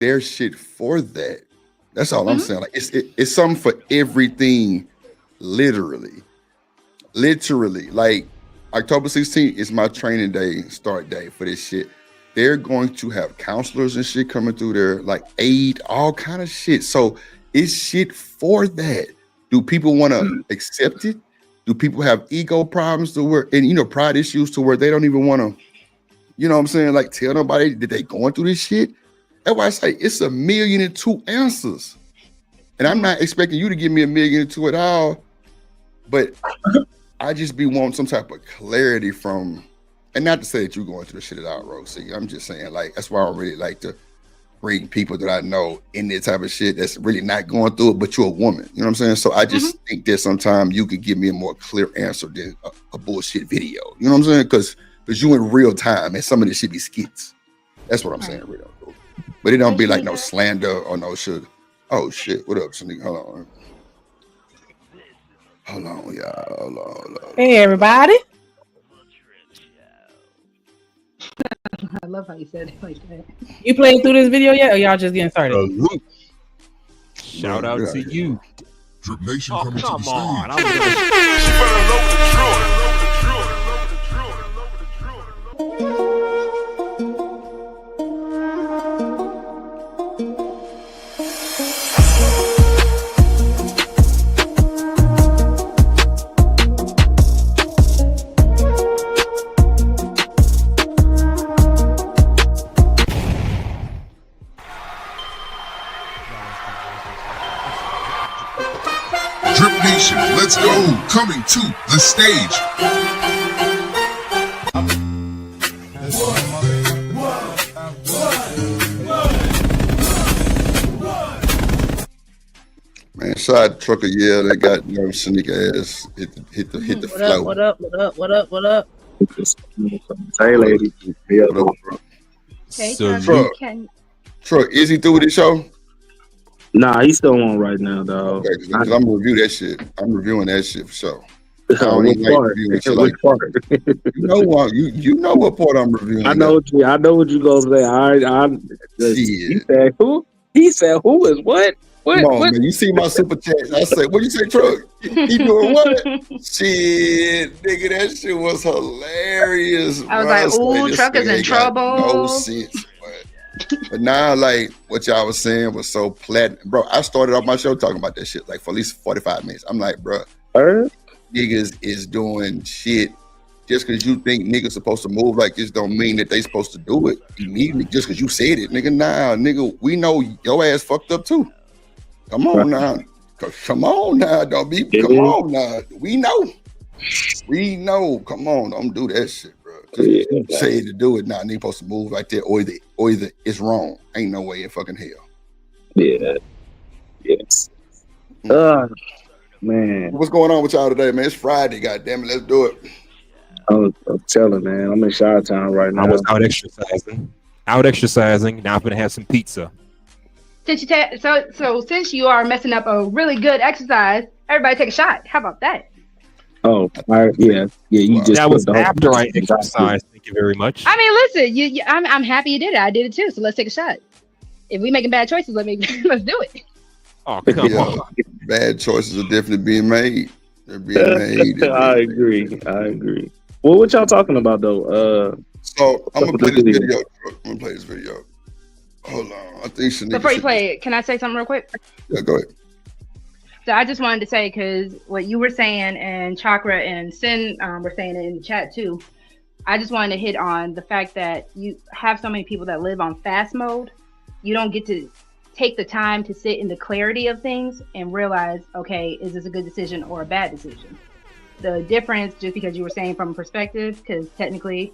there's shit for that. That's all I'm saying. Like it's something for everything, literally. Literally. Like October 16th is my training day, start day for this shit. They're going to have counselors and shit coming through there, like aid, all kind of shit. So it's shit for that. Do people want to accept it? Do people have ego problems to where, and pride issues to where they don't even want to, you know what I'm saying? Like tell nobody that they going through this shit. That's why I say it's 1,000,002 answers. And I'm not expecting you to give me 1,000,002 at all, but I just be wanting some type of clarity from, and not to say that you're going through the shit at all, Rosie. I'm just saying, like, that's why I really like to bring people that I know in this type of shit that's really not going through it, but you're a woman. You know what I'm saying? So I just think that sometimes you could give me a more clear answer than a bullshit video. You know what I'm saying? Because you in real time, and some of this shit be skits. That's what I'm saying, real. But it don't be like no slander or no shit. Oh shit! What up, Shanique? Hold on, y'all. Hold on. Hey, everybody. I love how you said it like that. You played through this video yet, or y'all just getting started? Shout out to you. Drip Nation coming to the Come stage. on. Drip Nation, let's go. Coming to the stage. Man, side trucker, yeah, they got Shanika ass hit the flow. What up? Hey, lady. Yeah. What up, bro? Hey, So Truck, is he through with this show? Nah, he's still on right now, dog. Okay, because I'm gonna review that shit. I'm reviewing that shit for sure. I don't Which even like part? reviewing shit Which like part? you know what part I'm reviewing. I know what you gonna say. He Shit. said who? He said who is what? Come on, What? man. You see my super chat. I say, what you say, Truck? He doing what? Shit, nigga, that shit was hilarious. I was like, ooh, this Truck is nigga in ain't got trouble. No sense. But now, like, what y'all was saying was so platinum. Bro, I started off my show talking about that shit, like, for at least 45 minutes. I'm like, bro, niggas is doing shit. Just because you think niggas supposed to move like this don't mean that they supposed to do it immediately just because you said it, nigga. Nah, nigga, we know your ass fucked up too. Come on now. Come on now. Don't be, come on now. We know. Come on. Don't do that shit, bro. Just you say to do it now, nigga supposed to move like that, or either it's wrong. Ain't no way in fucking hell. Yeah. Yes. Man. What's going on with y'all today, man? It's Friday, goddamn it. Let's do it. I'm telling, man. I'm in Chi-Town right now. I was out exercising. Now I'm gonna have some pizza. Since since you are messing up a really good exercise, everybody take a shot. How about that? Oh, yeah. You just that was after I exercised. Thank you very much. I mean, listen, I'm happy you did it. I did it too. So let's take a shot. If we making bad choices, let's do it. Oh, come on. Bad choices are definitely being made. They're being made. I agree. Well, what y'all talking about though? So I'm gonna play this video. Hold on. I think Shanika. Before you play it, can I say something real quick? Yeah, go ahead. So I just wanted to say, because what you were saying and Chakra and Sin were saying it in the chat too. I just wanted to hit on the fact that you have so many people that live on fast mode. You don't get to take the time to sit in the clarity of things and realize, okay, is this a good decision or a bad decision? The difference, just because you were saying from a perspective, because technically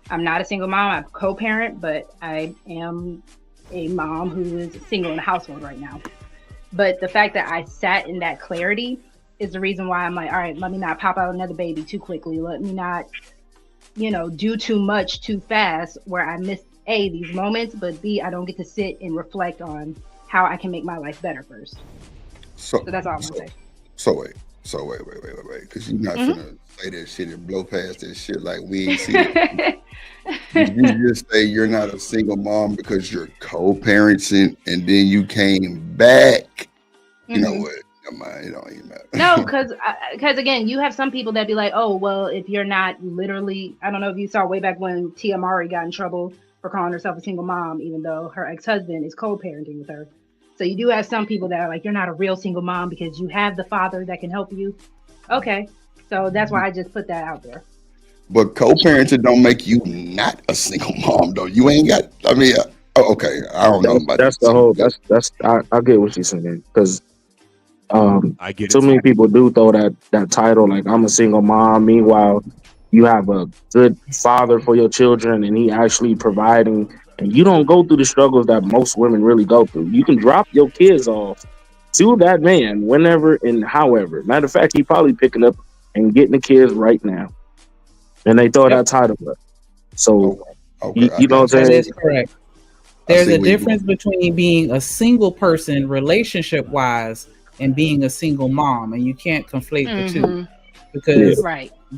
I'm not a single mom, I'm a co-parent, but I am a mom who is single in a household right now. But the fact that I sat in that clarity is the reason why I'm like, all right, let me not pop out another baby too quickly. Let me not, do too much too fast where I miss A, these moments, but B, I don't get to sit and reflect on how I can make my life better first. So that's all I'm gonna say. So wait. So wait, because you're not finna say that shit and blow past that shit like we ain't see it. Did you just say you're not a single mom because you're co-parenting and then you came back? You know what? Never mind, it don't even matter. No, because again, you have some people that be like, oh, well, if you're not literally, I don't know if you saw way back when Tia Mari got in trouble for calling herself a single mom, even though her ex-husband is co-parenting with her. So you do have some people that are like, you're not a real single mom because you have the father that can help you. Okay, so that's why I just put that out there. But co-parenting don't make you not a single mom, though. You ain't got. I mean, okay. I don't know about that's the whole. That's. I get what you're saying because I get so it. many people do throw that title like I'm a single mom. Meanwhile, you have a good father for your children, and he actually providing, and you don't go through the struggles that most women really go through. You can drop your kids off to that man whenever and however. Matter of fact, he probably picking up and getting the kids right now. And they throw that title up. So, you know what I'm saying? That is correct. There's a difference between being a single person relationship-wise and being a single mom, and you can't conflate the two. Because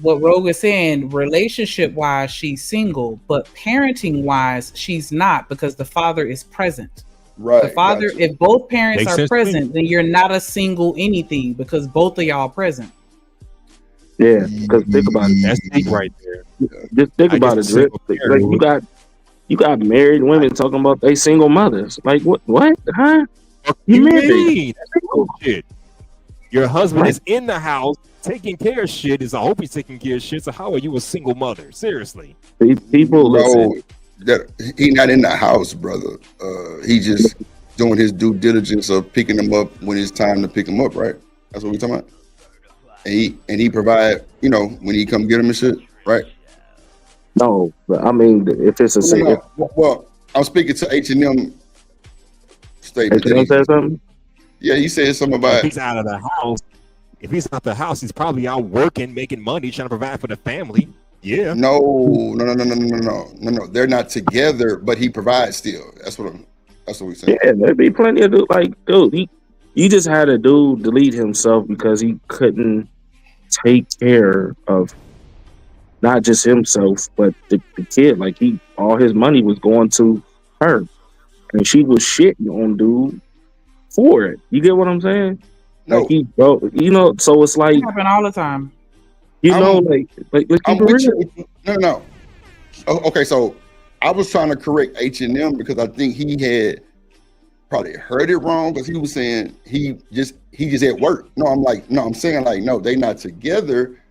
what Rogue is saying, relationship-wise, she's single, but parenting-wise, she's not because the father is present. Right. The father, if both parents are present, then you're not a single anything because both of y'all are present. Yeah, because think about it. That's deep right there. Just think about it, Drip. Like you got married women talking about they single mothers. Like what? Huh? You mean? Shit. Your husband is in the house taking care of shit. I hope he's taking care of shit. So how are you a single mother? Seriously. People listen. That he not in the house, brother. He just doing his due diligence of picking them up when it's time to pick them up, right? That's what we're talking about. And he provide, you know, when he come get him and shit, right? No, but I mean, if it's a well, I'm speaking to H&M statement. H&M said something. Yeah, he said something about if he's out of the house. If he's out the house, he's probably out working, making money, trying to provide for the family. Yeah. No. They're not together, but he provides still. That's what we're saying. Yeah, there'd be plenty of dude. You just had a dude delete himself because he couldn't take care of not just himself, but the kid. Like all his money was going to her, and she was shitting on dude for it. You get what I'm saying? No, like you know. So it's like it happen all the time. You know, like I'm with you. No. Okay, so I was trying to correct H&M because I think he had probably heard it wrong because he was saying he just at work. No, I'm saying no, they not together,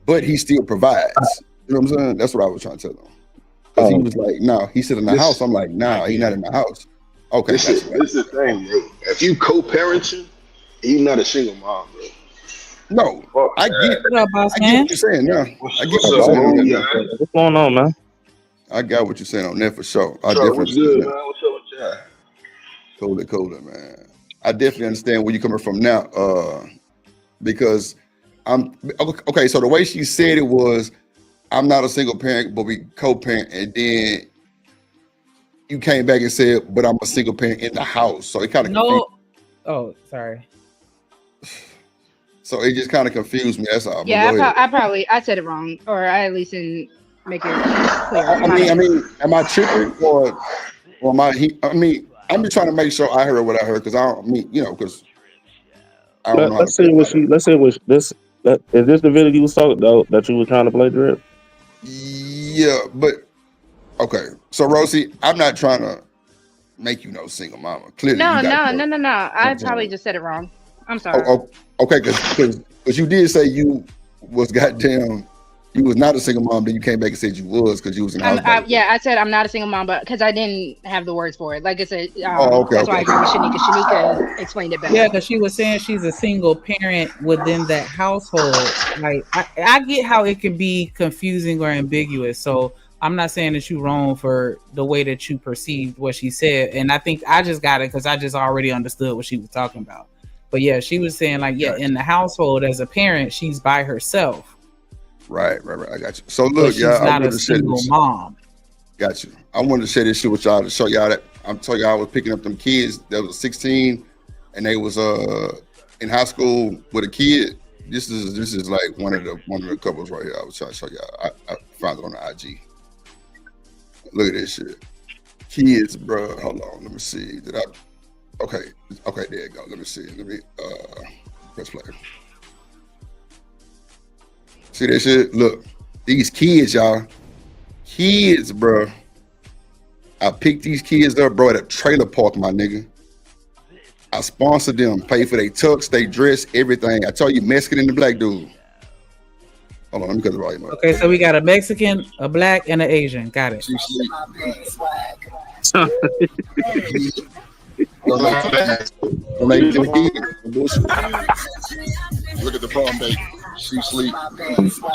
but he still provides. You know what I'm saying? That's what I was trying to tell him. Because he was like, no, he sit in the house. I'm like, nah, he not in the house. Okay, this is the thing, bro. If you co-parenting, you're not a single mom, bro. No, I get what you're saying. Yeah, I get what you're saying. What's going on, man? I got what you're saying on that for sure. I definitely what's good, man? What's up with y'all? Colder, man. I definitely understand where you're coming from now. Because I'm okay. So the way she said it was, I'm not a single parent, but we co-parent, and then you came back and said, but I'm a single parent in the house. So it kind of Oh, sorry. So it just kind of confused me. That's all. Yeah, I said it wrong, or I at least didn't make it clear. I mean, am I tripping or am I? I'm just trying to make sure I heard what I heard because I don't because I don't know. Let's say this. Is this the video you was talking about that you were trying to play, Drip? Yeah, but okay. So Rosie, I'm not trying to make you no single mama. Clearly, no. I probably just said it wrong. I'm sorry. Okay, because you did say you was you was not a single mom, then you came back and said you was because you was in house. I said I'm not a single mom, but because I didn't have the words for it. Like I said, that's why I agree with Shanika. Shanika explained it better. Yeah, because she was saying she's a single parent within that household. Like I get how it can be confusing or ambiguous. So I'm not saying that you're wrong for the way that you perceived what she said. And I think I just got it because I just already understood what she was talking about. But yeah, she was saying in the household as a parent, she's by herself. Right. I got you. So look, she's not a single mom. Got you. I wanted to share this shit with y'all to show y'all that I'm telling y'all I was picking up them kids that was 16 and they was in high school with a kid this is like one of the couples right here. I was trying to show y'all. I found it on the IG. Look at this shit. Kids, bro. Hold on. Let me see. Did I? Okay. There you go. Let me see. Let me press play. See that shit? Look, these kids, y'all. Kids, bro. I picked these kids up, bro, at a trailer park, my nigga. I sponsored them, pay for their tux, they dress, everything. I told you, Mexican and the black dude. Hold on, let me cut the volume up. Okay, so we got a Mexican, a black, and an Asian. Got it. Look at the prom date. She sleep.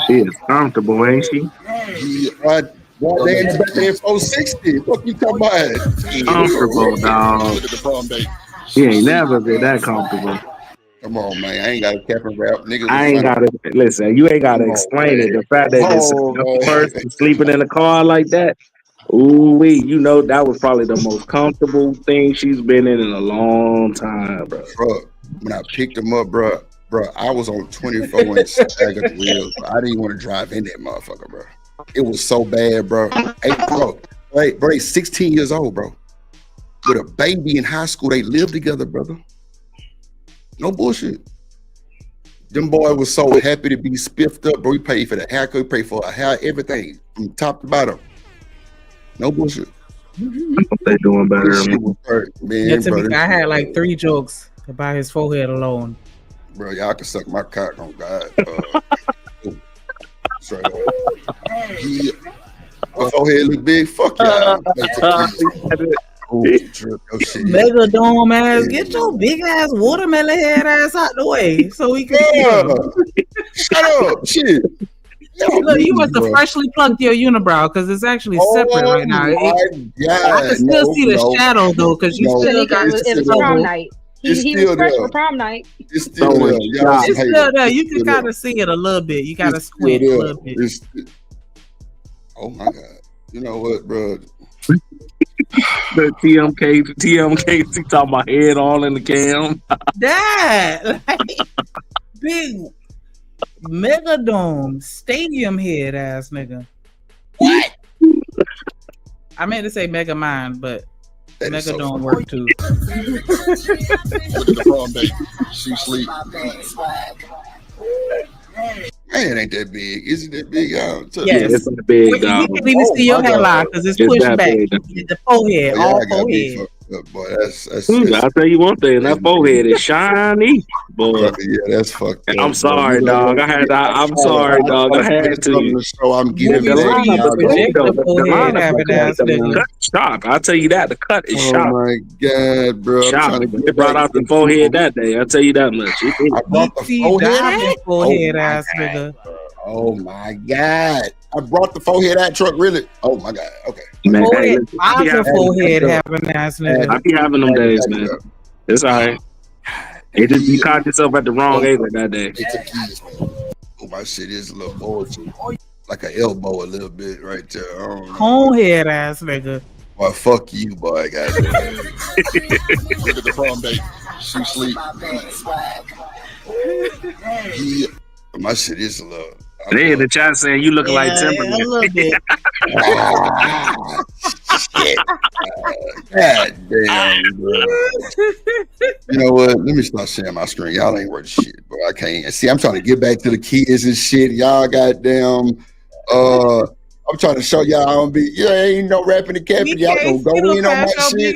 She is comfortable, ain't she? Yeah, they in the back there 460. What you talking about? Comfortable, dog. Look at the prom date. She ain't never been that comfortable. Come on, man. I ain't got a cap and wrap. Niggas, I ain't gotta listen. You ain't gotta explain it. The fact that this person sleeping in a car like that. Ooh wee, you know that was probably the most comfortable thing she's been in a long time, bro. When I picked him up, bro, I was on 24 and staggered wheels. I didn't want to drive in that motherfucker, bro. It was so bad, bro. Hey, bro, he's 16 years old, bro. With a baby in high school, they live together, brother. No bullshit. Them boy was so happy to be spiffed up, bro. We paid for the haircut, we paid for a hair, everything from top to bottom. No bullshit. They doing better. Man, I had like 3 jokes about his forehead alone. Bro, y'all can suck my cock on God. Straight up. My forehead look big. Fuck y'all. Megadome ass, get your big ass watermelon head ass out the way so we can. Shut up, shit. Look, you must have freshly plucked your unibrow because it's actually separate right now. I can still see the shadow though because you still got it's prom night. He was fresh for prom night. It's still there. It's still there. You can kind of see it a little bit. You got to squint a little bit. Oh my God! You know what, bro? The TMK, he talking my head all in the cam. That like, big Megadome stadium head ass nigga. What? I meant to say Mega Mind, but Megadome work too. Look at the prom date. She sleep. Man, it ain't that big. Is it that big? Yes, it's big. You can't even see your hairline because it's pushed back. The forehead, all forehead. Boy, that's I'll tell you one thing. That forehead is shiny, boy. Yeah, that's fucked up. I'm sorry, dog. I'm sorry, dog. I had to. So I'm getting the line cut sharp. I'll tell you that. The cut is sharp. Oh my God, bro! They brought out the forehead that day. I'll tell you that much. I brought the forehead ass nigga. Oh my God! I brought the forehead out truck. Really? Oh my God. Okay. Man, forehead having ass nigga. I be having them days, man. It's all right. It just you caught yourself at the wrong angle that day. Oh, my shit is a little bulgy, like an elbow a little bit right there. I don't know. Conehead ass nigga. Boy, fuck you, boy. Goddamn. Look at the prom date. She sleep. Yeah. My shit is a little. They in the chat saying you look like Timberland. A little bit. Shit. God damn, bro. You know what? Let me start sharing my screen. Y'all ain't worth shit, bro. I can't. See, I'm trying to get back to the kids and shit. Y'all goddamn. I'm trying to show y'all I don't be. Yeah, ain't no rapping and capping. Y'all gonna go in on my shit.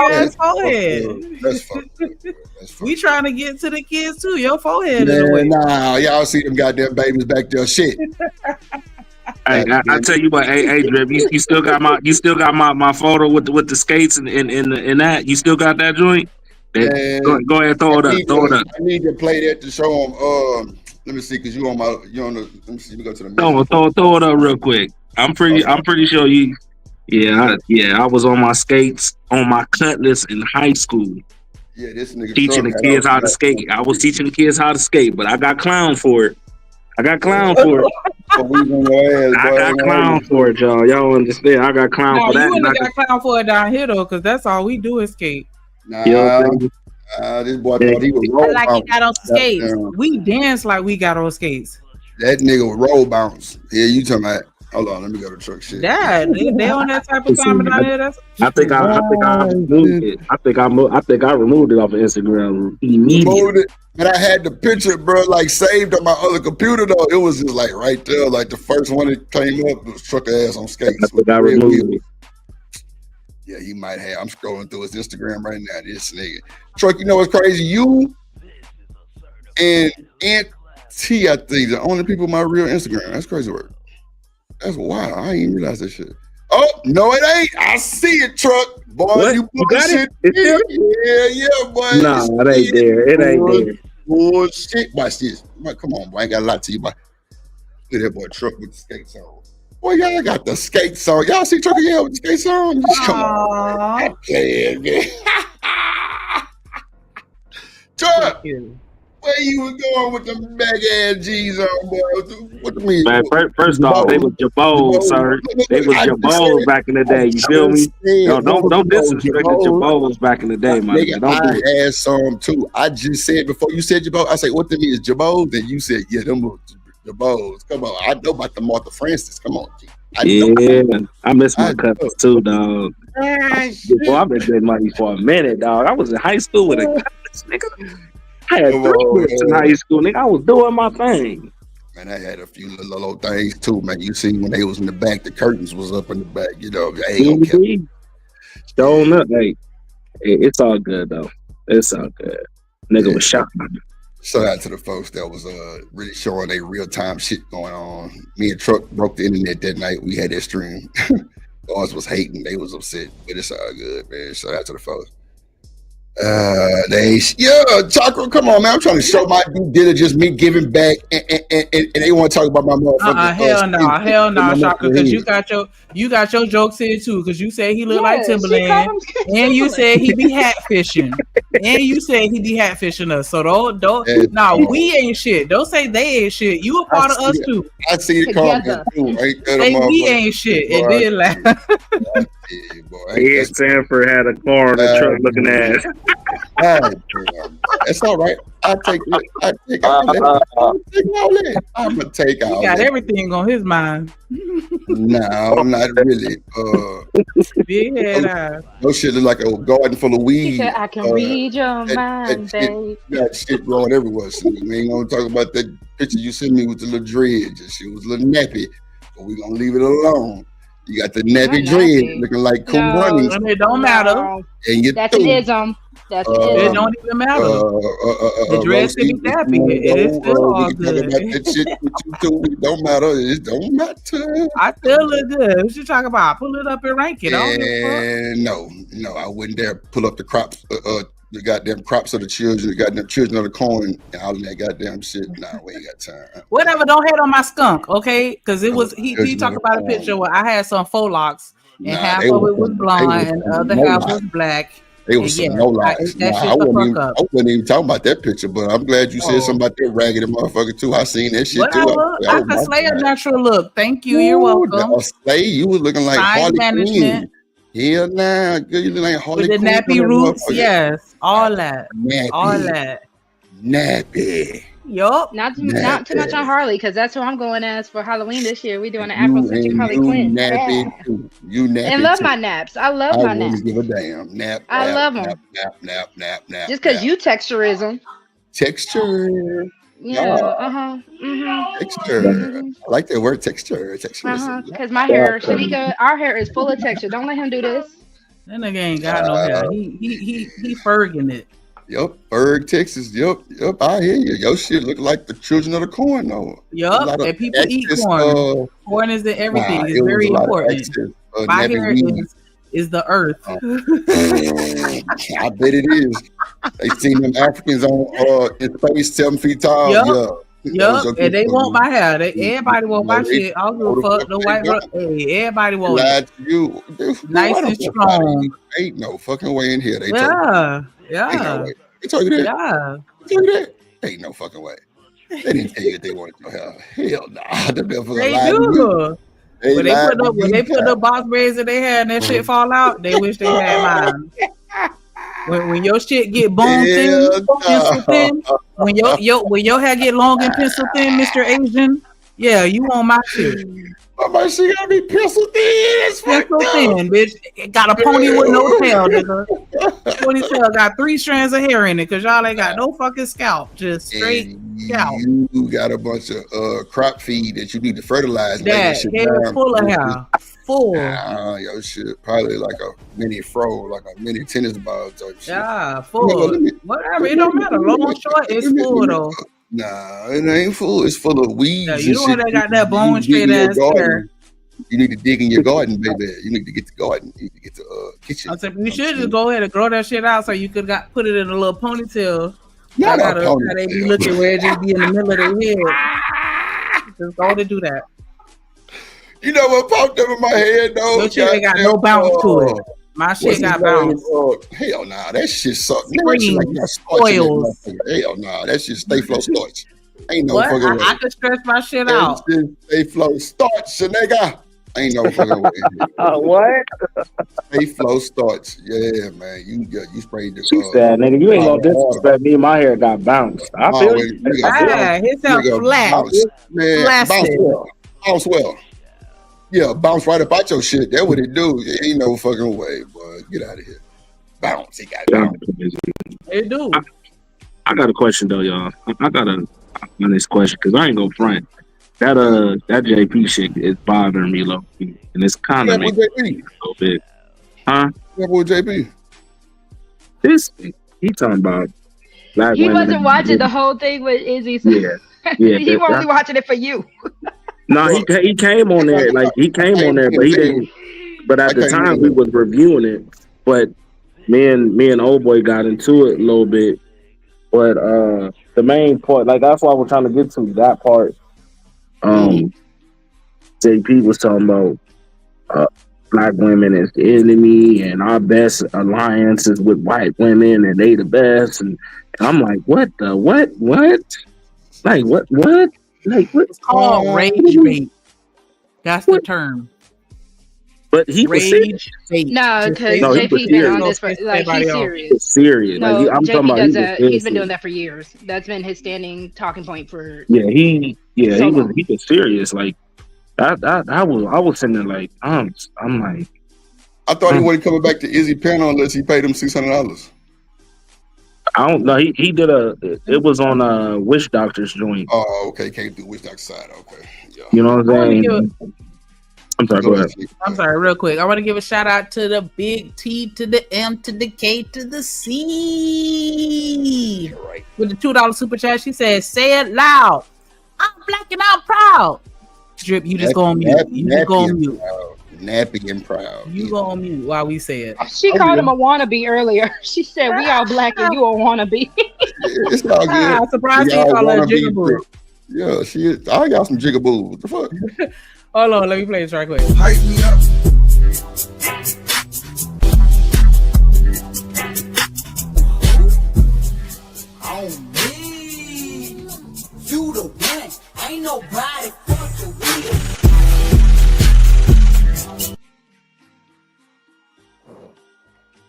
That's fucked up. We trying to get to the kids too. Your forehead. Man, nah, y'all see them goddamn babies back there. Shit. Hey, I tell you what, hey, Drip, you still got my photo with the skates and that. You still got that joint? Go ahead, throw it up. I need to play that to show them. Let me see, because you on the. Let me see. We go to the. Throw it up real quick. I'm pretty sure you. Yeah, I was on my skates on my Cutlass in high school. Yeah, this nigga teaching the kids how to skate. I was teaching the kids how to skate, but I got clowned for it. I got clowned for it, y'all. Y'all understand? I got clowned for that. You wouldn't have got clowned for it down here though, because that's all we do is skate. Nah, This boy Yeah. thought he was I roll like he bounce. got on skates. Goddamn. We dance like we got on skates. That nigga was roll bounce. Yeah, you talking about? Hold on, let me go to truck shit. Dad, they on that type of time down there. That's I think I removed it. I think I removed it off of Instagram immediately. Removed it. And I had the picture, bro, like saved on my other computer though. It was just like right there, like the first one that came up was trucker ass on skates. I think I removed it. Yeah, he might have. I'm scrolling through his Instagram right now. This nigga. Truck, you know what's crazy? You and Aunt T, I think, the only people on my real Instagram. That's crazy work. That's wild. I ain't even realize that shit. Oh, no, it ain't. I see it, Truck. Boy, What? you got bullshit. it? Yeah, boy. Nah, it ain't there. It ain't there. Bullshit. Watch this. Boy, come on, boy. I ain't got a lot to you, boy. Look at that boy Truck with the skates on. Boy, y'all got the skates on. Y'all see Truck again with the skates on? Just come on. Yeah, man. Truck, where you was going with the bag ass G's on, boy? What do you mean? Man, first off, they was Jabos, sir. They was Jabos back in the day. You feel me? No, don't disrespect the Jabos back in the day, my nigga. Don't do it. I had some too. I just said before you said Jabos, I said, what them is Jabos? And you said, yeah, them were Jabos. Come on. I know about the Martha Francis. Come on, G. Yeah, I miss my cousins too, dog. Boy, I've been getting money for a minute, dog. I was in high school with a cousin, nigga. I had 3 whips in high school, nigga. I was doing my thing. Man, I had a few little things too, man. You see, when they was in the back, the curtains was up in the back. You know, I ain't gonna care. Showing up, hey, it's all good though. It's all good. Nigga was shot. Shout out to the folks that was really showing their real time shit going on. Me and Truck broke the internet that night. We had that stream. Ours was hating, they was upset, but it's all good, man. Shout out to the folks. Chakra, come on, man. I'm trying to show my due diligence, me giving back, and they want to talk about my motherfucker. Hell no, Chakra, because you got your jokes here too, because you said he looked like Timberland, and you said he be hat fishing, us. So don't. We ain't shit. Don't say they ain't shit. You a part of us too. I see it coming too. Say we ain't shit, and then laugh. Yeah, Sanford had a car on the truck looking ass. It's all right. I'll take all that. I'm gonna take all that. He got everything on his mind. No, not really. Big head eyes. No shit look like a garden full of weeds. He said, I can read your mind, babe. You got shit growing everywhere. So we ain't gonna talk about that picture you sent me with the little dreads. She was a little nappy, but we gonna leave it alone. You got the nappy dread looking like cool runnings. It don't matter. And that's an ism. That's an ism. It don't even matter. The dress can be nappy. It is still all good. That shit with you too. It don't matter. It don't matter. I still look good. What you talking about? Pull it up and rank it. And no, I wouldn't dare pull up the crops. The goddamn crops of the children, the goddamn children of the corn, and all of that goddamn shit. Nah, we ain't got time. Whatever, don't hate on my skunk, okay? Because it was he talked about a picture where I had some faux locks, and half of it was blonde, and the other half was black. They was some no locks. I wasn't even talking about that picture, but I'm glad you said something about that raggedy motherfucker too. I seen that shit too. I can slay a natural look. Thank you. You're welcome. Slay, you was looking like Harley Quinn. Yeah, nah, good. You look like Harley Quinn. With the nappy roots, yes. All that. Nappy. All that. Nappy. Yup. Not too much on Harley, because that's who I'm going as for Halloween this year. We're doing an Afrocentric Harley Quinn. Nappy too. You nappy. And love my naps. I love my naps. I give a damn. Nap. I love them. Nap. Just because you texturism. Texture. Yeah. Texture. I like that word, texture. Because my hair, Shanika, our hair is full of texture. Don't let him do this. That nigga ain't got no hair. He Ferging it. Yep, Ferg, Texas. Yep. I hear you. Your shit look like the children of the corn, though. Yup, and people eat corn. Corn is everything. It's very important. My hair is the earth. I bet it is. They seen them Africans on in space 7 feet tall. Yup, and they want my hair. Everybody want my shit. I don't give a fuck. The white, everybody want it. You, nice and strong. Ain't no fucking way in here. Yeah. They told you that? Yeah. They told you that? Ain't no fucking way. They didn't tell you that they wanted your hair. Hell nah. They do. When they put the box braids in their hair and that shit fall out, they wish they had mine. When your shit get bone thin, pencil thin, when your hair get long and pencil thin, Mr. Asian, yeah, you on my shit. My shit gotta be pencil thin. That's Pencil thin, bitch. It got a pony with no tail, nigga. Ponytail got 3 strands of hair in it because y'all ain't got no fucking scalp, just straight scalp. You got a bunch of crop feed that you need to fertilize. That hair full of hair, full. Your shit probably like a mini fro, like a mini tennis ball type shit. Yeah, full. Whatever, it don't matter. Long, short, it's full though. Nah, it ain't full. It's full of weeds. Yeah, you know they got that bone straight ass hair. You need to dig in your garden, baby. You need to get the garden. You need to get the kitchen. I said you should just go ahead and grow that shit out so you could put it in a little ponytail. Not how they be looking where it just be in the middle of their head. Just go to do that. You know what popped up in my head though? Your shit ain't got no bounce to it. My shit got bounce. Hell nah, that shit sucks. Hell nah, that shit stay flow starch. Ain't no fucking way. I can stretch my shit out. Stay flow starch, nigga. Ain't no fucking way. What? Stay flow starch. Yeah, man. You sprayed the. She said, "Nigga, you ain't gonna disrespect me. My hair got bounced. I feel you. His hair flat. Man, bounce well. Yeah, bounce right up out your shit. That's what it do. It ain't no fucking way, boy. Get out of here. Bounce. It got bounce. It do. I got a question though, y'all. I got a this question because I ain't gonna front. That JP shit is bothering me low, and it's kind of making me a little bit. Huh? What with JP? This he talking about. Black he women wasn't watching the whole thing with Izzy. Yeah. He was only watching it for you. No, he came on there, but he didn't. But at the time we was reviewing it, but me and old boy got into it a little bit. But the main part, like that's why we're trying to get to that part. JP was talking about black women as the enemy, and our best alliance is with white women, and they the best. And I'm like, what? Like what? Like what? It's called rage bait. That's the term. But he was serious. No, because JP's been on this for he's serious. He's serious. No, like, I'm JP talking does about he's been doing that for years. That's been his standing talking point for he was serious. Like I was sitting there like I'm like I thought he wasn't coming back to Izzy panel unless he paid him $600. I don't know. He did it was on a Witch Doctor's joint. Oh, okay. Came through Witch Doctor's side. Okay. Yeah. You know what I'm saying? I'm sorry, go ahead. I'm sorry, real quick. I want to give a shout out to the big T to the M to the K to the C. Right. With the $2 super chat, she said, "Say it loud. I'm black and I'm proud." Drip, you just go on mute. You just go on mute. Nappy and proud. You go on mute while we say it. She called him a wannabe earlier. She said, "We all black and you a wannabe." It's all good. I'm surprised you call her a jigaboo. Yeah, she is. I got some jigaboo. What the fuck? Hold on, let me play this right quick. Hype me up. On me, you the one. Ain't nobody fucking with you.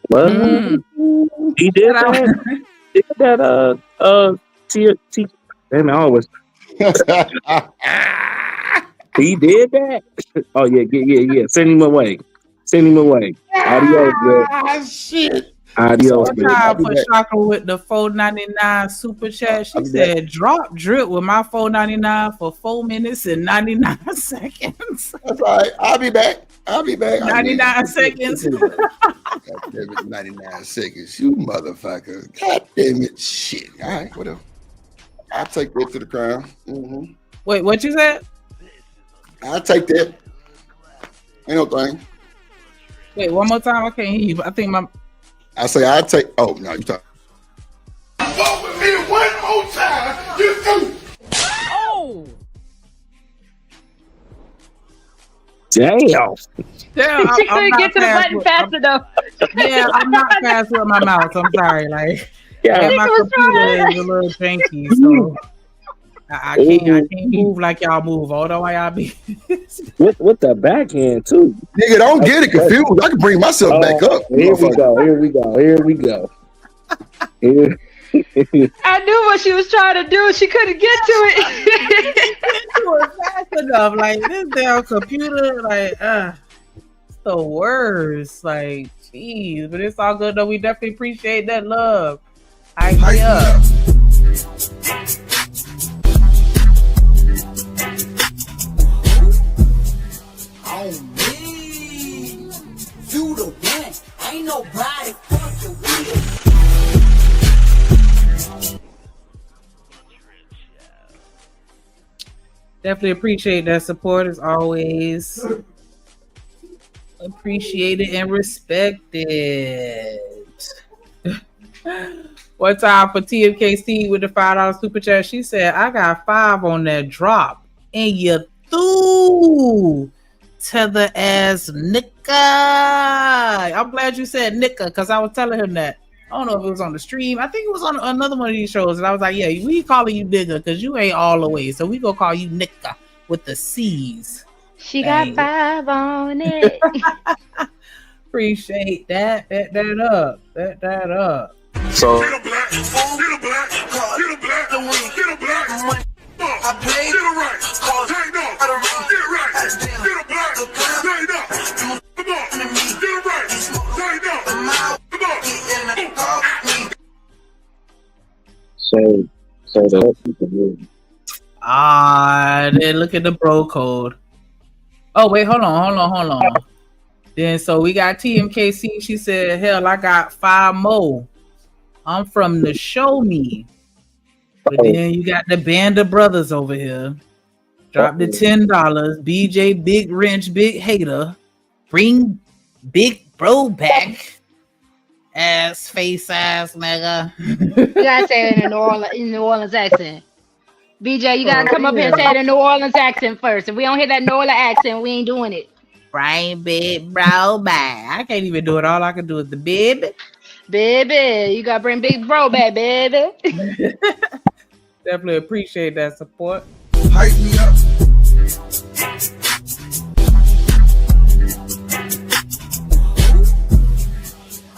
What? He did that? Did that? Damn, I always. He did that? Oh yeah. Send him away. Adios, bro. Shit. Adios, bro. I put Shaka with the $4.99 super chat. She said, "Drop drip with my $4.99 for 4 minutes and 99 seconds." That's right. I'll be back. 99 seconds. God damn it, 99 seconds. You motherfucker. God damn it. Shit. All right, whatever. I'll take that to the crown. Mm-hmm. Wait, what you said? I'll take that. Ain't no thing. Wait, one more time. I can't hear you. I think I say I'll take. Oh, no, you talk. Fuck with me one more time. You do. Oh. Damn. She couldn't get to the button fast enough. Yeah, I'm not fast with my mouth. I'm sorry. Like, my computer is a little janky, so I can't move like y'all move. Although y'all be with the backhand too. Nigga, don't get it confused. I can bring myself back up. Here we go. I knew what she was trying to do. She couldn't get to it. It was fast enough. Like this damn computer, like it's the worst. Like, jeez, but it's all good though. We definitely appreciate that love. Hype me up. On me, you the one. Ain't nobody fucking with you. Definitely appreciate that support as always. Appreciate it and respect it. One time for TMKC with the $5 super chat, she said, I got 5 on that drop. And you threw to the ass nigga. I'm glad you said nigga because I was telling him that. I don't know if it was on the stream. I think it was on another one of these shows. And I was like, yeah, we calling you nigga because you ain't all the way. So we gonna call you nigga with the C's. She got 5 on it. Appreciate that. Bet that up. Bet that up. So Get a black, get a black, get a black, get a black. I played it right. Take no. Get it right. Get a black. Take no. Come on. Get it right. Take no. Come on. so the Then look at the bro code. Oh wait, hold on. Then so we got TMKC. She said, "Hell, I got 5 more. I'm from the Show Me." But then you got the Band of Brothers over here. Drop the $10. BJ, Big Wrench, Big Hater. Bring Big Bro back. Ass face ass nigga. You gotta say it in New Orleans accent. BJ, you gotta come up here and say it in New Orleans accent first. If we don't hear that New Orleans accent, we ain't doing it. Bring Big Bro back. I can't even do it. All I can do is the baby. Baby, you gotta bring Big Bro back, baby. Definitely appreciate that support. Hype me up.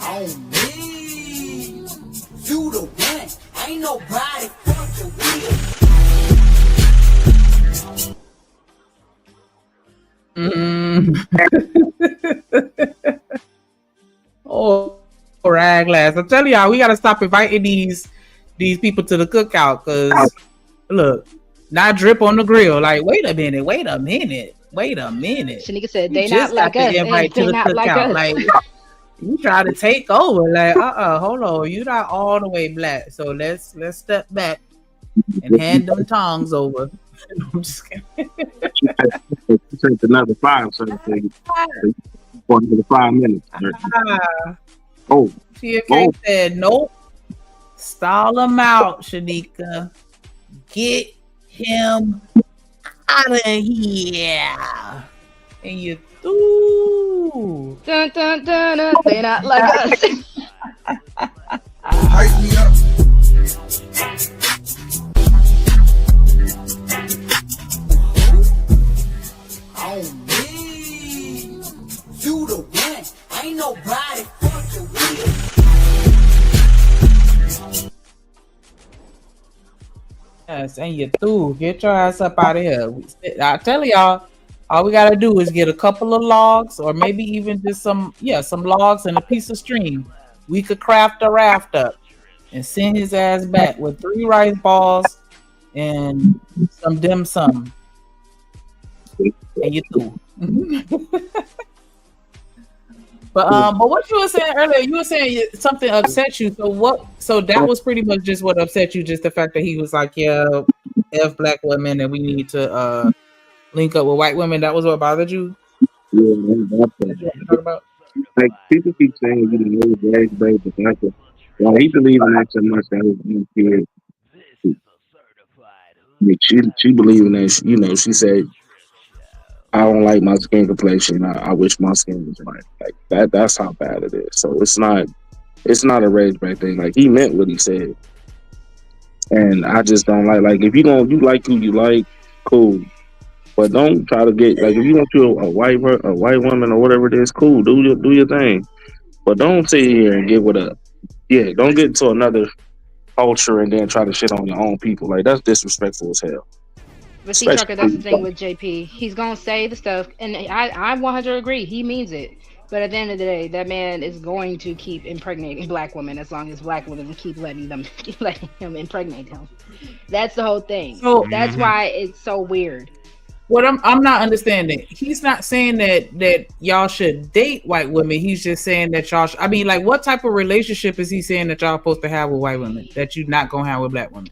On me, you the one. Ain't nobody fucking with Oh, raglass. I'm telling y'all, we gotta stop inviting these people to the cookout because look, not drip on the grill. Like, wait a minute. Shanika said they You not just like got us. the invite to They the not like cookout. us. Like, you try to take over. Like, hold on. You're not all the way black. So let's step back and hand them tongs over. I'm just kidding. take another 5, so for another 5 minutes. Oh, TFK said, nope. Stall him out, Shanika. Get him out of here. And you threw. Dun, dun, dun, dun. They not like us. Hype me up. on me. You the one. Ain't nobody fucking with you. Yes, and you through. Get your ass up out of here. I tell y'all, all we gotta do is get a couple of logs, or maybe even just some logs and a piece of string. We could craft a raft up and send his ass back with 3 rice balls and some dim sum. And you through. But what you were saying earlier, you were saying something upset you. So that was pretty much just what upset you, just the fact that he was like, yeah, F black women and we need to link up with white women. That was what bothered you? Yeah, that's about. Like people keep saying you know race based, but that's well, he believed in that so much that his kids. She believed in that. You know, she said, "I don't like my skin complexion. I wish my skin was white." Like that. That's how bad it is. So it's not a race based thing. Like he meant what he said, and I just don't like if you like who you like, cool. But don't try to get like if you want to a white woman or whatever it is, cool. Do your thing, but don't sit here and get Yeah, don't get into another culture and then try to shit on your own people. Like that's disrespectful as hell. But see, Trucker, that's the Especially, thing with JP. He's gonna say the stuff, and I 100 agree. He means it. But at the end of the day, that man is going to keep impregnating black women as long as black women keep keep letting him impregnate them. That's the whole thing. So That's why it's so weird. what I'm not understanding. He's not saying that y'all should date white women. He's just saying that y'all. I mean, like, what type of relationship is he saying that y'all supposed to have with white women that you're not gonna have with black women?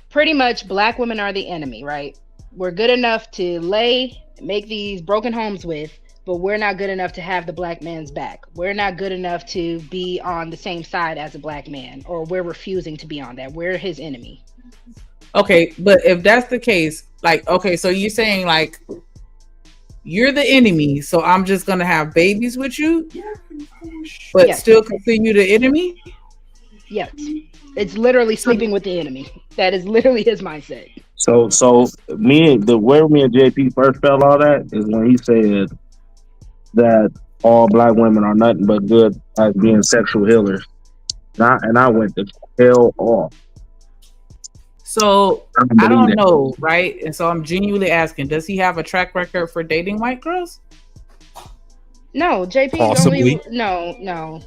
Pretty much, black women are the enemy, right? We're good enough to make these broken homes with, but we're not good enough to have the black man's back. We're not good enough to be on the same side as a black man, or we're refusing to be on that. We're his enemy. Okay, but if that's the case, like, okay, so you're saying like you're the enemy, so I'm just gonna have babies with you, but Yes. still consider you the enemy? Yes. It's literally sleeping with the enemy. That is literally his mindset. so where me and JP first felt all that is when he said that all black women are nothing but good at being sexual healers. And I went to hell off. So I I believe don't that. know, right? And so I'm genuinely asking, does he have a track record for dating white girls? No, JP Possibly. only no.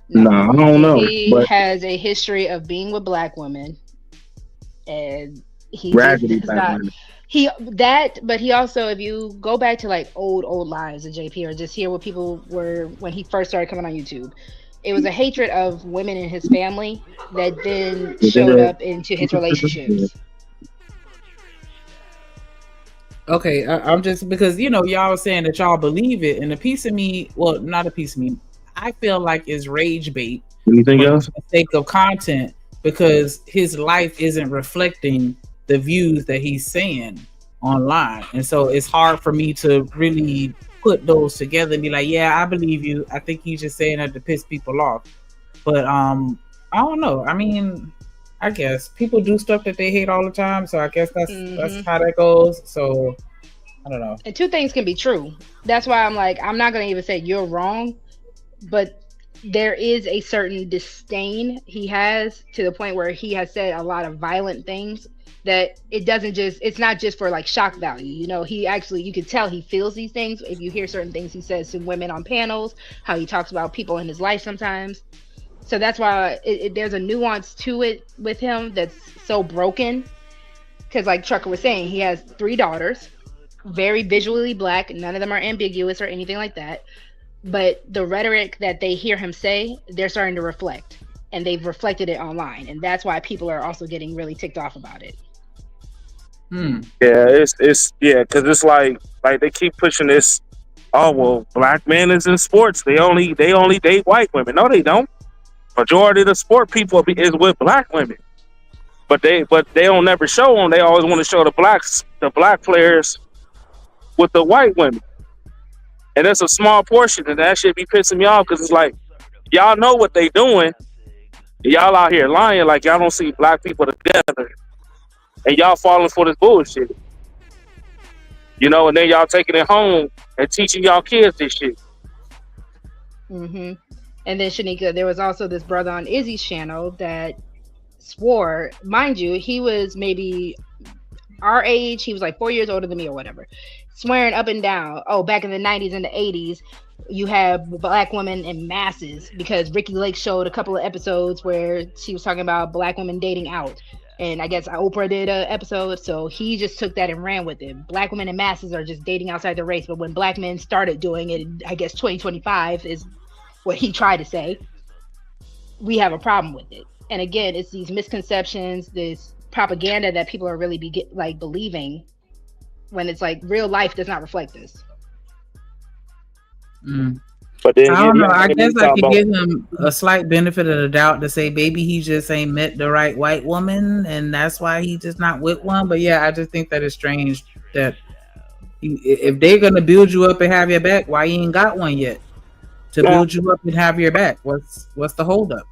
No, I don't know. He But has a history of being with black women, and he raggedy just does black not. women. But he also, if you go back to like old lives of JP, or just hear what people were when he first started coming on YouTube, it was a hatred of women in his family that then showed up into his relationships. Okay, I'm just because y'all was saying that y'all believe it, and a piece of me, well, not a piece of me, I feel like is rage bait Anything for else? the sake of content because his life isn't reflecting the views that he's saying online, and so it's hard for me to really put those together and be like, yeah, I believe you. I think he's just saying that to piss people off, but I don't know. I mean, I guess people do stuff that they hate all the time, so I guess that's how that goes. So I don't know. And two things can be true. That's why I'm like, I'm not gonna even say you're wrong, but there is a certain disdain he has to the point where he has said a lot of violent things that it's not just for like shock value. He actually, you can tell he feels these things if you hear certain things he says to women on panels, how he talks about people in his life sometimes. So that's why there's a nuance to it with him that's so broken. Because like Trucker was saying, he has 3 daughters, very visually black. None of them are ambiguous or anything like that. But the rhetoric that they hear him say, they're starting to reflect. And they've reflected it online. And that's why people are also getting really ticked off about it. Yeah, it's because it's like they keep pushing this. Oh well, black men is in sports. They only date white women. No, they don't. Majority of the sport people is with black women, but they don't never show them. They always want to show the black players with the white women, and that's a small portion, and that should be pissing me off because it's like y'all know what they doing, y'all out here lying like y'all don't see black people together, and y'all falling for this bullshit, and then y'all taking it home and teaching y'all kids this shit. And then Shanika, there was also this brother on Izzy's channel that swore, mind you, he was maybe our age, he was like 4 years older than me or whatever, swearing up and down, oh, back in the 90s and the 80s, you have black women in masses, because Ricky Lake showed a couple of episodes where she was talking about black women dating out. And I guess Oprah did an episode, so he just took that and ran with it. Black women in masses are just dating outside the race, but when black men started doing it, I guess 2025 is what he tried to say, we have a problem with it. And again, it's these misconceptions, this propaganda that people are really believing, when it's like real life does not reflect this. But then I don't know. I guess I could give him a slight benefit of the doubt to say maybe he just ain't met the right white woman, and that's why he just not with one. But yeah, I just think that it's strange that if they're gonna build you up and have your back, why you ain't got one yet to build you up and have your back? What's the holdup?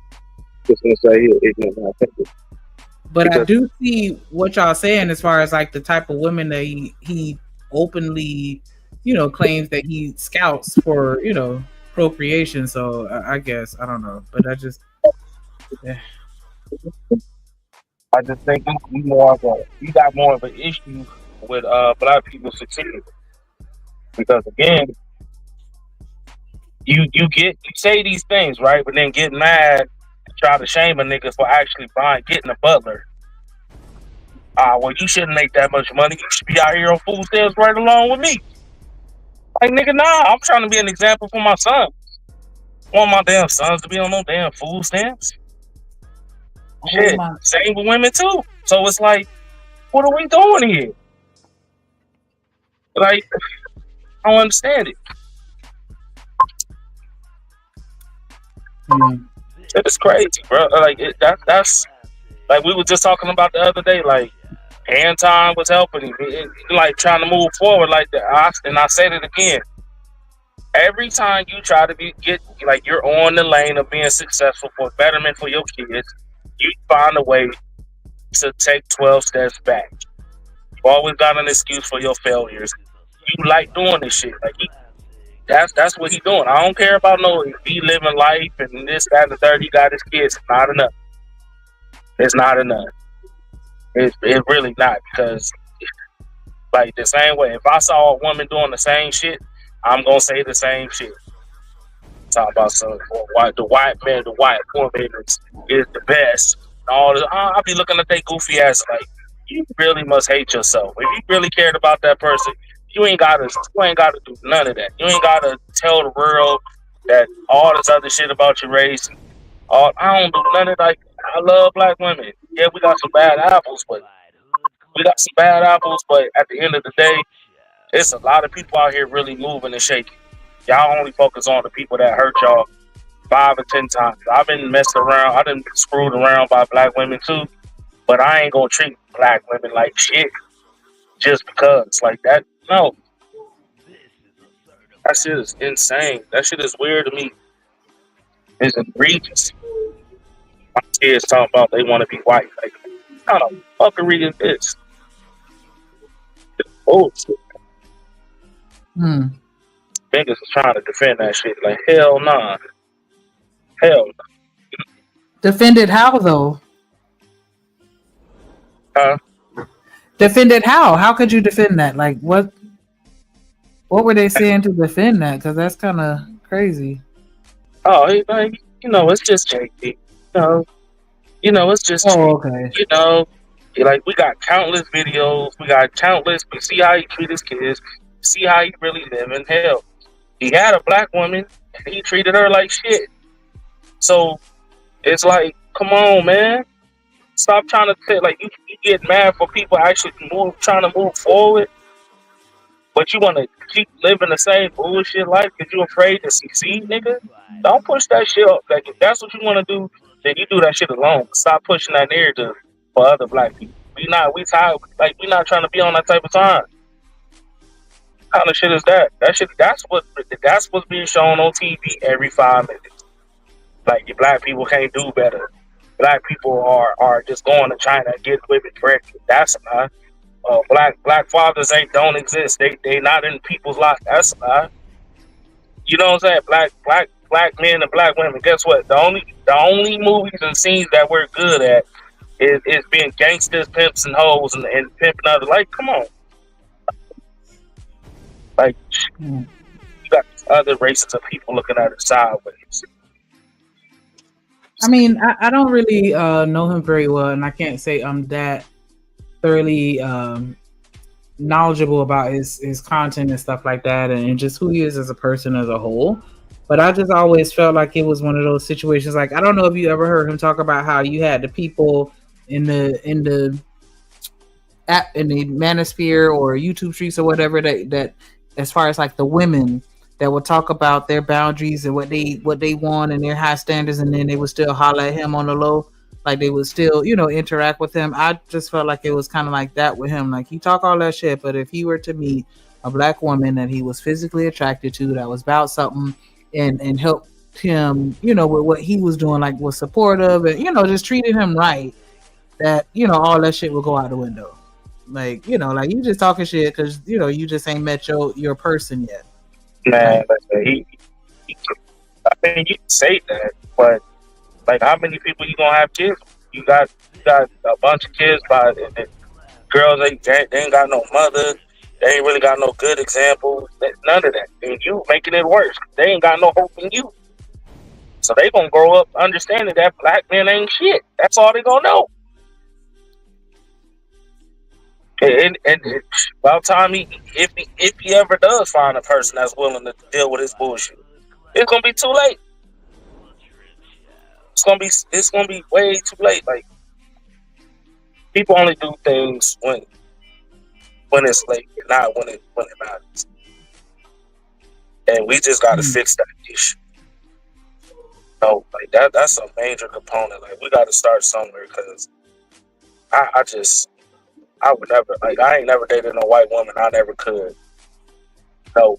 But I do see what y'all saying as far as like the type of women that he openly, claims that he scouts for, procreation. So I guess I don't know, but I just think you got more of an issue with black people succeeding because again, you say these things right, but then get mad and try to shame a nigga for actually getting a butler. Well, you shouldn't make that much money. You should be out here on food stamps right along with me. Like nigga, nah, I'm trying to be an example for my son. I want my damn sons to be on no damn food stamps. Shit, same with women too. So it's like, what are we doing here? Like, I don't understand it. It's crazy, bro. Like that's like we were just talking about the other day. Like Anton was helping him, like trying to move forward. Like that, and I said it again. Every time you try to get like you're on the lane of being successful for betterment for your kids, you find a way to take 12 steps back. You always got an excuse for your failures. You like doing this shit. Like that's what he's doing. I don't care about he living life and this, that, and the third. He got his kids. It's not enough. It's not enough. It's really not, because like the same way, if I saw a woman doing the same shit, I'm gonna say the same shit. Talk about the white man, the white woman is the best. All this, I'll be looking at that goofy ass like, you really must hate yourself. If you really cared about that person, you ain't gotta do none of that. You ain't gotta tell the world that all this other shit about your race. I don't do none of that. Like, I love black women. Yeah, we got some bad apples, but at the end of the day, it's a lot of people out here really moving and shaking. Y'all only focus on the people that hurt y'all 5 or 10 times. I've been messed around. I done been screwed around by black women too, but I ain't gonna treat black women like shit just because. Like that, no. That shit is insane. That shit is weird to me. It's egregious. My kids talking about they want to be white. Like, what kind of fuckery is this? It's bullshit. Niggas is trying to defend that shit. Like, hell nah. Hell nah. Defend it how, though? Huh? Defend it how? How could you defend that? Like, what were they saying to defend that? Because that's kind of crazy. Oh, like, it's just JP. It's just okay. Like, we got countless videos. We see how he treat his kids. See how he really live in hell. He had a black woman and he treated her like shit. So it's like, come on, man. Stop trying to say, like, you get mad for people actually trying to move forward, but you want to keep living the same bullshit life because you're afraid to succeed, nigga. Don't push that shit up. Like, if that's what you want to do, then you do that shit alone. Stop pushing that narrative for other black people. We tired. Like, we not trying to be on that type of time. What kind of shit is that? That's what's being shown on TV every 5 minutes. Like, your black people can't do better. Black people are just going to China and getting women pregnant. That's a lie. Black fathers don't exist. They not in people's lives. That's a lie. You know what I'm saying? Black men and black women. Guess what? The only movies and scenes that we're good at is being gangsters, pimps, and hoes and pimping others. Like, come on. Like, you got other races of people looking at it sideways. I mean, I don't really know him very well, and I can't say I'm that thoroughly knowledgeable about his content and stuff like that, and just who he is as a person as a whole. But I just always felt like it was one of those situations. Like, I don't know if you ever heard him talk about how you had the people in the manosphere or YouTube streets or whatever that as far as like the women that would talk about their boundaries and what they want and their high standards, and then they would still holler at him on the low. Like, they would still, interact with him. I just felt like it was kind of like that with him. Like, he talk all that shit, but if he were to meet a black woman that he was physically attracted to, that was about something and helped him, with what he was doing, like was supportive and, just treated him right, that, all that shit would go out the window. Like, like, you just talking shit because, you just ain't met your person yet. Man, I mean, you can say that, but Like, how many people you gonna have kids? You got a bunch of kids by girls. They ain't got no mother. They ain't really got no good examples. None of that. And you making it worse. They ain't got no hope in you. So they gonna grow up understanding that black men ain't shit. That's all they gonna know. And by the time if he ever does find a person that's willing to deal with his bullshit, it's gonna be too late. It's gonna be way too late. Like, people only do things when it's late, not when it matters. And we just gotta fix that issue. No, like that's a major component. Like, we gotta start somewhere, because I would never, like, I ain't never dated no white woman. I never could. No,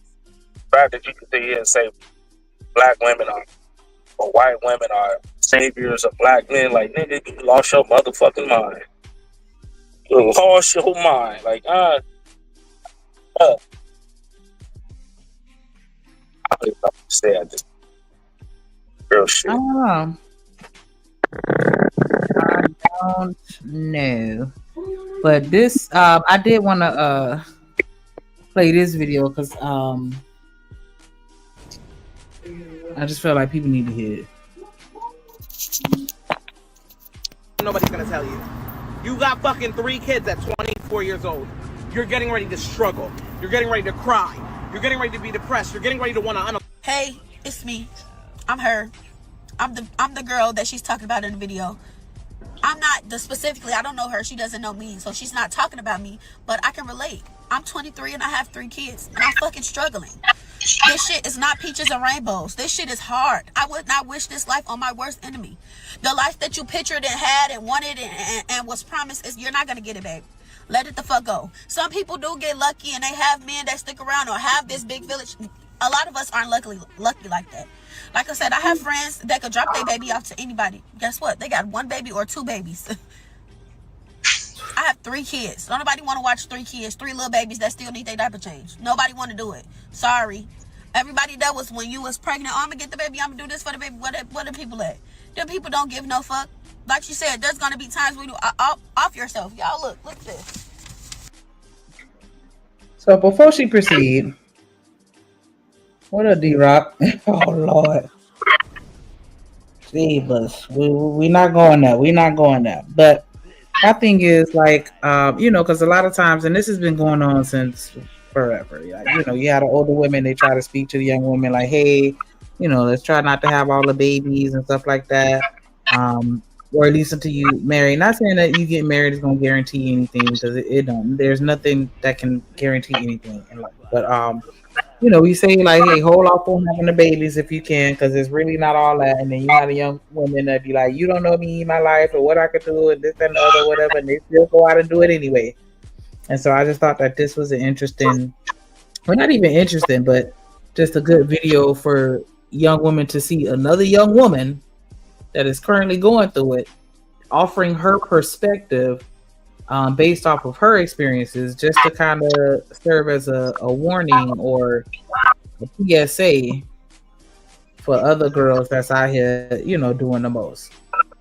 the fact that you can sit here and say black women or white women are saviors of black men, like, nigga, you lost your motherfucking mind. You lost your mind. Like, I don't even know what to say. I just real shit. I don't know. But this, I did want to play this video because I just felt like people need to hear it. Nobody's gonna tell you. You got fucking 3 kids at 24 years old. You're getting ready to struggle. You're getting ready to cry. You're getting ready to be depressed. You're getting ready to want to. Hey, it's me. I'm her. I'm the girl that she's talking about in the video. I'm not specifically, I don't know her, she doesn't know me, so she's not talking about me, but I can relate. I'm 23 and I have 3 kids, and I'm fucking struggling. This shit is not peaches and rainbows. This shit is hard. I would not wish this life on my worst enemy. The life that you pictured and had and wanted and was promised, you're not gonna get it, babe. Let it the fuck go. Some people do get lucky and they have men that stick around or have this big village. A lot of us aren't lucky like that. Like I said, I have friends that could drop their baby off to anybody. Guess what? They got 1 baby or 2 babies. I have 3 kids. Don't nobody want to watch 3 kids, 3 little babies that still need their diaper change. Nobody want to do it. Sorry. Everybody that was when you was pregnant, oh, I'm going to get the baby, I'm going to do this for the baby. What are people at? Them people don't give no fuck. Like she said, there's going to be times where you off yourself. Y'all look at this. So before she proceed, what up, D-Rock? Oh, Lord. Jesus. We're not going there. We're not going there. But my thing is, like, because a lot of times, and this has been going on since forever. Like, you had older women, they try to speak to the young women like, hey, let's try not to have all the babies and stuff like that. Or at least until you marry. Not saying that you get married is going to guarantee anything, because it don't. There's nothing that can guarantee anything in life. But, we say like, hey, hold off on having the babies if you can, because it's really not all that. And then you have the young women that be like, you don't know me, my life, or what I could do, and this and the other, whatever, and they still go out and do it anyway. And so I just thought that this was an interesting, well, not even interesting, but just a good video for young women to see another young woman that is currently going through it, offering her perspective based off of her experiences, just to kind of serve as a warning or a PSA for other girls that's out here, doing the most.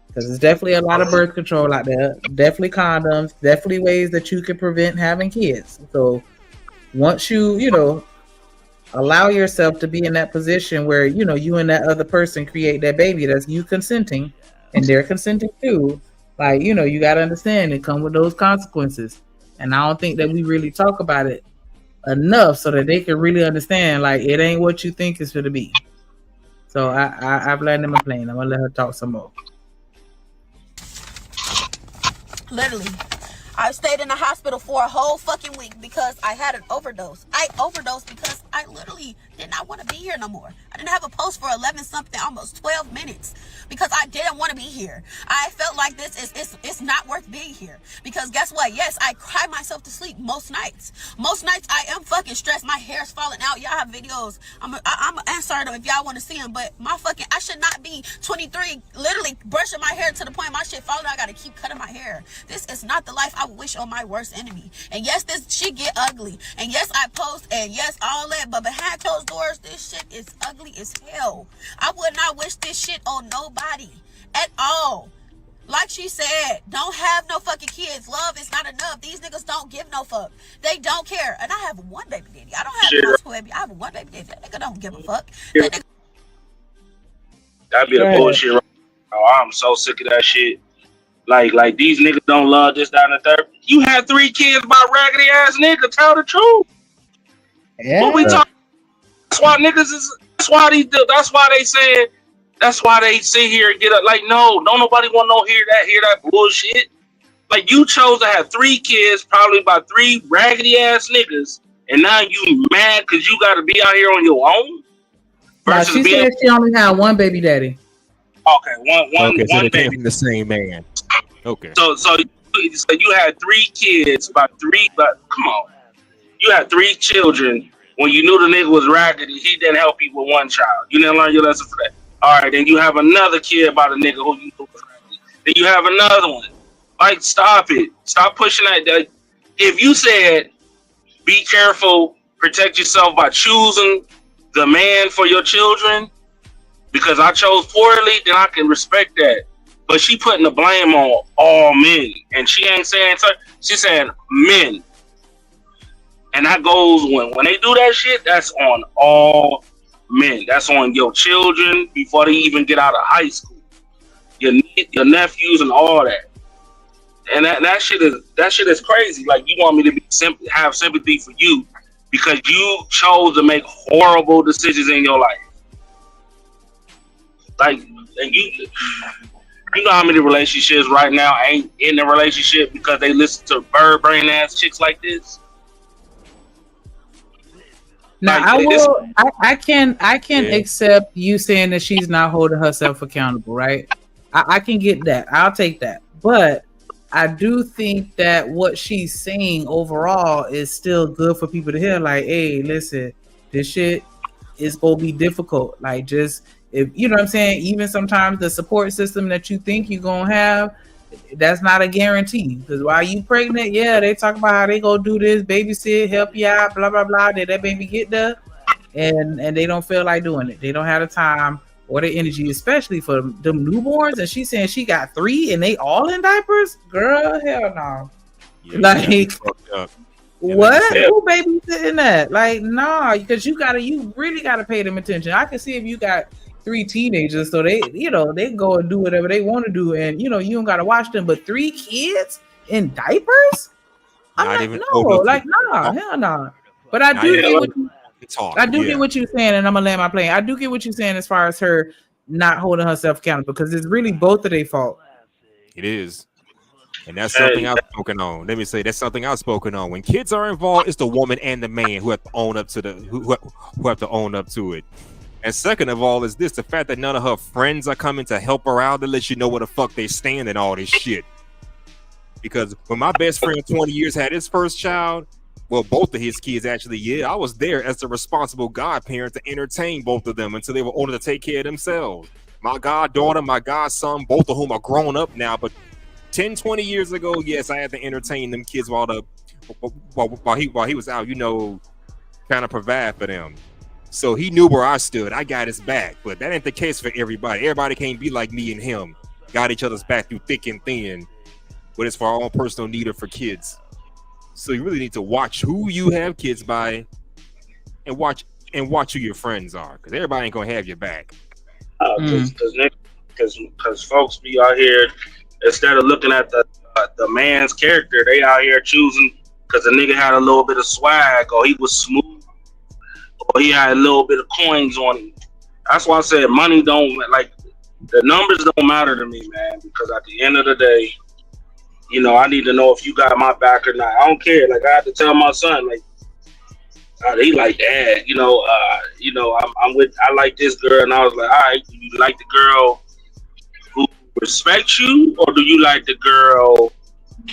Because there's definitely a lot of birth control out there, definitely condoms, definitely ways that you can prevent having kids. So once you, allow yourself to be in that position where, you and that other person create that baby, that's you consenting and they're consenting too. Like, you got to understand it come with those consequences. And I don't think that we really talk about it enough so that they can really understand, like, it ain't what you think it's going to be. So I've let them explain. I'm going to let her talk some more. Literally. I stayed in the hospital for a whole fucking week because I had an overdose. I overdosed because I literally did not want to be here no more. I didn't have a pulse for 11 something, almost 12 minutes because I didn't want to be here. I felt like it's not worth being here because guess what? Yes, I cry myself to sleep most nights. Most nights I am fucking stressed. My hair's falling out. Y'all have videos. I'm answering them if y'all want to see them, but I should not be 23 literally brushing my hair to the point my shit falling out. I got to keep cutting my hair. This is not the life I wish on my worst enemy. And yes, this shit get ugly. And yes, I post, and yes, all that, but behind closed doors, this shit is ugly as hell. I would not wish this shit on nobody. at all. Like she said, don't have no fucking kids. Love is not enough. These niggas don't give no fuck. They don't care. And I have one baby daddy. I don't have multiple baby. I have one baby daddy. That nigga don't give a fuck. That nigga... That'd be the bullshit. Right now. I'm so sick of that shit. Like these niggas don't love this, that, and the third. You had 3 kids by raggedy ass nigga. Tell the truth. Yeah. What we talking? That's why niggas is. That's why they do. That's why they said. That's why they sit here and get up. Like, no, don't nobody want to hear that bullshit. Like, you chose to have 3 kids, probably by 3 raggedy ass niggas, and now you mad because you got to be out here on your own. Now, she said she only had one baby daddy. Okay, one they baby. came from the same man. Okay. So you had 3 kids by 3. But come on, you had 3 children when you knew the nigga was raggedy. He didn't help you with 1 child. You didn't learn your lesson for that. All right, then you have another kid by the nigga who you knew was raggedy. Then you have another one. Like, stop it. Stop pushing that. If you said, be careful, protect yourself by choosing the man for your children, because I chose poorly, then I can respect that. But she putting the blame on all men. And she ain't saying, she's saying men. And that goes when they do that shit, that's on all men. That's on your children before they even get out of high school. Your nephews and all that. And that shit is crazy. Like, you want me to have sympathy for you because you chose to make horrible decisions in your life. Like, and you know how many relationships right now ain't in a relationship because they listen to bird brain ass chicks like this. Now, like, I can accept you saying that she's not holding herself accountable, right? I can get that. I'll take that. But I do think that what she's saying overall is still good for people to hear. Like, hey, listen, this shit is gonna be difficult. Like, just, if you know what I'm saying, even sometimes the support system that you think you're gonna have, that's not a guarantee. Because while you pregnant, yeah, they talk about how they go do this, babysit, help you out, blah blah blah. Did that baby get there? And they don't feel like doing it. They don't have the time or the energy, especially for them newborns. And she's saying she got 3 and they all in diapers. Girl, hell no. Yeah, like, what? Yeah. Who babysitting that? Like, nah, because you really gotta pay them attention. I can see if you got 3 teenagers, so they go and do whatever they want to do, and you don't gotta watch them. But 3 kids in diapers? I'm like, no, like, nah, hell nah. But I do get what you. I do get what you're saying, and I'm gonna land my plane. I do get what you're saying as far as her not holding herself accountable, because it's really both of their fault. It is. And that's something I've spoken on. Let me say that's something I've spoken on. When kids are involved, it's the woman and the man who have to own up to who have to own up to it. And second of all is this, the fact that none of her friends are coming to help her out to let you know where the fuck they stand and all this shit. Because when my best friend 20 years had his first child, well, both of his kids actually, I was there as the responsible godparent to entertain both of them until they were older to take care of themselves. My goddaughter, my godson, both of whom are grown up now, but 10, 20 years ago, yes, I had to entertain them kids while he was out, kind of provide for them. So he knew where I stood. I got his back, but that ain't the case for everybody. Everybody can't be like me and him. Got each other's back through thick and thin, but it's for our own personal need or for kids. So you really need to watch who you have kids by, and watch who your friends are, because everybody ain't gonna have your back. Because folks be out here, instead of looking at the man's character, they out here choosing because the nigga had a little bit of swag, or he was smooth, or he had a little bit of coins on him. That's why I said money don't, like, the numbers don't matter to me, man, because at the end of the day, I need to know if you got my back or not. I don't care. Like, I had to tell my son, like, he like, Dad, I like this girl. And I was like, all right, do you like the girl who respects you, or do you like the girl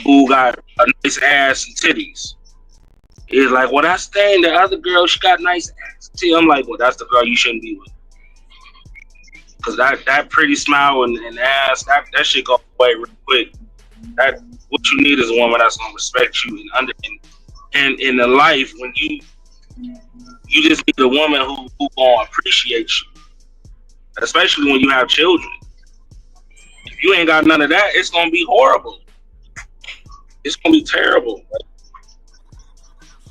who got a nice ass and titties? He's like, well, that's the thing. The other girl, she got nice ass. See, I'm like, well, that's the girl you shouldn't be with. Because that pretty smile and ass, that shit go away real quick. That what you need is a woman that's gonna respect you and in the life, when you just need a woman who gonna appreciate you, especially when you have children. you ain't got none of that, it's gonna be horrible. It's gonna be terrible.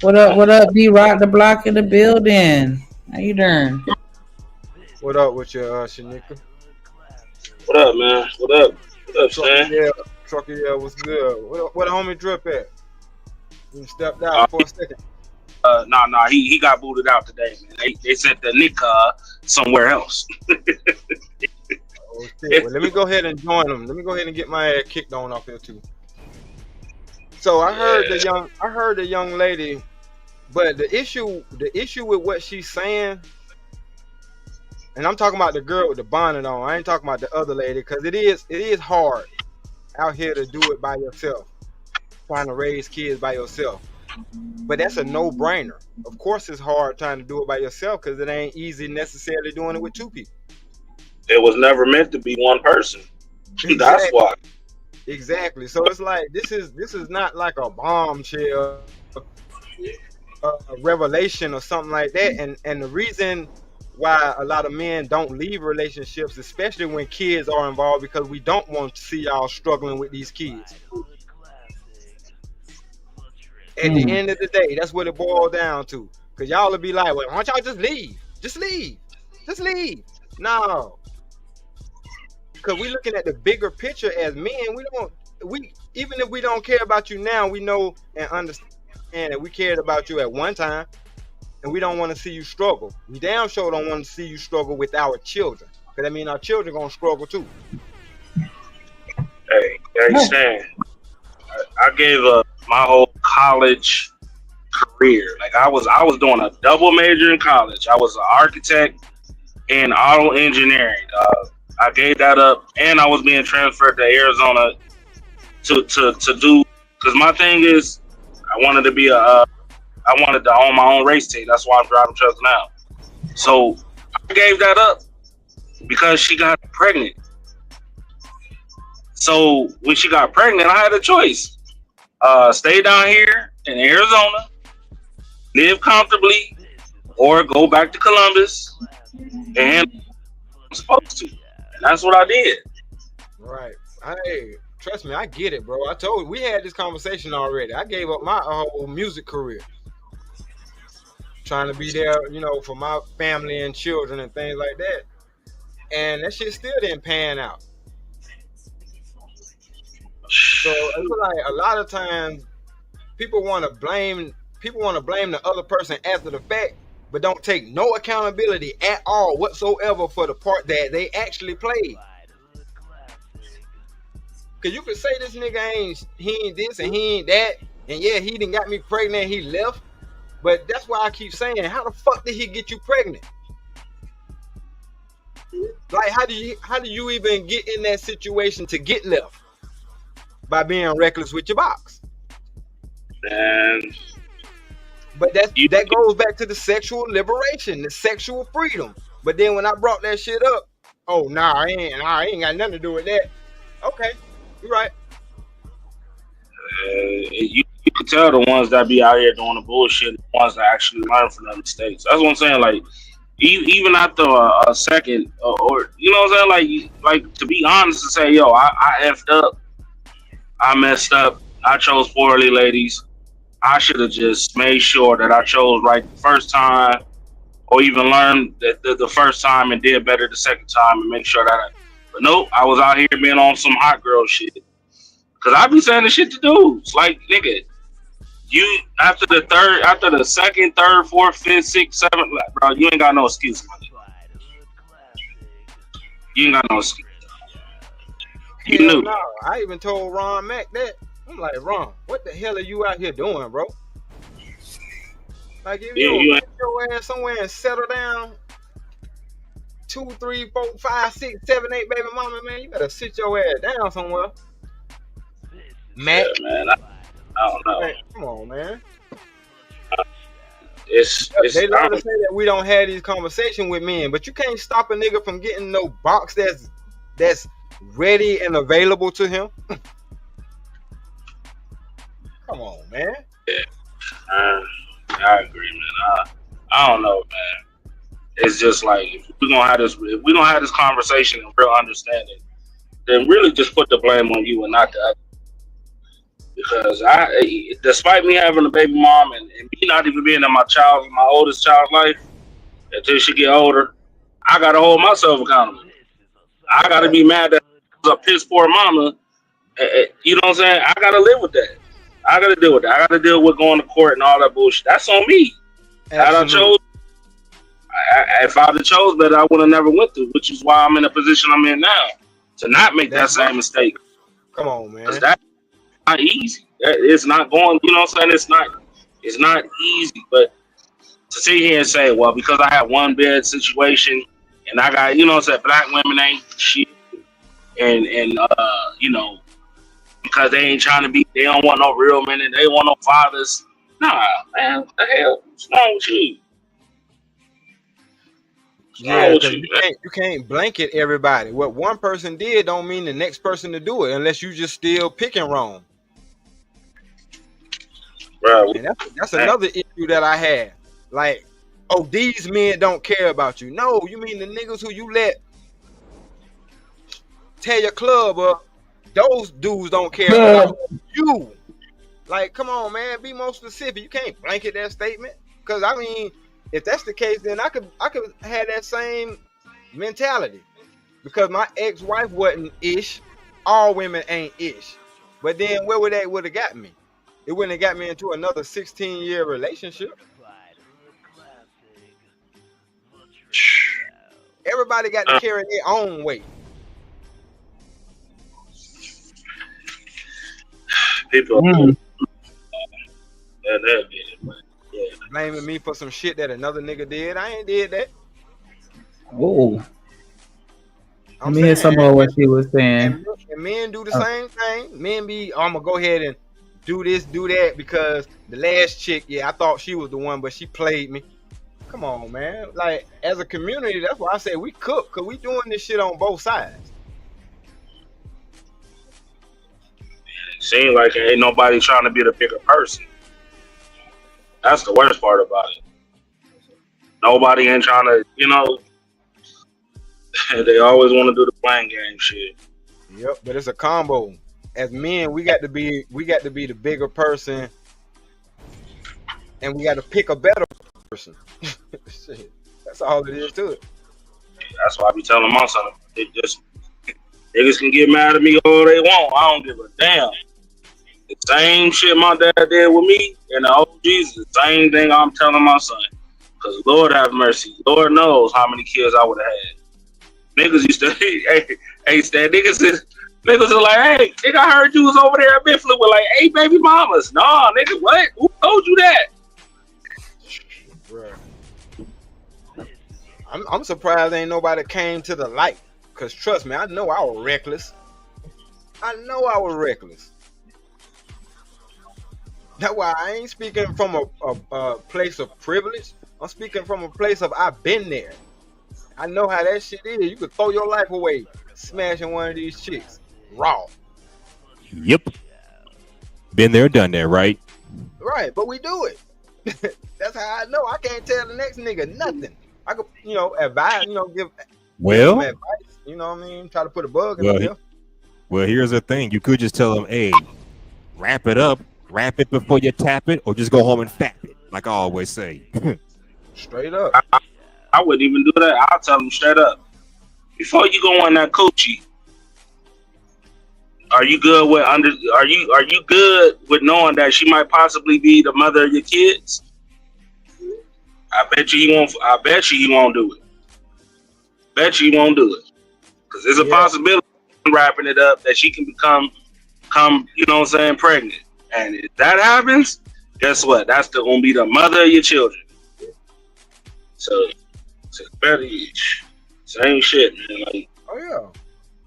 What up? What up? D Rock the block in the building. How you doing? What up with you, Shanika? What up, man? What up? What up, Stan? Trucker, yeah, what's good? What homie Drip at? He stepped out for a second. Nah, he got booted out today, man. They sent the Nick somewhere else. Oh shit! Well, let me go ahead and join them. Let me go ahead and get my ass kicked on off here too. So I heard the young lady, but the issue with what she's saying, and I'm talking about the girl with the bonnet on. I ain't talking about the other lady, because it is hard out here to do it by yourself, trying to raise kids by yourself. But that's a no-brainer. Of course, it's hard trying to do it by yourself because it ain't easy necessarily doing it with two people. It was never meant to be one person. Exactly. That's why. Exactly. So it's like this is not like a bombshell, a revelation or something like that. And the reason why a lot of men don't leave relationships, especially when kids are involved, because we don't want to see y'all struggling with these kids. At the end of the day, that's what it boils down to. Because y'all will be like, well, why don't y'all just leave? Just leave. Just leave. No. Because we're looking at the bigger picture as men. Even if we don't care about you now, we know and understand that we cared about you at one time, and we don't want to see you struggle. We damn sure don't want to see you struggle with our children. Because I mean, our children going to struggle too. Hey, Stan. I gave up my whole college career. Like I was doing a double major in college. I was an architect and auto engineering. I gave that up, and I was being transferred to Arizona to do, because my thing is I wanted to own my own race team. That's why I'm driving trucks now. So I gave that up because she got pregnant. So when she got pregnant, I had a choice. Stay down here in Arizona, live comfortably, or go back to Columbus and I'm supposed to. And that's what I did. Right. Hey, trust me, I get it, bro. I told you, we had this conversation already. I gave up my whole music career, trying to be there, for my family and children and things like that. And that shit still didn't pan out. So it's like a lot of times people want to blame the other person after the fact, but don't take no accountability at all whatsoever for the part that they actually played. Cause you could say this nigga he ain't this and he ain't that, and yeah, he done got me pregnant and he left. But that's why I keep saying, how the fuck did he get you pregnant? Like how do you even get in that situation to get left? By being reckless with your box. And but that goes back to the sexual liberation, the sexual freedom. But then when I brought that shit up, oh nah, I ain't got nothing to do with that. Okay, you're right. You can tell the ones that be out here doing the bullshit, the ones that actually learn from their mistakes. That's what I'm saying. Like even after a second, or you know what I'm saying, like to be honest and say, yo, I effed up. I messed up. I chose poorly, ladies. I should have just made sure that I chose right the first time, or even learned that the first time and did better the second time, and make sure that. But nope, I was out here being on some hot girl shit. Cause I be saying the shit to dudes, like nigga, you after the second, third, fourth, fifth, sixth, seventh, bro, you ain't got no excuse. You ain't got no excuse. You knew. No. I even told Ron Mack that. I'm like, Ron, what the hell are you out here doing, bro? Like, if you don't get your ass somewhere and settle down, 2, 3, 4, 5, 6, 7, 8 baby mama, man, you better sit your ass down somewhere. Mac. Yeah, man, I don't know. Man, come on, man. They love to say that we don't have these conversations with men, but you can't stop a nigga from getting no box that's ready and available to him. Come on, man. Yeah, I agree, man. I don't know, man. It's just like if we don't have this conversation and real understanding, then really just put the blame on you and not the other. Because despite me having a baby mom and me not even being in my oldest child's life until she get older, I gotta hold myself accountable. I gotta be mad that I was a piss poor mama. You know what I'm saying? I gotta live with that. I gotta deal with that. I gotta deal with going to court and all that bullshit. That's on me. If I'd have chose better, I would have never went through, which is why I'm in the position I'm in now to not make that same mistake. Come on, man. Because that's not easy. It's not going. You know what I'm saying? It's not easy. But to sit here and say, well, because I had one bed situation and I got, you know what I'm saying, black women ain't shit, and you know, because they ain't trying to be, they don't want no real men and they want no fathers. Nah, man, what the hell? What's wrong with you? Yeah, you can't blanket everybody. What one person did don't mean the next person to do it unless you just still picking wrong. Bro, and that's another issue that I had. Like, oh, these men don't care about you. No, you mean the niggas who you let tear your club up, those dudes don't care about you. Like, come on, man, be more specific. You can't blanket that statement. Because, I mean, if that's the case, then I could have that same mentality. Because my ex-wife wasn't ish. All women ain't ish. But then where would have got me? It wouldn't have got me into another 16-year relationship. Everybody got to carry their own weight. People blaming me for some shit that another nigga did. I ain't did that. Oh. Let me hear some of what she was saying. And men do the same thing. Men be, I'm going to go ahead and do this, do that, because the last chick, I thought she was the one, but she played me. Come on, man. Like, as a community, that's why I say we cook, because we doing this shit on both sides. It seems like ain't nobody trying to be the bigger person. That's the worst part about it. Nobody ain't trying to, you know, they always want to do the playing game shit. Yep, but it's a combo. As men, we got to be the bigger person, and we got to pick a better person. Shit, that's all it is to it. That's why I be telling my son, niggas can get mad at me all they want. I don't give a damn. The same shit my dad did with me and the old Jesus, the same thing I'm telling my son. Because Lord have mercy, Lord knows how many kids I would have had. Niggas used to, niggas are like, hey, nigga, I heard you was over there at Mifflin with like 8 baby mamas. Nah, nigga, what? Who told you that? Bruh. I'm surprised ain't nobody came to the light. Because trust me, I know I was reckless. That's why I ain't speaking from a place of privilege. I'm speaking from a place of I've been there. I know how that shit is. You could throw your life away smashing one of these chicks raw. Yep. Been there, done that, right? Right, but we do it. That's how I know. I can't tell the next nigga nothing. I could, advise, give them advice. You know what I mean? Try to put a bug in them. Well, here's the thing. You could just tell them, hey, wrap it up, wrap it before you tap it, or just go home and fap it, like I always say. Straight up. I wouldn't even do that. I'll tell them straight up. Before you go on that coochie, are you good with knowing that she might possibly be the mother of your kids? I bet you he won't do it. Bet you he won't do it. Because there's a possibility of wrapping it up that she can become, you know what I'm saying, pregnant. And if that happens, guess what? That's going to be the mother of your children. So better same shit, man. Like, oh yeah.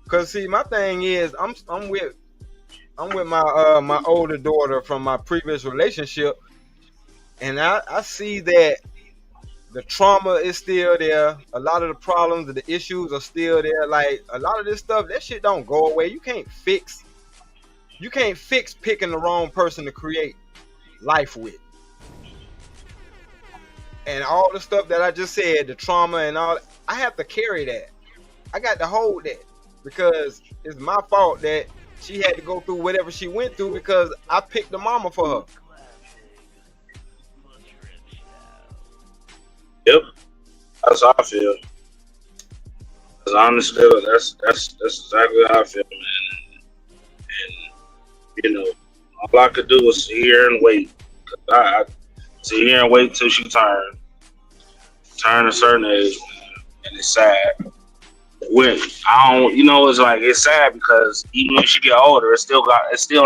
Cause see, my thing is, I'm with my my older daughter from my previous relationship, and I see that the trauma is still there. A lot of the problems and the issues are still there. Like a lot of this stuff, that shit don't go away. You can't fix picking the wrong person to create life with. And all the stuff that I just said, the trauma and all, I have to carry that. I got to hold that because it's my fault that she had to go through whatever she went through because I picked the mama for her. Yep, that's how I feel. Cause honestly, that's exactly how I feel, man. And you know, all I could do was sit here and wait. I sit here and wait till she turn a certain age, man. And it's sad. When I don't, you know, it's like it's sad because even when she get older, it's still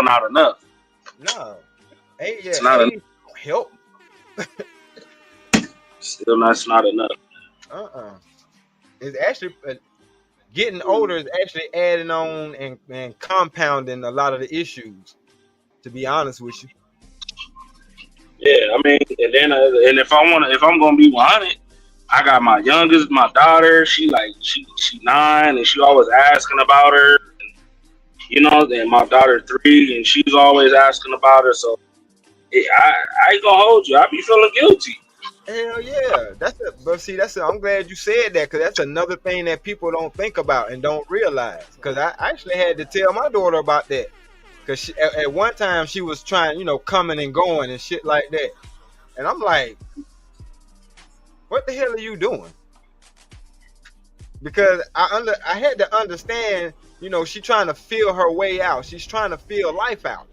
not enough. No, hey, yeah, It's not hey, enough. help. Still, that's not enough. It's actually getting older is actually adding on and compounding a lot of the issues. To be honest with you. Yeah, I mean, and then and if I'm gonna be 100, I got my youngest, my daughter. She 9, and she always asking about her. You know, and my daughter 3, and she's always asking about her. So I ain't gonna hold you. I be feeling guilty. Hell yeah, I'm glad you said that because that's another thing that people don't think about and don't realize. Because I actually had to tell my daughter about that because at one time she was trying, you know, coming and going and shit like that, and I'm like, what the hell are you doing? Because I had to understand, you know, she's trying to feel her way out. She's trying to feel life out.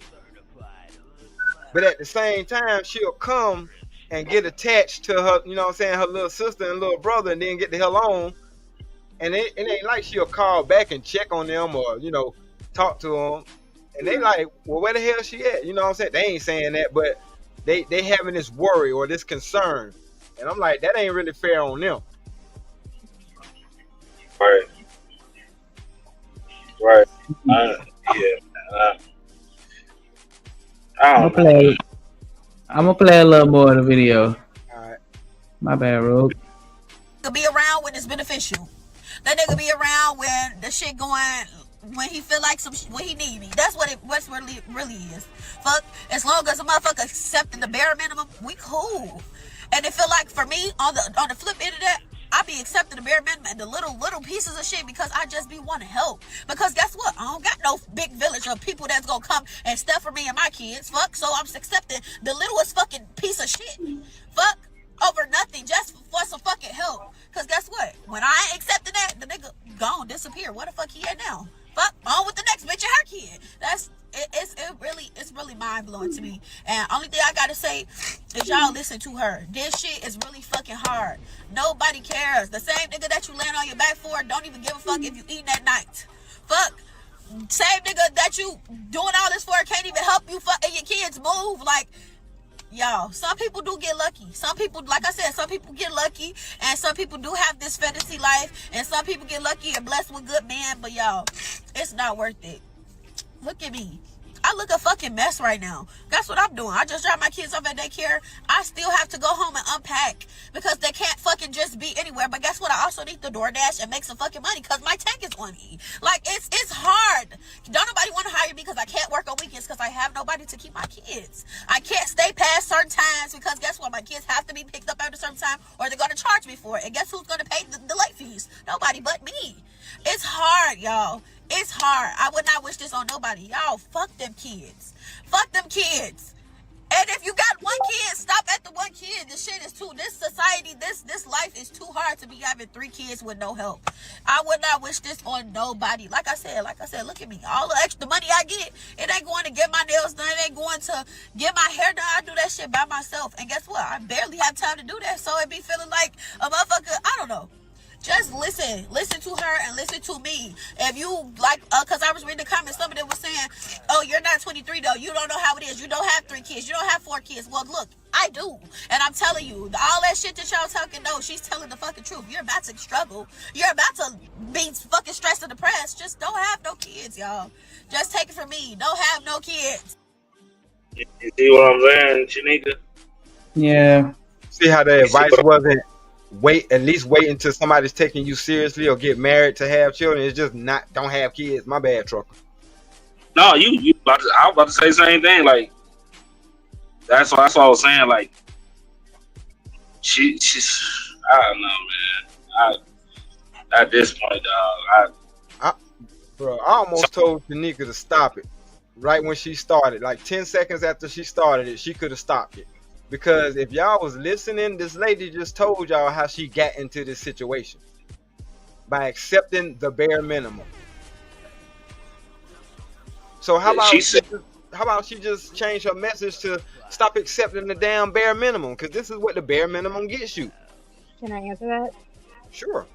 But at the same time, she'll come and get attached to her, you know what I'm saying, her little sister and little brother, and then get the hell on. And it ain't like she'll call back and check on them or, you know, talk to them. And they like, well, where the hell she at? You know what I'm saying? They ain't saying that, but they having this worry or this concern. And I'm like, that ain't really fair on them. Right. Yeah. I'm gonna play a little more of the video. All right. My bad, Rogue. Nigga be around when it's beneficial. That nigga be around when the shit going, when he feel like when he need me. That's what it really is. Fuck, as long as a motherfucker accepting the bare minimum, we cool. And it feel like for me on the flip end of that, I be accepting the bare minimum and the little pieces of shit because I just be want to help. Because guess what? I don't got no big village of people that's gonna come and step for me and my kids. Fuck, so I'm accepting the littlest fucking piece of shit. Fuck, over nothing, just for some fucking help. Because guess what? When I ain't accepting that, the nigga gone, disappear. Where the fuck he at now? Fuck, on with the next bitch and her kid. It's really mind blowing to me. And only thing I gotta say is y'all listen to her. This shit is really fucking hard. Nobody cares. The same nigga that you land on your back for don't even give a fuck if you eating at night. Fuck. Same nigga that you doing all this for can't even help you and your kids move. Like, y'all, some people do get lucky. Some people, like I said, some people get lucky, and some people do have this fantasy life, and some people get lucky and blessed with good men. But y'all, it's not worth it. Look at me. I look a fucking mess right now. That's what I'm doing. I just dropped my kids off at daycare. I still have to go home and unpack because they can't fucking just be anywhere. But guess what? I also need to DoorDash and make some fucking money because my tank is on E. Like, it's hard. Don't nobody want to hire me because I can't work on weekends because I have nobody to keep my kids. I can't stay past certain times because guess what? My kids have to be picked up at a certain time or they're going to charge me for it. And guess who's going to pay the late fees? Nobody but me. It's hard, y'all. It's hard. I would not wish this on nobody. Y'all, fuck them kids. Fuck them kids. And if you got one kid, stop at the one kid. This shit is this society, this life is too hard to be having 3 kids with no help. I would not wish this on nobody. Like I said, look at me. All the extra money I get, it ain't going to get my nails done. It ain't going to get my hair done. I do that shit by myself. And guess what? I barely have time to do that. So it be feeling like a motherfucker, I don't know. Just listen to her and listen to me. If you like, cause I was reading the comments, somebody was saying, oh, you're not 23 though. You don't know how it is. You don't have 3 kids. You don't have 4 kids. Well, look, I do. And I'm telling you, all that shit that y'all talking, no, she's telling the fucking truth. You're about to struggle. You're about to be fucking stressed and depressed. Just don't have no kids, y'all. Just take it from me. Don't have no kids. You see what I'm saying, Shanika? Yeah. See how the advice wasn't at least wait until somebody's taking you seriously or get married to have children. It's just don't have kids. My bad, trucker. No, I was about to say the same thing. Like, that's what I was saying. Like, she's I don't know, man. At this point, dog, Bro, I almost told Tanika to stop it right when she started. Like 10 seconds after she started it, she could have stopped it. Because if y'all was listening, this lady just told y'all how she got into this situation by accepting the bare minimum. So how about she just change her message to stop accepting the damn bare minimum? Because this is what the bare minimum gets you. Can I answer that? Sure.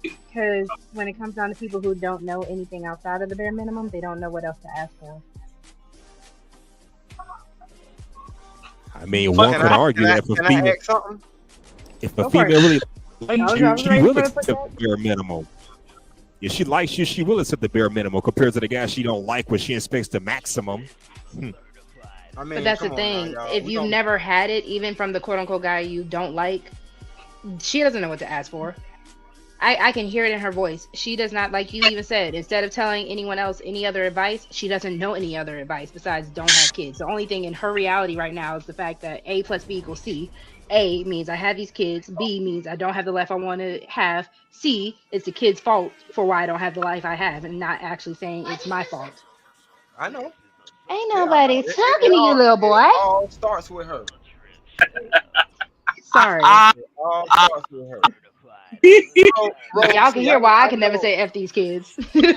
Because when it comes down to people who don't know anything outside of the bare minimum, they don't know what else to ask for. I mean, one could argue that if a female, really likes you, she will accept the bare minimum. If she likes you, she will accept the bare minimum compared to the guy she don't like when she expects the maximum. I mean, but that's the thing. Now, if you've never had it, even from the quote unquote guy you don't like, she doesn't know what to ask for. I can hear it in her voice. She does not, like you even said, instead of telling anyone else any other advice, she doesn't know any other advice besides don't have kids. The only thing in her reality right now is the fact that A plus B equals C. A means I have these kids. B means I don't have the life I want to have. C, it's the kid's fault for why I don't have the life I have, and not actually saying it's my fault. I know. Ain't nobody talking to you, little boy. It all starts with her. Sorry. It all starts with her. Y'all can hear why I can never say F these kids. I'm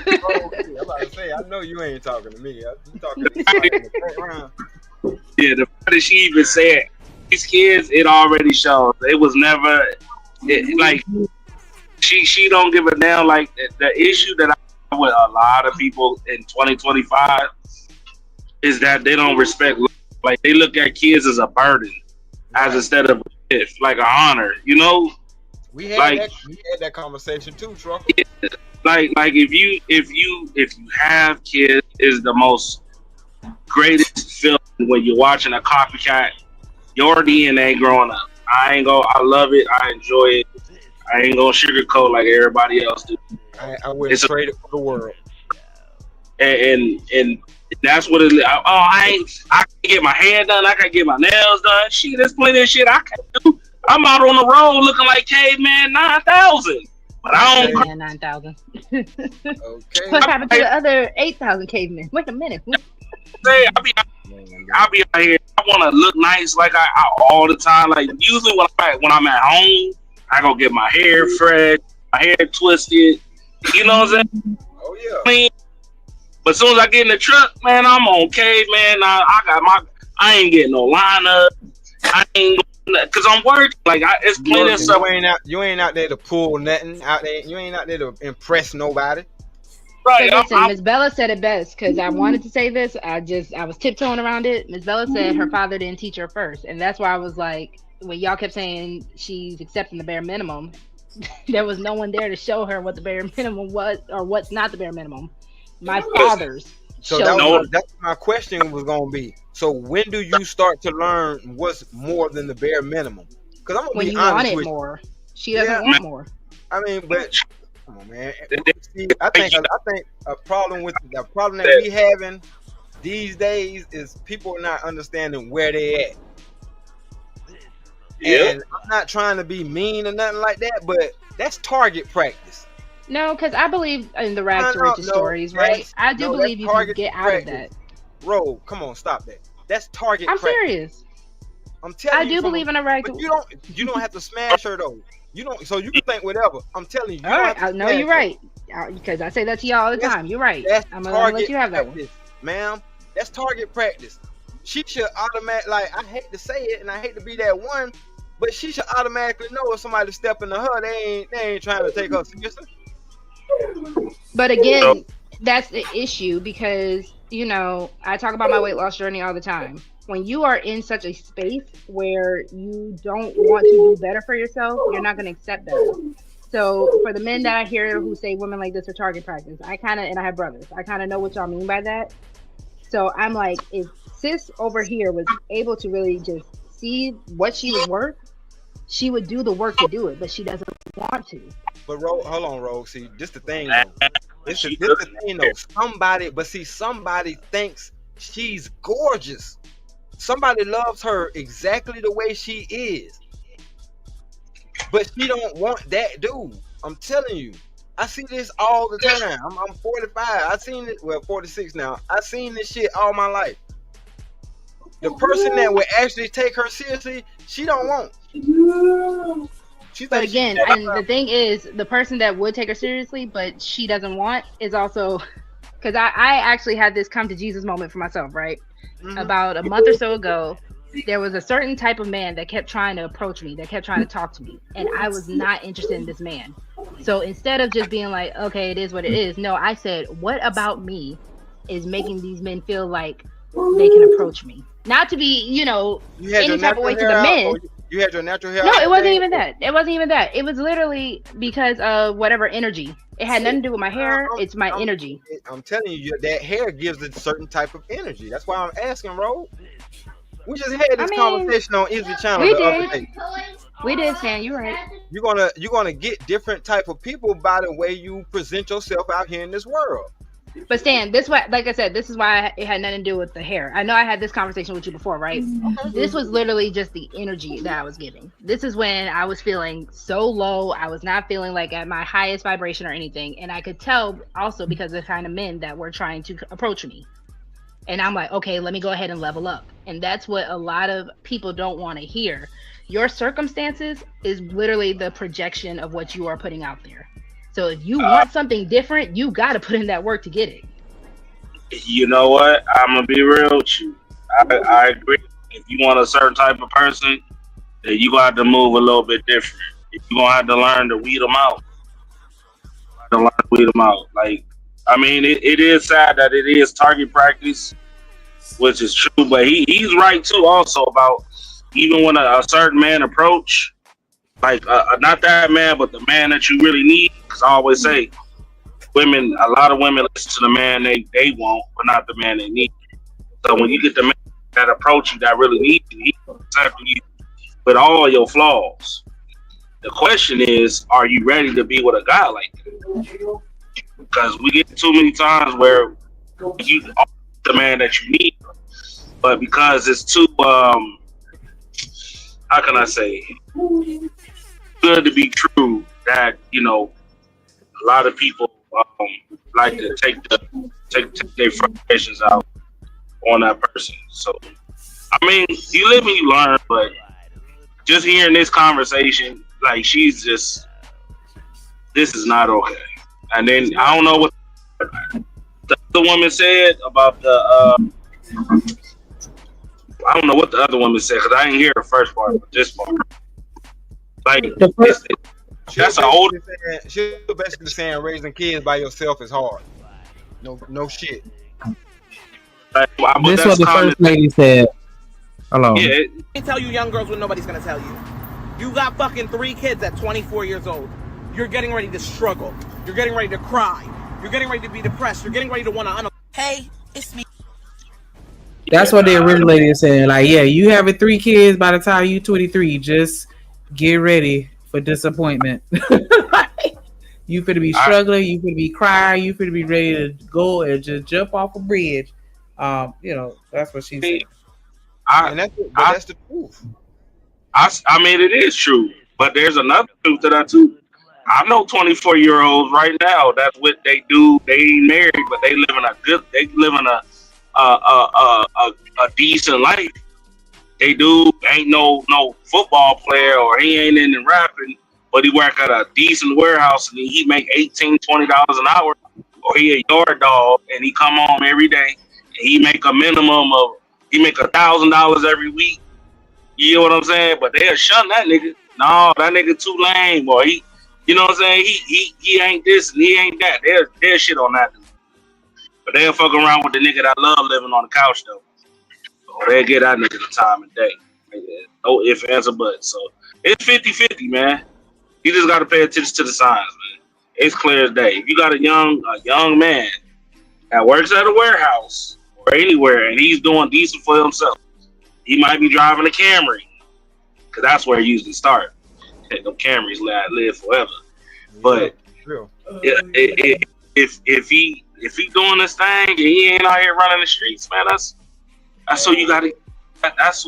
about to say, I know you ain't talking to me. You talking to somebody in the background. Yeah, the part that she even said, these kids, it already shows. It was never like she don't give a damn. Like the issue that I have with a lot of people in 2025 is that they don't respect. Like they look at kids as a burden, as instead of a gift, like an honor. You know. We had that conversation too, Trucker. Yeah, like if you have kids, is the most greatest feeling when you're watching a copycat. Your DNA growing up. I love it. I enjoy it. I ain't gonna sugarcoat like everybody else do. I wouldn't trade it for the world. And that's what it is. I can get my hair done. I can get my nails done. Shit, there's plenty of shit I can do. I'm out on the road looking like Caveman 9000. But I don't. Yeah, 9,000. Okay. What happened to the other 8,000 cavemen? Wait a minute. I'll be out here. I want to look nice like I all the time. Like usually when I'm at home, I go get my hair fresh, my hair twisted. You know what I'm saying? Oh yeah. But as soon as I get in the truck, man, I'm on Caveman. I ain't getting no lineup. I ain't. Cause I'm working, like it's plenty of stuff. You ain't out there to pull nothing out there. You ain't out there to impress nobody. Right. So listen, Miss Bella said it best because I wanted to say this. I was tiptoeing around it. Miss Bella said her father didn't teach her first, and that's why I was like, when y'all kept saying she's accepting the bare minimum, there was no one there to show her what the bare minimum was or what's not the bare minimum. My father's. So that's my question was gonna be. So when do you start to learn what's more than the bare minimum? Because I'm gonna when be you honest want it with more. She doesn't want more. I mean, but come on, man. See, I think a problem that we having these days is people not understanding where they at. Yeah. And I'm not trying to be mean or nothing like that, but that's target practice. No, because I believe in the rags to riches stories, right? I do believe you can get out of that. Bro, come on, stop that. That's target I'm practice. serious. I'm telling you. I do believe in a rag. But you don't have to smash her though. You don't. So you can think whatever. I'm telling you. All right, I know you're right. Because I say that to y'all all the time. You're right. I'm gonna let you have that one, ma'am. That's target practice. She should automatically, like, I hate to say it, and I hate to be that one, but she should automatically know if somebody stepping to her, they ain't trying to take her seriously. But again, that's the issue because, you know, I talk about my weight loss journey all the time. When you are in such a space where you don't want to do better for yourself, you're not going to accept better. So for the men that I hear who say women like this are target practice, and I have brothers, I kind of know what y'all mean by that. So I'm like, if sis over here was able to really just see what she was worth, she would do the work to do it, but she doesn't want to. But hold on, Ro. See, this the thing though. This the thing though. Somebody thinks she's gorgeous. Somebody loves her exactly the way she is. But she don't want that dude. I'm telling you. I see this all the time. I'm 45. I seen it. Well, 46 now. I seen this shit all my life. The person that would actually take her seriously, she don't want. But again, and the thing is, the person that would take her seriously, but she doesn't want, is also because I actually had this come to Jesus moment for myself, right? About a month or so ago, there was a certain type of man that kept trying to approach me, that kept trying to talk to me, and I was not interested in this man. So instead of just being like, okay, it is what it is, no, I said, what about me is making these men feel like they can approach me? Not to be, any type of way to the men. You had your natural hair. No, it wasn't even that. It wasn't even that. It was literally because of whatever energy. It had nothing to do with my hair. It's my energy. I'm telling you, that hair gives a certain type of energy. That's why I'm asking, Ro. We just had this conversation on Easy Channel the other day. We did, Stan. You're right. You're gonna get different type of people by the way you present yourself out here in this world. But Stan, this why, like I said, this is why it had nothing to do with the hair. I know I had this conversation with you before, right? This was literally just the energy that I was giving. This is when I was feeling so low. I was not feeling like at my highest vibration or anything. And I could tell also because of the kind of men that were trying to approach me. And I'm like, okay, let me go ahead and level up. And that's what a lot of people don't want to hear. Your circumstances is literally the projection of what you are putting out there. So if you want something different, you got to put in that work to get it. You know what? I'm going to be real with you. I agree. If you want a certain type of person, then you got to move a little bit different. You're going to have to learn to weed them out. Like, I mean, it is sad that it is target practice, which is true. But he's right, too, also about even when a certain man approach, like not that man, but the man that you really need. Because I always say, a lot of women listen to the man they want, but not the man they need. So when you get the man that approach you that really needs you, he accepts you with all your flaws. The question is, are you ready to be with a guy like that? Because we get too many times where you are the man that you need, but because it's too how can I say, good to be true that a lot of people like to take their frustrations out on that person. So I mean, you live and you learn, but just hearing this conversation, like this is not okay. And then I don't know what the other woman said about the I don't know what the other woman said because I didn't hear the first part, but this part. Like, that's an old. She's basically saying raising kids by yourself is hard. No shit. Like, this is what the first lady said. Hello. Yeah. I tell you young girls what nobody's going to tell you. You got fucking 3 kids at 24 years old. You're getting ready to struggle. You're getting ready to cry. You're getting ready to be depressed. You're getting ready to want to... Hey, it's me. That's what the original lady is saying. Like, yeah, you having 3 kids by the time you 23. Just get ready for disappointment. You finna be struggling. You finna be crying. You finna be ready to go and just jump off a bridge. That's what she said. That's the truth. I mean, it is true, but there's another truth to that too. I know 24-year-olds right now. That's what they do. They ain't married, but they live in a decent life. They do ain't no football player, or he ain't in the rapping, but he work at a decent warehouse and he make $18-20 an hour, or he a yard dog and he come home every day and he make a minimum of $1,000 every week. You know what I'm saying? But they'll shun that nigga. No, that nigga too lame, boy. He, you know what I'm saying? He ain't this and he ain't that. They'll shit on that dude. But they'll fuck around with the nigga that love living on the couch though. Or they'll get that nigga the time of day. No ifs, ands, or buts. So it's 50-50, man. You just gotta pay attention to the signs, man. It's clear as day. If you got a young man that works at a warehouse or anywhere and he's doing decent for himself, he might be driving a Camry, because that's where he usually start. Them Camrys live forever. But if he doing this thing and he ain't out here running the streets, man, that's so you gotta that's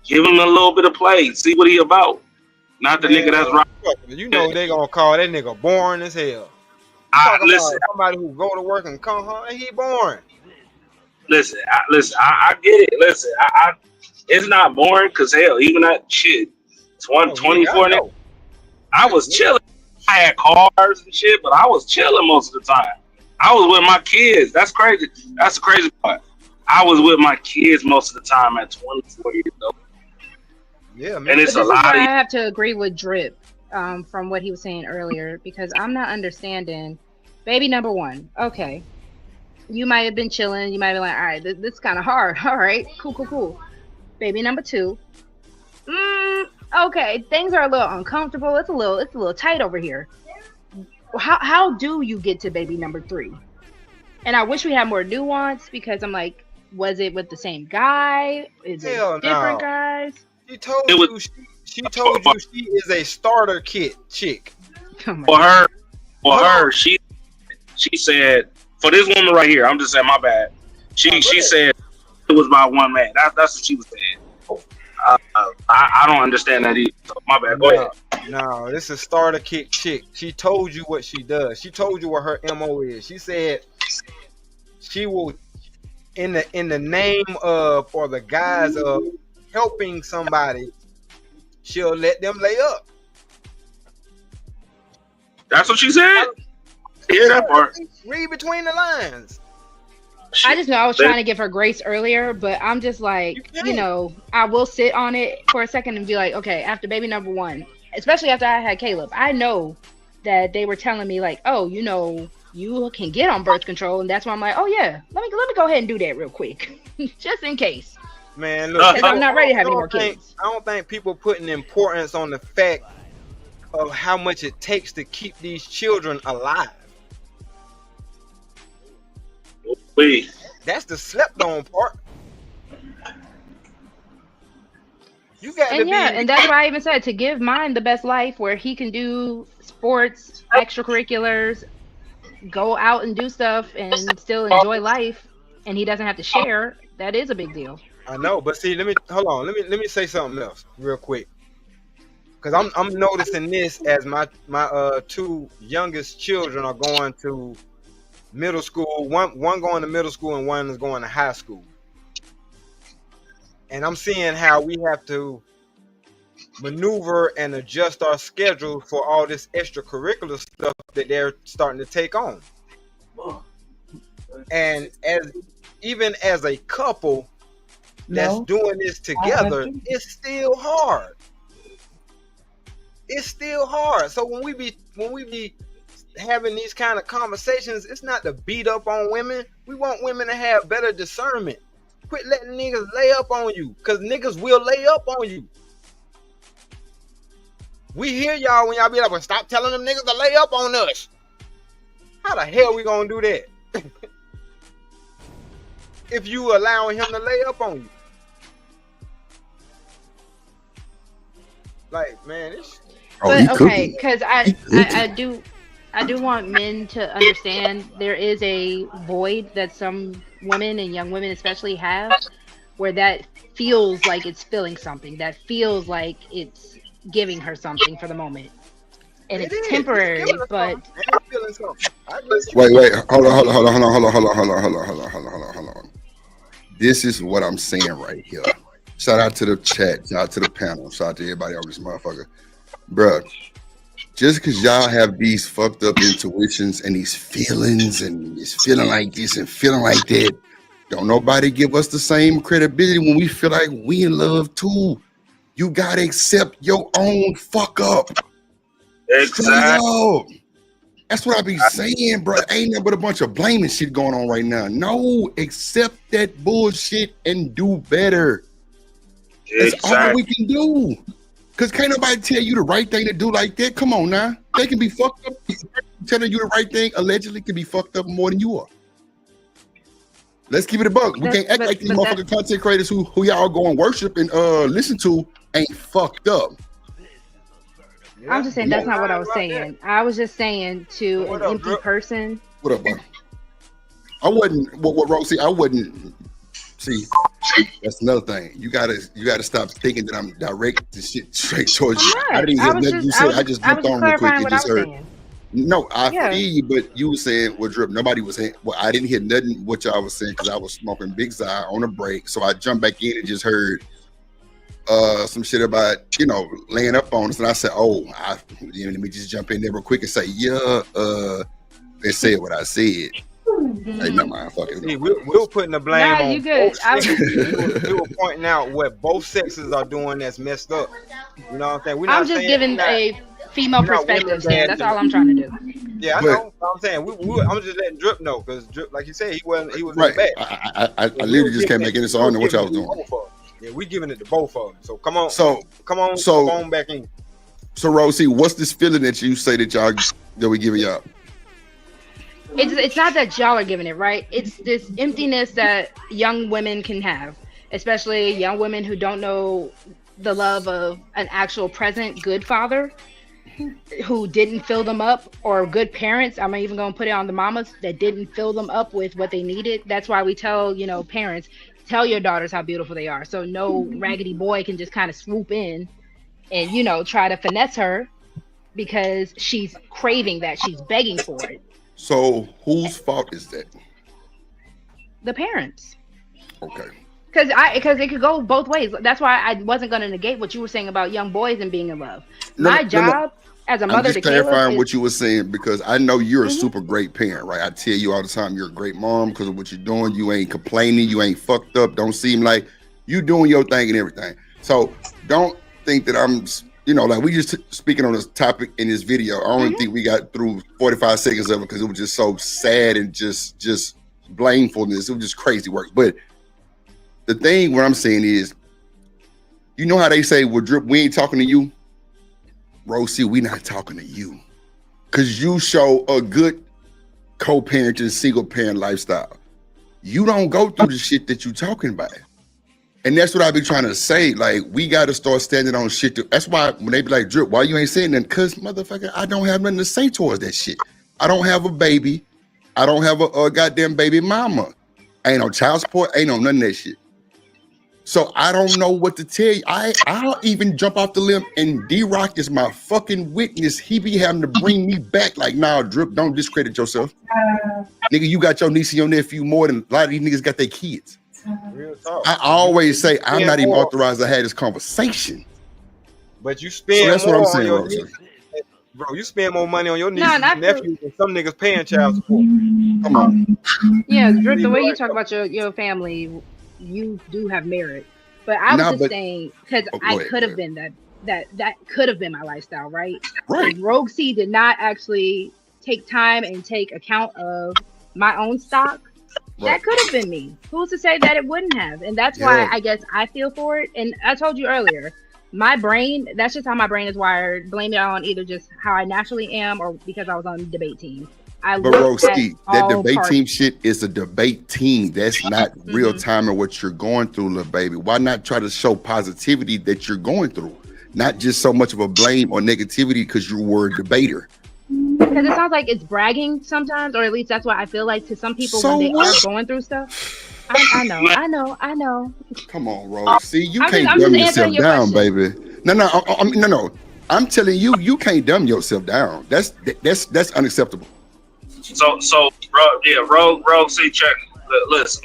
give him a little bit of play, see what he about. Not the nigga that's right. You know they gonna call that nigga boring as hell. You talking Listen, about somebody who go to work and come home and he boring. Listen, I get it. Listen, it's not boring because hell, even that shit, it's 124. I was chilling. I had cars and shit, but I was chilling most of the time. I was with my kids. That's crazy. That's the crazy part. I was with my kids most of the time at 24 years old. Yeah, man. And it's But a this is lot why of. I have to agree with Drip from what he was saying earlier, because I'm not understanding. Baby number one, okay. You might have been chilling. You might be like, all right, this is kind of hard. All right, cool. Baby number two, okay, things are a little uncomfortable. It's a little tight over here. How do you get to baby number three? And I wish we had more nuance, because I'm like, was it with the same guy? Is it different guys? She told you she told you she is a starter kit chick. Oh For her, she said, for this woman right here, I'm just saying, my bad. She said it was by one man. That's what she was saying. I don't understand that either. So my bad. Go ahead. No, this is starter kit chick. She told you what she does. She told you what her MO is. She said she will, in the name of or the guise of helping somebody, she'll let them lay up. That's what she said? Yeah, that part. Read between the lines. I just know I was trying to give her grace earlier, but I'm just like, I will sit on it for a second and be like, okay, after baby number one, especially after I had Caleb, I know that they were telling me like, oh, you can get on birth control, and that's why I'm like, oh yeah, let me go ahead and do that real quick, just in case. Man, look, because I'm not ready to have any more kids. I don't think people putting importance on the fact of how much it takes to keep these children alive. Wait. That's the slept on part. You got and and that's why I even said to give mine the best life, where he can do sports, extracurriculars, go out and do stuff and still enjoy life, and he doesn't have to share. That is a big deal. I know, but see, let me say something else real quick, because I'm noticing this as my two youngest children are going to middle school. One going to middle school and one is going to high school, and I'm seeing how we have to maneuver and adjust our schedule for all this extracurricular stuff that they're starting to take on. And even as a couple that's doing this together, it's still hard. It's still hard. So when we be having these kind of conversations, it's not to beat up on women. We want women to have better discernment. Quit letting niggas lay up on you, because niggas will lay up on you. We hear y'all when y'all be like, well, stop telling them niggas to lay up on us. How the hell we gonna do that? If you allowing him to lay up on you. Like, man, it's... But okay, because I do want men to understand there is a void that some women and young women especially have, where that feels like it's filling something, that feels like it's giving her something for the moment, and it's temporary. But wait, hold on. This is what I'm saying right here. Shout out to the chat, shout out to the panel, shout out to everybody on this motherfucker. Bruh, just because y'all have these fucked up intuitions and these feelings and it's feeling like this and feeling like that, don't nobody give us the same credibility when we feel like we in love too. You gotta accept your own fuck up. Exactly. That's what I be saying, bro. Ain't nothing but a bunch of blaming shit going on right now. No, accept that bullshit and do better. That's all we can do. Because can't nobody tell you the right thing to do like that. Come on now. They can be fucked up. Telling you the right thing allegedly can be fucked up more than you are. Let's keep it a buck. We can't act like these motherfucking content creators who y'all go and worship and listen to ain't fucked up. I'm just saying that's not what I was saying. I was just saying to an empty person. What up, bro? I wasn't what Rosie. I wasn't See, that's another thing. You gotta stop thinking that I'm direct the shit straight towards you. I'm I not. didn't I hear was nothing you just, said. I just jumped on real quick clarifying and what I just was heard. saying. No, I Yeah. feel you, but you were saying, well, Drip, nobody was saying, well, I didn't hear nothing what y'all was saying because I was smoking Big Zy on a break. So I jumped back in and just heard some shit about, laying up on us. And I said, let me just jump in there real quick and say, they said what I said. Hey, no, man, fucking. See, we were putting the blame Nah, on you good. both sexes. We were pointing out what both sexes are doing that's messed up. You know what I'm saying? We're not I'm just saying giving a female we're not women perspective, Stan. bad That's to- all I'm trying to do. Yeah, I But- know. I'm saying I'm just letting Drip know because Drip, like you said, he was Right. bad. I literally just came back in, so I don't know what y'all was doing. Yeah, we giving it to both of them. So come on, So come on back in. So Rosie, what's this feeling that you say that we giving y'all? It's not that y'all are giving it, right? It's this emptiness that young women can have, especially young women who don't know the love of an actual present good father who didn't fill them up, or good parents. I'm even going to put it on the mamas that didn't fill them up with what they needed. That's why we tell, parents, tell your daughters how beautiful they are. So no raggedy boy can just kind of swoop in and, try to finesse her because she's craving that. She's begging for it. So whose fault is that? The parents. Okay. Because it could go both ways. That's why I wasn't going to negate what you were saying about young boys and being in love. My job as a mother I'm to just clarifying Caleb what you were saying because I know you're a super great parent, right? I tell you all the time you're a great mom because of what you're doing. You ain't complaining. You ain't fucked up. Don't seem like you doing your thing and everything. So don't think that I'm, like we just speaking on this topic in this video. I don't think we got through 45 seconds of it because it was just so sad and just blamefulness. It was just crazy work. But the thing what I'm saying is, you know how they say, well, Drip, we ain't talking to you? Rosie, we not talking to you. Because you show a good co-parenting, single parent lifestyle. You don't go through the shit that you talking about. And that's what I've been trying to say. Like, we got to start standing on shit. That's why when they be like, Drip, why you ain't saying nothing? Because, motherfucker, I don't have nothing to say towards that shit. I don't have a baby. I don't have a goddamn baby mama. Ain't no child support. Ain't no none of that shit. So I don't know what to tell you. I'll even jump off the limb, and D-Rock is my fucking witness. He be having to bring me back like, nah, Drip, don't discredit yourself. Nigga, you got your niece and your nephew more than a lot of these niggas got their kids. Real talk. I always say I'm not even authorized to have this conversation. But you spend So that's more what I'm on saying, your Rosie. niece. Bro, you spend more money on your nieces Nah, and nephews than some niggas paying child support. Come on. Yeah, Drip, the way you talk about your family, you do have merit. But I was just saying, because I could have been that could have been my lifestyle, right? Right. If Rogue C did not actually take time and take account of my own stock, that could have been me. Who's to say that it wouldn't have? And that's why I guess I feel for it. And I told you earlier, my brain, that's just how my brain is wired. Blame it on either just how I naturally am or because I was on the debate team. But Roski, that debate team shit is a debate team. That's not real time or what you're going through, little baby. Why not try to show positivity that you're going through? Not just so much of a blame or negativity because you were a debater. Because it sounds like it's bragging sometimes, or at least that's what I feel like to some people when they are going through stuff. I know. Come on, Rose. See, you I'm can't just dumb answering yourself your down, question. baby. No. I'm telling you, you can't dumb yourself down. That's unacceptable. So, Rogue, see, check. Listen.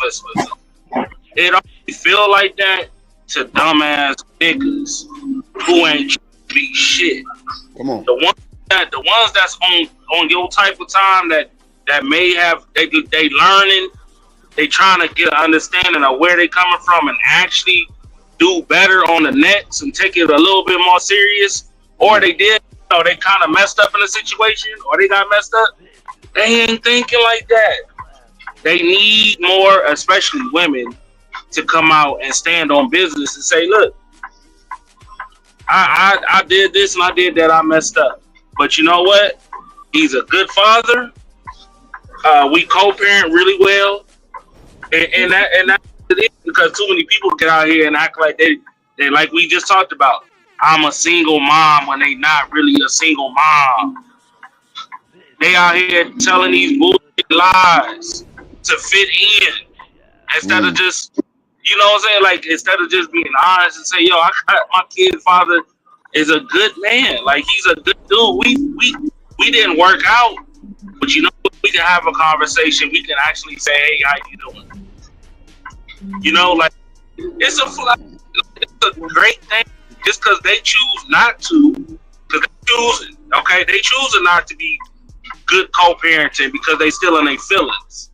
It only feel like that to dumbass niggas who ain't be shit. Come on. The ones that's on your type of time that may have they learning, they trying to get an understanding of where they coming from and actually do better on the nets and take it a little bit more serious, or they did, they kind of messed up in the situation, or they got messed up. They ain't thinking like that. They need more, especially women, to come out and stand on business and say, look, I did this and I did that, I messed up. But you know what? He's a good father. We co-parent really well. And that's because too many people get out here and act like they like we just talked about. I'm a single mom when they not really a single mom. They out here telling these bullshit lies to fit in instead of just You know what I'm saying? Like, instead of just being honest and say, yo, my kid's father is a good man. Like, he's a good dude. We didn't work out, but you know, we can have a conversation. We can actually say, hey, how you doing? You know, like, it's a great thing. Just because they choose not to, because they choose not to be good co-parenting because they still in their feelings.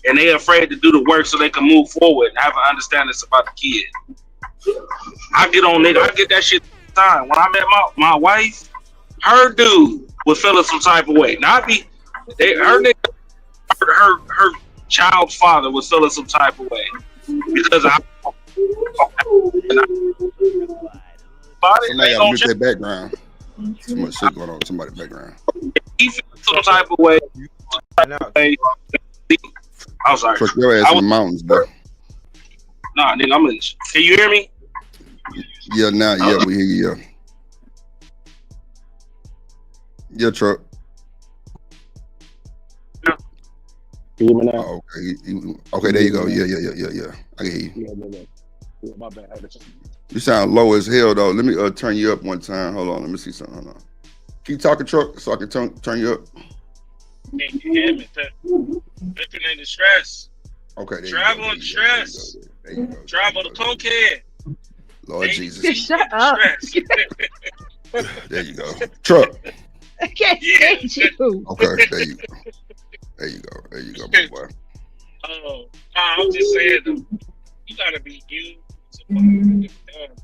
And they afraid to do the work so they can move forward and have an understanding about the kid. I get that shit all the time. When I met my wife, her dude was feeling some type of way. Her child's father was feeling some type of way because somebody gotta mute their background. Too much shit going on in somebody's background. He feels some type of way. I'm sorry. Truck your ass in the mountains, bro. Nah, nigga, I'm in. Can you hear me? Yeah, now, yeah, we hear you. Yeah, truck. Can you hear me now? Oh, okay, there you go. Yeah. I can hear you. Yeah, my bad. You sound low as hell, though. Let me turn you up one time. Hold on, let me see something. Hold on. Keep talking, truck, so I can turn you up. Can you hear me? Living in distress. Okay. Travel in distress. Travel to cokehead. Lord Jesus. Shut up. There you go. Truck. I can't stand you. Okay, there you go. There you go, my boy. I'm just saying, though, you gotta be you.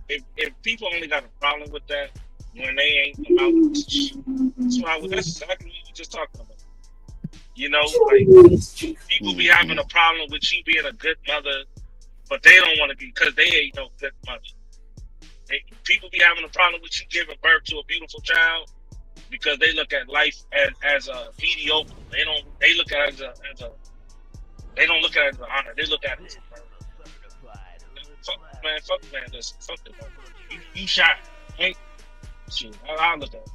If people only got a problem with that when they ain't come out, that's exactly what we just talked about. You know, like, people be having a problem with you being a good mother, but they don't want to be because they ain't no good mother. People be having a problem with you giving birth to a beautiful child because they look at life as a mediocre. They don't look at it as an honor. They look at it as a burden. Fuck man, listen, fuck it. You shot, ain't shit. I look at it.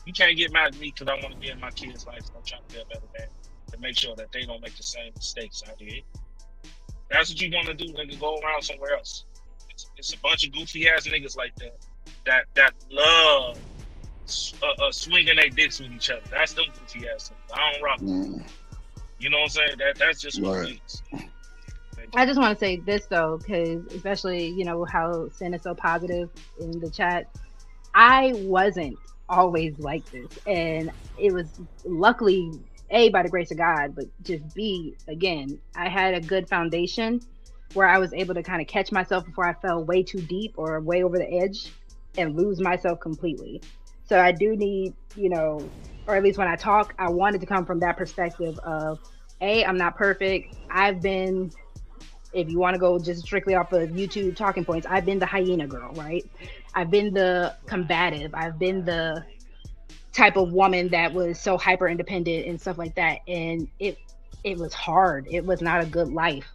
You can't get mad at me because I want to be in my kids' life and I'm trying to be a better man to make sure that they don't make the same mistakes I did. That's what you want to do, nigga. Go around somewhere else. It's a bunch of goofy ass niggas like that love swinging their dicks with each other. That's them goofy ass niggas. I don't rock with them. You know what I'm saying? That's just what it is. I just want to say this though, because especially, you know, how Sin is so positive in the chat. I wasn't always like this, and it was luckily A, by the grace of God, but just B, again, I had a good foundation where I was able to kind of catch myself before I fell way too deep or way over the edge and lose myself completely. So I do need, you know, or at least when I talk, I wanted to come from that perspective of A, I'm not perfect. I've been, if you want to go just strictly off of YouTube talking points, I've been the hyena girl, right? I've been the combative. I've been the type of woman that was so hyper independent and stuff like that. And it was hard. It was not a good life.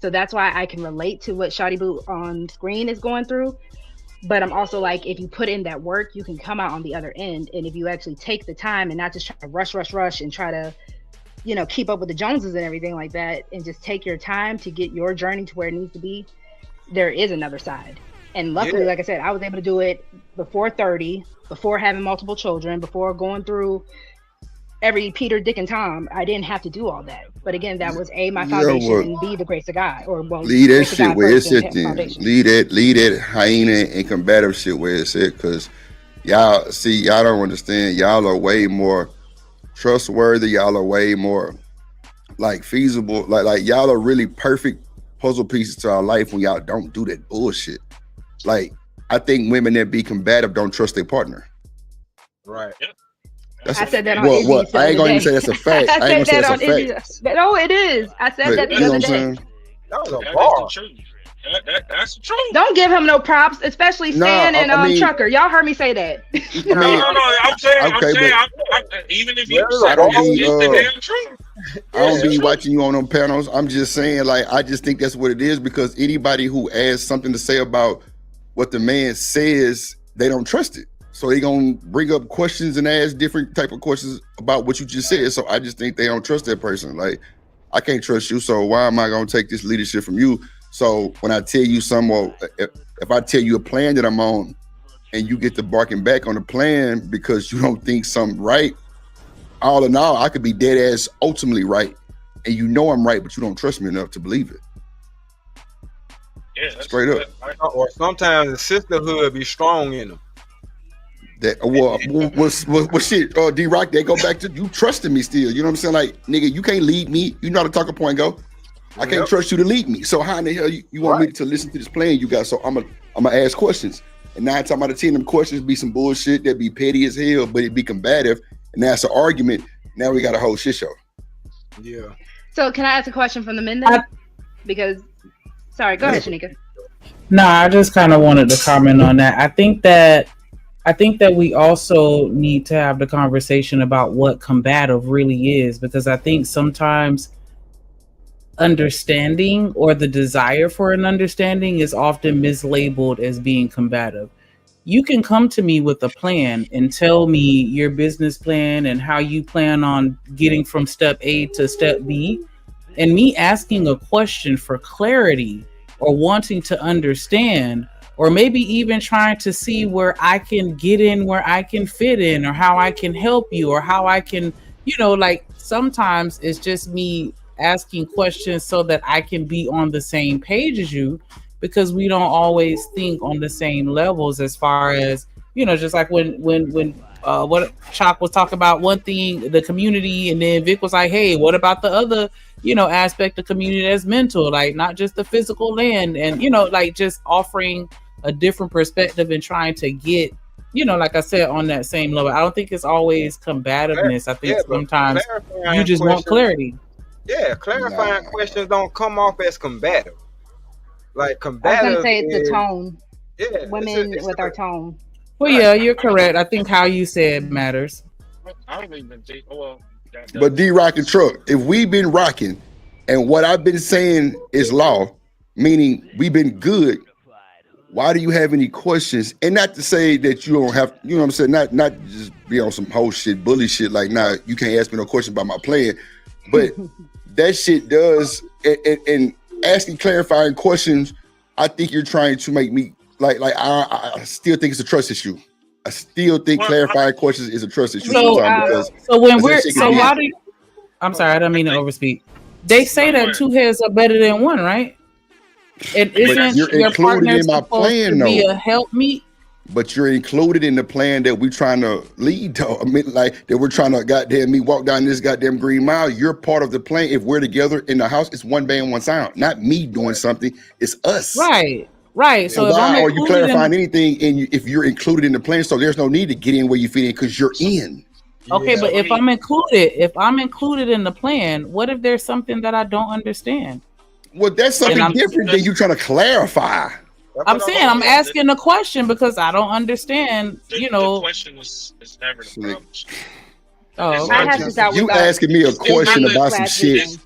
So that's why I can relate to what Shawty Boo on screen is going through. But I'm also like, if you put in that work, you can come out on the other end. And if you actually take the time and not just try to rush and try to, you know, keep up with the Joneses and everything like that, and just take your time to get your journey to where it needs to be, there is another side. And luckily, like I said, I was able to do it before 30, before having multiple children, before going through every Peter, Dick, and Tom. I didn't have to do all that. But again, that was A, my foundation, and B, the grace of God. Or well, leave that shit where it's at then. Leave that hyena and combative shit where it's at, because y'all don't understand. Y'all are way more trustworthy. Y'all are way more like feasible. Like y'all are really perfect puzzle pieces to our life when y'all don't do that bullshit. Like, I think women that be combative don't trust their partner. Right. I said that on Izzy. I ain't gonna even say that's a fact. I ain't gonna say that's a fact. No, it is. I said that the other day. That was a bar. That's the truth. Don't give him no props, especially Stan and Trucker. Y'all heard me say that. No. I'm saying, even if you say it's the damn truth. I don't be watching you on them panels. I'm just saying, like, I just think that's what it is, because anybody who has something to say about what the man says, they don't trust it. So they gonna bring up questions and ask different type of questions about what you just said. So I just think they don't trust that person. Like, I can't trust you, so why am I gonna take this leadership from you So when I tell you if I tell you a plan that I'm on, and you get to barking back on the plan because you don't think something right, all in all, I could be dead ass ultimately right, and you know I'm right, but you don't trust me enough to believe it. Yeah, straight up. Or sometimes the sisterhood be strong in them. That well shit, D-Rock, they go back to you trusting me still. You know what I'm saying? Like, nigga, you can't lead me. You know how to talk a point go. I can't trust you to lead me. So how in the hell you want me to listen to this plan you got? So I'm gonna ask questions. And 9 times out of 10, them questions be some bullshit that be petty as hell, but it be combative. And that's an argument. Now we got a whole shit show. Yeah. So can I ask a question from the men then? Because, sorry, go ahead, Shanika. No, I just kind of wanted to comment on that. I think that we also need to have the conversation about what combative really is, because I think sometimes understanding or the desire for an understanding is often mislabeled as being combative. You can come to me with a plan and tell me your business plan and how you plan on getting from step A to step B, and me asking a question for clarity or wanting to understand, or maybe even trying to see where I can get in, where I can fit in, or how I can help you, or how I can, like sometimes it's just me asking questions so that I can be on the same page as you, because we don't always think on the same levels as far as, just like when what Chalk was talking about one thing, the community, and then Vic was like, hey, what about the other, aspect of community that's mental, like not just the physical land, and, like just offering a different perspective and trying to get, like I said, on that same level. I don't think it's always combativeness. I think sometimes you just want clarity. Yeah, clarifying questions don't come off as combative. Like combative. I was gonna say it's the tone. Yeah, women with our tone. Well, yeah, you're correct. I think how you said matters. I don't even think. But D-Rock and Truck, if we've been rocking, and what I've been saying is law, meaning we've been good, why do you have any questions? And not to say that you don't have, you know what I'm saying, not just be on some whole shit, bully shit, like, nah, you can't ask me no question about my plan. But that shit does, and asking clarifying questions, I think you're trying to make me, like I still think it's a trust issue. I still think clarifying questions is a trust issue. I'm sorry, I don't mean to overspeak. They say that 2 heads are better than 1, right? It isn't your partner in my plan, be a helpmeet. But you're included in the plan that we're trying to lead to. I mean, like that we're trying to goddamn me walk down this goddamn green mile. You're part of the plan. If we're together in the house, it's one band, one sound. Not me doing something. It's us. Right. So why are you clarifying anything? If you're included in the plan, so there's no need to get in where you fit in because you're in. Okay, but if I'm included in the plan, what if there's something that I don't understand? Well, that's something different than you trying to clarify. I'm saying I'm asking a question because I don't understand. The question is never the problem. You asking me a question about some shit.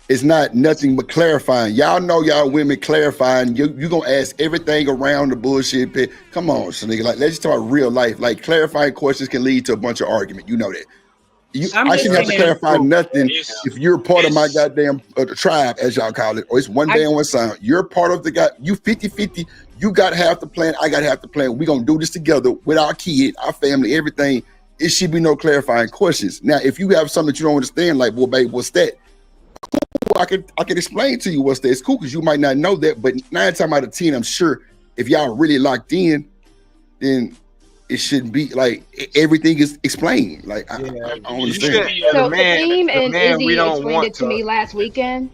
It's not nothing but clarifying. Y'all know y'all women clarifying. You gonna ask everything around the bullshit pit. Come on, so nigga. Like, let's just talk real life. Like, clarifying questions can lead to a bunch of argument. You know that. I shouldn't have to clarify nothing if you're part of my goddamn tribe, as y'all call it, or it's one band, one sound. You're part of the guy. You 50-50. You got half the plan. I got half the plan. We're gonna do this together with our kid, our family, everything. It should be no clarifying questions. Now, if you have something that you don't understand, like, well, babe, what's that? Cool, I can explain to you what's that. It's cool because you might not know that, but 9 times out of 10, I'm sure if y'all really locked in, then it shouldn't be like everything is explained. Like, I don't understand. So Kareem and Izzy explained it to me last weekend,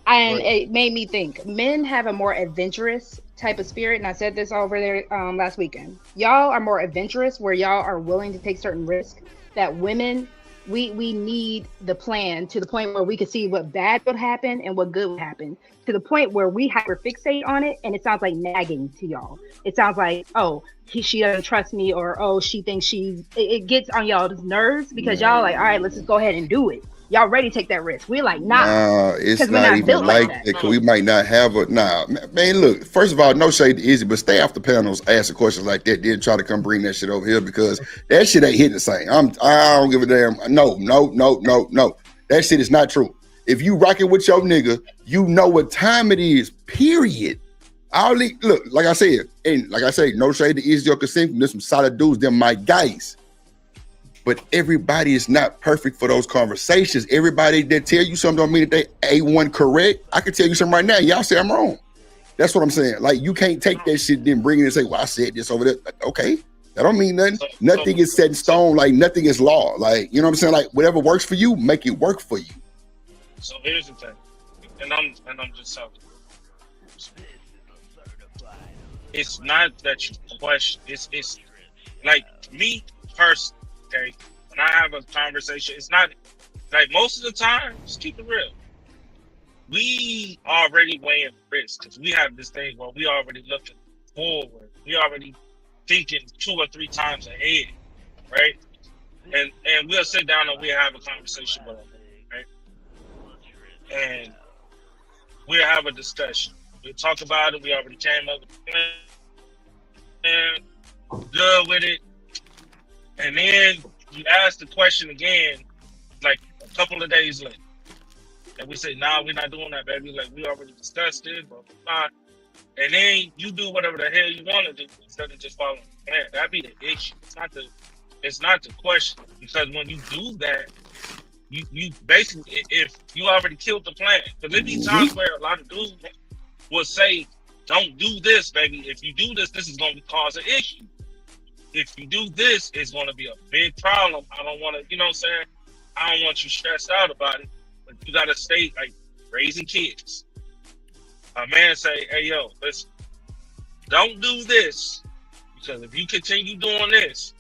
and it made me think men have a more adventurous type of spirit, and I said this over there last weekend. Y'all are more adventurous, where y'all are willing to take certain risks that women, we need the plan to the point where we can see what bad would happen and what good would happen, to the point where we hyper fixate on it, and it sounds like nagging to y'all. It sounds like, oh, she doesn't trust me, or oh, she thinks it gets on y'all's nerves because y'all like, all right, let's just go ahead and do it. Y'all ready to take that risk. We're like, nah, it's not even like that, because we might not have man, look, first of all, no shade to Izzy, but stay off the panels asking questions like that, then try to come bring that shit over here, because that shit ain't hitting the same. I don't give a damn. No. That shit is not true. If you rocking with your nigga, you know what time it is. Period. Look, like I said, and like I say, no shade to Easy or Consent. There's some solid dudes. They're my guys. But everybody is not perfect for those conversations. Everybody that tell you something don't mean that they A1 correct. I can tell you something right now. Y'all say I'm wrong. That's what I'm saying. Like, you can't take that shit, then bring it and say, well, I said this over there. Okay. That don't mean nothing. Nothing is set in stone. Like, nothing is law. Like, you know what I'm saying? Like, whatever works for you, make it work for you. So here's the thing. And I'm just talking. It's not that you question. It's like me first. Okay, when I have a conversation, it's not like most of the time. Just keep it real. We already weighing risk because we have this thing where we already looking forward. We already thinking 2 or 3 times ahead, right? And we'll sit down and we'll have a conversation with them, right? And we'll have a discussion. We'll talk about it. We already came up with a plan, good with it. And then you ask the question again, like a couple of days later. And we say, nah, we're not doing that, baby. Like, we already discussed it, but not. And then you do whatever the hell you want to do instead of just following the plan. That'd be the issue. It's not the question. Because when you do that, you basically, if you already killed the plan. Because there be times where a lot of dudes will say, don't do this, baby. If you do this, this is going to cause an issue. If you do this, it's going to be a big problem. I don't want to, you know what I'm saying? I don't want you stressed out about it. But you got to stay, like, raising kids. A man say, hey, yo, listen, don't do this. Because if you continue doing this,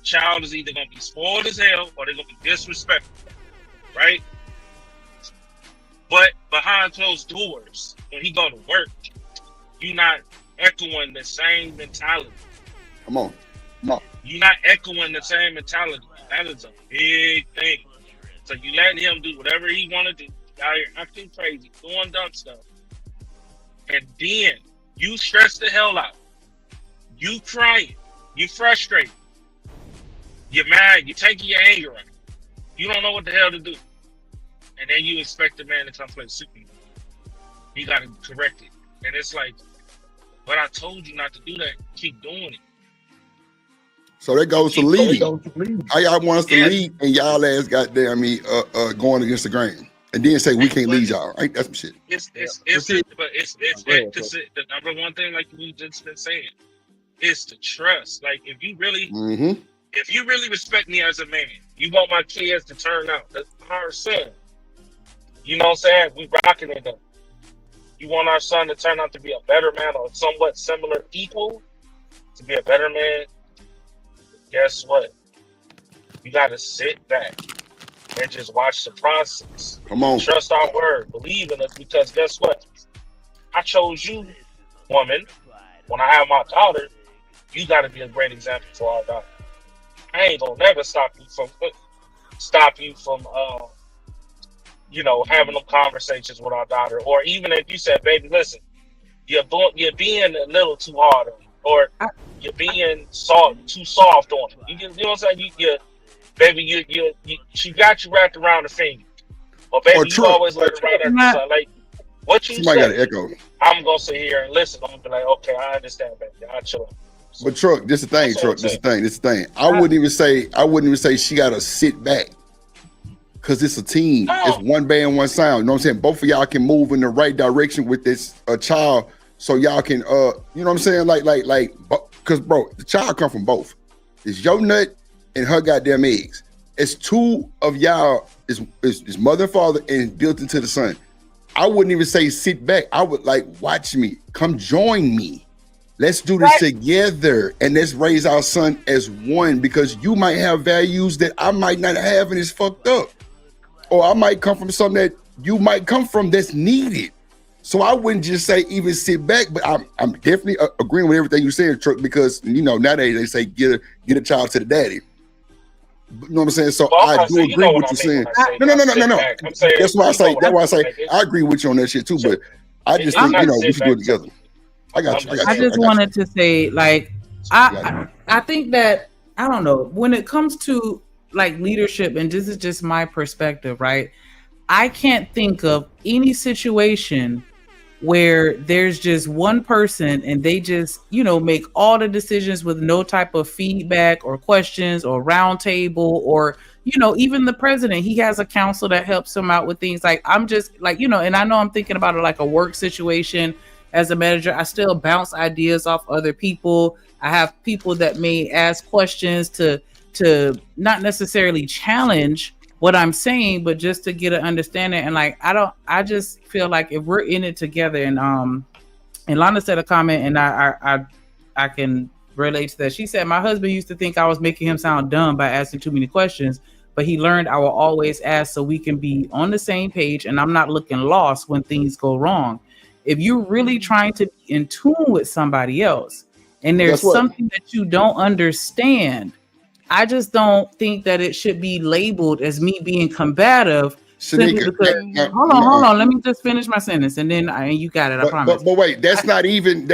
child is either going to be spoiled as hell or they're going to be disrespectful. Right? But behind closed doors, when he go to work, you're not echoing the same mentality. Come on. You're not echoing the same mentality. That is a big thing. So you let him do whatever he want to do. Out here acting crazy, doing dumb stuff. And then you stress the hell out. You crying. You frustrated. You're mad. You're taking your anger out. You don't know what the hell to do. And then you expect the man to come play Superman. You got to correct it. And it's like, but I told you not to do that. Keep doing it. So that goes to leading. How y'all want us to lead and y'all ass goddamn me going against the grain and then say we can't lead y'all, right? That's some shit. It's the number one thing, like we just been saying, is to trust. Like if you really respect me as a man, you want my kids to turn out. That's our son. You know what I'm saying? We rocking it up. You want our son to turn out to be a better man or somewhat similar equal, to be a better man. Guess what? You got to sit back and just watch the process. Come on. Trust our word. Believe in us because guess what? I chose you, woman. When I have my daughter, you got to be a great example for our daughter. I ain't going to never stop you from having them conversations with our daughter. Or even if you said, baby, listen, you're being a little too hard on me. Or you're being too soft on it. You know what I'm saying? She got you wrapped around the finger. Or baby, you always let her right at the side. Like what you Somebody say, got an echo. I'm gonna sit here and listen. I'm gonna be like, okay, I understand, baby. I'll chill. But Truck, this is the thing, Truck. This is the thing. I wouldn't even say she gotta sit back. Cause it's a team. No. It's one band, one sound. You know what I'm saying? Both of y'all can move in the right direction with this child. So y'all can, you know what I'm saying? Like, cause bro, the child come from both. It's your nut and her goddamn eggs. It's two of y'all, is mother and father and built into the son. I wouldn't even say sit back. I would like, watch me, come join me. Let's do this together and let's raise our son as one because you might have values that I might not have and it's fucked up. Or I might come from something that you might come from that's needed. So I wouldn't just say even sit back, but I'm definitely agreeing with everything you said, Truck, because nowadays they say get a child to the daddy. You know what I'm saying? So I do agree with what you're saying. No. That's why I say I agree with you on that shit too. But I just think we should do it together. I got you. I just wanted to say, like, I think that I don't know when it comes to like leadership, and this is just my perspective, right? I can't think of any situation where there's just one person and they just, make all the decisions with no type of feedback or questions or roundtable or, even the president, he has a council that helps him out with things. Like, I'm just like, and I know I'm thinking about it like a work situation. As a manager, I still bounce ideas off other people. I have people that may ask questions to not necessarily challenge what I'm saying, but just to get an understanding. And like, I just feel like if we're in it together, and Lana said a comment, and I can relate to that. She said, my husband used to think I was making him sound dumb by asking too many questions, but he learned I will always ask so we can be on the same page and I'm not looking lost when things go wrong. If you're really trying to be in tune with somebody else and there's something that you don't understand, I just don't think that it should be labeled as me being combative. Simply because, hold on. Let me just finish my sentence, and then you got it. I promise. But wait, that's not even.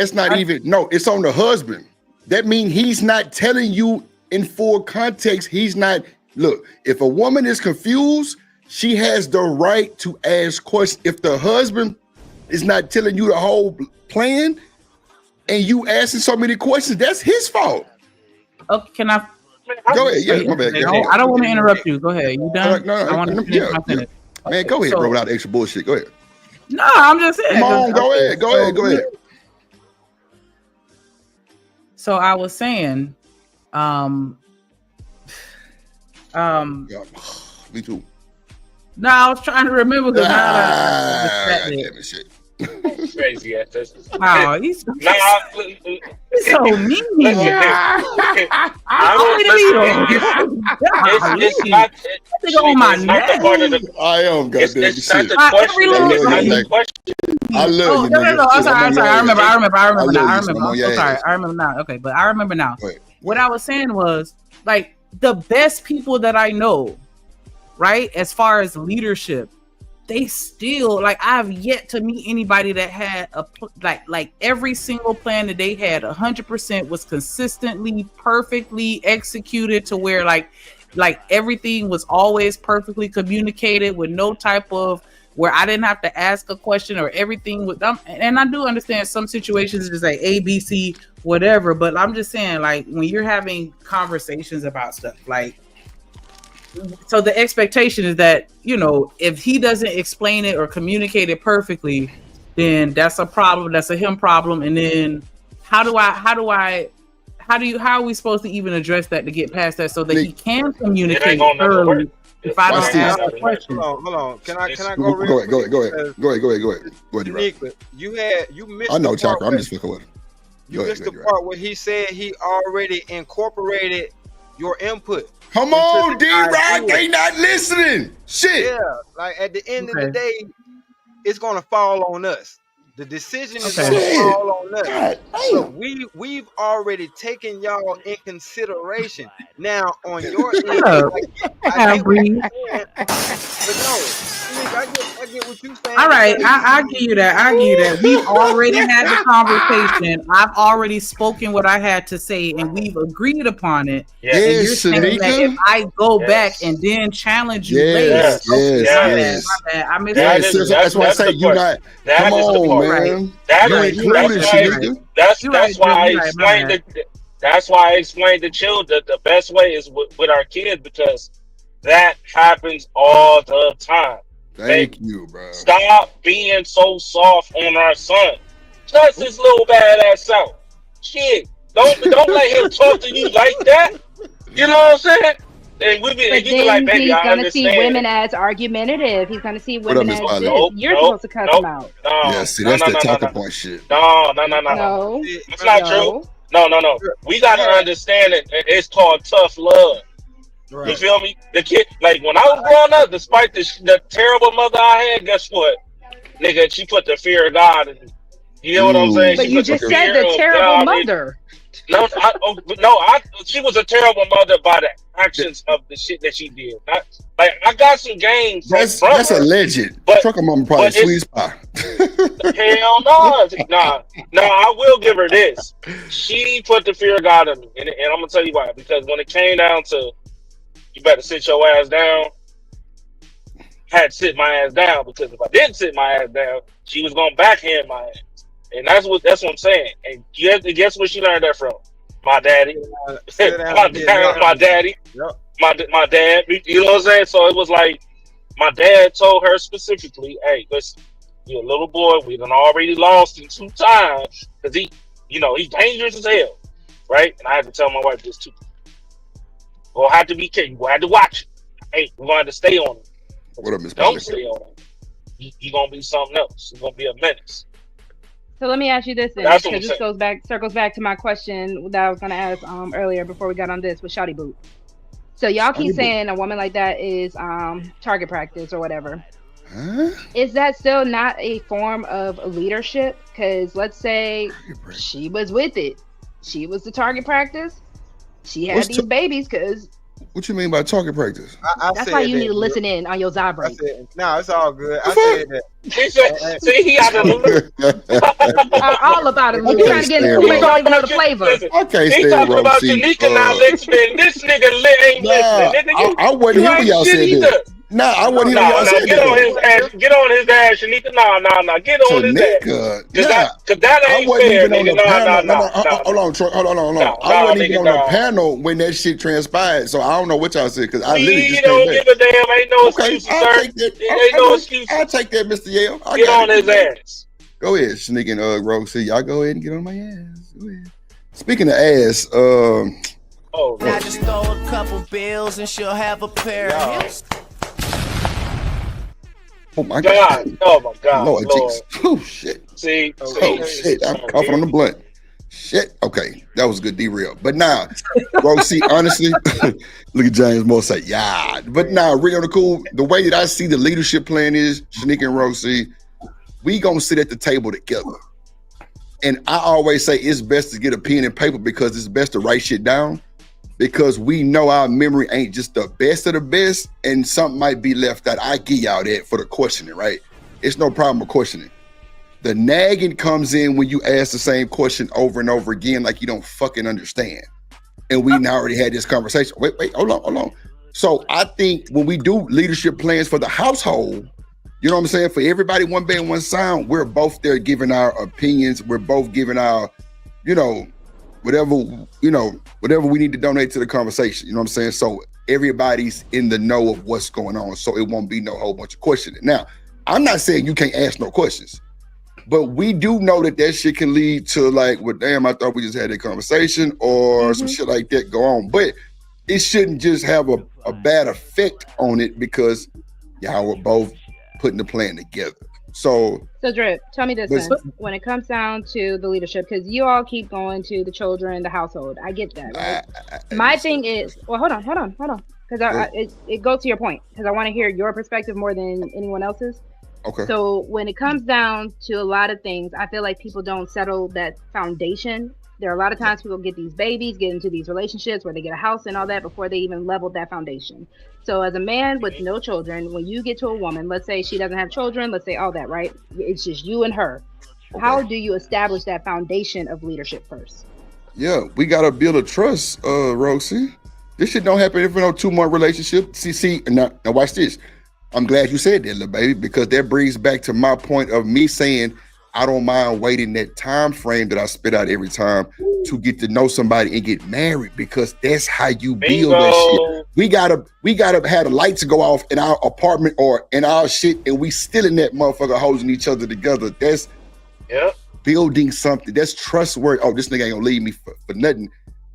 No, it's on the husband. That means he's not telling you in full context. He's not. Look, if a woman is confused, she has the right to ask questions. If the husband is not telling you the whole plan, and you asking so many questions, that's his fault. Okay, can I? Go ahead. Yeah, my bad. I don't want to interrupt you. Go ahead. You done? No, I want to finish my sentence. Man, go ahead, bro, without extra bullshit. Go ahead. No, I'm just saying. Come on, go ahead. So I was saying, me too. No, I was trying to remember the shit. Crazy ass. Wow, he's so mean. It's not I am goddamn it's not the question. I love you. No. I'm sorry. I remember now. I remember now. Okay, but I remember now. What I was saying was, like, the best people that I know, right, as far as leadership, they still, like, I've yet to meet anybody that had like every single plan that they had 100% was consistently perfectly executed to where like everything was always perfectly communicated with no type of where I didn't have to ask a question or everything with them. And I do understand some situations it's like A, B, C, whatever, but I'm just saying, like, when you're having conversations about stuff, like, so the expectation is that, if he doesn't explain it or communicate it perfectly, then that's a problem. That's a him problem. And then how are we supposed to even address that to get past that so that he can communicate thoroughly? If I don't ask the question. Hold on. Can I go real quick? Go ahead. Uniquely, you missed. I know, Chaka. I'm just fucking with him. You missed the part where he said he already incorporated your input. Come on, D-Rock, they not listening. Shit. Yeah, like at the end of the day, it's gonna fall on us. The decision is gonna fall on us. God, so we've already taken y'all in consideration. Now on your end, I get what you're saying. All right, I give you that. We've already had the conversation. I've already spoken what I had to say, and we've agreed upon it. Yes, and you're saying that if I go back and then challenge you later, my bad. I missed that. That's why I say you're not. Come on, man. That's why I explained it. That's why I explained to children the best way is with our kids, because that happens all the time. Thank you, bro. Stop being so soft on our son. Cuss his little badass out. Shit. Don't let him talk to you like that. You know what I'm saying? And but then like, baby, he's going to see women as argumentative. He's going to see women as this. You're supposed to cut them out. Yeah, see, that's the talking point shit. No. It's not true. No. We got to understand it. It's called tough love. Right. You feel me? The kid, like when I was growing up, despite the terrible mother I had, guess what? Nigga, she put the fear of God in me. You know what I'm saying? But you just said the terrible mother. She was a terrible mother by the actions of the shit that she did. I got some games. That's alleged. Trucker mama probably sweet spot. Hell no. No, I will give her this. She put the fear of God in me. And I'm going to tell you why. Because when it came down to you better sit your ass down, had to sit my ass down, because if I didn't sit my ass down, she was gonna backhand my ass. And that's what I'm saying. And guess where she learned that from? My daddy. My daddy. Yep. My dad. You know what I'm saying? So it was like my dad told her specifically, "Hey, listen, you're a little boy. We done already lost him 2 times because he's dangerous as hell, right?" And I had to tell my wife this too. We'll have to be careful. You have to watch it. Hey, we're going to stay on it. What up, Miss Don't stay on it. You're gonna be something else. You're gonna be a menace. So let me ask you this then, That's what because I'm this saying. circles back to my question that I was gonna ask earlier before we got on this with Shawty Boot. So y'all keep saying a woman like that is target practice or whatever. Huh? Is that still not a form of leadership? Because let's say she was with it, she was the target practice, she had these babies. Because what you mean by target practice? that's why you need to listen in on your Zybrate. No, it's all good. I said that. See, he out the all about it. We're trying to get into it. Don't even know the flavor. I can't He stand talking about Rosie. Shanika not listening. This nigga ain't listening. Nigga, I wasn't here when y'all said that. Nah, I wasn't here when y'all said get that. on his ass. Get on his ass, Shanika. Nah. Get on his ass. Cause that ain't fair, nigga. Hold on, Troy. Hold on. I wasn't even on the panel when that shit transpired, so I don't know what y'all said, because I literally just don't came give back. a damn. Ain't no excuses, sir. Ain't no excuses. I'll take that, Mr. Yale. Get on his ass. Go ahead, Shanika and Rosie. Y'all go ahead and get on my ass. Go ahead. Speaking of ass, I just throw a couple bills and she'll have a pair of hips. oh my God. Oh my God. Lord Jesus. Oh shit. See. Shit. I'm coughing on the blunt. Shit. Okay. That was a good derail. But now, Rosie, honestly, look at James Moore say, yeah. But now, real the cool, the way that I see the leadership plan is, Shanika and Rosie, we gonna sit at the table together. And I always say it's best to get a pen and paper, because it's best to write shit down, because we know our memory ain't just the best of the best, and something might be left out. I give y'all that for the questioning, right? It's no problem with questioning. The nagging comes in when you ask the same question over and over again, like you don't fucking understand. And we now already had this conversation. Wait, hold on. So I think when we do leadership plans for the household, you know what I'm saying? For everybody, one band, one sound, we're both there giving our opinions. We're both giving our, whatever we need to donate to the conversation. You know what I'm saying? So everybody's in the know of what's going on. So it won't be no whole bunch of questioning. Now, I'm not saying you can't ask no questions, but we do know that shit can lead to like, well, damn, I thought we just had a conversation, or some shit like that go on. But it shouldn't just have a bad effect on it, because y'all were both putting the plan together. So Drip, tell me this then. When it comes down to the leadership, because you all keep going to the children, the household. I get that, right? My thing is, well, hold on. Because it goes to your point, because I want to hear your perspective more than anyone else's. Okay. So when it comes down to a lot of things, I feel like people don't settle that foundation. There are a lot of times people get these babies, get into these relationships where they get a house and all that before they even leveled that foundation. So as a man with no children, when you get to a woman, let's say she doesn't have children, let's say all that, right? It's just you and her. Okay. How do you establish that foundation of leadership first? Yeah, we got to build a trust, Rosie. This shit don't happen if no 2-month relationship. See, now watch this. I'm glad you said that, little baby, because that brings back to my point of me saying I don't mind waiting that time frame that I spit out every time to get to know somebody and get married, because that's how you build that shit. We gotta have the lights go off in our apartment or in our shit, and we still in that motherfucker holding each other together. That's building something. That's trustworthy. Oh, this nigga ain't gonna leave me for nothing.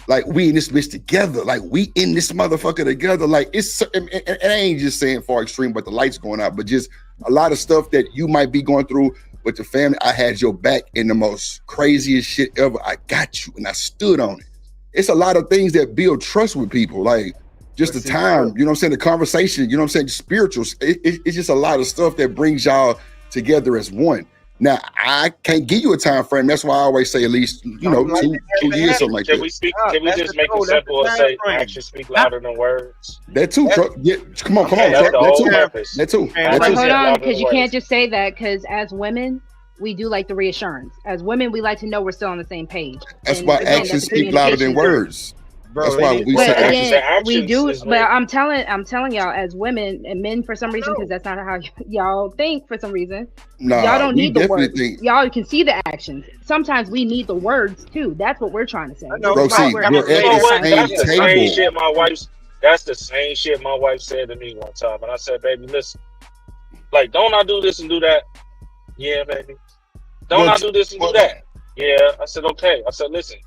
Like, we in this bitch together. Like, we in this motherfucker together. Like, and I ain't just saying far extreme, but the lights going out, but just a lot of stuff that you might be going through with the family. I had your back in the most craziest shit ever. I got you, and I stood on it. It's a lot of things that build trust with people. Like, just the time, you know what I'm saying? The conversation, you know what I'm saying? The spirituals. It's just a lot of stuff that brings y'all together as one. Now, I can't give you a time frame. That's why I always say at least, 2 years, something like that. Can we just make it simple and say actions speak louder than words? That too. Yeah, come on. That's the whole purpose. That too. But hold on, because you can't just say that, because as women, we do like the reassurance. As women, we like to know we're still on the same page. That's why actions speak louder than words. Bro, That's they why need we more say But actions. again, we actions do. is But what I'm telling y'all, as women and men, for some reason, because that's not how y'all think. For some reason, y'all Nah, don't we need the definitely words. think, Y'all can see the actions. Sometimes we need the words too. That's what we're trying to say. I This know, bro. is why See, we're we're you at know the what? clarifying same That's the certain same things. table. shit that's the same shit my wife said to me one time. And I said, baby, listen, like, don't I do this and do that? Yeah, baby. Don't I But do this and do that? Yeah. I said, okay. I said, listen,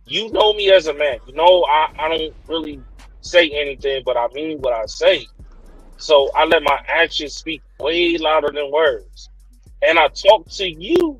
you know me as a man. You know I don't really say anything, but I mean what I say. So I let my actions speak way louder than words. And I talk to you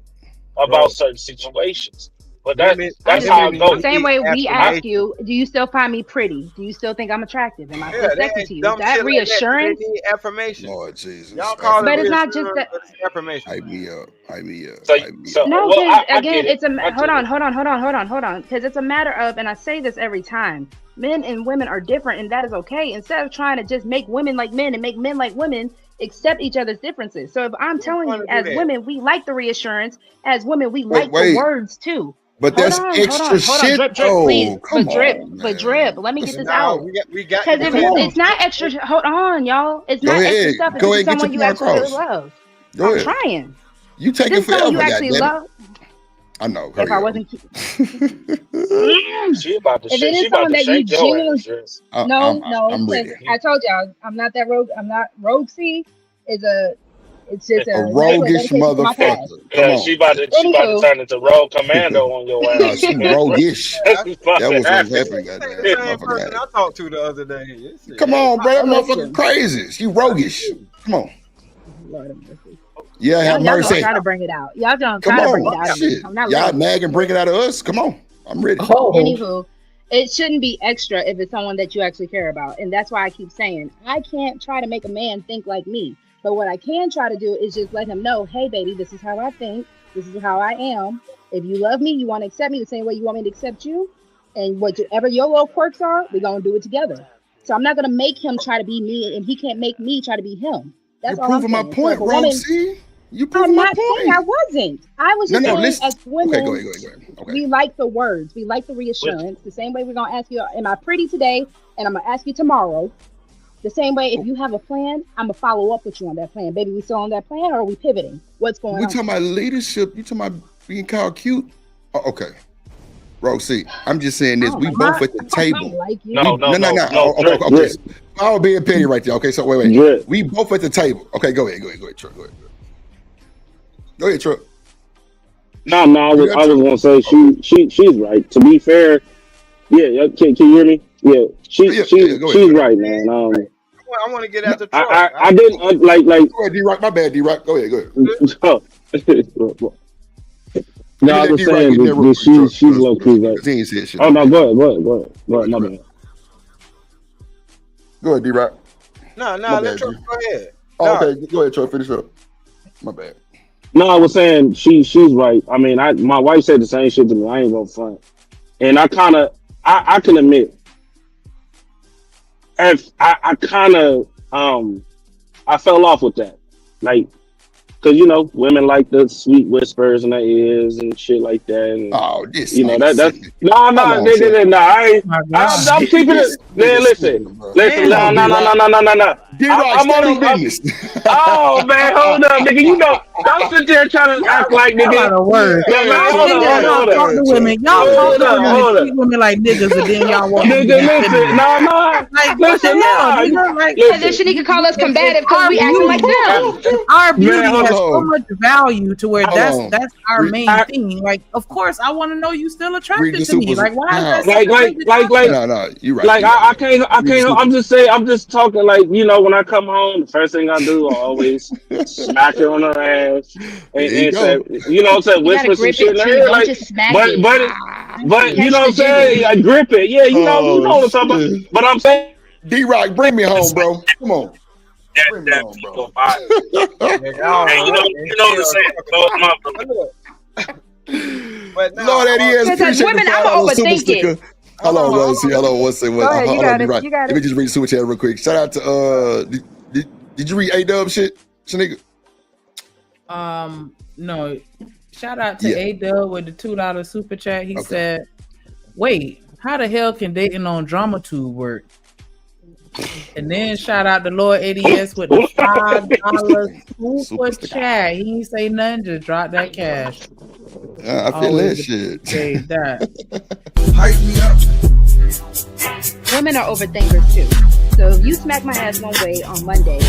bro. about certain situations. But Women, that's Understood. how it women The goes. same need way we ask affirmation. you, do you still find me pretty? Do you still think I'm attractive? Am I Yeah, still they sexy ain't to you? dumb That shit like that, but they reassurance. need affirmation. Lord Jesus, Y'all call it But it's affirmation. not just reassurance, that. but it's affirmation. Hype me up. Hype me up. So Hype me so up. No, well because I get again, it. it's a I hold get on, it. hold on, because it's a matter of, and I say this every time, men and women are different, and that is okay. Instead of trying to just make women like men and make men like women, accept each other's differences. So if I'm Who's telling trying you, to do as that? women, we like the reassurance. As women, we But like the wait, words too. but Hold that's on, hold extra on, hold on, shit drip, drip, please, though. Come on, but drip. man. Let me get Listen, this No, out. we got Because to if come say it's on. not extra, hold on, y'all. It's Go not extra ahead. stuff if Go this ahead is and get your someone you point actually really across. love. Go I'm ahead. trying. You If this taking is someone you forever, actually goddamn it. love, I know. if Hurry I up. wasn't, if She about to it is about someone to that you shake your genuinely ass, Jess. no, I'm because ready. I told y'all I'm not that rogue. I'm not rogue. C is a, it's just A a nice little roguish dedication to my past. motherfucker. Come Yeah, on. she about to Anywho, turn into road commando on your No, ass. she roguish. That's what's about That to was what's happen. happening, this ain't goddamn. the That same motherfucker person had. I talked to the other day. This shit, Come hey, on, bro. That motherfucker listen, crazy. She roguish. Come on. Lord have mercy. Yeah, have Y'all gonna mercy. try to bring it out. Y'all gonna Come try to bring it on. out of me. Shit. I'm not Y'all letting it. nag and bring it out of us. Come on. I'm ready. Anywho, it shouldn't be extra if it's someone that you actually care about. And that's why I keep saying I can't try to make a man think like me. But what I can try to do is just let him know, hey baby, this is how I think, this is how I am. If you love me, you want to accept me the same way you want me to accept you. And whatever your little quirks are, we're gonna do it together. So I'm not gonna make him try to be me and he can't make me try to be him. You're That's all I'm proving my saying. So if point, a Rogue woman, C. You I'm proving my not saying I point. wasn't. I was No, just no, saying, listen. as Okay, go women, ahead. Okay. we like the words, we like the reassurance. The same way we're gonna ask you, "Am I pretty today?" And I'm gonna ask you tomorrow. The same way, if you have a plan, I'm gonna follow up with you on that plan. Baby, we still on that plan, or are we pivoting? What's going We on? talking about leadership. You talking about being called cute? Oh, okay. Rogue C. I'm just saying I this. don't We like both my, at the I don't table. like you. We No. no. Drip. Okay. I was being petty right there. Okay, so wait. Drip. We both at the table. Okay, go ahead, Truck. Go ahead, Truck. No, You I got was Truck? gonna say she's right. To be fair, yeah, can you hear me? Yeah, Yeah. Go ahead, she's Truck. right, man. I want to get No, at the truck. I didn't like go ahead, D-Rock. My bad, D-Rock. Go ahead. no, Let me I let was D-Rock get saying in there real that quick, Truck. she's low key right. Because he ain't said shit Oh all no, day. go ahead, my bad. Go ahead, D-Rock. No, My let bad, truck G. go ahead. Oh, No, okay. Go ahead, Truck. Finish up. My bad. No, I was saying she's right. I mean, my wife said the same shit to me. I ain't gonna front, and I can admit, if I kind of I fell off with that, like. Cause women like the sweet whispers in their ears and shit like that, and Oh, this nigga that's sick. no, Come on, Truck. My I'm God. keeping it. This Man, nigga listen, sick, bro. Man, no, Come on, no. D-Rock. I'm Stand only. on business. Oh man, hold up, nigga. Don't sit there trying to act like y'all nigga. out of words. No, I hold see that y'all up. talk to Truck. women. Y'all talk Hold to women and up. treat women like niggas, and then y'all want them to Nigga, be listen. feminine. No. Like what the Listen, hell, no. nigga? Like And then Listen. Shanika call us if combative because our we acting like beauty, them. if our Man, beauty hold has so on. much value to where Hold that's on. our Read, main thing. Like, of course, I want to know you still read attracted the to me. supers. Like, why is How? that such a big concept? No. You right. Like You right. I can't. Read the I'm supers. just saying. I'm just talking. Like when I come home, the first thing I do, I always smack her on her ass There you and say, go. what I'm saying, You gotta whisper some grip shit it in her too. ear, Don't like, just smack but it. but but you Catch know what the I'm saying? jitters. I grip it. Yeah, you know Oh what I'm talking about. shit. But I'm saying, D-Rock, bring me home, bro. Come on. Bring me That home, bro. people body. nigga, I don't Hey, know you know what the the hell saying, talking close about. my But look, but no, Lord, that he is. Because as Appreciate the women, I'm $5 super overthink it. sticker. Hold on, Rose. Hold on. One second. Go ahead, you Hold on, got it. D-Rock. You got Let me it. just read the super chat real quick. Shout out to did you read A-Dub shit, Shanika? No. Shout out to Yeah. A-Dub with the $2 super chat. He Okay. said, wait, how the hell can dating on DramaTube work? And then shout out to Lord ADS with the $5 super chat. He ain't say nothing, just drop that cash. I feel that shit. Say that. Hype me up. Women are overthinkers too. So if you smack my ass one way on Monday,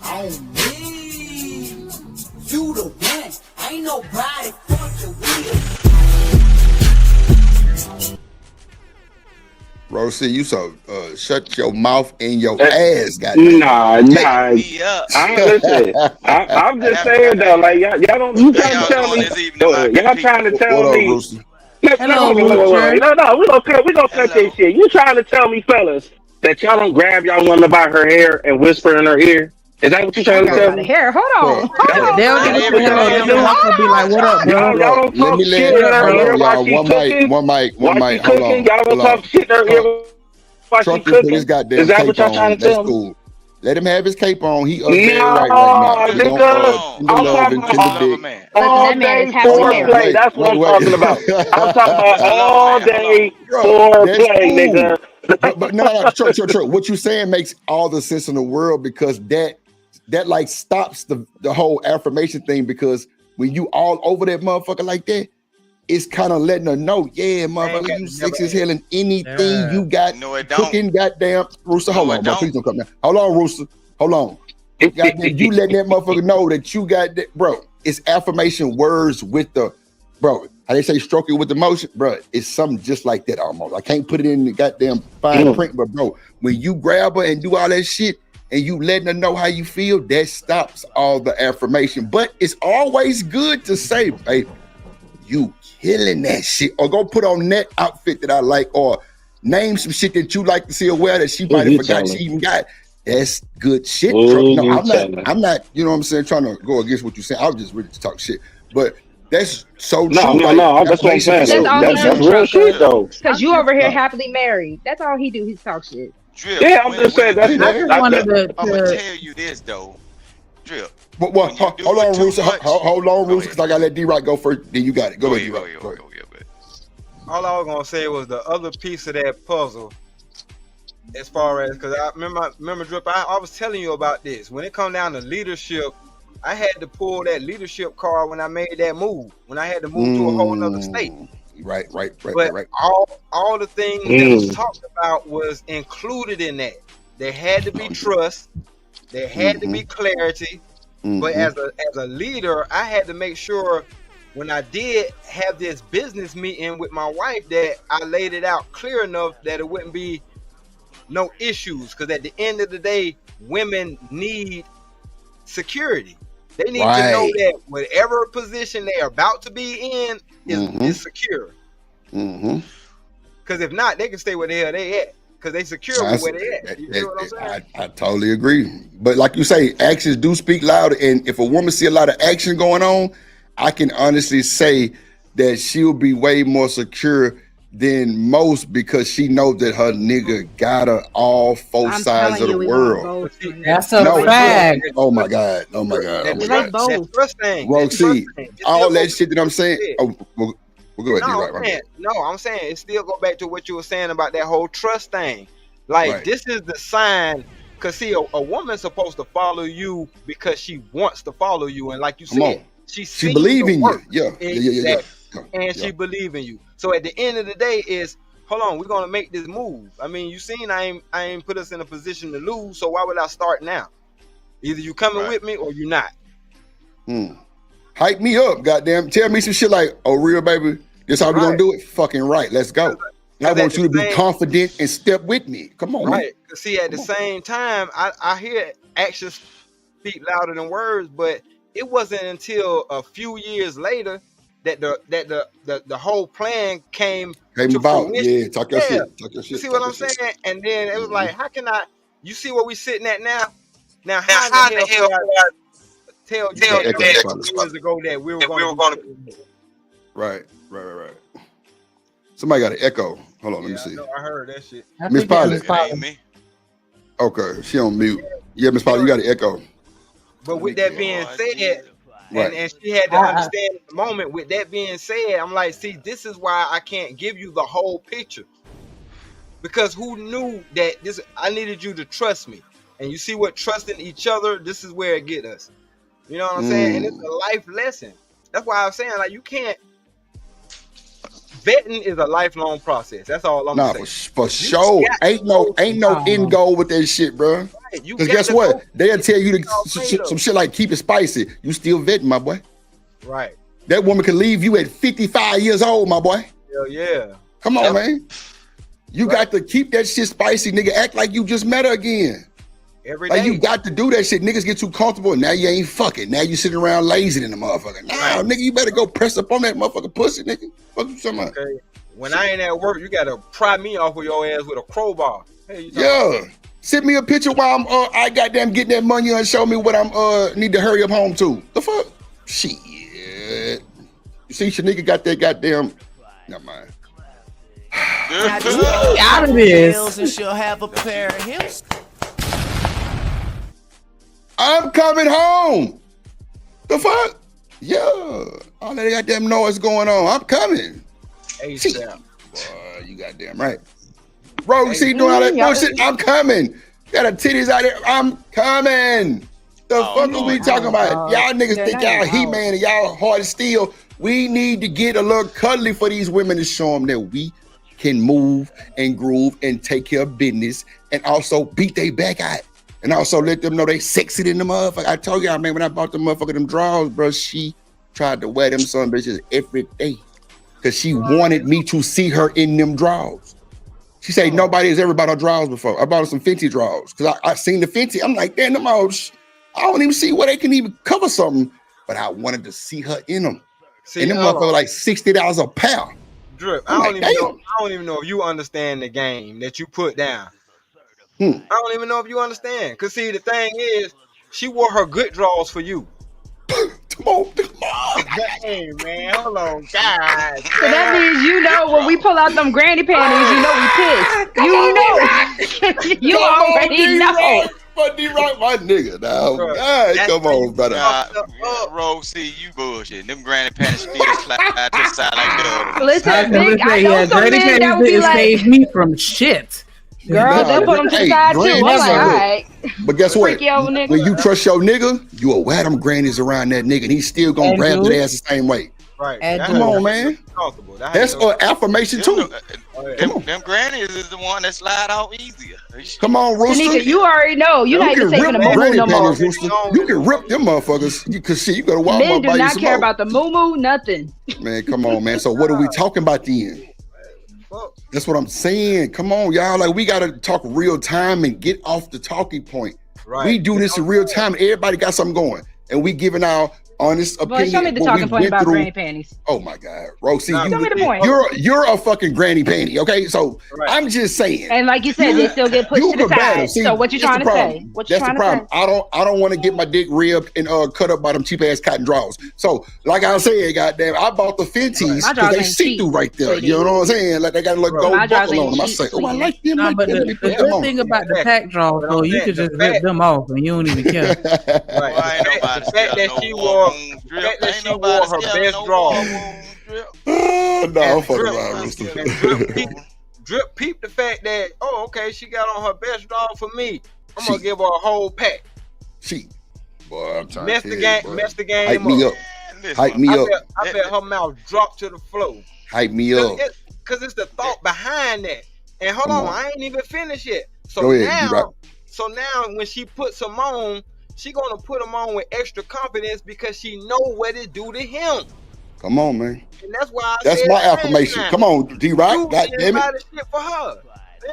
On me. You the one. Ain't nobody fucking with. Rosie, you so shut your mouth and your ass, goddamn. Nah. Listen, I'm just saying though, like y'all don't. You trying to tell me? Y'all trying to tell What up, me? Rosie? Hello, No, we gonna cut this shit. You trying to tell me, fellas, that y'all don't grab y'all woman by her hair and whisper in her ear? Is that what you trying to tell the me? hair. Hold on. They'll get a hello. They'll walk up, be like, "What up, bro?" Y'all don't Let talk me shit let in her ear hold while on, she y'all. cooking. One mic. While she Hold cooking, on. y'all don't talk shit in her ear while she Trucker put his cooking. goddamn Is that cape what y'all trying on. to tell That's me? cool. Let him have his cape on. He up No, there right now. We nigga. gonna tender I'm love talking and tender dick. about Listen, all that man is day happily Hold on, married. foreplay. That's what I'm wait. talking about. I'm talking about all day Bro, that's foreplay, cool. nigga. But no, true. What you saying makes all the sense in the world because that like stops the whole affirmation thing because when you all over that motherfucker like that, it's kind of letting her know, yeah, motherfucker, you sexy as hell in anything you got cooking, goddamn. Rooster, hold on, bro. Please don't come down. Hold on, Rooster. Hold on. Goddamn, you letting that motherfucker know that you got that, bro. It's affirmation words with the, bro. How they say stroke it with the motion, bro. It's something just like that almost. I can't put it in the goddamn fine print, but bro, when you grab her and do all that shit and you letting her know how you feel, that stops all the affirmation. But it's always good to say, hey, you killing that shit, or go put on that outfit that I like, or name some shit that you like to see her wear that she might have forgot she even got. That's good shit. No, I'm not, you know what I'm saying, trying to go against what you're saying. I was just really to talk shit. But that's so true. No, that's what I'm saying. That's real shit though. Because you over here happily married. That's all he do. He talk shit. Drip, yeah, I'm just saying that's I'm gonna tell you this though. Drip. Well, hold on, Rooster. Hold on, Rooster, because I gotta let D-Rock go first. Then you got it. Go ahead, D-Rock. Go ahead. All I was gonna say was the other piece of that puzzle, as far as because I remember Drip. I was telling you about this. When it come down to leadership, I had to pull that leadership card when I made that move. When I had to move to a whole nother state. Right. But all the things that was talked about was included in that. There had to be trust. There had to be clarity. But as a leader, I had to make sure when I did have this business meeting with my wife that I laid it out clear enough that it wouldn't be no issues. Because at the end of the day, women need security. They need to know that whatever position they are about to be in is secure. Because if not, they can stay where the hell they at. Because they secure where they at. You know what I'm saying? I totally agree. But like you say, actions do speak louder. And if a woman see a lot of action going on, I can honestly say that she'll be way more secure than most because she knows that her nigga got her all four sides of the world. That's a fact. Oh my God. That trust thing. Roxy, all that shit that I'm saying. Oh, we'll go ahead. I'm saying it still go back to what you were saying about that whole trust thing. Like this is the sign. Cause see, a woman's supposed to follow you because she wants to follow you, and like you said, she believe in you. Yeah. And she believe in you. So at the end of the day, is hold on, we're gonna make this move. I mean, you seen I ain't put us in a position to lose. So why would I start now? Either you coming with me or you not. Hype me up, goddamn. Tell me some shit like, oh, real baby, this how we gonna do it? Fucking right, let's go. I want you to be confident and step with me. Come on, man. Cause see, at the same time, I hear actions speak louder than words, but it wasn't until a few years later that the whole plan came about. Fruition. Yeah, talk your shit. You see what I'm saying? And then it was like, how can I? You see where we sitting at now? Now, how in the hell can I tell you that years ago that we were going to? Right. Somebody got an echo. Hold on, let me see. I heard that shit. Miss Pilot. Okay, she on mute. Yeah, Miss Pilot, you got an echo. But with that being said, Right. And she had to understand in the moment. With that being said, I'm like, see, this is why I can't give you the whole picture. Because who knew that this? I needed you to trust me. And you see what trusting each other, this is where it get us. You know what I'm saying? And it's a life lesson. That's why I'm saying, like, you can't. Vetting is a lifelong process. That's all I'm saying. For sure. Ain't no end goal with that shit, bro. Because guess what? They'll tell you some shit like keep it spicy. You still vetting, my boy. Right. That woman could leave you at 55 years old, my boy. Hell yeah. Come on, man. You got to keep that shit spicy, nigga. Act like you just met her again. Every like day. You got to do that shit. Niggas get too comfortable and now you ain't fucking. Now you sitting around lazy in the motherfucker. Nah, nigga, you better go press up on that motherfucking pussy, nigga. Fuck you talking about? Okay. When I ain't at work, you gotta pry me off of your ass with a crowbar. Hey, send me a picture while I'm I goddamn getting that money and show me what I'm need to hurry up home to. The fuck? Shit. You see, Shanika got that goddamn. Never mind. Out of this. And she'll have a pair of hips. I'm coming home. The fuck? Yeah. All that goddamn noise going on. I'm coming. Hey, boy, you goddamn right. Bro, you see doing all that bullshit? I'm coming. Got a titties out there. I'm coming. The fuck are we talking about? Y'all niggas think y'all He-Man and y'all hard as steel. We need to get a little cuddly for these women to show them that we can move and groove and take care of business and also beat they back out. And also let them know they sexy in the motherfucker. I told y'all, man, when I bought the motherfucker them drawers, bro, she tried to wear them son bitches every day. Cause she wanted me to see her in them drawers. She said, nobody has ever bought her drawers before. I bought her some Fenty drawers. Cause I seen the Fenty. I'm like, damn, them all, I don't even see where they can even cover something. But I wanted to see her in them. And them motherfuckers like $60 a pound. Drip, I don't even know if you understand the game that you put down. I don't even know if you understand. Cause see, the thing is, she wore her good drawers for you. Come on. Hey man, hold on, guys. So that means you know when we pull out them granny panties, you know we pissed. You already know. But D-Rock, my nigga, now. Come on, brother. Rose, see you bullshit. Them granny panties feet slide to the side like that. Listen, Big, I know some men that would be like, saved me from shit. Girl, they'll put them to the side too. I'm like, all right. But guess what? When you trust your nigga, you will wear them grannies around that nigga and he's still gonna grab that ass the same way. Right. Come on, man. That's an affirmation too. Them grannies is the one that slide out easier. Come on, Rooster. Tanika, you already know. You're not even taking the moo no more. You can rip them motherfuckers. Cause shit, you go to Walmart. Men do not care about the moo, nothing. Man, come on, man. So what are we talking about then? That's what I'm saying. Come on, y'all. Like, we gotta talk real time and get off the talking point. Right. We do this in real time. Everybody got something going, and we giving our honest opinion. Boy, show me the talking point about granny panties. Oh my God, Rosie, Show me the point. You're a fucking granny panty. Okay, so I'm just saying. And like you said, they still get pushed to the side. So what you trying to say? That's the problem. I don't want to get my dick ripped and cut up by them cheap ass cotton drawers. So like I said, goddamn, I bought the Fenties because they see through right there. You know what I'm saying? Like they got a little gold buckle on them. I say, oh, I like them. But the good thing about the pack drawers, though, you could just rip them off and you don't even care. The fact that she wore her best draw. No, I'm fucking around. Drip peep the fact that, oh, okay, she got on her best draw for me. I'm gonna give her a whole pack. Boy, I'm trying mess to mess the game Hype me up. Hype me up. I bet her mouth dropped to the floor. Hype me up. Cause it's the thought behind that. And hold on, I ain't even finished yet. So go ahead, now when she puts them on, she gonna put them on with extra confidence because she know what it do to him. Come on, man. And that's why that's my affirmation. Come on, D-Rock. God damn it. Shit for her.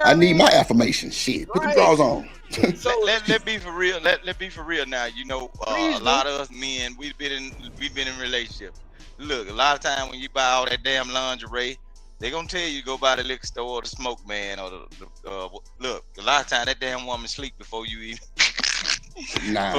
I need my affirmation. Shit. Put the drawers on. So let be for real. Let be for real now. You know, a lot of us men, we've been in relationships. Look, a lot of time when you buy all that damn lingerie, they gonna tell you go buy the liquor store or the smoke man or the look. A lot of time that damn woman sleep before you even. Nah,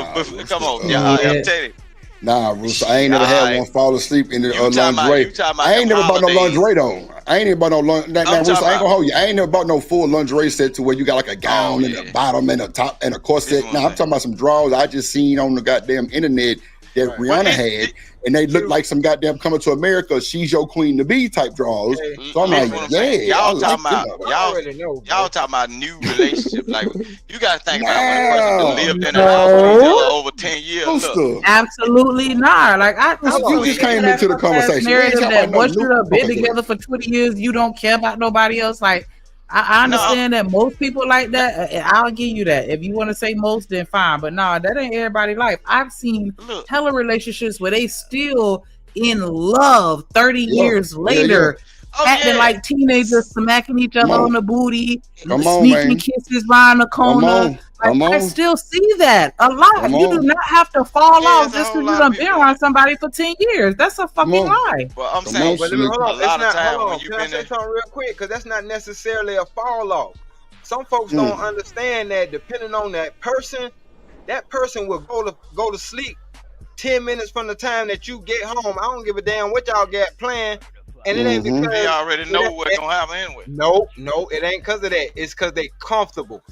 come on, I'm telling you. Nah, Rooster, I ain't never had one fall asleep in the lingerie. I ain't never bought no lingerie though. I ain't even bought no Rooster, I ain't gonna hold you. I ain't never bought no full lingerie set to where you got like a gown and a bottom and a top and a corset. Nah, I'm talking about some drawers I just seen on the goddamn internet that Right. Rihanna had, and they look like some goddamn Coming to America, she's your queen to be type draws. So I'm Listen like, what I'm saying. yeah, I Y'all like talking them. about I already know, y'all talking about new relationship. Like you gotta think about when a person Nah, done lived in the house with each other over 10 years. Look, sister. Absolutely not. Like I You refuse just to came that into the fuck ass conversation. We ain't narrative talking that about no once new. you have been Okay, go ahead. together for 20 years, you don't care about nobody else. Like I no, understand that most people like that. And I'll give you that. If you want to say most, then fine. But no, that ain't everybody's life. I've seen look, hella relationships where they still in love 30 Yeah, years yeah, yeah. later, oh acting yeah. like teenagers, smacking each Come other on on, the booty, come on, sneaking man. kisses around the Come corner. on, Like come I on, still see that a lot. come You do on, not have to fall Yeah, off it's a just whole because you lot of done been people doing around that. somebody for 10 years. That's a come fucking on, lie. But I'm come on, saying But let me Slick. hold a on. It's lot of not. Hold time when on. you Can I been say in, something real quick? Because that's not necessarily a fall off. Some folks don't Mm. understand that depending on that person will go to sleep 10 minutes from the time that you get home. I don't give a damn what y'all got planned, and it ain't Mm-hmm. they because already know what's gonna happen anyway. no, it ain't because of that. It's because they comfortable.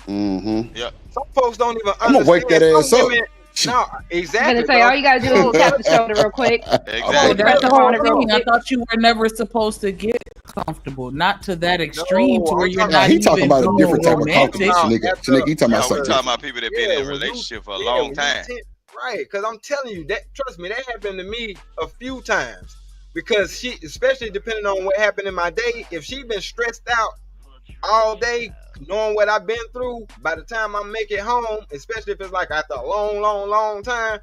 Mm-hmm. Yeah. Some folks don't even I'm gonna wake that understand. ass Some up. women, no, I'm exactly. gonna But say all you gotta do is still, tap the shoulder real quick. Oh, Exactly. that's Press the upon whole it real thing. I quick. thought you were never supposed to get comfortable, not to that extreme no, to where I'm you're talking. Nah, not he talking even about a being different type of I'm talking romantic. comfortable, about Shanika. after. Shanika, he talking about No, we something talking different. about people that been in a When you, relationship for a long time. right? Because I'm telling you that. Trust me, that happened to me a few times. Because she, especially depending on what happened in my day, if she been stressed out all day, knowing what I've been through, by the time I make it home, especially if it's like after a long time,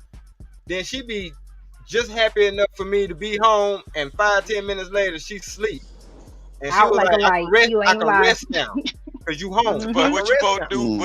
then she be just happy enough for me to be home, and 5-10 minutes later she sleep, and she Out was like a like, light. You I ain't can lying. rest now, cause you home. But I Mm-hmm. can what you rest supposed now. to do? Mm-hmm.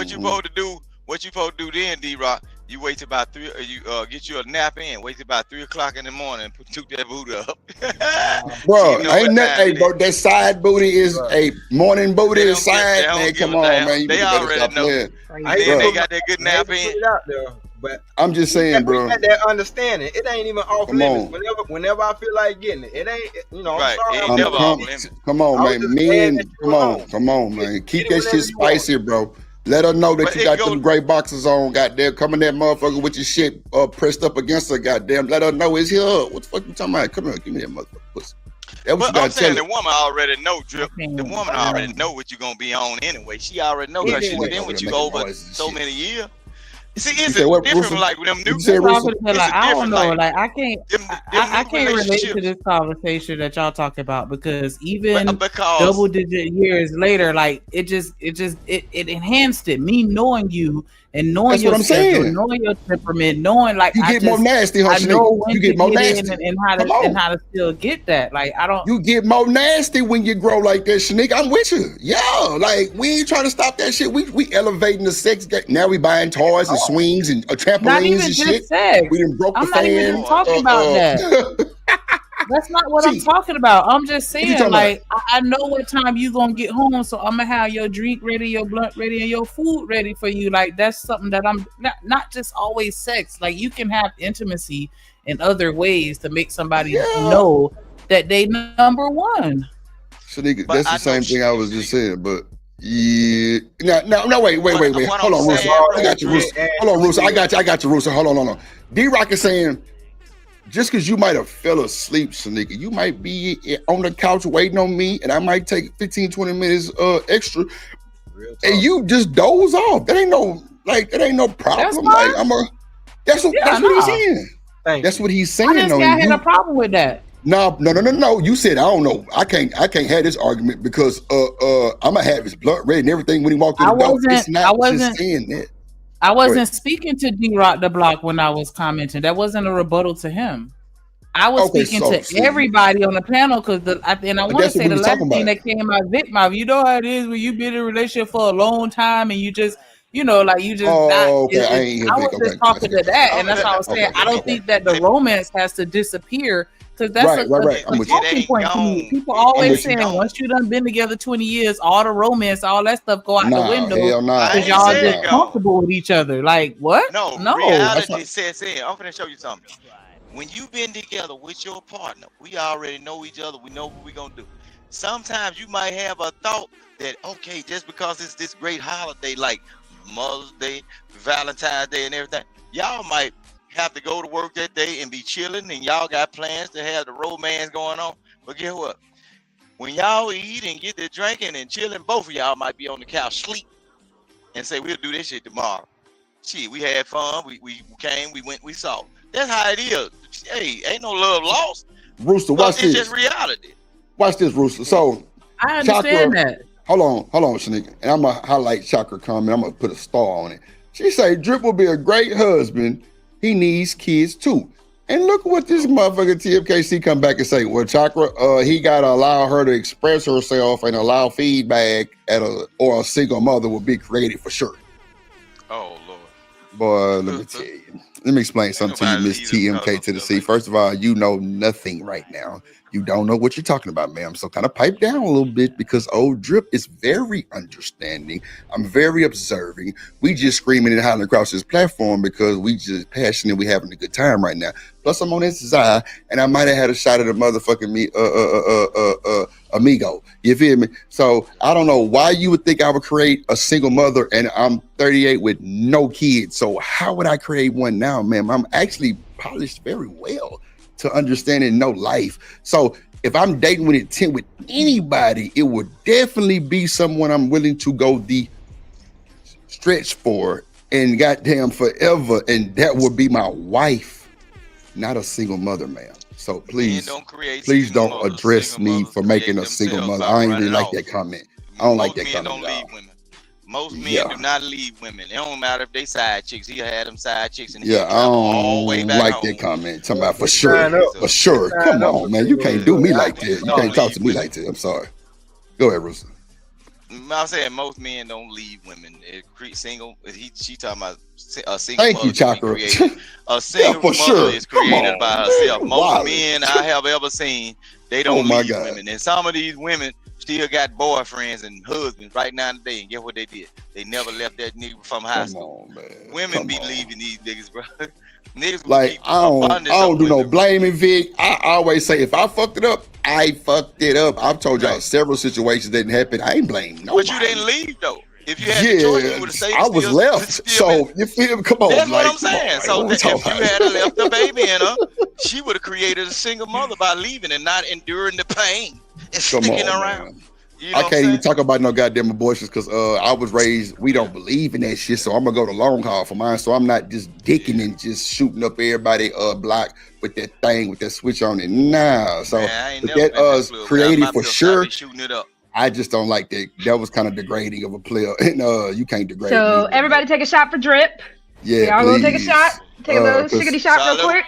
What you supposed to do then, D-Rock? You wait till about 3. You get you a nap in. Wait till about 3 o'clock in the morning. Toot that booty up. She Bro, know ain't what that, time hey, it is. bro, that side booty is Bruh. a morning booty They is don't side, man. give Come a on, damn. man. You They better already stop know. playing. I Crazy. hate to Bro, Then they put got that good I hate nap to put in. it out there, but I'm just saying, we bro. got that understanding. It ain't even off Come limits. on. Whenever I feel like getting it, it ain't. I'm Right. sorry, It I'm ain't I'm never telling off you. limits. come on, I was man. just glad that Men, you were home. come on, Get, man. get Keep it that shit whenever you want spicy, bro. Let her know that But you it got go. them gray boxes on, goddamn. Come in that motherfucker with your shit pressed up against her, goddamn. Let her know it's here. What the fuck you talking about? Come here, give me that motherfucker pussy. That's what you But I'm gotta tell saying her. the woman already know, Drip. Okay. The woman already know what you're gonna be on anyway. She already know Look because at she's Shanique been over with there you making over noises and so shit. many years. See, You it's say a what, different Rooster? like with them new. What you say, That's what I was Rooster? gonna say. It's Like a I don't different know. like Like I can't. them I new can't relate to relationships. this conversation that y'all talk about because even Because double digit years later, like it enhanced it. Me knowing you and knowing That's what your I'm schedule, saying. knowing your temperament, knowing like You get more nasty, huh, I Shanique? know when You to get more get in nasty. and Come on. how to still get that. Like I don't. You get more nasty when you grow like that, Shanique. I'm with you. Yeah, like we ain't trying to stop that shit. We elevating the sex game. Now we buying toys and swings and Not trampolines even and just shit. sex. We done broke the I'm not even fan. just talking about that. That's not what I'm See, talking about. I'm just what you saying, talking about? like, I know what time you gonna get home, so I'm gonna have your drink ready, your blunt ready, and your food ready for you. Like, that's something that I'm not just always sex. Like, you can have intimacy in other ways to make somebody Yeah. know that they number one. Shanique, But that's I the know same thing I was Shanique. just saying, but yeah. No, wait. What Hold I'm on, Rooster. saying, I got you, bro, is Rooster. Hold on, Rooster. I got you, Rooster. Hold on. D-Rock is saying, just because you might have fell asleep, Shanika, you might be on the couch waiting on me, and I might take 15, 20 minutes extra, and you just doze off. That ain't no That's problem. fine. Like that's what he's saying. That's what he's I saying. didn't say I had a problem with that. No. You said I don't know. I can't have this argument because I'm gonna have his blunt ready and everything when he walked through the door. It's not just saying that. I wasn't speaking to D-Rock the Block when I was commenting. That wasn't a rebuttal to him. I was speaking to everybody on the panel because I want to say the last thing that came out of Vic mouth. You know how it is when you've been in a relationship for a long time and you just, Oh, okay. I ain't hear I Vic. was Okay. just talking to that, and that's how I was saying. I don't think that the romance has to disappear because that's Right. a talking point to me. People always saying once you done been together 20 years, all the romance, all that stuff go out the window hell nah. because y'all just comfortable with each other. Like what? No. No. Reality sets in. I'm finna show you something. When you've been together with your partner, we already know each other. We know what we're gonna do. Sometimes you might have a thought that, okay, just because it's this great holiday like Mother's Day, Valentine's Day, and everything, y'all might have to go to work that day and be chilling, and y'all got plans to have the romance going on. But guess what? When y'all eat and get to drinking and chilling, both of y'all might be on the couch sleep and say, we'll do this shit tomorrow. Shit, we had fun. We came, we went, we saw. That's how it is. Hey, ain't no love lost. Rooster, watch It's this. just reality. Watch this, Rooster. So I understand Chakra, that. hold on, Shanika. And I'm gonna highlight Chakra comment. I'm gonna put a star on it. She say Drip will be a great husband. He needs kids too. And look what this motherfucker TFKC come back and say. Well, Chakra, he gotta allow her to express herself and allow feedback or a single mother will be created for sure. Oh Lord. Boy, let me tell you. Let me explain something to you, Miss TMK to the C. First of all, you know nothing right now. You don't know what you're talking about, ma'am. So kind of pipe down a little bit because old Drip is very understanding. I'm very observing. We just screaming and hollering across this platform because we just passionate. We having a good time right now. Plus, I'm on SSI, and I might have had a shot at a motherfucking amigo. You feel me? So I don't know why you would think I would create a single mother, and I'm 38 with no kids. So how would I create one now, ma'am? I'm actually polished very well to understand and know life. So if I'm dating with intent with anybody, it would definitely be someone I'm willing to go the stretch for and goddamn forever, and that would be my wife, not a single mother, ma'am. So please don't address me for making a single mother. I ain't really like that comment. I don't like that comment at all. Most men do not leave women. It don't matter if they side chicks. He'll have them side chicks and Yeah, I don't like that comment. Talking about for sure. For sure. Come on, man. You can't do me like that. You can't talk to me like that. I'm sorry. Go ahead, Rooster. I'm saying most men don't leave women. Single. She talking about a single Thank mother. you, Chakra. A single mother sure. is created on, by herself. man. Most Wow. men I have ever seen, they don't my leave God. women. And some of these women still got boyfriends and husbands right now today. And guess what they did? They never left that nigga from high school. Women be leaving these niggas, bro. Niggas Like I don't do no blaming, Vic. I always say if I fucked it up, I fucked it up. I've told y'all several situations that didn't happen. I ain't blaming nobody. But you didn't leave though. If you had the choice, you would have stayed. I was left. So you feel me? Come on. That's what like, I'm saying. on, So what we if talking you about? had left the baby in her, she would have created a single mother by leaving and not enduring the pain and Come sticking on, around. man. You know I can't even talk about no goddamn abortions because I was raised, we don't believe in that shit. So I'm gonna go the long haul for mine. So I'm not just dicking and just shooting up everybody block with that thing with that switch on it. Nah. So with that created for sure. Shooting it up. I just don't like that. That was kind of degrading of a player. And you can't degrade So me. everybody take a shot for Drip. Yeah, Y'all gonna take a please. shot? Take a little 'Cause shiggity shot real quick.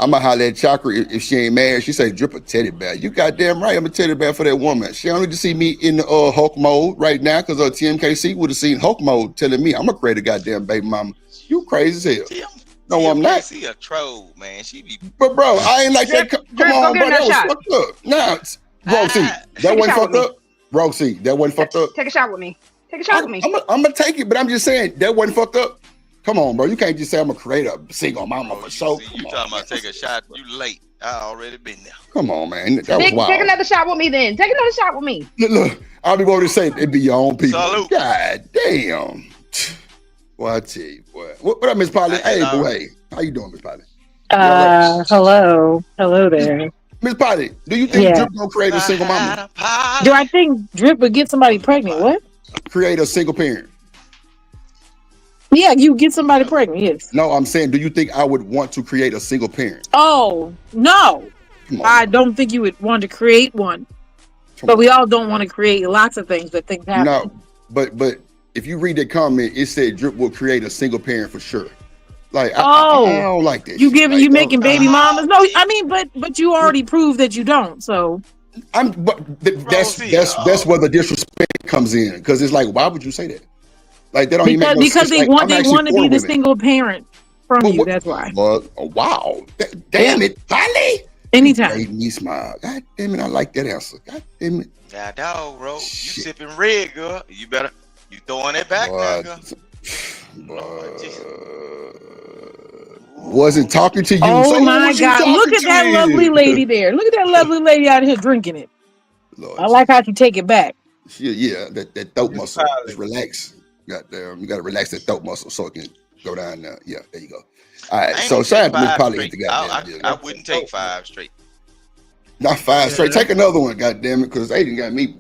I'm gonna holler at Chakra if she ain't mad. She say Drip a teddy bear. You goddamn right. I'm a teddy bear for that woman. She don't need to see me in the Hulk mode right now because TMKC would have seen Hulk mode telling me I'm gonna create a goddamn baby mama. You crazy as hell. No, I'm not. She a troll, man. She be. But bro, I ain't like that. Come on, bro. That was fucked up. Now, Roxy, that wasn't fucked up. Roxy, that wasn't fucked up. Take a shot with me. Take a shot with me. I'm gonna take it, but I'm just saying that wasn't fucked up. Come on, bro. You can't just say I'm gonna create a single mama for sure. You talking about take a shot? You late? I already been there. Come on, man. That was Take wild. another shot with me then. Take another shot with me. Look, I'll be able to say it be your own people. Salute. God damn. Well, I tell you, boy. What up, Miss Polly? Hey, boy. How you doing, Miss Polly? Hello there. Miss Polly, do you think Drip gonna create a single mama? Do I think Drip would get somebody pregnant? What? Create a single parent. Yeah, you get somebody pregnant, yes. No, I'm saying, do you think I would want to create a single parent? Oh, no. I don't think you would want to create one. But we all don't want to create lots of things, but things happen. No, but if you read that comment, it said Drip will create a single parent for sure. Like, I don't like that. You shit. giving Like, you making baby mamas? No, I mean, but you already proved that you don't. So that's where the disrespect comes in because it's like, why would you say that? Like that don't even make no because sense. they Like, want I'm they want to be actually the for single parent from you. That's why. Well, wow, damn it, Polly. Anytime. Made me smile. God damn it, I like that answer. God damn it. Yeah, dog, bro. You sipping red, girl. You throwing it back now, girl. Wasn't talking to you. Oh so my God! Look at that lovely lady there. Look at that lovely lady out here drinking it. I like how you take it back. Yeah, that throat muscle. Just relax. Goddamn, you gotta relax that throat muscle so it can Go down there. Yeah, there you go. All right. I ain't So gonna shout take out to Miss 5 Polly at straight. the goddamn I deal. wouldn't take 5 straight. Not 5 straight. Take another one, goddamn it, because they done got me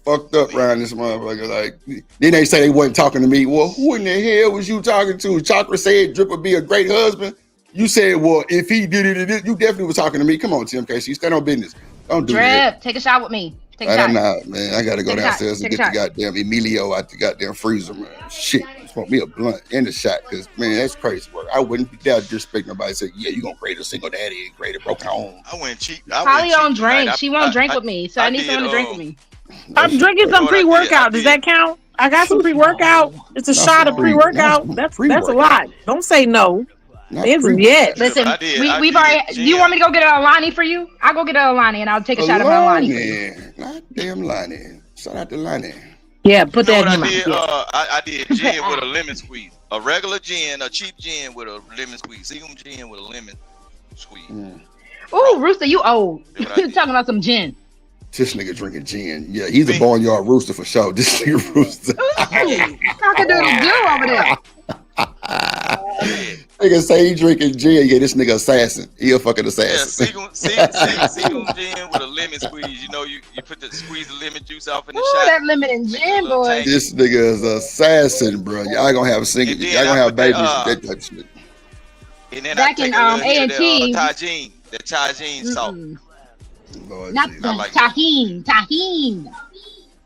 fucked up around this motherfucker. Like, then they say they wasn't talking to me. Well, who in the hell was you talking to? Chakra said Drip would be a great husband. You said, well, if he did it, you definitely was talking to me. Come on, Tim Casey, stand on business. Don't do that. Drip, take a shot with me. Take a I shot. don't know, man. I gotta go Take a shot. downstairs and Take a get the shot. goddamn Emilio out the goddamn freezer, man. Shit, smoke me a blunt and a shot, because man, that's crazy work. I wouldn't dare disrespect nobody. Say, yeah, you gonna create a single daddy and create a broken home. I went cheap. Holly don't drink. She won't drink with me, so I need someone to drink with me. I'm drinking some pre-workout. Does that count? I got some pre-workout. It's a shot of pre-workout. That's a lot. Don't say no. It's yet. Listen, we've already. Do you want me to go get a Alani for you? I'll go get a Alani and I'll take a shot of my Alani. Goddamn Lonnie. Shout out to Lonnie. Yeah, put that in I my did? I did gin with a lemon squeeze. A regular gin, a cheap gin with a lemon squeeze. Seagram gin with a lemon squeeze. Ooh, Rooster, you old. You're talking about some gin. This nigga drinking gin. Yeah, he's a barnyard rooster for sure. This nigga rooster. Cock-a-doodle-doo over there. Nigga say he drinking gin. Yeah, this nigga assassin. He a fucking assassin. Seagram gin with a lemon squeeze. You know, you squeeze the lemon juice off in the Ooh, shot. that lemon and gin, boy. This nigga is assassin, bro. Y'all gonna have singing. Y'all gonna have babies. That type of shit. And then Back I take in a little A&T. that Tajin salt. Lord Not Jesus. the I like that. tahine.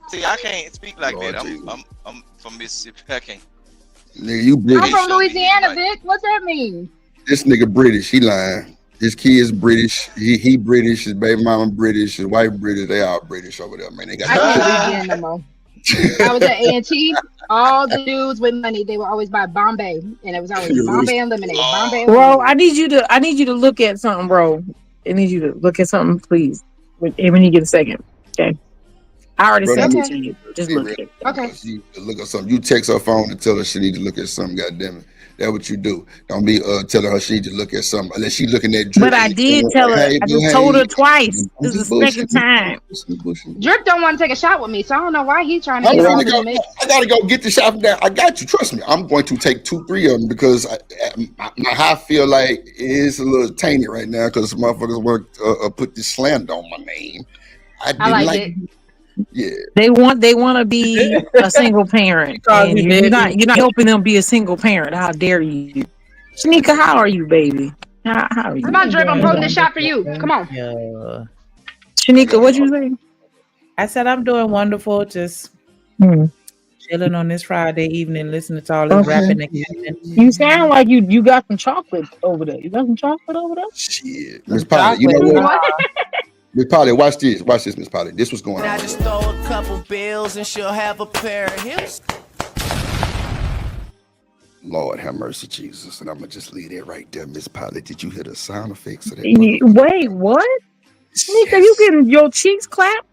See, I can't speak like Lord that. Jesus. I'm from Mississippi. I can't. Nigga, you I'm British. from Louisiana, Vic. What's that mean? This nigga British. He lying. His kid's British. He British. His baby mama British. His wife British. They all British over there, man. They got. I can't do gin no more. I was at A&T. All the dudes with money, they would always buy Bombay, and it was always Bombay and lemonade. Bombay and Bro, lemonade. I need you to look at something, bro. I need you to look at something, please. When you get a second. Okay. I already Bro, sent that it to you. Just Be look real. at it. Okay. You look at something. You text her phone and tell her she need to look at something. Goddamn it. That's what you do. Don't be telling her she need to look at something unless she looking at Drip. But I did tell her. I just told her twice. This is the second time. Drip don't want to take a shot with me, so I don't know why he's trying to I'm get all finna in go, the mix. I gotta go get the shot from there. I got you. Trust me. I'm going to take 2-3 of them because I feel like it's a little tainted right now because motherfuckers want to put this slander on my name. I didn't like like it. Yeah. They want to be a single parent. Because And you you're did. not helping them be a single parent. How dare you? Shanika, how are you, baby? How are you? Come on, Drip, I'm holding the shot for you. Come on. Yeah. Shanika, what you say? I said I'm doing wonderful. Just chilling on this Friday evening, listening to all this rapping and capping. You sound like you got some chocolate over there. You got some chocolate over there? Shit. Miss Polly, you know what? Miss Polly, watch this. Watch this, Miss Polly. This was going I on. just throw a couple bills and she'll have a pair of hips. Lord have mercy, Jesus. And I'm going to just leave that right there, Miss Polly. Did you hear the sound effects of that? Wait, what? Shanika, you getting your cheeks clapped?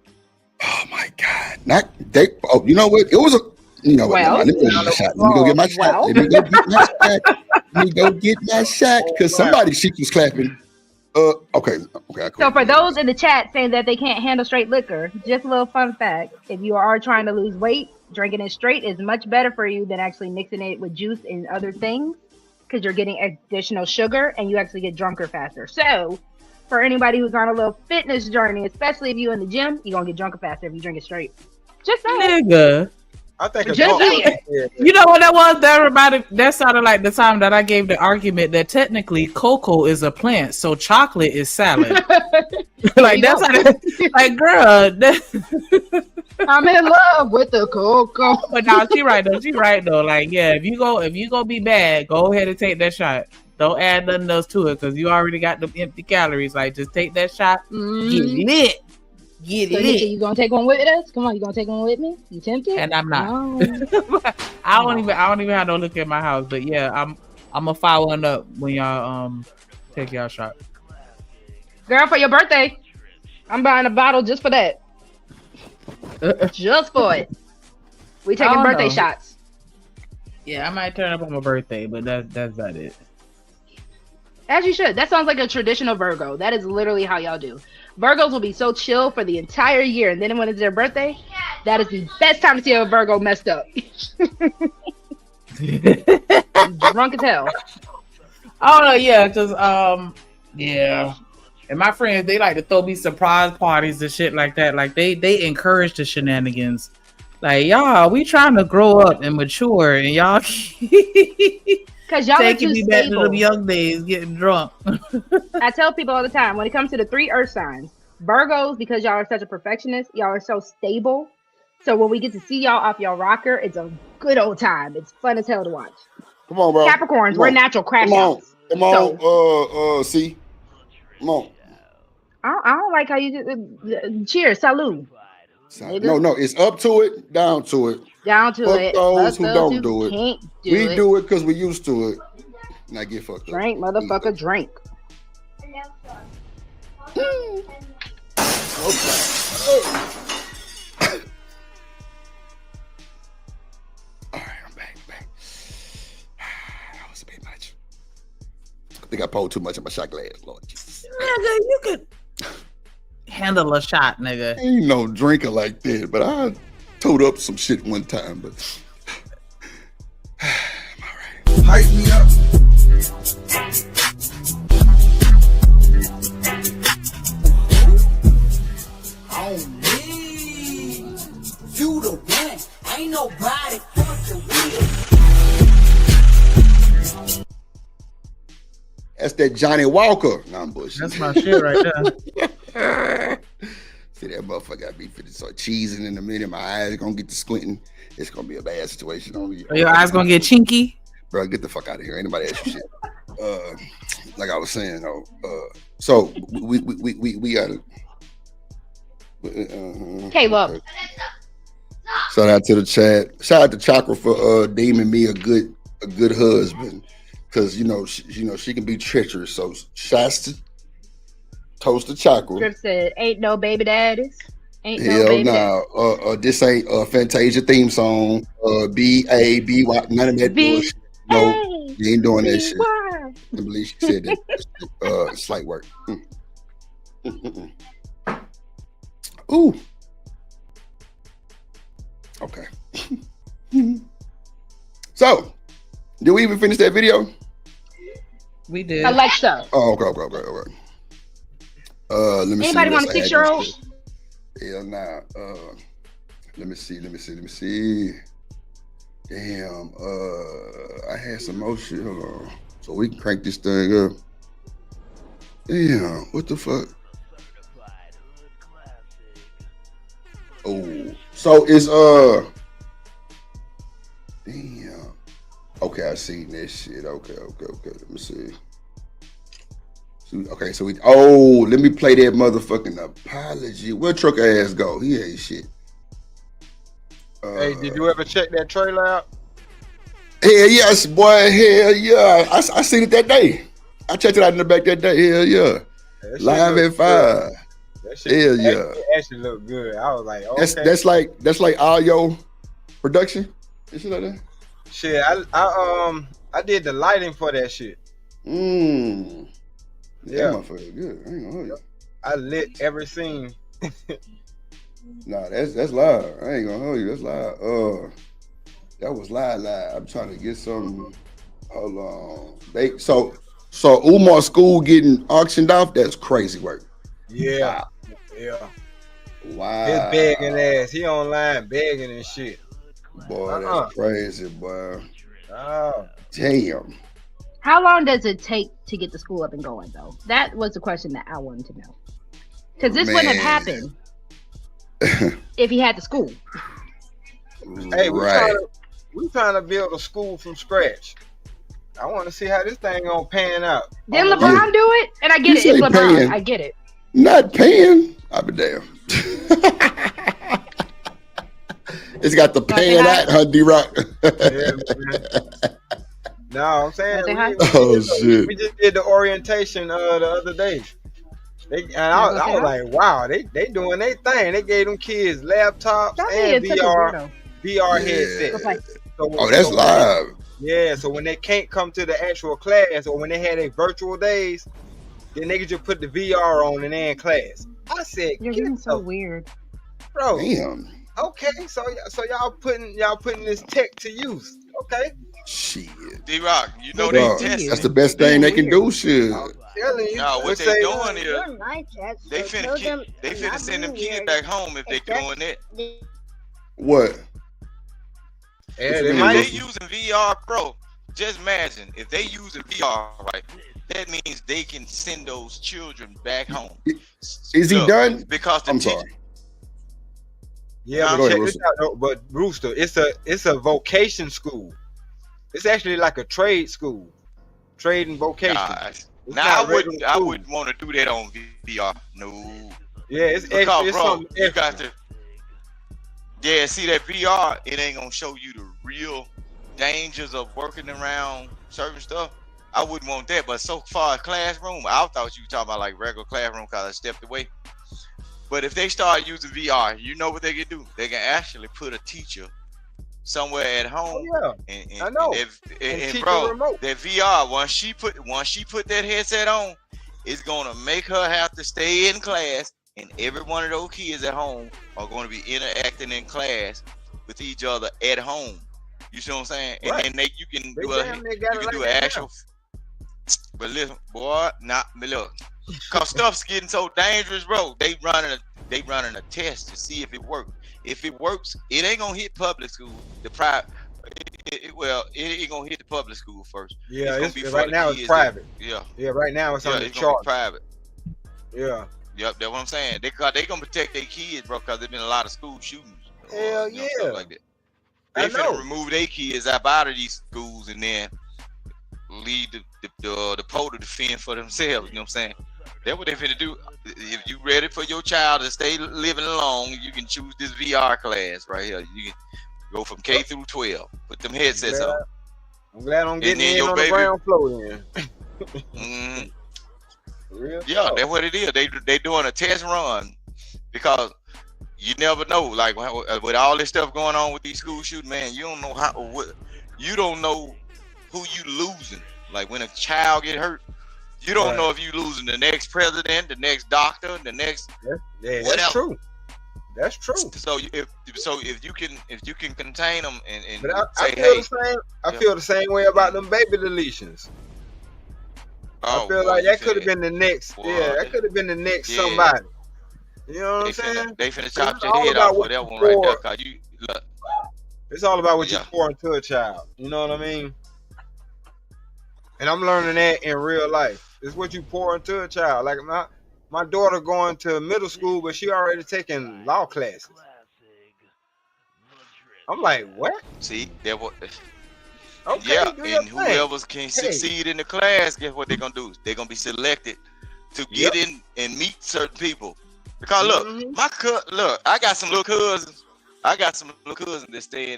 Oh, my God. Not they. Oh, you know what? It was a. You know what? Well, Let me go get my shot. Let me go get my shot. Let me go get my shot. Let me go get my shot because somebody's cheek was clapping. Okay. So for those in the chat saying that they can't handle straight liquor, just a little fun fact: if you are trying to lose weight, drinking it straight is much better for you than actually mixing it with juice and other things, because you're getting additional sugar and you actually get drunker faster. So for anybody who's on a little fitness journey, especially if you in the gym, you're gonna get drunker faster if you drink it straight. Just saying. Nigga. I think Just saying. You know what that was? That sounded like the time that I gave the argument that technically cocoa is a plant, so chocolate is salad. Like that's how like girl. I'm in love with the cocoa. But now she right though. Like, yeah, if you go be bad, go ahead and take that shot. Don't add nothing else to it because you already got the empty calories. Like, just take that shot, get lit. Get So it. you gonna take one with us? Come on, you gonna take one with me? You tempted? And I'm not. No. I don't even have no liquor in my house. But yeah, I'm gonna fire one up when y'all take y'all shot. Girl, for your birthday, I'm buying a bottle just for that. Just for it. We I taking don't birthday know. shots. Yeah, I might turn up on my birthday, but that's about it. As you should. That sounds like a traditional Virgo. That is literally how y'all do. Virgos will be so chill for the entire year, and then when it's their birthday, that is the best time to see a Virgo messed up. Drunk as hell. Oh no, yeah, because yeah. And my friends, they like to throw me surprise parties and shit like that. Like they encourage the shenanigans. Like, y'all, we trying to grow up and mature, and y'all Because y'all are taking too me back to stable. them young days, getting drunk. I tell people all the time, when it comes to the 3 earth signs, Virgos, because y'all are such a perfectionist, y'all are so stable. So when we get to see y'all off y'all rocker, it's a good old time. It's fun as hell to watch. Come on, bro. Capricorns, Come we're on. natural crash Come on. outs. Come on. See. Come on. I don't like how you just cheers, salute. No, it's up to it, down to it. Down to Fuck it. those Fuck who those don't who do it. can't do We it. do it because we used to it. Now get fucked up. Drink, motherfucker, drink. That was a bit much. I think I poured too much in my shot glass, Lord Jesus. Nigga, you could handle a shot, nigga. Ain't no drinker like that, but I toed up some shit one time, but Hype me up. On me. You the one. Ain't nobody fucking with. that's that Johnny Walker. No, I'm bullshit. That's my shit right there. See that motherfucker got me finna start cheesing in a minute. My eyes gonna get to squinting. It's gonna be a bad situation. Are your eyes gonna get chinky? Bro, get the fuck out of here. Ain't nobody ask you shit. Like I was saying though. So we gotta. Caleb. Okay. Shout out to the chat. Shout out to Chakra for deeming me a good husband, because you know she can be treacherous. So shots to toast to Chakra. Script said, "Ain't no baby daddies. Ain't no Hell baby nah. This ain't a Fantasia theme song. B-A-B-Y, none of that bullshit. No, you ain't doing that shit. I believe she said that. Slight work. Ooh. Okay. So, did we even finish that video? We did. Alexa. Oh, okay. Let me see. Anybody want a 6-year-old? Hell nah. Let me see. Damn. I had some more shit. Hold on. So we can crank this thing up. Damn. What the fuck? Oh. So it's damn. Okay, I seen this shit. Okay. Let me see. Okay, so let me play that motherfucking apology. Where truck ass go? He ain't shit. Hey, did you ever check that trailer out? Hell yes, boy. Hell yeah. I seen it that day. I checked it out in the back that day. Hell yeah. Live at 5. Hell yeah. Actually look good. I was like, okay. That's like all your production and shit like that. Shit, I did the lighting for that shit. Yeah, motherfucker good. I ain't gonna hold you. I lit every scene. Nah, that's live. I ain't gonna hold you. That's live. That was live. I'm trying to get some. Hold on. So Umar school getting auctioned off. That's crazy work. Yeah. Yeah. Wow. His begging ass. He online begging and shit. Boy, that's crazy, boy. Oh. Damn. How long does it take to get the school up and going, though? That was the question that I wanted to know. Because this wouldn't have happened if he had the school. Hey, we trying to build a school from scratch. I want to see how this thing gonna pan out. Didn't LeBron do it? And I get it. It's LeBron. Paying. I get it. Not paying. I'll be damn. It's got the paying at, huh, D-Rock? No, I'm saying shit. We just did the orientation the other day. I was like, wow, they doing their thing. They gave them kids laptops and VR headsets. That's live. Yeah, so when they can't come to the actual class or when they had their virtual days, then they could just put the VR on and they in class. I said, you're getting so weird, bro. Damn. Okay, so y'all putting this tech to use. Okay. Shit. D-Rock, you know Dog, they test. that's the best thing they can do. Shit. Telling you, No, what they they say, doing is they finna send them kids back home if they doing that. What? Yeah, What you they mean, might. They Wilson? using VR, bro. Just imagine if they using VR, right? That means they can send those children back home. Is he Look, done? because the I'm teacher, sorry. Yeah, Huh? but Go ahead, check this Rooster. out though. But Rooster, it's a vocation school. It's actually like a trade school, trade and vocation. gosh. It's Now not regular I school. wouldn't want to do that on VR. No, Yeah, it's extra. because It's bro, something you extra. got to. Yeah, see that VR, it ain't gonna show you the real dangers of working around certain stuff. I wouldn't want that. But so far as classroom, I thought you were talking about like regular classroom because I stepped away. But if they start using VR, you know what they can do? They can actually put a teacher somewhere at home. Oh yeah, I know. And teach bro, them remote. that VR, once she put that headset on, it's gonna make her have to stay in class, and every one of those kids at home are going to be interacting in class with each other at home. You see what I'm saying? And Right. then you can They do damn near got it like an that actual. But listen, boy, but look, cause stuff's getting so dangerous, bro. They running a test to see if it works. If it works, it ain't gonna hit public school. The private, it ain't gonna hit the public school first. Yeah, it's gonna be for right the now kids it's private. yeah, right now it's yeah, on the it's gonna be chart. private. Yeah. Yep, that's what I'm saying. They gonna protect their kids, bro, because there's been a lot of school shootings. Hell You know, yeah. stuff like that. They I know. finna remove their kids up out of these schools and then leave the po to defend for themselves. You know what I'm saying? That's what they finna do. If you ready for your child to stay living alone, you can choose this VR class right here. You can go from K through 12. Put them headsets on. I'm glad I'm getting then in your on baby- the ground floor then. Mhm. Real Yeah, talk. that's what it is. They doing a test run because you never know. Like with all this stuff going on with these school shootings, man, you don't know you don't know who you losing. Like when a child get hurt, you don't Right. know if you losing the next president, the next doctor, the next Yeah, whatever. that's true. That's true. So if you can contain them and But I say, feel hey, the same. I yeah. feel the same way about them baby deletions. I oh, feel boy, like you that could have finna- been the next. boy, Yeah, that could have been the next yeah. somebody. You know what they I'm saying? finna chop It's your all head about off for what that you one right there. pour. Cause you look, It's all about what you Yeah. pour into a child. You know what I mean? And I'm learning that in real life. It's what you pour into a child. Like my daughter going to middle school, but she already taking law classes. I'm like, what? see that what. Okay, Yeah, do your and thing. whoever can succeed in the class, guess what they're gonna do? They're gonna be selected to get in and meet certain people. Because look, Mhm. I got some little cousins. That stay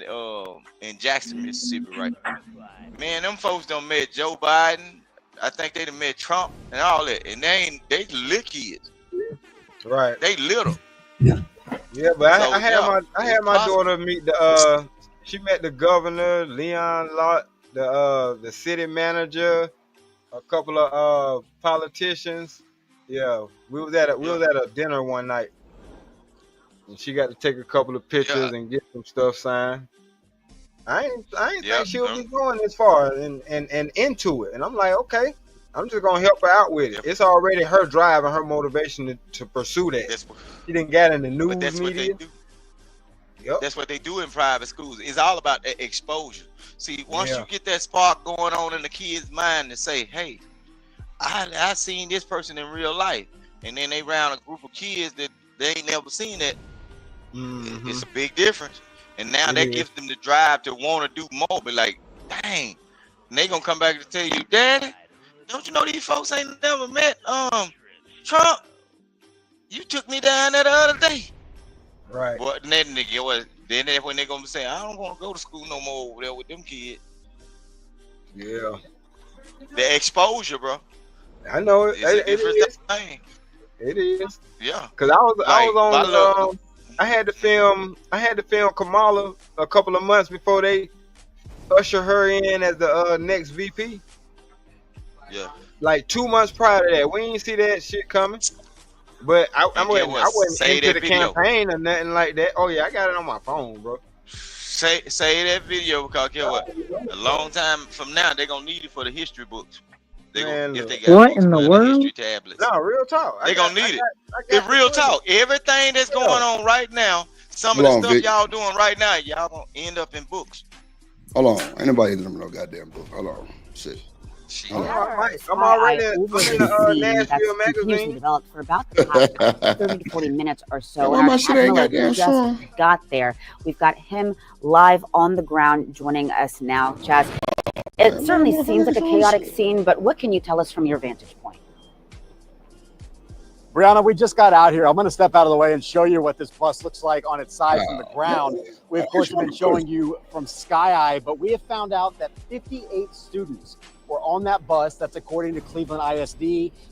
in Jackson, Mississippi, right? Man, them folks done met Joe Biden. I think they done met Trump and all that, and they little kids. Right. They little. Yeah, but So, I had yeah, I had it's my possible. daughter meet the she met the governor, Leon Lott, the city manager, a couple of politicians. Yeah, we was at a dinner one night, and she got to take a couple of pictures and get some stuff signed. I ain't Yeah, think she would be going this far and into it, and I'm like, okay, I'm just gonna help her out with it. It's already her drive and her motivation to pursue that. She didn't get in the news But that's what they media. do. Yep. That's what they do in private schools. It's all about exposure. See, once Yeah. you get that spark going on in the kid's mind to say, hey, I seen this person in real life, and then they round a group of kids that they ain't never seen that, Mhm. it's a big difference. And now It that is. gives them the drive to want to do more. But like, dang, and they gonna come back to tell you, Daddy, don't you know these folks ain't never met Trump? You took me down there the other day. Right. But then they get what? Then that's when they gonna say, I don't want to go to school no more over there with them kids. Yeah. The exposure, bro. I know it. It's a It different is. thing. It is. Yeah. Cause I was Like, my little- on. I had to film Kamala a couple of months before they usher her in as the next VP. Yeah. Like 2 months prior to that, we ain't see that shit coming. But I And wasn't say into that the video. campaign or nothing like that. Oh yeah, I got it on my phone, bro. say that video because guess what? A long time from now, they're gonna need it for the history books. They Man, gonna, if look. they got What books in the around the history world? tablets, No, real talk. they gonna need it. It's the real money. talk. Everything that's going Yeah. on right now, some of Hold the on, stuff Vic. y'all doing right now, y'all gonna end up in books. Hold on. Ain't nobody in no goddamn book. Hold on. Shit. Hold on. I'm already I'm in the Nashville that's continuously magazine. developed for about the past 30 to 40 minutes or so. Why And my our shit Chad ain't Miller goddamn just strong? got there. We've got him live on the ground joining us now. Chaz, it certainly seems like a chaotic scene, but what can you tell us from your vantage point? Brianna, we just got out here. I'm going to step out of the way and show you what this bus looks like on its side from the ground. We, of course, have been showing you from Sky Eye, but we have found out that 58 students were on that bus. That's according to Cleveland ISD,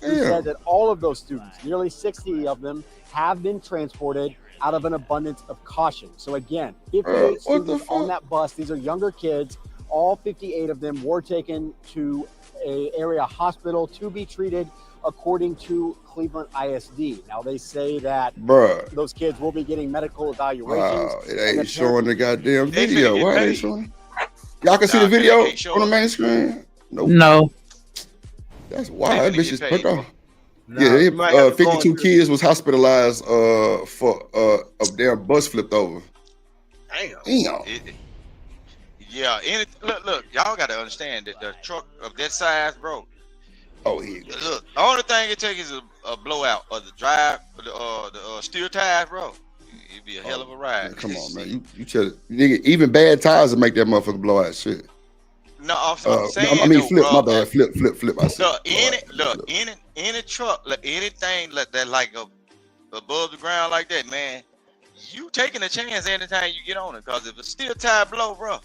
who said that all of those students, nearly 60 of them, have been transported out of an abundance of caution. So again, 58 students on that bus. These are younger kids. All 58 of them were taken to an area hospital to be treated according to Cleveland ISD. Now they say that those kids will be getting medical evaluations. Wow, it ain't showing the goddamn video. Why are they showing? Y'all can see the Nah, video they can't on the show main screen? Nope. No. That's why that bitch is put off. Nah, Yeah, you might have to go 52 into- kids was hospitalized for a damn bus flipped over. Damn. Yeah, look, y'all got to understand that the truck of that size, bro. Oh, yeah. Look, the only thing it takes is a blowout or the drive, the steel tires, bro. It'd be a hell of a ride. Man, come on, man. You tell nigga, even bad tires will make that motherfucker blow out shit. No, I'm saying, I mean, though, flip. bro, My bad. Flip. I said. Any truck, anything that like above the ground like that, man, you taking a chance anytime you get on it. Because if a steel tire blow, bro,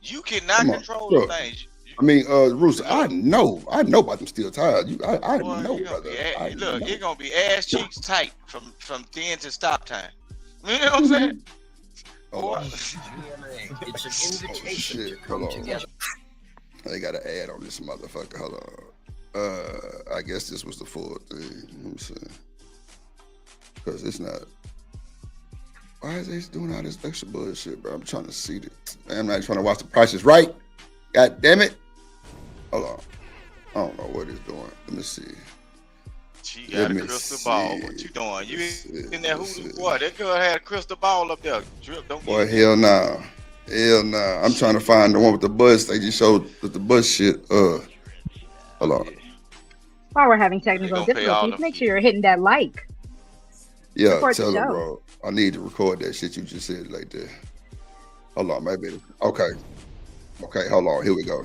you cannot control the things. I mean, Rooster, I know about them steel tires. I know, brother. Look, it's gonna be ass cheeks tight from thin to stop time. You know what I'm saying? It's an invitation to come together. They got an ad on this motherfucker. Hold on. I guess this was the full thing. Let me see. Because it's not. Why is they doing all this extra bullshit, bro? I'm trying to see it. I'm not trying to watch the prices right. God damn it. Hold on. I don't know what it's doing. Let me see. She got a crystal ball. What you doing? You in that hoodoo? Boy, that girl had a crystal ball up there. Drip, don't Boy, hell nah. Hell nah. I'm trying to find the one with the bus. They just showed the bus shit. Hold on. While we're having technical difficulties, make sure you're hitting that like. Yeah, Support the tell them, show. bro. I need to record that shit you just said like that. Hold on, maybe. Okay, hold on. Here we go.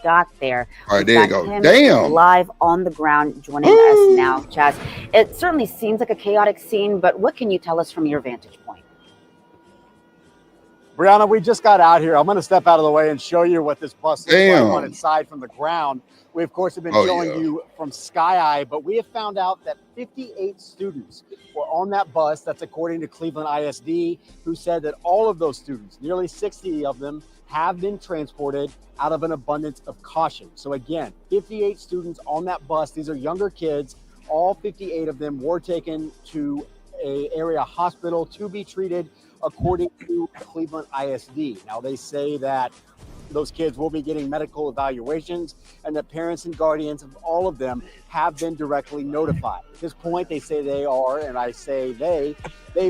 Got there. All right, We've there you got go. him Damn. live on the ground joining us now, Chaz. It certainly seems like a chaotic scene, but what can you tell us from your vantage point? Brianna, we just got out here. I'm going to step out of the way and show you what this bus looks like on its side from the ground. We, of course, have been showing you from Sky Eye, but we have found out that 58 students were on that bus. That's according to Cleveland ISD, who said that all of those students, nearly 60 of them, have been transported out of an abundance of caution. So again, 58 students on that bus. These are younger kids. All 58 of them were taken to an area hospital to be treated according to Cleveland ISD. Now they say that those kids will be getting medical evaluations and the parents and guardians of all of them have been directly notified. At this point, they say they are, and I say they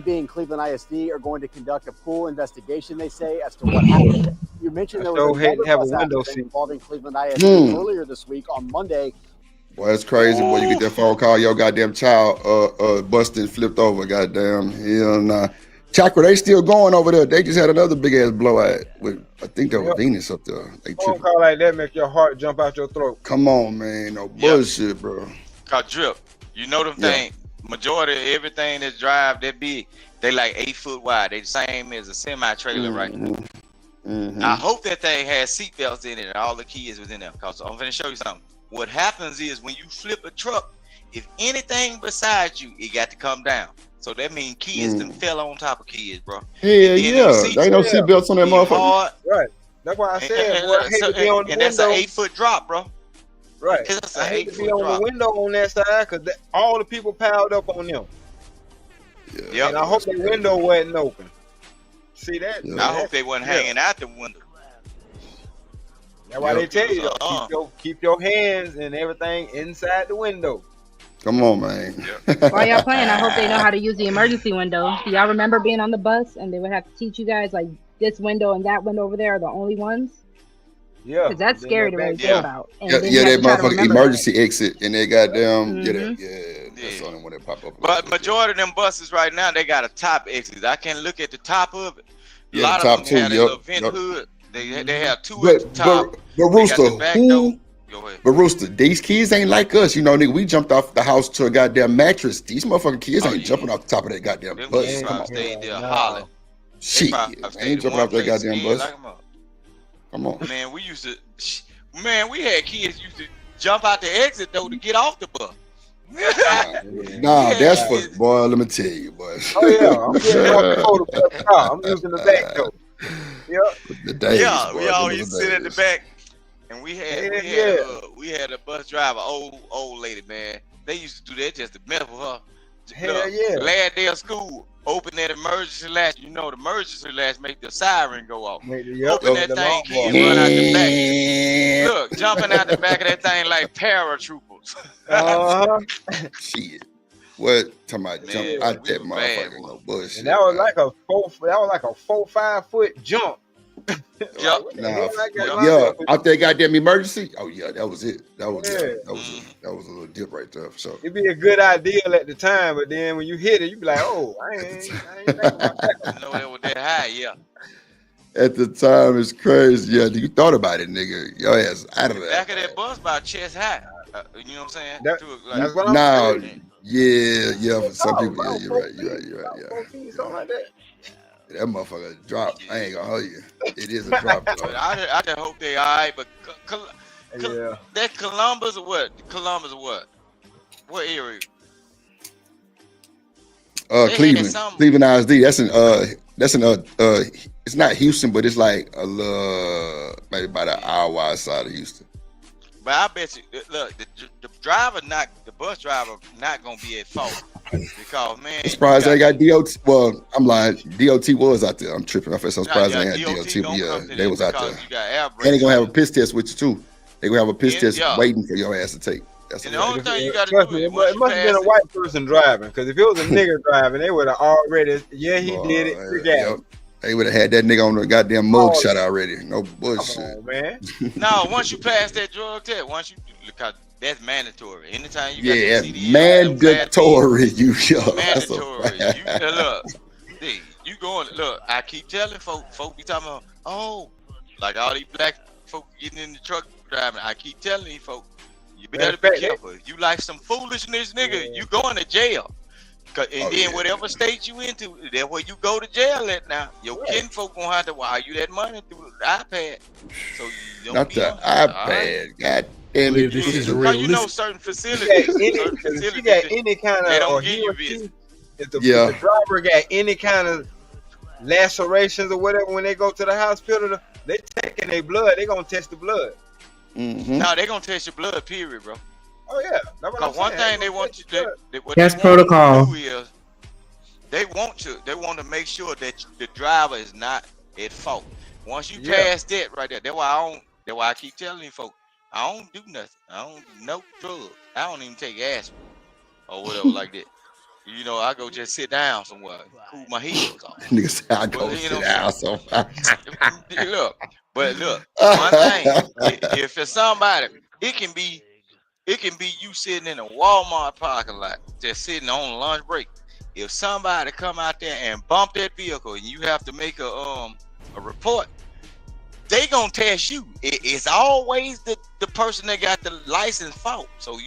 being Cleveland ISD, are going to conduct a full investigation, they say, as to what happened. You mentioned there was another bus accident involving Cleveland ISD earlier this week on Monday. Boy, that's crazy. Boy, you get that phone call, your goddamn child busted, flipped over. Goddamn, hell nah. Chakra, they still going over there. They just had another big ass blowout with, I think that was Venus up there. They phone call like that make your heart jump out your throat. Come on, man. No bullshit, bro. Cause Drip, you know them thing. Majority of everything that drive that big, they like 8 foot wide. They the same as a semi trailer right now. I hope that thing has seatbelts in it and all the kids was in there. Cause I'm gonna show you something. What happens is when you flip a truck, if anything besides you, it got to come down. So that means kids that fell on top of kids, bro. Yeah, They ain't no seatbelts on that motherfucker. Right. That's why I said, boy, I hate to be on the window. That's an 8 foot drop, bro. Right. That's I an hate 8 to be foot on drop. the window on that side because all the people piled up on them. Yep. And I hope the window wasn't open. See that? I hope they wasn't hanging out the window. That's why they tell you keep your hands and everything inside the window. Come on, man. While y'all playing, I hope they know how to use the emergency window. Do y'all remember being on the bus and they would have to teach you guys like this window and that window over there are the only ones? Yeah, because that's scary to really think about. And Yeah, then you have that to try to motherfucking remember emergency exit and they goddamn Mhm. that's the only one that pop up. But majority of them buses right now, they got a top exit. I can look at the top of it. A Yeah, lot the top of two, them have a yep, little vent yep. hood. They have two at the But top. but They got Rooster, the back door. who? But Rooster, these kids ain't like us, you know, nigga. We jumped off the house to a goddamn mattress. These motherfucking kids ain't jumping off the top of that goddamn Them bus. kids Come probably on, stayed there hollering. shit, probably I stayed ain't in jumping one off that place goddamn scared bus. like a mother. Come on, Man, we used to, man, we had kids used to jump out the exit though to get off the bus. nah, that's for boy. Let me tell you, boy. Oh yeah, I'm getting off before the bus car. I'm using the back door. Yep. The days, Yeah, boy. we them all was used to the sit at the days. back, and we had a bus driver, old lady, man. They used to do that just to mess with her. Hell yeah. Last day of school, open that emergency latch. You know the emergency latch make the siren go off. Open that thing, kids run out the back. Look, jumping out the back of that thing like paratroopers. Shit. What? Talking about Man, jump out we that were bad, motherfucker? No bullshit. And that was like a 4-5 foot jump. Nah, yeah, out there goddamn emergency. Oh yeah, that was it. That was Yeah. that was a little dip right there. So It'd be a good idea at the time, but then when you hit it, you be like, oh, I ain't thinking about that. know that was that high, yeah. at the time, it's crazy. Yeah, you thought about it, nigga. Your ass out of there. Back of that bus about chest high. You know what I'm saying? That's what I'm Now, saying. yeah. For some people, yeah, you're right. Yeah. 14, something like that. That motherfucker drop. I ain't gonna hold you. It is a drop. But I just hope they all right. But Yeah. that Columbus or what? Columbus or what? What area? They had Cleveland, something. Cleveland ISD. That's in it's not Houston, but it's like a little, maybe about an hour outside of Houston. But I bet you, look, the bus driver not gonna be at fault because man. I'm surprised they got DOT. Well, I'm lying. DOT was out there. I'm tripping. I'm surprised they had DOT. But yeah, they was out there. And they gonna have a piss test with you too. They gonna have a piss test waiting for your ass to take. That's And the only thing you gotta Trust do me, is it once must you have been a pass white person driving, because if it was a nigger driving, they would have already, he did it. Yep. They would have had that nigga on the goddamn mug shot already. No bullshit. Man. No, once you pass that drug test, because that's mandatory. Anytime you got Yeah, that CDL, mandatory. You yo. That's a mandatory. fact. You going? Look, I keep telling folk be talking about, oh, like all these black folk getting in the truck driving. I keep telling these folk, you better be careful. You like some foolishness, nigga, you going to jail. And then whatever state you into, that's where you go to jail at now. Your kinfolk gonna have to wire you that money through the iPad. So you don't Not be the on it, all iPad. God damn it. This is Because you know realistic. certain facilities, If you got any kind they of, don't or give he you or she, business. if the Yeah. driver got any kind of lacerations or whatever, when they go to the hospital, they taking their blood, they gonna test the blood. No, they gonna test your blood, period, bro. Oh yeah, that's what I'm Because one saying. thing they want you to what That's they want you to protocol. do is they want to make sure that the driver is not at fault. Once you pass that right there, that's why I keep telling you folks, I don't do nothing. I don't do no drugs. I don't even take aspirin or whatever like that. You know, I go just sit down somewhere, cool my heels off. Nigga say I go Well, you sit know, down so look, one thing, if it's somebody, it can be you sitting in a Walmart parking lot, just sitting on a lunch break. If somebody come out there and bump that vehicle and you have to make a report, they gonna test you. It's always the person that got the license fault. So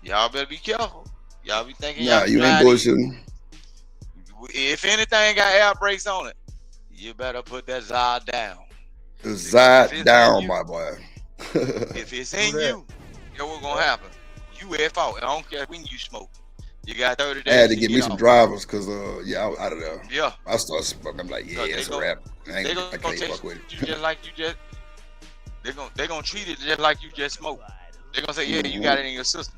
y'all better be careful. Y'all be thinking Nah, y'all you ain't bullshitting. If anything got air brakes on it, you better put that Zod down. Zod down, my boy. If it's in you, you know what's gonna happen. You at fault. I don't care when you smoke. You got 30 days. I had to get me some off. drivers because I was out of there. Yeah. I started smoking. I'm like, yeah, it's a wrap. I can't fuck with it. You just like you just. They're gonna treat it just like you just smoked. They're gonna say, yeah, you got it in your system.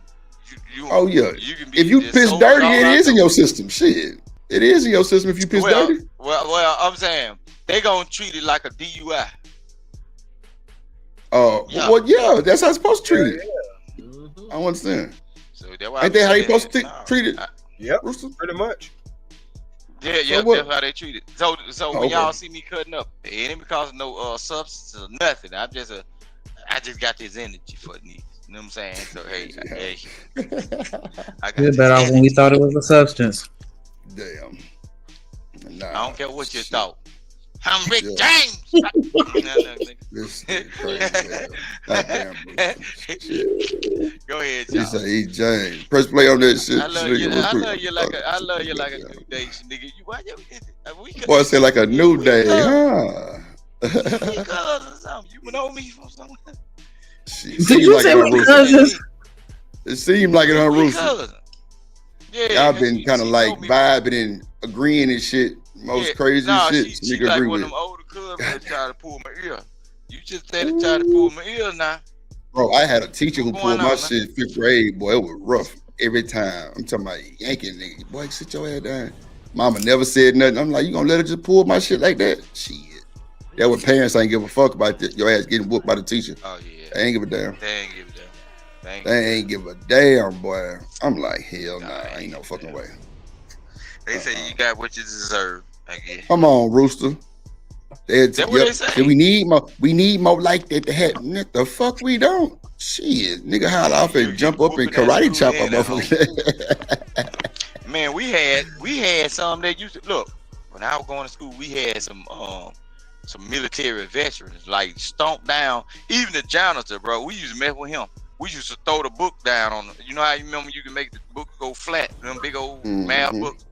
Oh yeah. You can be if you just piss sold dirty, all it out is in there. your system. Shit. It is in your system if you piss dirty. Well, I'm saying they gonna treat it like a DUI. Well, yeah, that's how it's supposed to treat it. I don't understand. So that's why Ain't that how you supposed to treat it? Yep, Rooster? pretty much. Yeah, So what- that's how they treat it. So when Okay. y'all see me cutting up, it ain't because of no substance or nothing. I just got this energy for these. You know what I'm saying? So hey, I got We're this better off when we energy. thought it was a substance. Damn. I don't care what you thought. I'm Rick Yeah. James. This is crazy. Goddamn. Go ahead, He y'all. say he James. Press play on that shit. I love you. I love you like a new day, nigga. Boy, I say like a new day, huh? huh? You know me from somewhere. Did you say we cousins? It seemed like it on Rooster. Cousin. Yeah, Y'all been kind of like vibing and agreeing and shit. Most crazy shit. She Nigga like agree one with. of them older cousins that try to pull my ear. You just said it tried to pull my ear now. Bro, I had a teacher who What's pulled going my on, shit 5th grade. Boy, it was rough every time. I'm talking about yanking nigga. Boy, sit your ass down. Mama never said nothing. I'm like, you gonna let her just pull my shit like that? Shit. That what parents ain't give a fuck about that. Your ass getting whooped by the teacher. Oh yeah. They ain't give a damn. They ain't give a damn. They ain't give a damn, boy. I'm like, hell nah, ain't no fucking way. They say you got what you deserve. I guess. Come on, Rooster. That what they say? We need more. We need more like that to happen. What the fuck we don't? Shit, nigga, holler off and jump up and karate chop a motherfucker. Man, we had some that used to look. When I was going to school, we had some military veterans like stomp down. Even the janitor, bro. We used to mess with him. We used to throw the book down on. You know how you remember you can make the book go flat? Them big old math books.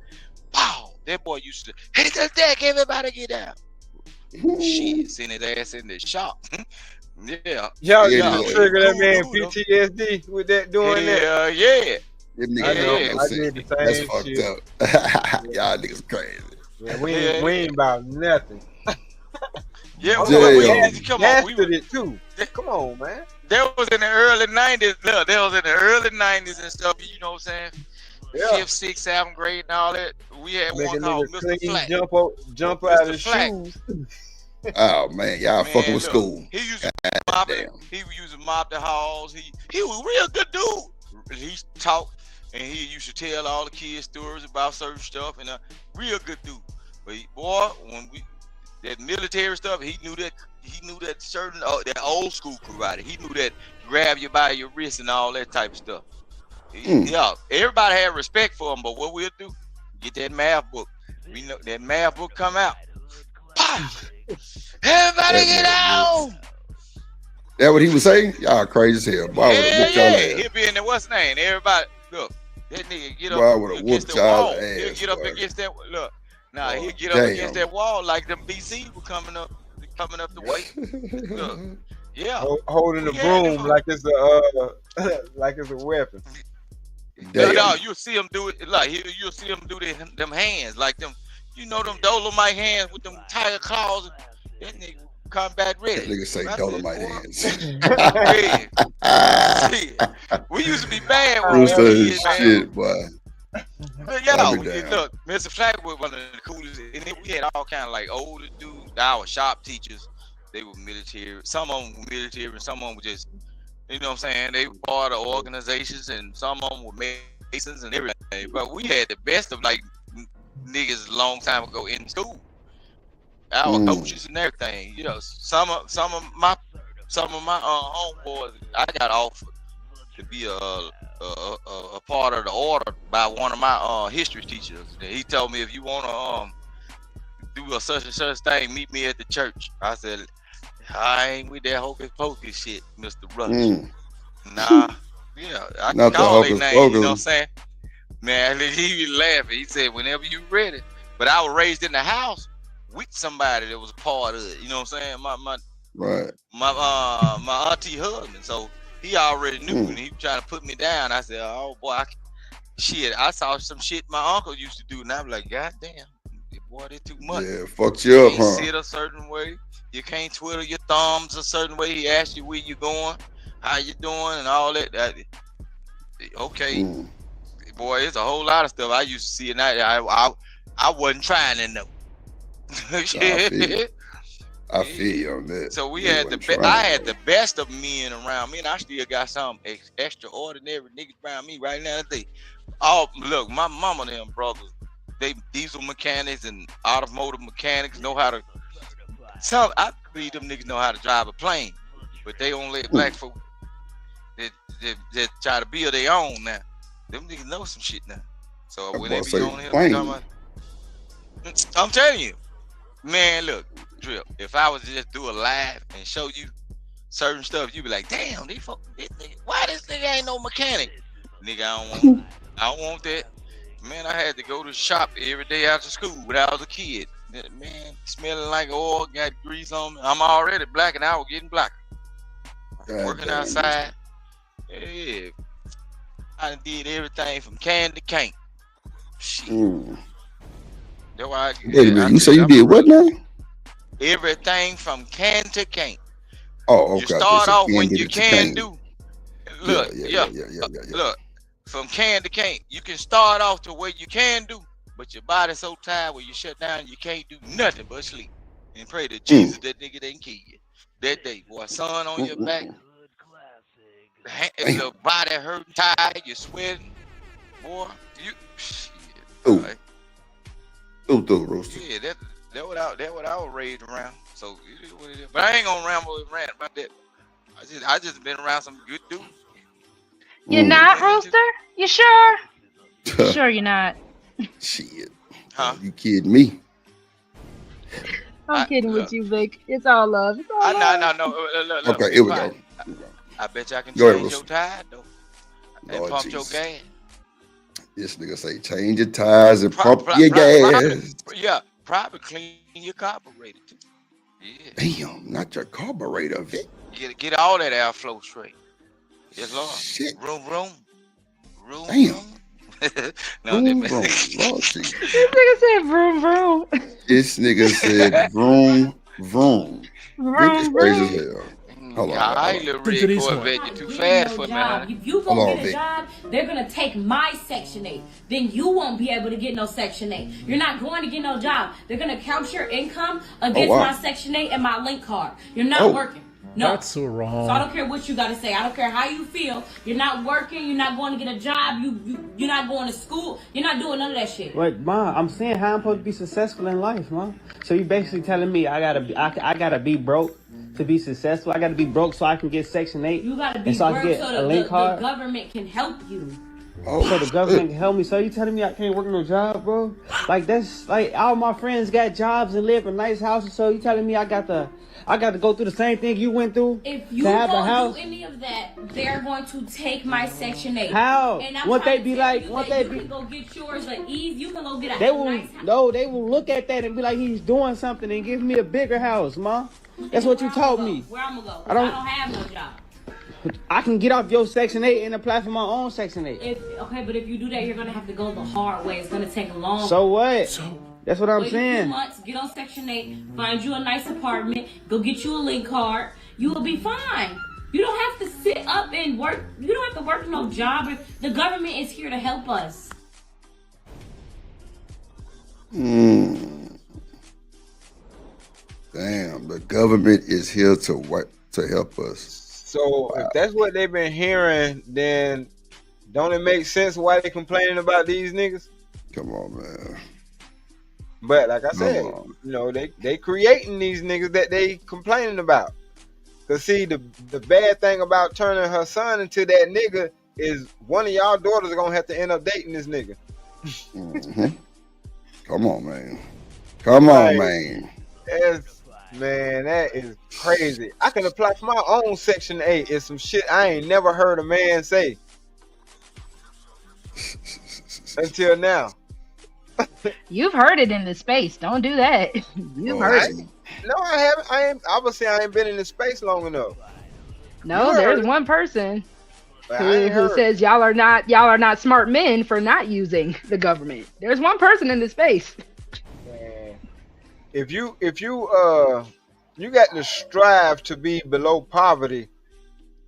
Wow. That boy used to, hey, that's that, everybody get down. Shit, send his ass in the shop. Yeah. Y'all trigger that man PTSD with that doing that. Yeah. Them I know. niggas I did the That's same fucked shit. up. Y'all niggas crazy. Yeah, we ain't about nothing. Yeah, come on. We did it too. Come on, man. That was in the early 90s. Look, that was in the early 90s and stuff. You know what I'm saying? Yeah. 5th, 6th, 7th grade and all that. We had Make one a called nigga Mr. clean, Flack. jump out of the Flack. shoes. Oh man, y'all fucking with look, school. He used to mop it. He would use to mop the halls. He was a real good dude. He talked and he used to tell all the kids stories about certain stuff and a real good dude. But boy, when that military stuff, he knew that certain that old school karate. He knew that grab you by your wrist and all that type of stuff. Yeah, everybody had respect for him, but what we'll do, get that math book. We know that math book come out. Pop! Everybody get out! That what he was saying? Y'all crazy as hell. Boy, I would have whooped y'all ass. He'll be in the what's name? Everybody, look, that nigga get Boy, I up would've against whooped the y'all wall. ass, He'll get up boy. against that. Look, he'll get up Damn. against that wall like them BC were coming up the way. Look, yeah, Holding the We had broom them- like it's a like it's a weapon. No, you'll see him do it like you'll see him do them hands like them. You know them Dolomite hands with them tiger claws. That nigga come back ready. That nigga say Dolomite hands. We used to be bad when Rooster we were is kids, man. shit, boy. But yeah, I'll be we, down. look, Mr. Flack was one of the coolest. And then we had all kind of like older dudes. Our shop teachers, they were military. Some of them were military, and some of them were just, you know what I'm saying? They were part of organizations, and some of them were masons and everything. But we had the best of like niggas a long time ago in school. Our coaches and everything. You know, some of my homeboys, I got offered to be a part of the order by one of my history teachers. He told me, if you want to do a such and such thing, meet me at the church. I said, I ain't with that hocus pocus shit, Mr. Rush. Nah, yeah, I Not can the call their hocus name. You know what I'm pocus. saying? Man, he was laughing. He said, whenever you ready. But I was raised in the house with somebody that was a part of it. You know what I'm saying? Right. My auntie husband. So he already knew, and he was trying to put me down. I said, oh boy, I saw some shit my uncle used to do, and I'm like, God damn, boy, that's too much. Yeah, fucked you up, You can't huh? sit a certain way. You can't twiddle your thumbs a certain way. He asked you where you going, how you doing, and all that. Okay, boy, it's a whole lot of stuff I used to see, and I wasn't trying to know. I feel you on that. So we They had wasn't I trying. had the best of men around me, and I still got some extraordinary niggas around me right now today. Oh, look, my mama and them brothers, they diesel mechanics and automotive mechanics know how to. I believe them niggas know how to drive a plane, but they don't let black folk that try to build their own now. Them niggas know some shit now. So when they be on here talking about, I'm telling you, man, look, Drip, if I was to just do a live and show you certain stuff, you be like, damn, this nigga, why this nigga ain't no mechanic? Nigga, I don't want that. Man, I had to go to the shop every day after school when I was a kid. Man, smelling like oil, got grease on me. I'm already black and I was getting blacker. Working outside. Yeah. I did everything from can to can't. Shit. That's why Wait a minute, you say you did what now? Everything from can to can't. Oh, okay. You start off when you can do. Look, look, from can to can't. You can start off to where you can do, but your body's so tired when you shut down, you can't do nothing but sleep and pray to Jesus that nigga didn't kill you that day. Boy, sun on your back, your body hurting, tired, you sweating, boy. You shit. Right? Roaster. Yeah, that what I was raised around. So it is what it is. But I ain't gonna rant about that. I just been around some good dudes. You're not, Rooster? You sure? You sure you're not? Shit. Huh? You kidding me? I'm kidding with you, Vic. It's all love. It's all love. No. Look, Okay, here we go. I bet you I can Go ahead, change your tire though. And Lord pump Jesus. your gas. This nigga say change your tires and pump your gas. Probably clean your carburetor too. Yeah. Damn, not your carburetor, Vic. Get all that airflow straight. Yes, Lord. Shit. Room. Damn. No, vroom, vroom. Lord Jesus. This nigga said vroom vroom. This nigga said vroom vroom. Vic is crazy as hell. Hold on. I ain't little red Corvette. You too fast for me, huh? If you gonna get a job, they're gonna take my Section 8. Then you won't be able to get no Section 8. You're not going to get no job. They're gonna count your income against my Section 8 and my link card. You're not working. No. That's so wrong. So I don't care what you gotta say. I don't care how you feel. You're not working. You're not going to get a job. You're not going to school. You're not doing none of that shit. Wait, Ma, I'm saying how I'm supposed to be successful in life, Ma. So you basically telling me I gotta be broke to be successful. I gotta be broke so I can get Section 8. You gotta be so broke so the government can help you. So the government can help me. So you telling me I can't work no job, bro? Like that's like all my friends got jobs and live in nice houses. So you telling me I got to go through the same thing you went through if you to have a house? Do any of that, they're going to take my Section 8. How? And I'm What they trying be to tell like? you What that they you be? can go get yours at ease. You can go get a They will nice house. no. They will look at that and be like, he's doing something and give me a bigger house, Ma. That's what you told me. Where I'm gonna go? I don't have no job. I can get off your Section 8 and apply for my own Section 8. But if you do that, you're gonna have to go the hard way. It's gonna take long. So what? That's what I'm Wait saying. a few months, get on Section 8, find you a nice apartment, go get you a link card. You will be fine. You don't have to sit up and work. You don't have to work no job. The government is here to help us. Damn, the government is here to help us. So if that's what they've been hearing, then don't it make sense why they complaining about these niggas? Come on, man. But like I said, you know, they creating these niggas that they complaining about. Cause see, the bad thing about turning her son into that nigga is one of y'all daughters are gonna have to end up dating this nigga. Mm-hmm. Come on, man. Come on, man. Man, that is crazy. I can apply for my own Section 8. It's some shit I ain't never heard a man say until now. You've heard it in the space. Don't do that. You've heard it. No, I haven't. Obviously, I ain't been in the space long enough. No, there's one person who says y'all are not smart men for not using the government. There's one person in the space. If you got to strive to be below poverty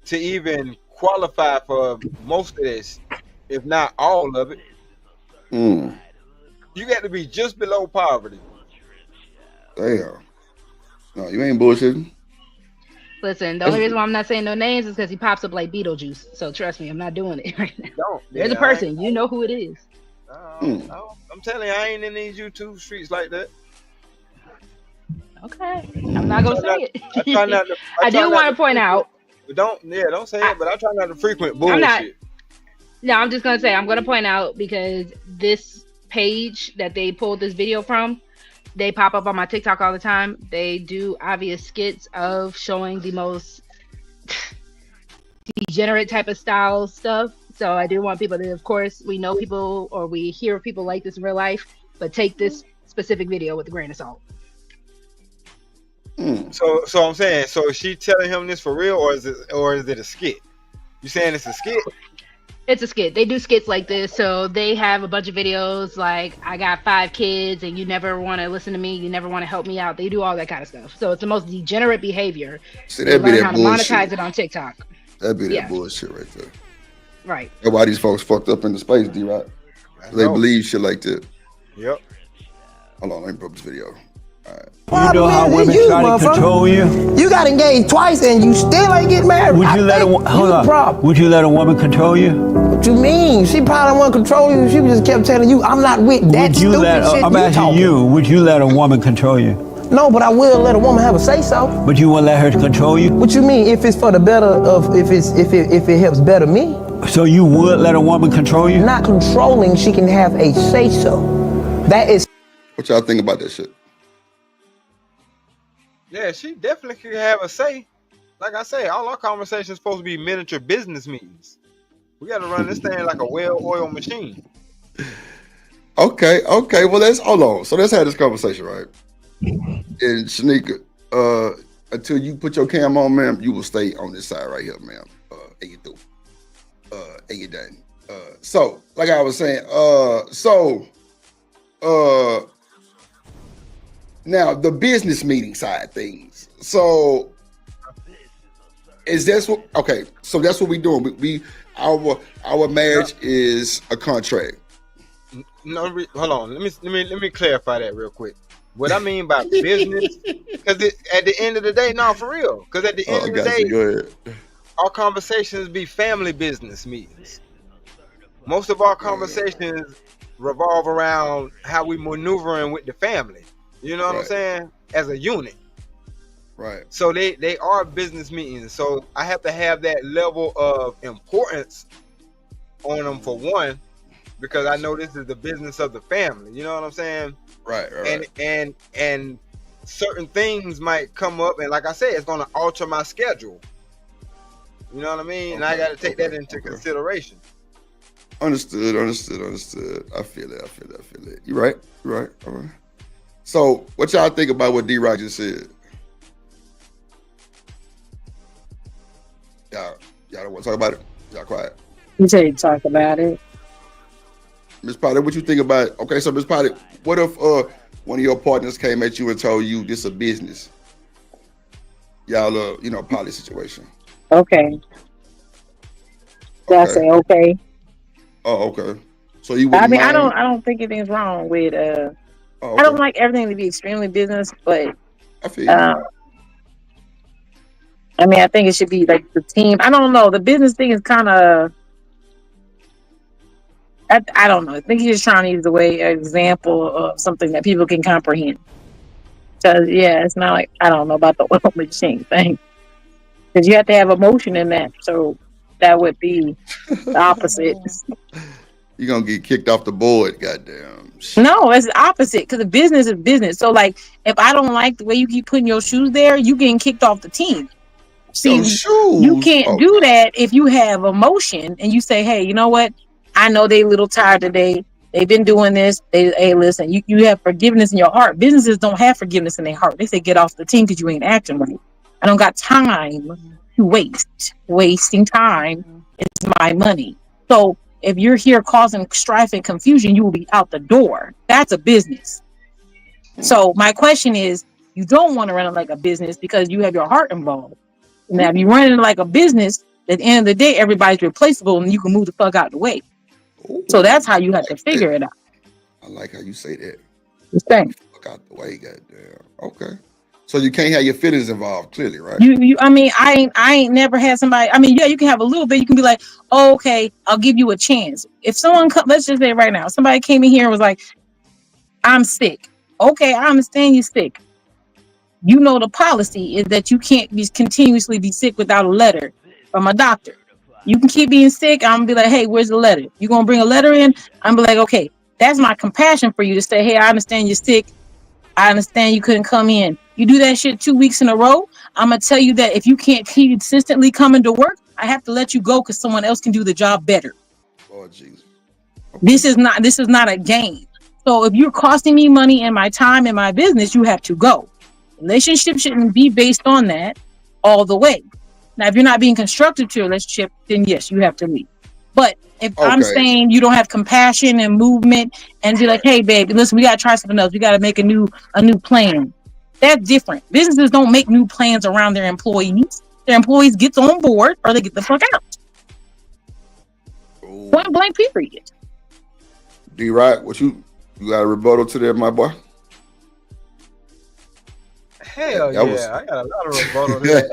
to even qualify for most of this, if not all of it. You got to be just below poverty. Damn. No, you ain't bullshitting. Listen, the only reason why I'm not saying no names is because he pops up like Beetlejuice. So trust me, I'm not doing it right now. There's a person, you know who it is. I'm telling you, I ain't in these YouTube streets like that. Okay, I'm not gonna say it. I try not to. I do want to point out. Don't say it. But I try not to frequent bullshit. I'm not. No, I'm just gonna say I'm gonna point out because this page that they pulled this video from, they pop up on my TikTok all the time. They do obvious skits of showing the most degenerate type of style stuff. So I do want people to, of course, we know people or we hear people like this in real life, but take this specific video with a grain of salt. So I'm saying, so is she telling him this for real, or is it a skit? You saying it's a skit? It's a skit. They do skits like this. So they have a bunch of videos like, I got 5 kids and you never want to listen to me. You never want to help me out. They do all that kind of stuff. So it's the most degenerate behavior. See, that'd be learn that how to bullshit. monetize it on TikTok. That'd be that bullshit right there. Right. That's why these folks fucked up in the space, D-Rock. They believe shit like that. Yep. Hold on, let me put up this video. You know how women try to control you? You got engaged twice and you still ain't get married. Would you let Would you let a woman control you? What you mean? She probably don't want to control you. She just kept telling you, I'm not with that Would you stupid let? shit I'm you asking talking. you. Would you let a woman control you? No, but I will let a woman have a say so. But you won't let her control you? What you mean? If it's for the better of, if it helps better me? So you would let a woman control you? Not controlling. She can have a say so. That is. What y'all think about that shit? Yeah, she definitely could have a say. Like I say, all our conversations supposed to be miniature business meetings. We got to run this thing like a well-oiled machine. Okay. Well, let's hold on. So let's have this conversation, right? And Shanika, until you put your cam on, ma'am, you will stay on this side right here, ma'am. And you through. And you done. So, like I was saying, now the business meeting side of things. So is that's what okay, so that's what we're doing. Our marriage is a contract. No, hold on. Let me clarify that real quick. What I mean by business, because at the end of the day, no, for real. Because at the end of the day, go ahead. Our conversations be family business meetings. Most of our conversations revolve around how we maneuvering with the family. You know what I'm saying? As a unit. Right. So they are business meetings. So I have to have that level of importance on them for one, because I know this is the business of the family. You know what I'm saying? Right. And certain things might come up, and like I said, it's gonna alter my schedule. You know what I mean? And I got to take that into consideration. Understood. I feel it. You right. All right. So, what y'all think about what D-Rock just said? Y'all don't want to talk about it? Y'all quiet. You said you talk about it. Miss Potter, what you think about it? Okay, so Miss Potter, what if one of your partners came at you and told you this is a business? Y'all, poly situation. Okay. Did I say okay? Oh, okay. So you I mean, mind? I don't think anything's wrong with okay. I don't like everything to be extremely business, but I feel you. I mean, I think it should be like the team. I don't know. The business thing is kind of, I don't know. I think he's just trying to use an example of something that people can comprehend. So yeah, it's not like, I don't know about the oil machine thing, because you have to have emotion in that. So that would be the opposite. You're gonna get kicked off the board, goddamn. No, it's the opposite, because the business is business. So like, if I don't like the way you keep putting your shoes there, you getting kicked off the team. See, you can't do that if you have emotion and you say, hey, you know what? I know they a little tired today. They've been doing this. Hey, listen, you have forgiveness in your heart. Businesses don't have forgiveness in their heart. They say get off the team because you ain't acting right. I don't got time to waste. Wasting time is my money. So if you're here causing strife and confusion, you will be out the door. That's a business. So my question is, you don't want to run it like a business because you have your heart involved. Now, if you run it like a business, at the end of the day, everybody's replaceable and you can move the fuck out of the way. So that's how you have to figure it out. I like how you say that. The same. Fuck out the way, goddamn. Okay. So you can't have your feelings involved, clearly, right? I mean, I ain't never had somebody. I mean, yeah, you can have a little bit. You can be like, oh, okay, I'll give you a chance. If someone, let's just say right now, somebody came in here and was like, I'm sick. Okay, I understand you're sick. You know the policy is that you can't continuously be sick without a letter from a doctor. You can keep being sick. I'm gonna be like, hey, where's the letter? You gonna bring a letter in? I'm gonna be like, okay, that's my compassion for you to say, hey, I understand you're sick. I understand you couldn't come in. You do that shit 2 weeks in a row, I'm gonna tell you that if you can't keep consistently coming to work, I have to let you go because someone else can do the job better. Oh Jesus. Okay. This is not a game. So if you're costing me money and my time and my business, you have to go. Relationship shouldn't be based on that all the way. Now, if you're not being constructive to your relationship, then yes, you have to leave. But if I'm saying you don't have compassion and movement and be like, hey, baby, listen, we got to try something else. We got to make a new plan. That's different. Businesses don't make new plans around their employees. Their employees get on board or they get the fuck out. Point blank, period. D-Rod, what you got a rebuttal to that, my boy? Hell yeah, I got a lot of rebuttal to that.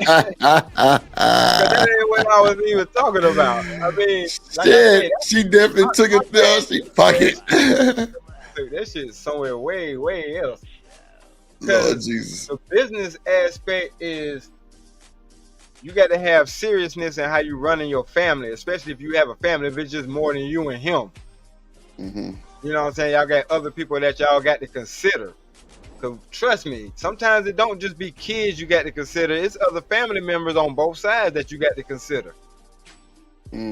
That ain't what I was even talking about. I mean, like she definitely took it there. She pocket. Dude, that shit is somewhere way, way else. Lord Jesus. The business aspect is you got to have seriousness in how you running your family, especially if you have a family, if it's just more than you and him. Mm-hmm. You know what I'm saying? Y'all got other people that y'all got to consider. Cause trust me, sometimes it don't just be kids you got to consider. It's other family members on both sides that you got to consider.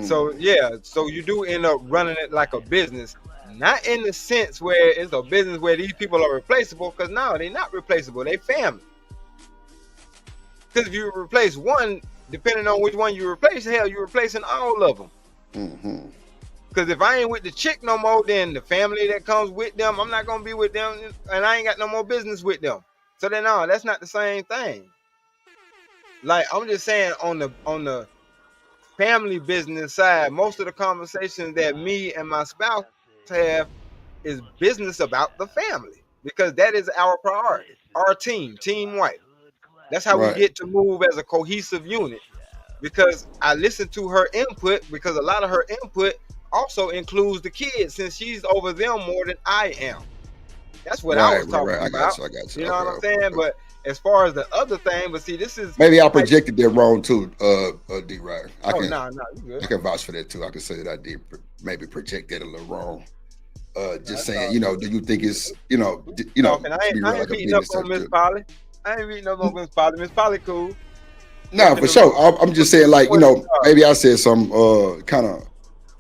So yeah, so you do end up running it like a business, not in the sense where it's a business where these people are replaceable. Cause no, they're not replaceable. They family. Cause if you replace one, depending on which one you replace, hell, you're replacing all of them. Mm-hmm. Because if I ain't with the chick no more, then the family that comes with them, I'm not going to be with them, and I ain't got no more business with them. So then, no, that's not the same thing. Like, I'm just saying on the family business side, most of the conversations that me and my spouse have is business about the family. Because that is our priority, our team wife. That's how we get to move as a cohesive unit. Because I listen to her input, because a lot of her input also includes the kids, since she's over them more than I am. That's what I was talking about. I got you. You know what I'm saying? But as far as the other thing, but see, this is maybe I projected that wrong too, D-Rod. You good. I can vouch for that too. I can say that I did maybe project that a little wrong. Just saying, you know, do you think it's, I ain't beating up on Miss Polly. I ain't beating up on Miss Polly. Miss Polly cool. No, for sure. I'm just saying, like, maybe I said some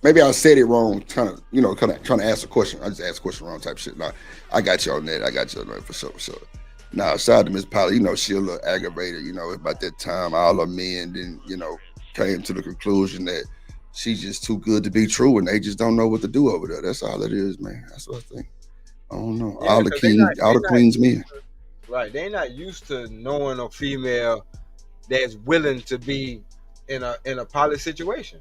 maybe I said it wrong, kind of trying to ask a question. I just asked a question wrong type of shit. Nah, I got you on that. For sure. Now, shout out to Miss Polly. She a little aggravated, about that time. All her men then, came to the conclusion that she's just too good to be true and they just don't know what to do over there. That's all it is, man. That's what I think. I don't know. Yeah, all the queens men. Right. They're not used to knowing a female that's willing to be in a poly situation.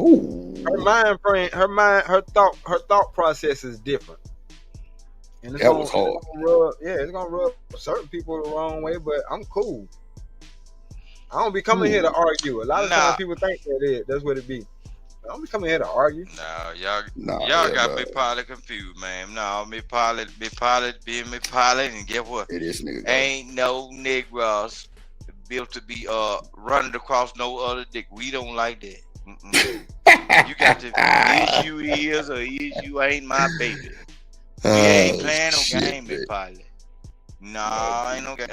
Oh, her thought process is different. And that was hard. It's gonna rub certain people the wrong way, but I'm cool. I don't be coming here to argue. A lot of times people think that's what it be. I don't be coming here to argue. No, y'all got me Polly confused, man. No, me Polly being me Polly, and guess what? It is nigga. Ain't no Negroes built to be running across no other dick. We don't like that. You got to is you is or is you ain't my baby. We ain't playing no game, me Polly. No, ain't no game.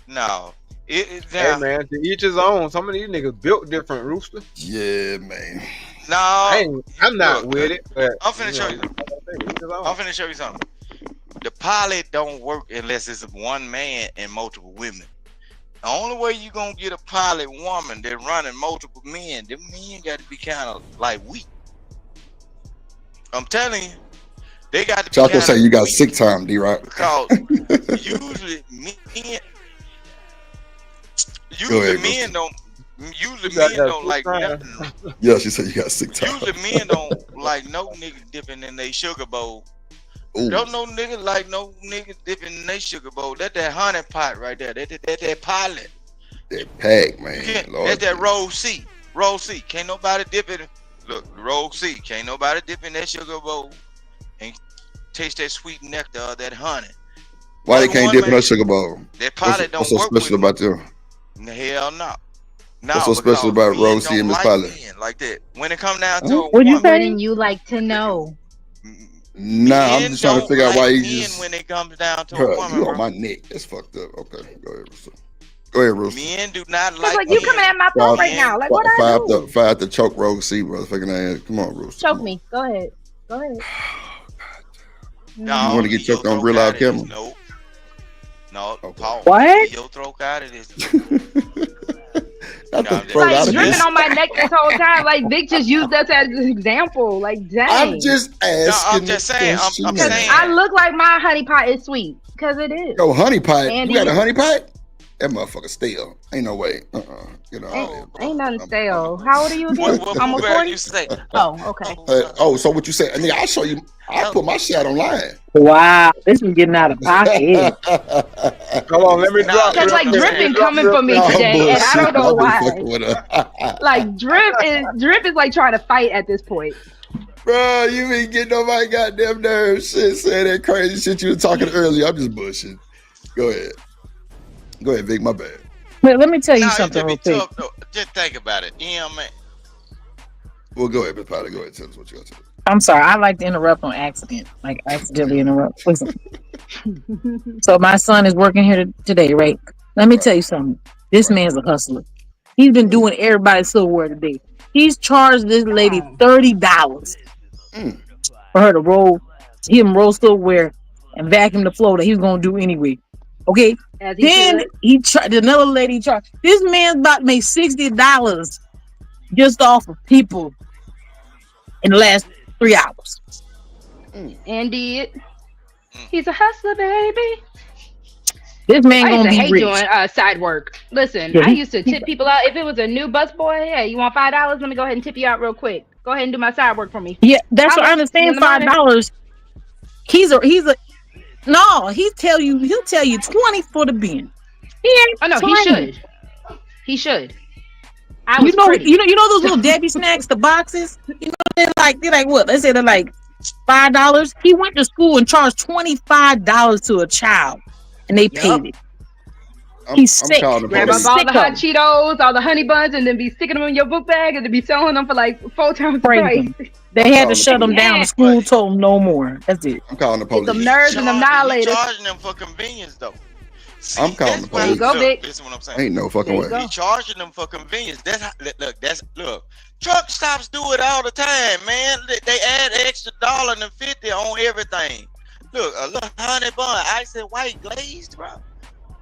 No. Hey man, to each his own. Some of these niggas built different, Rooster. Yeah, man. No, I'm not with it. But, I'm finna show you something. The pilot don't work unless it's one man and multiple women. The only way you gonna get a pilot woman that running multiple men, them men got to be kind of like weak. I'm telling you, they got to be. So I can say you got sick time, D-Rock. Because usually men. Usually men don't like nothing. Yeah, she said you got sick time. Usually men don't like no nigga dipping in their sugar bowl Don't no nigga like no nigga dipping in their sugar bowl. That's that honey pot right there. That pilot. That pack, man. That's that roll C. Roll C. Can't nobody dip it. Look, roll C. Can't nobody dip in that sugar bowl and taste that sweet nectar of that honey. Why they can't dip in a sugar bowl? That pilot What's so special about them? Hell no. What's so special about Rosie and Miss Pilot? Like that. When it comes down to Wouldn't you like to know? Nah, I'm just trying to figure out why he just. When it comes down to Bro, a woman, you on my neck. That's fucked up. Okay, go ahead, Russell. Go ahead, Russell. Men do not Like you coming at my throat right now. Like what I do? Five to choke Rosie, brotherfucking ass. Come on, Russell. Choke me. Go ahead. Go ahead. You want to get choked on real live camera? No, Paul. What? Your throat out of this. Not the Like throat out of dripping this. on my neck this whole time. Like Vic just used us as an example. Like dang. I'm just asking. No, I'm just saying. I'm saying. I look like my honey pot is sweet because it is. Yo, honey pot. Andy. You got a honey pot? That motherfucker stale. Ain't no way. You know. Ain't nothing stale. How old are you again? Almost 40. You say? Oh, okay. So what you say? Nigga, I'll show you. I'll put my shit online. Wow, this is getting out of pocket. Come on, let me drop. Because like drip been coming for me today, and I don't know why. Like drip is like trying to fight at this point. Bro, you ain't getting nobody goddamn nerves. Shit, saying that crazy shit you were talking earlier. I'm just bullshitting. Go ahead. Go ahead, Vic. My bad. But let me tell you something real quick. Just think about it. Yeah, man. Well, go ahead, Miss Potter. Go ahead. Tell us what you got to do. I'm sorry, I like to interrupt on accident, like accidentally interrupt. Listen. So my son is working here today, right? Let me tell you something. This man's a hustler. He's been doing everybody's silverware today. He's charged this lady $30 for her to roll silverware and vacuum the floor that he was gonna do anyway. Okay. Then he tried another lady charged. This man's about to make $60 just off of people in the last 3 hours. And did. He's a hustler, baby. This man I used gonna to be hate rich. doing side work. Listen, Yeah, I used to tip people out. If it was a new busboy, hey, you want $5? Let me go ahead and tip you out real quick. Go ahead and do my side work for me. Yeah, that's what I understand. $5. He'll tell you 20 for the bin. Oh no, he should. He should. You know those little Debbie snacks, the boxes. You know they're like what? Let's say they're like $5. He went to school and charged $25 to a child, and they paid it. He's sick. Grab up all the hot Cheetos, all the honey buns, and then be sticking them in your book bag, and then be selling them for like 4 times the price. They had to shut them down. The school told them no more. That's it. I'm calling the police. Them nerds and them annihilators. Charging them for convenience though. I'm calling the police. There you go, Vic. Listen what I'm saying. Ain't no fucking way. He charging them for convenience. That's how, look. Truck stops do it all the time, man. They add extra $1.50 on everything. Look, a little honey bun, ice and white glazed, bro.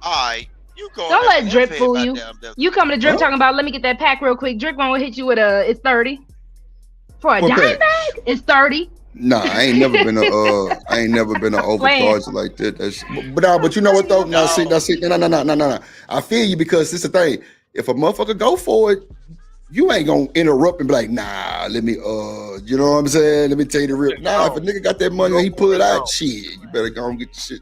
All right, you go. Don't let Drip fool you. You coming to Drip talking about, let me get that pack real quick. Drip gonna hit you with it's 30 for a What dime pack? bag. It's 30. Nah, I ain't never been an overcharge like that. But you know what though? No. I feel you because this is the thing. If a motherfucker go for it, you ain't gonna interrupt and be like, nah, let me you know what I'm saying? Let me tell you the real. Nah, if a nigga got that money and he pull it out, shit, you better go and get the shit.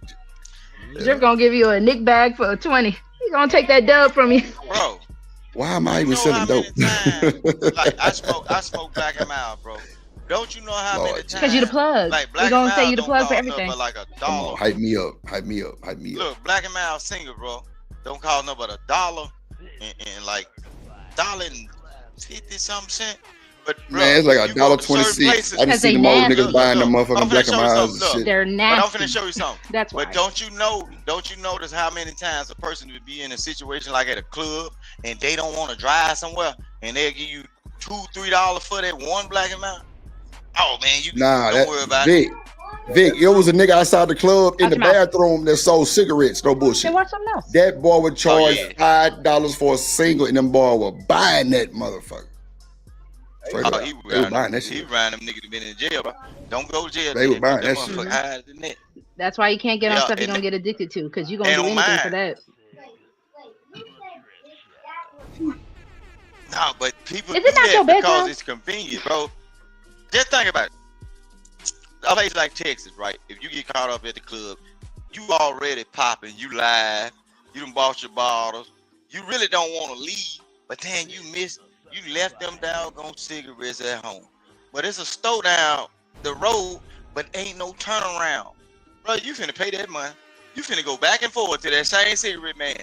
Drip gonna give you a Nick bag for 20. He gonna take that dub from you. Bro. Why am I even selling dope? Like I smoke Black and Mild, bro. Don't you know how many times? Because you the plug. Like We're gonna say you the plug for everything. But like Come on, hype me up. Look, Black and Mild single, bro. Don't cost no but $1 and like $1.50 something. But bro, man, it's like $1.26. I just see the most niggas buying them motherfucking Black and Milds and shit. They're nasty. But I'm finna show you something. That's why. But don't you notice how many times a person would be in a situation like at a club and they don't want to drive somewhere and they'll give you $2-3 for that one Black and Mild? Oh man, don't worry about it. Vic, it was a nigga outside the club in the bathroom that sold cigarettes. No bullshit. Then watch something else. That boy would charge $5 for a single, and them boy were buying that motherfucker. He was buying that shit. He ran them niggas that been in jail, bro. Don't go to jail. They were buying that shit. Higher than that. That's why you can't get on stuff you're gonna get addicted to, because you're gonna do anything for that. No, but people Is it not your bedroom? because it's convenient, bro. Just think about it. a place like Texas, right? If you get caught up at the club, you already popping, you live, you done bought your bottles, you really don't want to leave, but then you left them doggone cigarettes at home. But it's a store down the road, but ain't no turnaround. Bro, you finna pay that money. You finna go back and forth to that same cigarette man.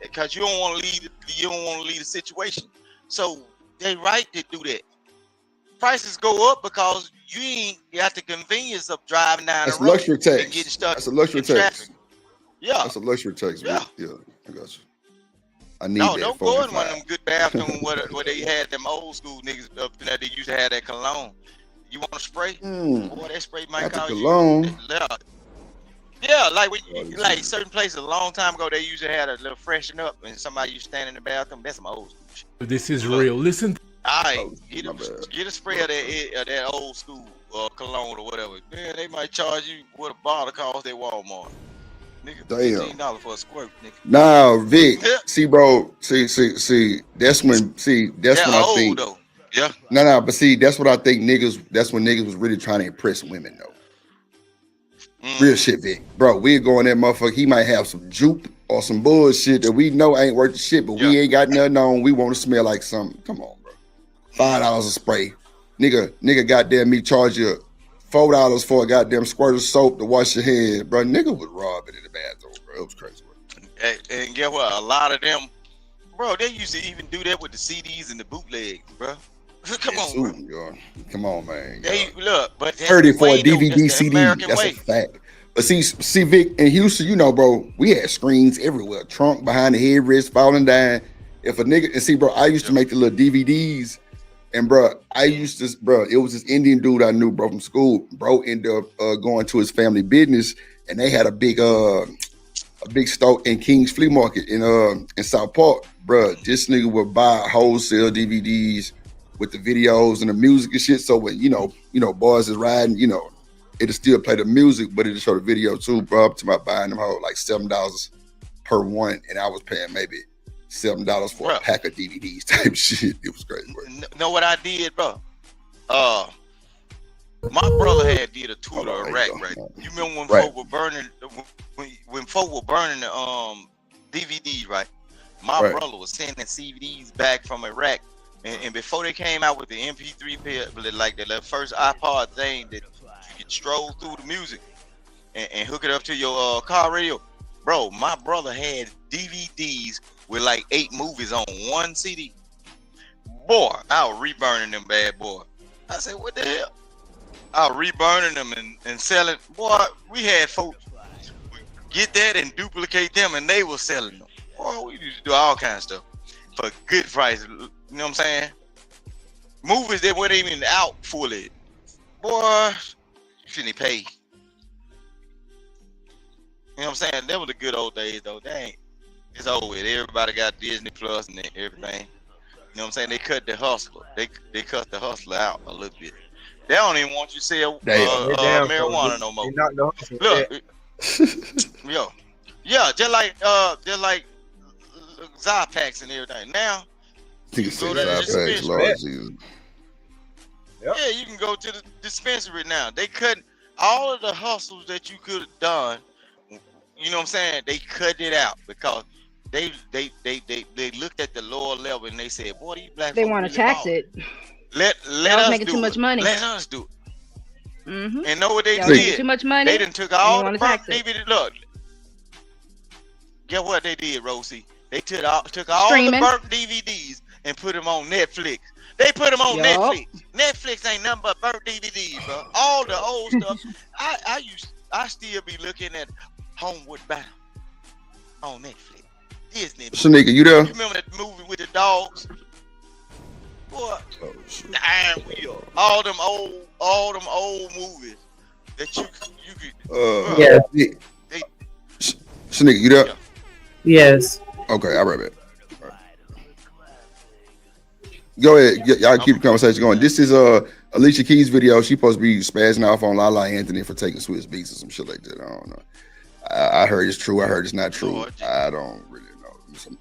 Because you don't want to leave the situation. So they right to do that. Prices go up because you ain't got the convenience of driving down That's the road luxury and tax. getting stuck. That's a luxury in tax. traffic. Yeah. That's a luxury tax. Yeah. Yeah, I got you. I need No, that. don't go in one of them good bathrooms where they had them old school niggas up there. They used to have that cologne. You want to spray? Boy, that spray might Not the cause cologne. you. Yeah, like when like certain places a long time ago, they used to have a little freshen up, and somebody used to stand in the bathroom. That's some old school shit. This is real. Listen. All right, get a spray of that old school cologne or whatever. Man, they might charge you what a bottle costs at Walmart. Nigga, Damn. $15 for a squirt, nigga. Nah, Vic. See, bro. See. That's when. That's when I old, think. Though. Yeah. No. But see, that's what I think. That's when niggas was really trying to impress women, though. Real shit, Vic. Bro, we're going that motherfucker. He might have some jupe or some bullshit that we know ain't worth the shit, but we ain't got nothing on. We want to smell like something. Come on, bro. $5 a spray. Nigga, goddamn me charge you $4 for a goddamn squirt of soap to wash your hands, bro. Nigga was robbing in the bathroom, bro. It was crazy. And guess what? A lot of them, bro, they used to even do that with the CDs and the bootlegs, bro. Come on, bro. Come on, man. They look, but that's 30 for a way, though. DVD That's the CD. American That's way. a fact. But see, Vic, in Houston, you know, bro, we had screens everywhere. Trunk behind the headrest, falling down. If a nigga, and see, bro, I used to make the little DVDs. And bro, it was this Indian dude I knew, bro, from school. Bro ended up going to his family business, and they had a big store in King's Flea Market in South Park. Bro, this nigga would buy wholesale DVDs with the videos and the music and shit. So when you know, boys is riding, you know, it'll still play the music, but it'll show the video too, bro. Up to my buying them whole like $7 per one, and I was paying maybe $7 for a pack of DVDs type shit. It was crazy, bro. Know what I did, bro? My brother had did a tour to Iraq, right? You remember when folk were burning when folk were burning the DVDs, right? My brother was sending CDs back from Iraq, and before they came out with the MP3 player, like the first iPod thing that you could stroll through the music and hook it up to your car radio, bro. My brother had DVDs with like 8 movies on one CD. Boy, I was reburning them bad boy. I said, what the hell? I was reburning them and selling. Boy, we had folks get that and duplicate them, and they were selling them. Boy, we used to do all kinds of stuff for good prices. You know what I'm saying? Movies that weren't even out fully. Boy, you shouldn't pay. You know what I'm saying? That was the good old days, though. They ain't. It's over with. Everybody got Disney Plus and everything. You know what I'm saying? They cut the hustler. They cut the hustler out a little bit. They don't even want you to sell marijuana no more. Look, yeah, just like Zypax and everything. Now, you can go to the dispensary. Yeah, you can go to the dispensary now. They cut all of the hustles that you could have done. You know what I'm saying? They cut it out because they looked at the lower level and they said, "Boy, these black they folks want to really tax ballin'. it. Let was us making do too it. much money. Let us do it." Mm-hmm. And know what they Y'all making did? too much money. They done took all and the they wanna burnt tax it. DVD. Look, get what they did, Rosie? They took all Streaming. the burnt DVDs and put them on Netflix. They put them on Netflix. Netflix ain't nothing but burnt DVDs, bro. All the old stuff. I still be looking at Homeward Bound on Netflix. Disney. Shanika, you there? You remember that movie with the dogs? Boy, Iron Wheel. All them old movies that you could. Yeah. Shanika, you there? Yes. Okay, I'll right back. Go ahead. Y'all keep the conversation going. This is Alicia Keys' video. She supposed to be spazzing off on Lala Anthony for taking Swiss beats or some shit like that. I don't know. I heard it's true. I heard it's not true. I don't really know.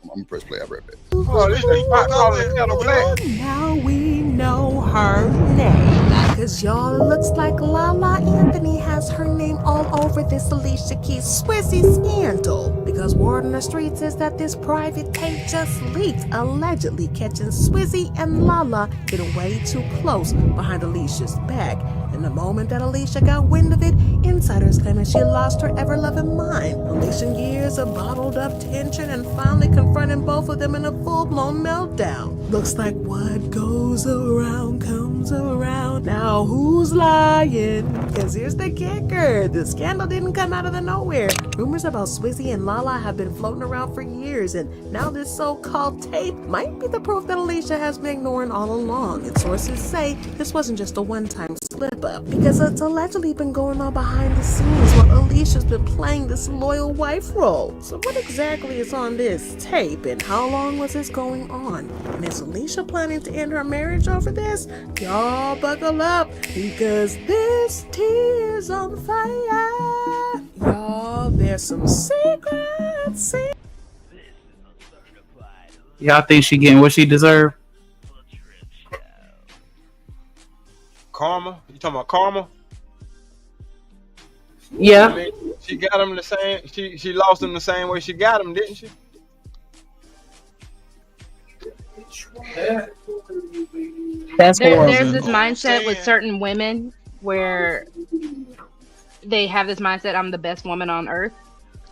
I'm gonna press play. I'll right back. Oh, this is calling Black. Now we know her name. Cause y'all, it looks like Lala Anthony has her name all over this Alicia Keys Swizzy scandal. Because word on the streets is that this private tape just leaked, allegedly catching Swizzy and Lala getting way too close behind Alicia's back. And the moment that Alicia got wind of it, insiders claiming she lost her ever-loving mind, unleashing years of bottled-up tension and finally confronting both of them in a full-blown meltdown. Looks like what goes around comes around. Now who's lying? Cause here's the kicker. The scandal didn't come out of the nowhere. Rumors about Swizzy and Lala have been floating around for years, and now this so-called tape might be the proof that Alicia has been ignoring all along. And sources say this wasn't just a one-time slip-up, because it's allegedly been going on behind the scenes while Alicia's been playing this loyal wife role. So what exactly is on this tape, and how long was this going on? And is Alicia planning to end her marriage over this? Y'all buckle up, because this tea is on fire. Y'all, there's some secrets. Y'all think she getting what she deserved? Karma? You talking about karma? Yeah. I mean, she got him the same. She lost him the same way she got him, didn't she? That's horrible. There's this mindset with certain women where they have this mindset, I'm the best woman on earth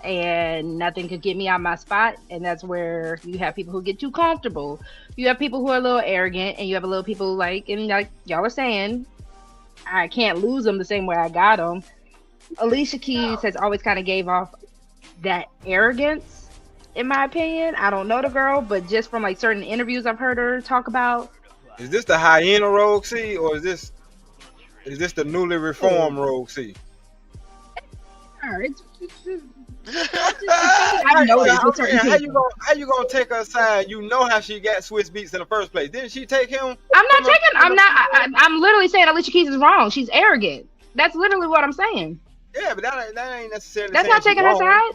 and nothing could get me out my spot. And that's where you have people who get too comfortable. You have people who are a little arrogant, and you have a little people like y'all are saying, I can't lose them the same way I got them. Alicia Keys has always kind of gave off that arrogance, in my opinion. I don't know the girl, but just from like certain interviews I've heard her talk about. Is this the hyena Rogue C, or is this the newly reformed Rogue C? I know how you gonna take her side? You know how she got Swiss Beats in the first place. Didn't she take him? I'm literally saying Alicia Keys is wrong. She's arrogant. That's literally what I'm saying. Yeah, but that ain't necessarily. That's not taking her side.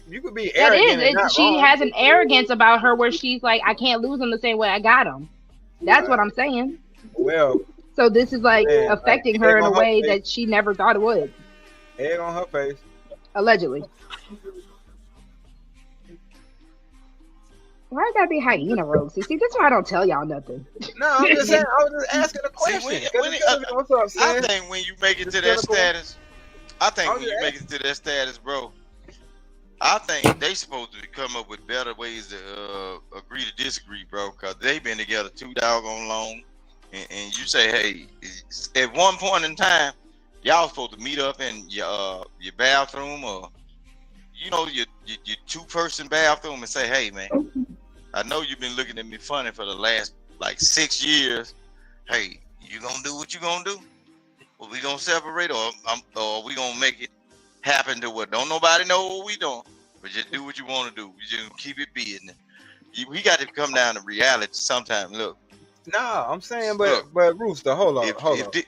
You could be arrogant. That is. She has an arrogance about her where she's like, I can't lose them the same way I got them. That's what I'm saying. Well. So this is like affecting her in a way that she never thought it would. Egg on her face. Allegedly. Why it gotta be hyena Rogue? See, that's why I don't tell y'all nothing. No, I'm just saying. I was just asking a question. What's up, Sam? I think when you make it to that status, bro, I think they supposed to come up with better ways to agree to disagree, bro, because they've been together too doggone long. And you say, hey, at one point in time, y'all supposed to meet up in your bathroom, or your two-person bathroom, and say, hey, man, I know you've been looking at me funny for the last like 6 years. Hey, you gonna do what you gonna do? Or we gonna separate, or we gonna make it happen to what don't nobody know what we doing, but just do what you want to do. We just keep it business. We got to come down to reality sometime. Look. No, I'm saying, but Rooster, hold on.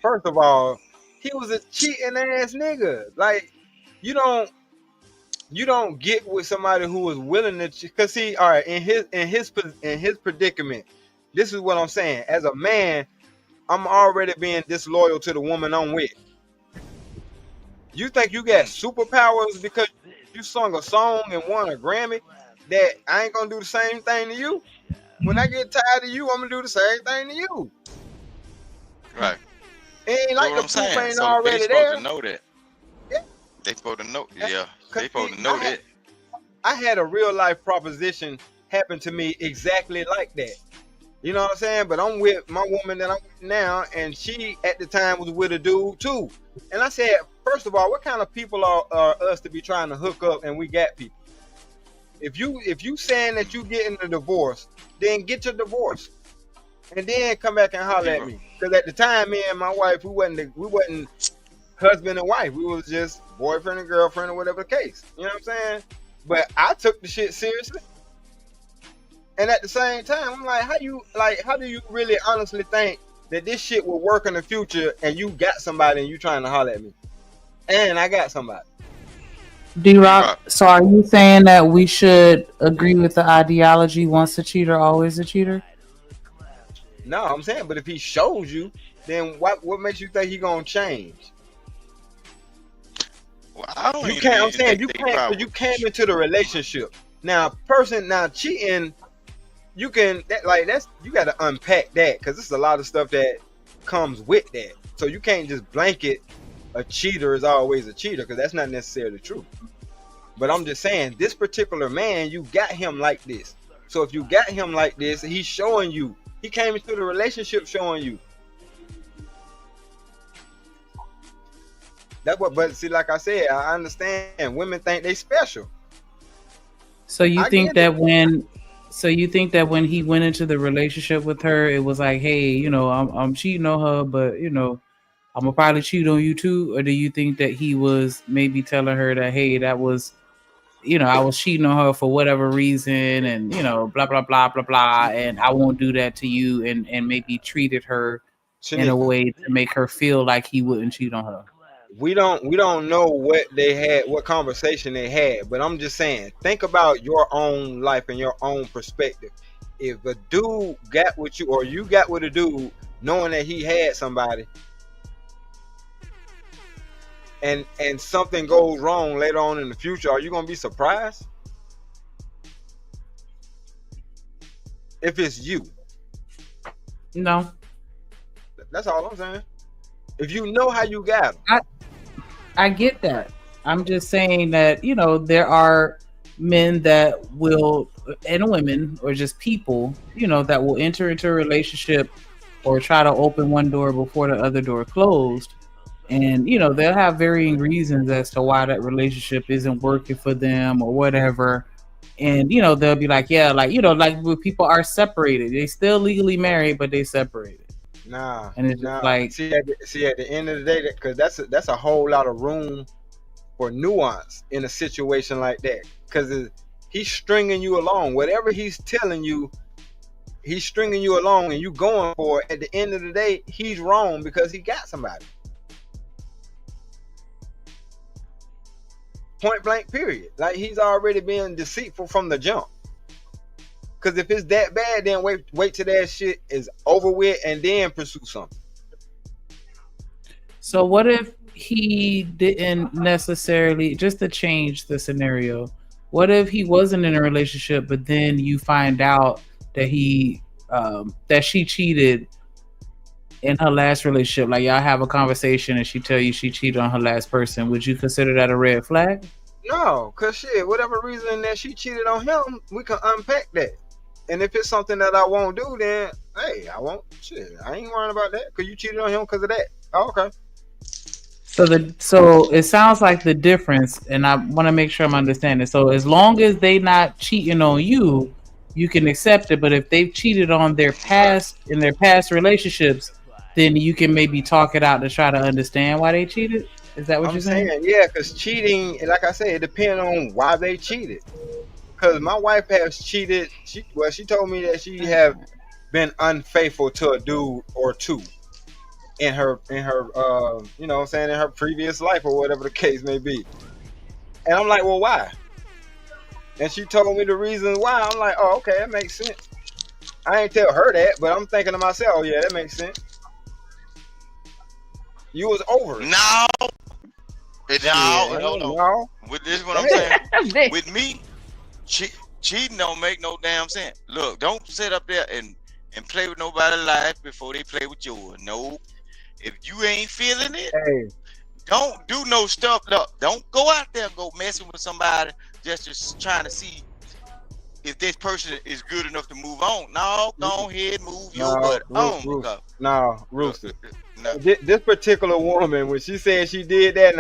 First of all, he was a cheating ass nigga. Like, you don't get with somebody who was willing to, because see, all right, in his predicament, this is what I'm saying. As a man, I'm already being disloyal to the woman I'm with. You think you got superpowers because you sung a song and won a Grammy that I ain't gonna do the same thing to you? When I get tired of you, I'm gonna do the same thing to you. Right. It ain't like the proof ain't already they there. Supposed to know that. Yeah. They supposed to know. Yeah. They supposed to know that. I had a real life proposition happen to me exactly like that. You know what I'm saying? But I'm with my woman that I'm with now, and she at the time was with a dude too. And I said, first of all, what kind of people are us to be trying to hook up and we got people? If you saying that you getting a divorce, then get your divorce, and then come back and holler at me. Because at the time, me and my wife, we wasn't husband and wife. We was just boyfriend and girlfriend or whatever the case. You know what I'm saying? But I took the shit seriously. And at the same time, I'm like, how do you really honestly think that this shit will work in the future, and you got somebody and you trying to holler at me, and I got somebody? D-Rock, so are you saying that we should agree with the ideology, once a cheater, always a cheater? No, I'm saying, but if he shows you then what makes you think he gonna change? Well, I don't You even can't. I'm saying think you they can't, probably because you came into the relationship. Now, cheating, you can that's you got to unpack that, because there's a lot of stuff that comes with that. So you can't just blanket a cheater is always a cheater, because that's not necessarily true. But I'm just saying, this particular man, you got him like this. So if you got him like this, he's showing you. He came into the relationship showing you. That's what. But see, like I said, I understand. Women think they special. So you think that when he went into the relationship with her, it was like, hey, I'm cheating on her, but I'm gonna probably cheat on you too? Or do you think that he was maybe telling her that, hey, that was, I was cheating on her for whatever reason, and blah blah blah blah blah, and I won't do that to you, and maybe treated her in a way to make her feel like he wouldn't cheat on her? We don't know what they had, what conversation they had, but I'm just saying, think about your own life and your own perspective. If a dude got with you, or you got with a dude knowing that he had somebody, and something goes wrong later on in the future, are you gonna be surprised? If it's you. No. That's all I'm saying. If you know how you got him. I get that. I'm just saying that, there are men that will, and women, or just people, that will enter into a relationship or try to open one door before the other door closed. And, they'll have varying reasons as to why that relationship isn't working for them or whatever. And, they'll be like, yeah, like when people are separated, they still legally married, but they separated. Nah, and it's just like, see at the end of the day, because that's a whole lot of room for nuance in a situation like that. Because he's stringing you along. Whatever he's telling you, he's stringing you along, and you going for it. At the end of the day, he's wrong because he got somebody. Point blank, period. Like, he's already been deceitful from the jump. Because if it's that bad, then wait till that shit is over with and then pursue something. So what if he didn't necessarily, just to change the scenario, what if he wasn't in a relationship, but then you find out that that she cheated in her last relationship? Like, y'all have a conversation and she tell you she cheated on her last person. Would you consider that a red flag? No, because shit, whatever reason that she cheated on him, we can unpack that. And if it's something that I won't do, then hey, I won't. Shit, I ain't worrying about that because you cheated on him because of that. Oh, okay. So it sounds like the difference, and I want to make sure I'm understanding. So as long as they not cheating on you, you can accept it. But if they've cheated on in their past relationships, then you can maybe talk it out to try to understand why they cheated. Is that what you're saying? Yeah, because cheating, like I said, it depends on why they cheated. Because my wife has cheated. She told me that she have been unfaithful to a dude or two in her in her previous life, or whatever the case may be. And I'm like, well, why? And she told me the reason why. I'm like, oh, okay, that makes sense. I ain't tell her that, but I'm thinking to myself, oh, yeah, that makes sense. You was over it. No. With this, what I'm saying. With me, cheating don't make no damn sense. Look, don't sit up there and play with nobody's life before they play with yours. No. If you ain't feeling it, don't do no stuff. Look, don't go out there and go messing with somebody just trying to see if this person is good enough to move on. No, go ahead, move your butt on. No, Rooster. No. This particular woman, when she said she did that,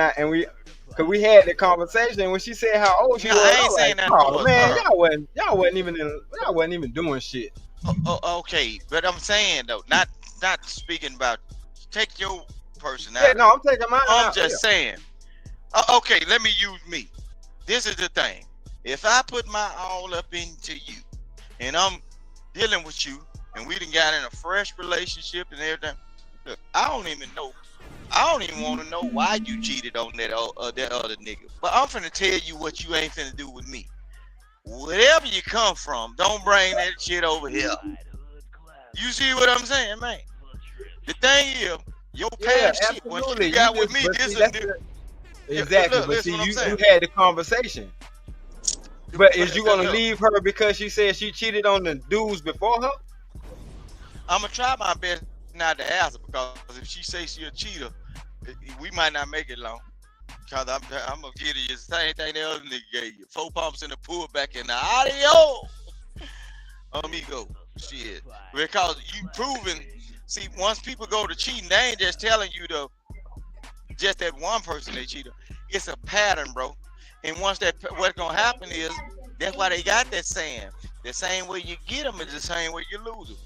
because we had the conversation, when she said how old she was, I ain't saying that. Oh man, y'all wasn't even doing shit. Okay, but I'm saying though, not speaking about. Take your personality. Yeah, no, I'm taking mine. I'm just saying. Okay, let me use me. This is the thing. If I put my all up into you, and I'm dealing with you, and we done got in a fresh relationship and everything, look, I don't even want to know why you cheated on that other nigga. But I'm finna tell you what you ain't finna do with me. Wherever you come from, don't bring that shit over here. You see what I'm saying, man? The thing is, your Yeah, past shit, once absolutely. you got You with just, me, but this see, is that's different. exactly. Look, But listen see, what I'm you saying. had the conversation. But is you gonna Look, leave her because she said she cheated on the dudes before her? I'm gonna try my best not to ask her, because if she say she a cheater, we might not make it long. Cause I'm gonna give you the same thing the other nigga gave you. 4 pumps in the pool back in the audio. Amigo, shit. Because you proven. See, once people go to cheating, they ain't just telling you just that one person they cheated. It's a pattern, bro. And once what's gonna happen is, that's why they got that saying. The same way you get them is the same way you lose them.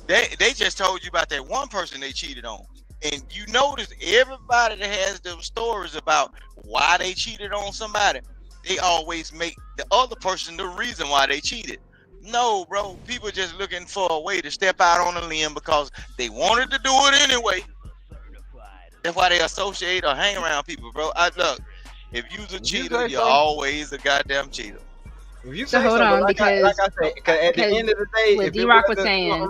They just told you about that one person they cheated on. And you notice everybody that has those stories about why they cheated on somebody, they always make the other person the reason why they cheated. No, bro. People just looking for a way to step out on a limb because they wanted to do it anyway. That's why they associate or hang around people, bro. Look, if you's a cheater, you're always a goddamn cheater. If you So say hold so, on, but because like I said, because at the end of the day, what D-Rock was saying,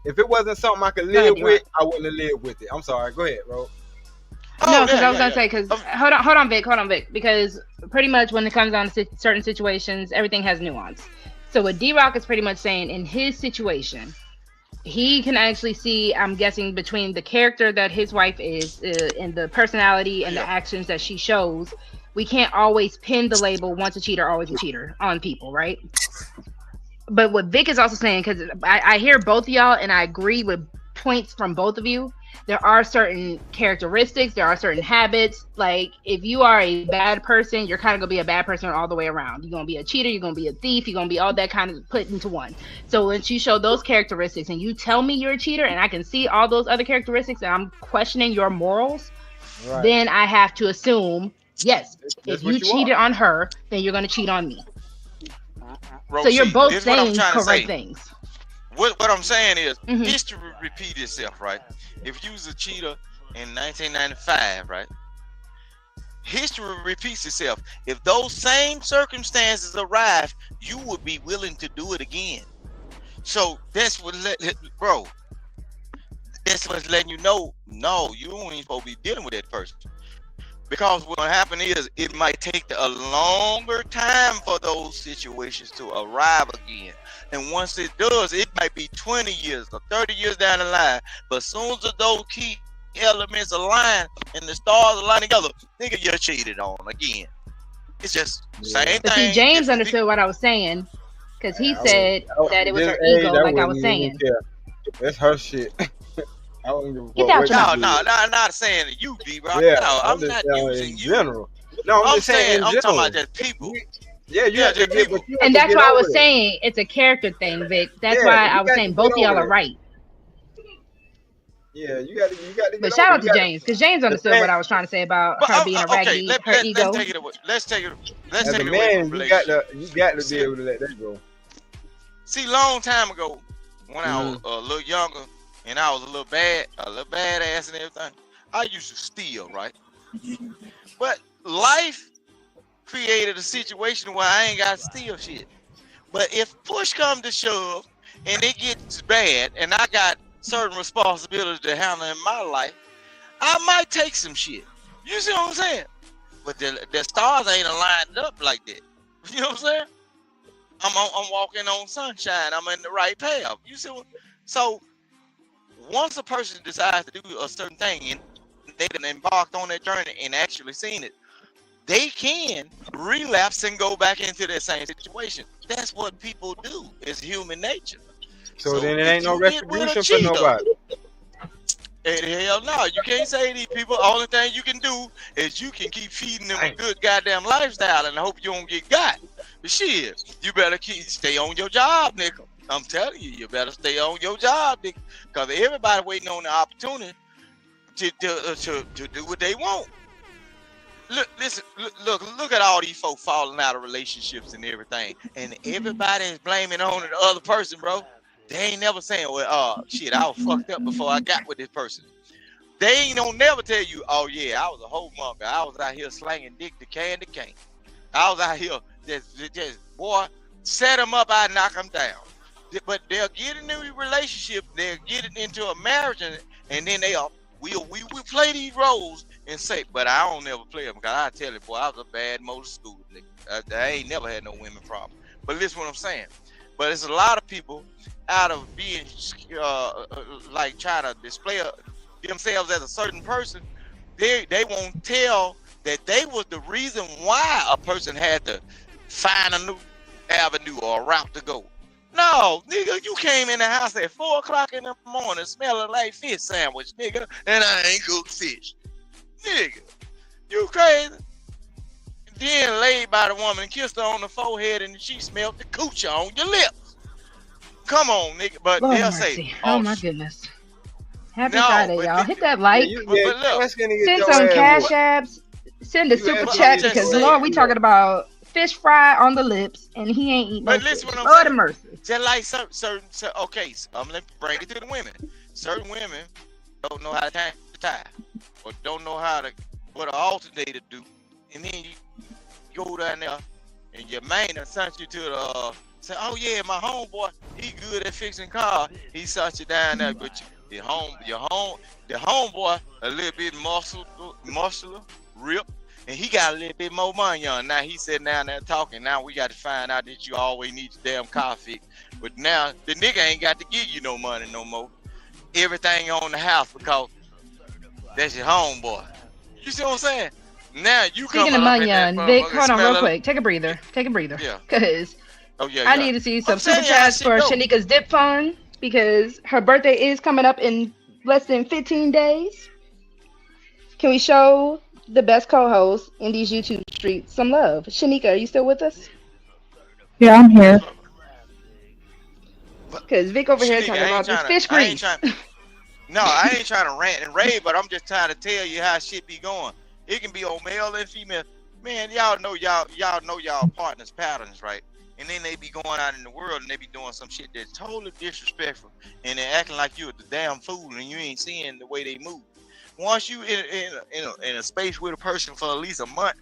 if it wasn't something I could Go ahead, live D-Rock. with, I wouldn't have lived with it. I'm sorry. Go ahead, bro. No, because I was gonna say, because hold on, Vic, because pretty much when it comes down to certain situations, everything has nuance. So what D-Rock is pretty much saying, in his situation, he can actually see, I'm guessing, between the character that his wife is and the personality and the actions that she shows, we can't always pin the label once a cheater, always a cheater on people, right? But what Vic is also saying, because I hear both of y'all and I agree with points from both of you, there are certain characteristics, there are certain habits. Like, if you are a bad person, you're kind of gonna be a bad person all the way around. You're gonna be a cheater, you're gonna be a thief, you're gonna be all that kind of put into one. So once you show those characteristics and you tell me you're a cheater and I can see all those other characteristics and I'm questioning your morals, then I have to assume, yes, if you cheated on her, then you're gonna cheat on me. Bro, so you're both this is what I'm saying trying to correct say. things. What I'm saying is, history repeat itself, right? If you was a cheater in 1995, right? History repeats itself. If those same circumstances arise, you would be willing to do it again. So that's what, bro. That's what's letting you know, no, you ain't supposed to be dealing with that person. Because what'll happen is, it might take a longer time for those situations to arrive again. And once it does, it might be 20 years or 30 years down the line. But as soon as those key elements align and the stars align together, nigga, you're cheated on again. It's just same But thing. see, James understood what I was saying, because he said that it was her ego, like I was saying. That's her shit. I don't give a Get fuck out what your you mouth. do. No, I'm not saying that you, D-Rock. Yeah, No, I'm just not saying using in you. general. No, I'm just saying in I'm talking general. about just people. Yeah, you have to get, but you have And to that's get why I over was that. saying it's a character thing, Vic. That's Yeah, why you I was got saying to both get of y'all over are that. right. Yeah, you got to But get shout over out it. to James, because James understood what I was trying to say about her being a raggedy, Okay, her ego. let's take it away. Let's take As a it away from man, you got relationship. to be able to let that go. See, long time ago, when I was a little younger and I was a little badass and everything, I used to steal, right? But life created a situation where I ain't got to steal shit. But if push comes to shove and it gets bad and I got certain responsibilities to handle in my life, I might take some shit. You see what I'm saying? But the stars ain't aligned up like that. You know what I'm saying? I'm walking on sunshine. I'm in the right path. You see what? So once a person decides to do a certain thing and they done embarked on that journey and actually seen it, they can relapse and go back into that same situation. That's what people do. It's human nature. So then it if ain't no you get with a retribution for cheater, nobody. and hell no, you can't say these people. Only thing you can do is you can keep feeding them a good goddamn lifestyle and hope you don't get got. But shit, you better stay on your job, nigga. I'm telling you, you better stay on your job, nigga. Because everybody waiting on the opportunity to do what they want. Look at all these folks falling out of relationships and everything, and everybody is blaming on the other person, bro. They ain't never saying, well, shit, I was fucked up before I got with this person. They ain't gonna never tell you, oh yeah, I was a whole monger. I was out here slanging dick to candy cane. I was out here just boy, set them up, I knock them down. But they'll get into a relationship, they'll get it into a marriage, and then we play these roles and say, but I don't never play them because I tell it, boy, I was a bad motor school nigga. I ain't never had no women problem. But listen what I'm saying. But it's a lot of people out of being like trying to display themselves as a certain person, they won't tell that they was the reason why a person had to find a new avenue or route to go. No, nigga, you came in the house at 4 o'clock in the morning smelling like fish sandwich, nigga, and I ain't cooked fish. Nigga, you crazy? Then laid by the woman and kissed her on the forehead and she smelled the coochie on your lips. Come on, nigga. But Lord they'll mercy. say, oh my goodness. Happy Friday, y'all. Hit that like. Send some cash apps. Send a super chat because Lord, we talking about fish fry on the lips and he ain't eating no fish. Lord of mercy. Just like certain okay, so I'm gonna bring it to the women. Certain women don't know how to tie or don't know how to what an alternator do, and then you go down there and your man sent you to the say, oh yeah, my homeboy, he good at fixing cars. He sent you down there, but the homeboy a little bit muscular, ripped, and he got a little bit more money on. Now he's sitting down there talking. Now we got to find out that you always need your damn car fixed. But now the nigga ain't got to give you no money no more. Everything on the house because that's your homeboy. You see what I'm saying? Now you Speaking of money, Vic, hold on real quick. Take a breather. Yeah. Because I need to see some super chats for Shanika's dip fund because her birthday is coming up in less than 15 days. Can we show the best co-host in these YouTube streets some love? Shanika, are you still with us? Yeah, I'm here. Because Vic over here talking about this fish grease. No, I ain't trying to rant and rave, but I'm just trying to tell you how shit be going. It can be on male and female. Man, y'all know y'all partners' patterns, right? And then they be going out in the world and they be doing some shit that's totally disrespectful, and they're acting like you're the damn fool and you ain't seeing the way they move. Once you in a space with a person for at least a month,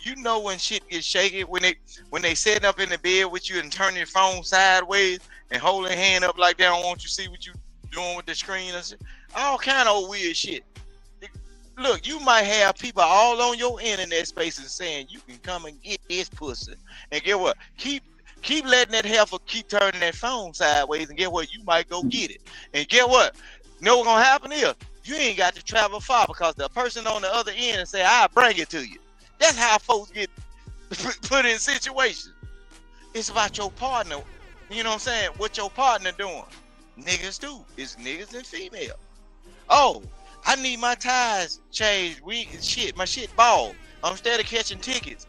you know when shit gets shaky, when they sitting up in the bed with you and turn your phone sideways and hold their hand up like they don't want you to see what you doing with the screen and shit. All kind of weird shit. Look, you might have people all on your internet spaces saying you can come and get this pussy, and get what? Keep letting that heifer keep turning that phone sideways, and get what? You might go get it, and get what? You know what's gonna happen here? You ain't got to travel far because the person on the other end and say, "I'll bring it to you." That's how folks get put in situations. It's about your partner. You know what I'm saying? What your partner doing? Niggas do. It's niggas and female. Oh, I need my tires changed. My shit bald. Instead of catching tickets,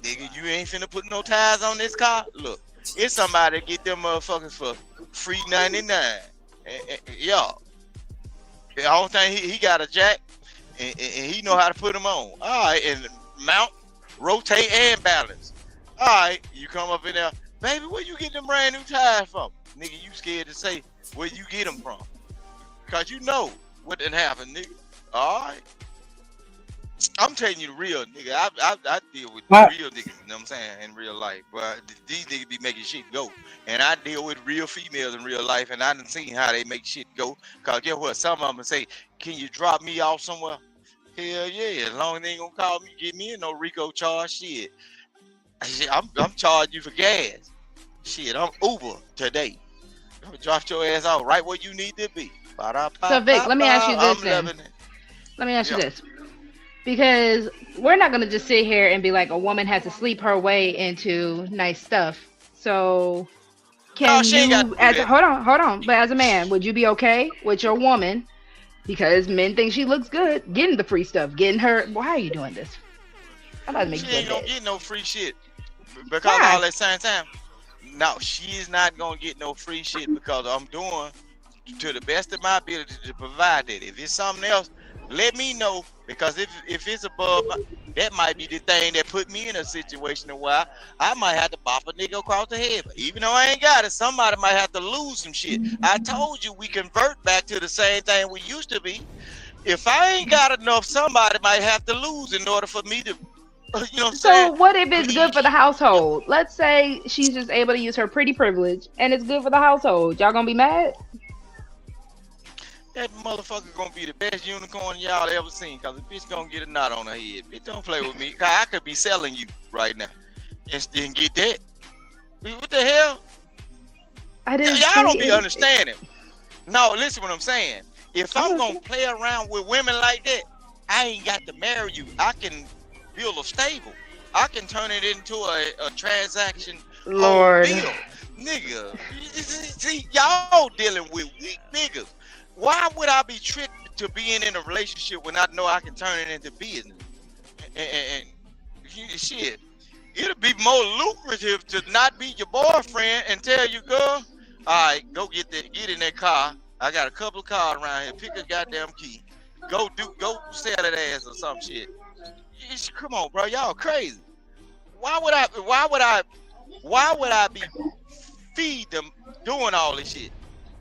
nigga, you ain't finna put no tires on this car. Look, it's somebody get them motherfuckers for free 99. Yeah, the only thing he got a jack, and he know how to put them on. All right, and mount, rotate, and balance. All right, you come up in there, baby. Where you get them brand new tires from? Nigga, you scared to say where you get them from, cause you know what done happened, nigga. All right, I'm telling you the real, nigga. I deal with real niggas, you know what I'm saying, in real life. But these niggas be making shit go, and I deal with real females in real life, and I done seen how they make shit go. Cause guess what? Some of them say, "Can you drop me off somewhere?" Hell yeah, as long as they ain't gonna call me, get me in no Rico charge shit. I'm charging you for gas. Shit, I'm Uber today. I'm gonna drop your ass off right where you need to be. So Vic, let me ask you this then. Let me ask you this. Because we're not gonna just sit here and be like a woman has to sleep her way into nice stuff. So can you hold on, but as a man, would you be okay with your woman, because men think she looks good, getting the free stuff, getting her? Why are you doing this? I'm about to make she ain't gonna get no free shit because all that same time. No, she's not gonna get no free shit because I'm doing to the best of my ability to provide it. If it's something else, let me know, because if it's above, that might be the thing that put me in a situation where I might have to bop a nigga across the head. But even though I ain't got it, somebody might have to lose some shit. I told you we convert back to the same thing we used to be. If I ain't got enough, somebody might have to lose in order for me to, you know what I'm saying? So what if it's good for the household? Let's say she's just able to use her pretty privilege and it's good for the household. Y'all gonna be mad? that motherfucker gonna be the best unicorn y'all ever seen. Cause the bitch gonna get a knot on her head. Bitch, don't play with me. Cause I could be selling you right now and get that. What the hell? Y'all don't be understanding. No, listen what I'm saying. If I'm gonna play around with women like that, I ain't got to marry you. I can build a stable. I can turn it into a transaction. Lord. Deal. Nigga. See, y'all dealing with weak niggas. Why would I be tricked to being in a relationship when I know I can turn it into business? And shit, it'll be more lucrative to not be your boyfriend and tell you, girl, all right, go get in that car. I got a couple of cars around here. Pick a goddamn key. Go sell that ass or some shit. Come on, bro, y'all crazy. Why would I be feed them doing all this shit?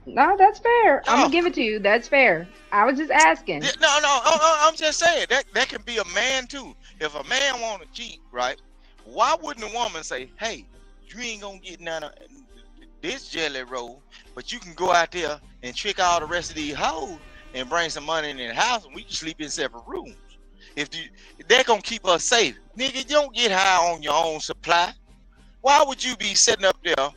No, that's fair. I'm gonna give it to you. That's fair. I was just asking. No, I'm just saying that can be a man too. If a man want to cheat, right? Why wouldn't a woman say, "Hey, you ain't gonna get none of this jelly roll, but you can go out there and trick all the rest of these hoes and bring some money in the house, and we can sleep in separate rooms. They're gonna keep us safe, nigga. You don't get high on your own supply. Why would you be sitting up there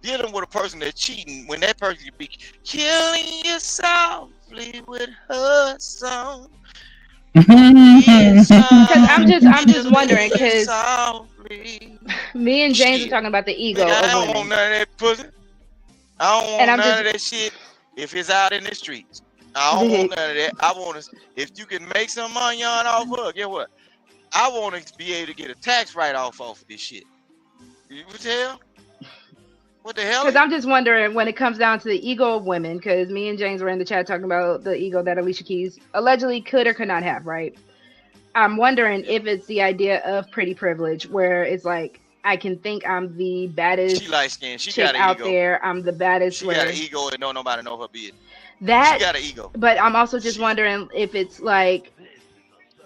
dealing with a person that's cheating when that person could be killing you softly with her song? Because I'm just wondering, because me and James are talking about the ego. Nigga, I of don't women. want none of that pussy. I don't want none of that shit if it's out in the streets. I don't want none of that. I want to, if you can make some money on off of it, get what? I want to be able to get a tax write-off off of this shit. What the hell? What the hell? Because I'm just wondering when it comes down to the ego of women, because me and James were in the chat talking about the ego that Alicia Keys allegedly could or could not have, right? I'm wondering if it's the idea of pretty privilege, where it's like, I can think I'm the baddest She light skinned. She chick got an out ego. there. I'm the baddest. She got an ego and don't nobody know her business. That, she got an ego. But I'm also just wondering if it's like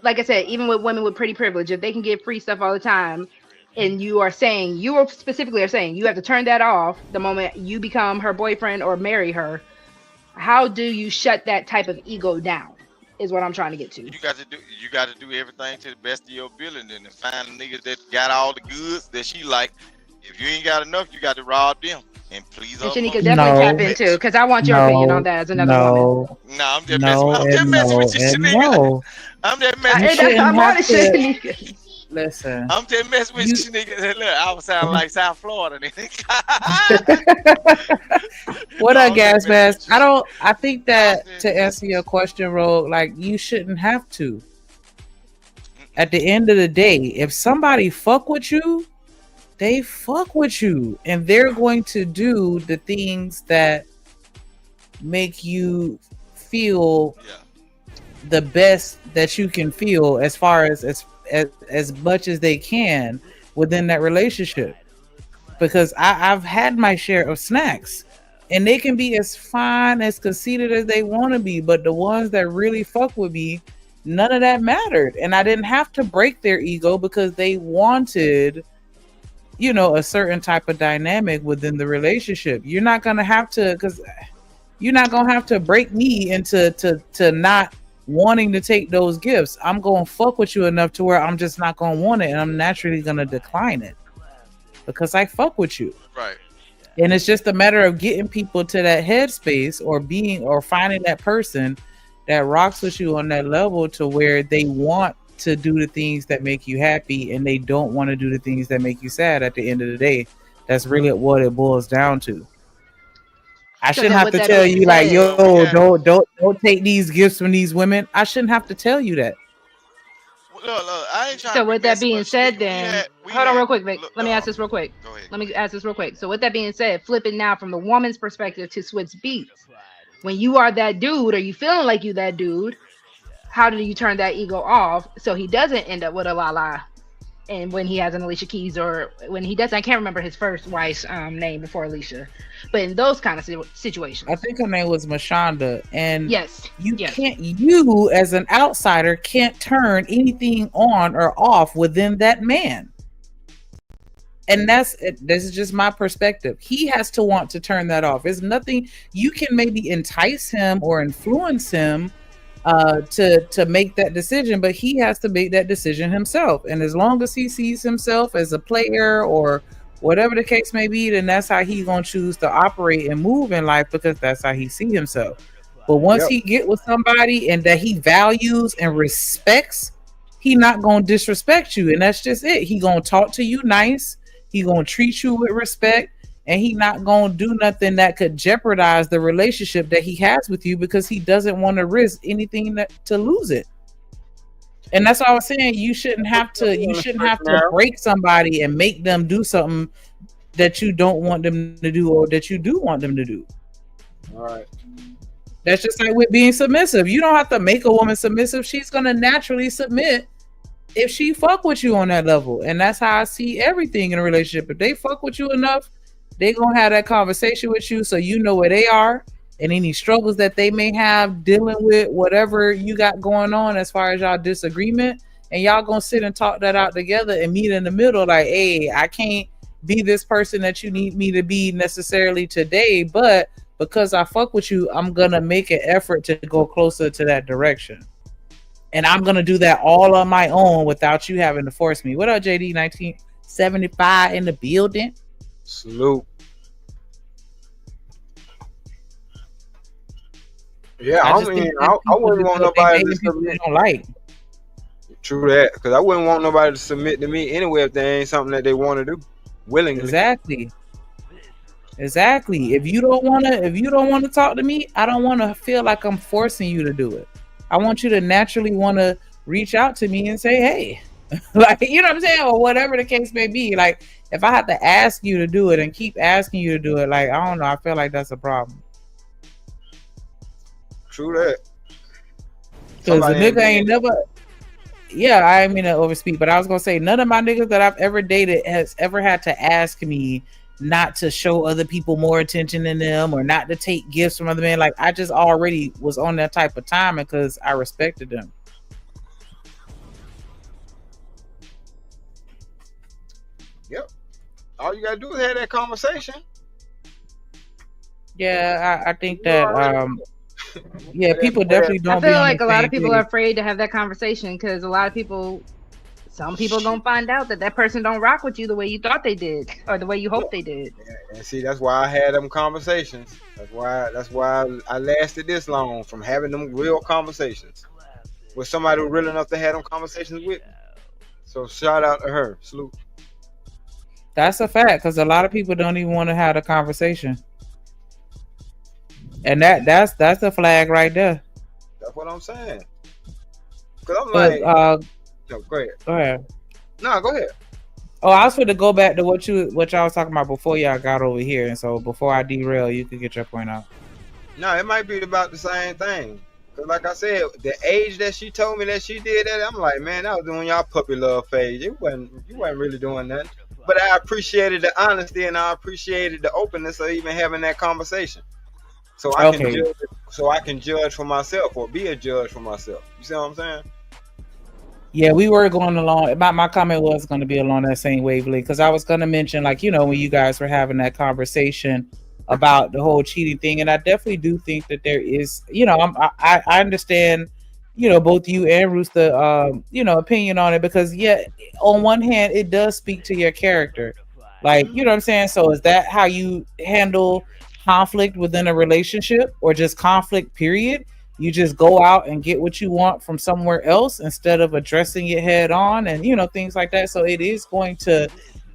I said, even with women with pretty privilege, if they can get free stuff all the time, and you are saying, you specifically are saying, you have to turn that off the moment you become her boyfriend or marry her. How do you shut that type of ego down? Is what I'm trying to get to. You got to do everything to the best of your ability and find niggas that got all the goods that she like. If you ain't got enough, you got to rob them and please. And Shanika definitely tap into, because I want your opinion on that as another woman. No, I'm just messing with you, Shanika. I'm just messing with you. I wanted Shanika. Listen, I'm just messing with you, nigga. Look, I was sounding like South Florida. What up, gas mask? I think that to answer your question, Ro, like, you shouldn't have to. At the end of the day, if somebody fuck with you, they fuck with you, and they're going to do the things that make you feel the best that you can feel, as far as much as they can within that relationship. Because I've had my share of snacks, and they can be as fine, as conceited as they want to be, but the ones that really fuck with me, none of that mattered, and I didn't have to break their ego because they wanted, you know, a certain type of dynamic within the relationship. You're not gonna have to, because you're not gonna have to break me into to not wanting to take those gifts. I'm gonna fuck with you enough to where I'm just not gonna want it, and I'm naturally gonna decline it because I fuck with you. Right. And it's just a matter of getting people to that headspace, or finding that person that rocks with you on that level to where they want to do the things that make you happy, and they don't want to do the things that make you sad at the end of the day. That's really what it boils down to. I shouldn't have to tell you, like, yo, don't take these gifts from these women. I shouldn't have to tell you that. Look, I ain't trying So to with that being said, then hold on real quick, Vic. Let me ask this real quick. Go ahead. Let me ask this real quick. So with that being said, flipping now from the woman's perspective to Switch Beats. When you are that dude, or you feeling like you that dude, how do you turn that ego off so he doesn't end up with a Lala? And when he has an Alicia Keys, or when he doesn't, I can't remember his first wife's name before Alicia, but in those kind of situations, I think her name was Mashonda, and can't, you as an outsider can't turn anything on or off within that man. And this is just my perspective. He has to want to turn that off. There's nothing you can maybe entice him or influence him to make that decision, but he has to make that decision himself. And as long as he sees himself as a player or whatever the case may be, then that's how he's gonna choose to operate and move in life, because that's how he sees himself. But once he get with somebody and that he values and respects, he not gonna disrespect you, and that's just it. He gonna talk to you nice. He gonna treat you with respect, and he not gonna do nothing that could jeopardize the relationship that he has with you, because he doesn't want to risk anything to lose it. And that's all I was saying. You shouldn't have to break somebody and make them do something that you don't want them to do or that you do want them to do. All right. That's just like with being submissive. You don't have to make a woman submissive. She's gonna naturally submit if she fuck with you on that level. And that's how I see everything in a relationship. If they fuck with you enough, they gonna have that conversation with you so you know where they are and any struggles that they may have dealing with whatever you got going on as far as y'all disagreement, and y'all gonna sit and talk that out together and meet in the middle. Like, hey, I can't be this person that you need me to be necessarily today, but because I fuck with you, I'm gonna make an effort to go closer to that direction. And I'm gonna do that all on my own without you having to force me. What up, JD 1975 in the building? Salute. Yeah, I mean, I wouldn't want nobody to submit. Don't like. True that, because I wouldn't want nobody to submit to me anyway if there ain't something that they want to do willingly. Exactly. If you don't want to talk to me, I don't want to feel like I'm forcing you to do it. I want you to naturally want to reach out to me and say, hey, like, you know what I'm saying? Or whatever the case may be. Like, if I have to ask you to do it and keep asking you to do it, like, I don't know, I feel like that's a problem. True that. Because the nigga ain't never, I didn't mean to overspeak, but I was going to say, none of my niggas that I've ever dated has ever had to ask me not to show other people more attention than them or not to take gifts from other men. Like, I just already was on that type of time because I respected them. Yep. All you gotta do is have that conversation. Yeah, I think that people definitely don't. I feel like a lot of people are afraid to have that conversation because a lot of people, some people gonna find out that person don't rock with you the way you thought they did or the way you hoped they did. Yeah, and see, that's why I had them conversations. That's why I lasted this long from having them real conversations with somebody who real enough to have them conversations with me. So shout out to her. Salute. That's a fact, because a lot of people don't even want to have a conversation. And that's a flag right there. That's what I'm saying. Because I'm like, no, go ahead. Go ahead. No, go ahead. Oh, I was going to go back to what y'all was talking about before y'all got over here, and so before I derail, you could get your point out. No, it might be about the same thing. Because like I said, the age that she told me that she did that, I'm like, man, that was doing y'all puppy love phase. You wasn't really doing nothing. But I appreciated the honesty and I appreciated the openness of even having that conversation. So I can judge for myself or be a judge for myself. You see what I'm saying? Yeah, we were going along. My comment was going to be along that same wavelength because I was going to mention, like, you know, when you guys were having that conversation about the whole cheating thing, and I definitely do think that there is, you know, I understand, you know, both you and Rooster, you know, opinion on it because, yeah, on one hand, it does speak to your character, like, you know what I'm saying. So is that how you handle conflict within a relationship, or just conflict period? You just go out and get what you want from somewhere else instead of addressing it head on, and, you know, things like that. So it is going to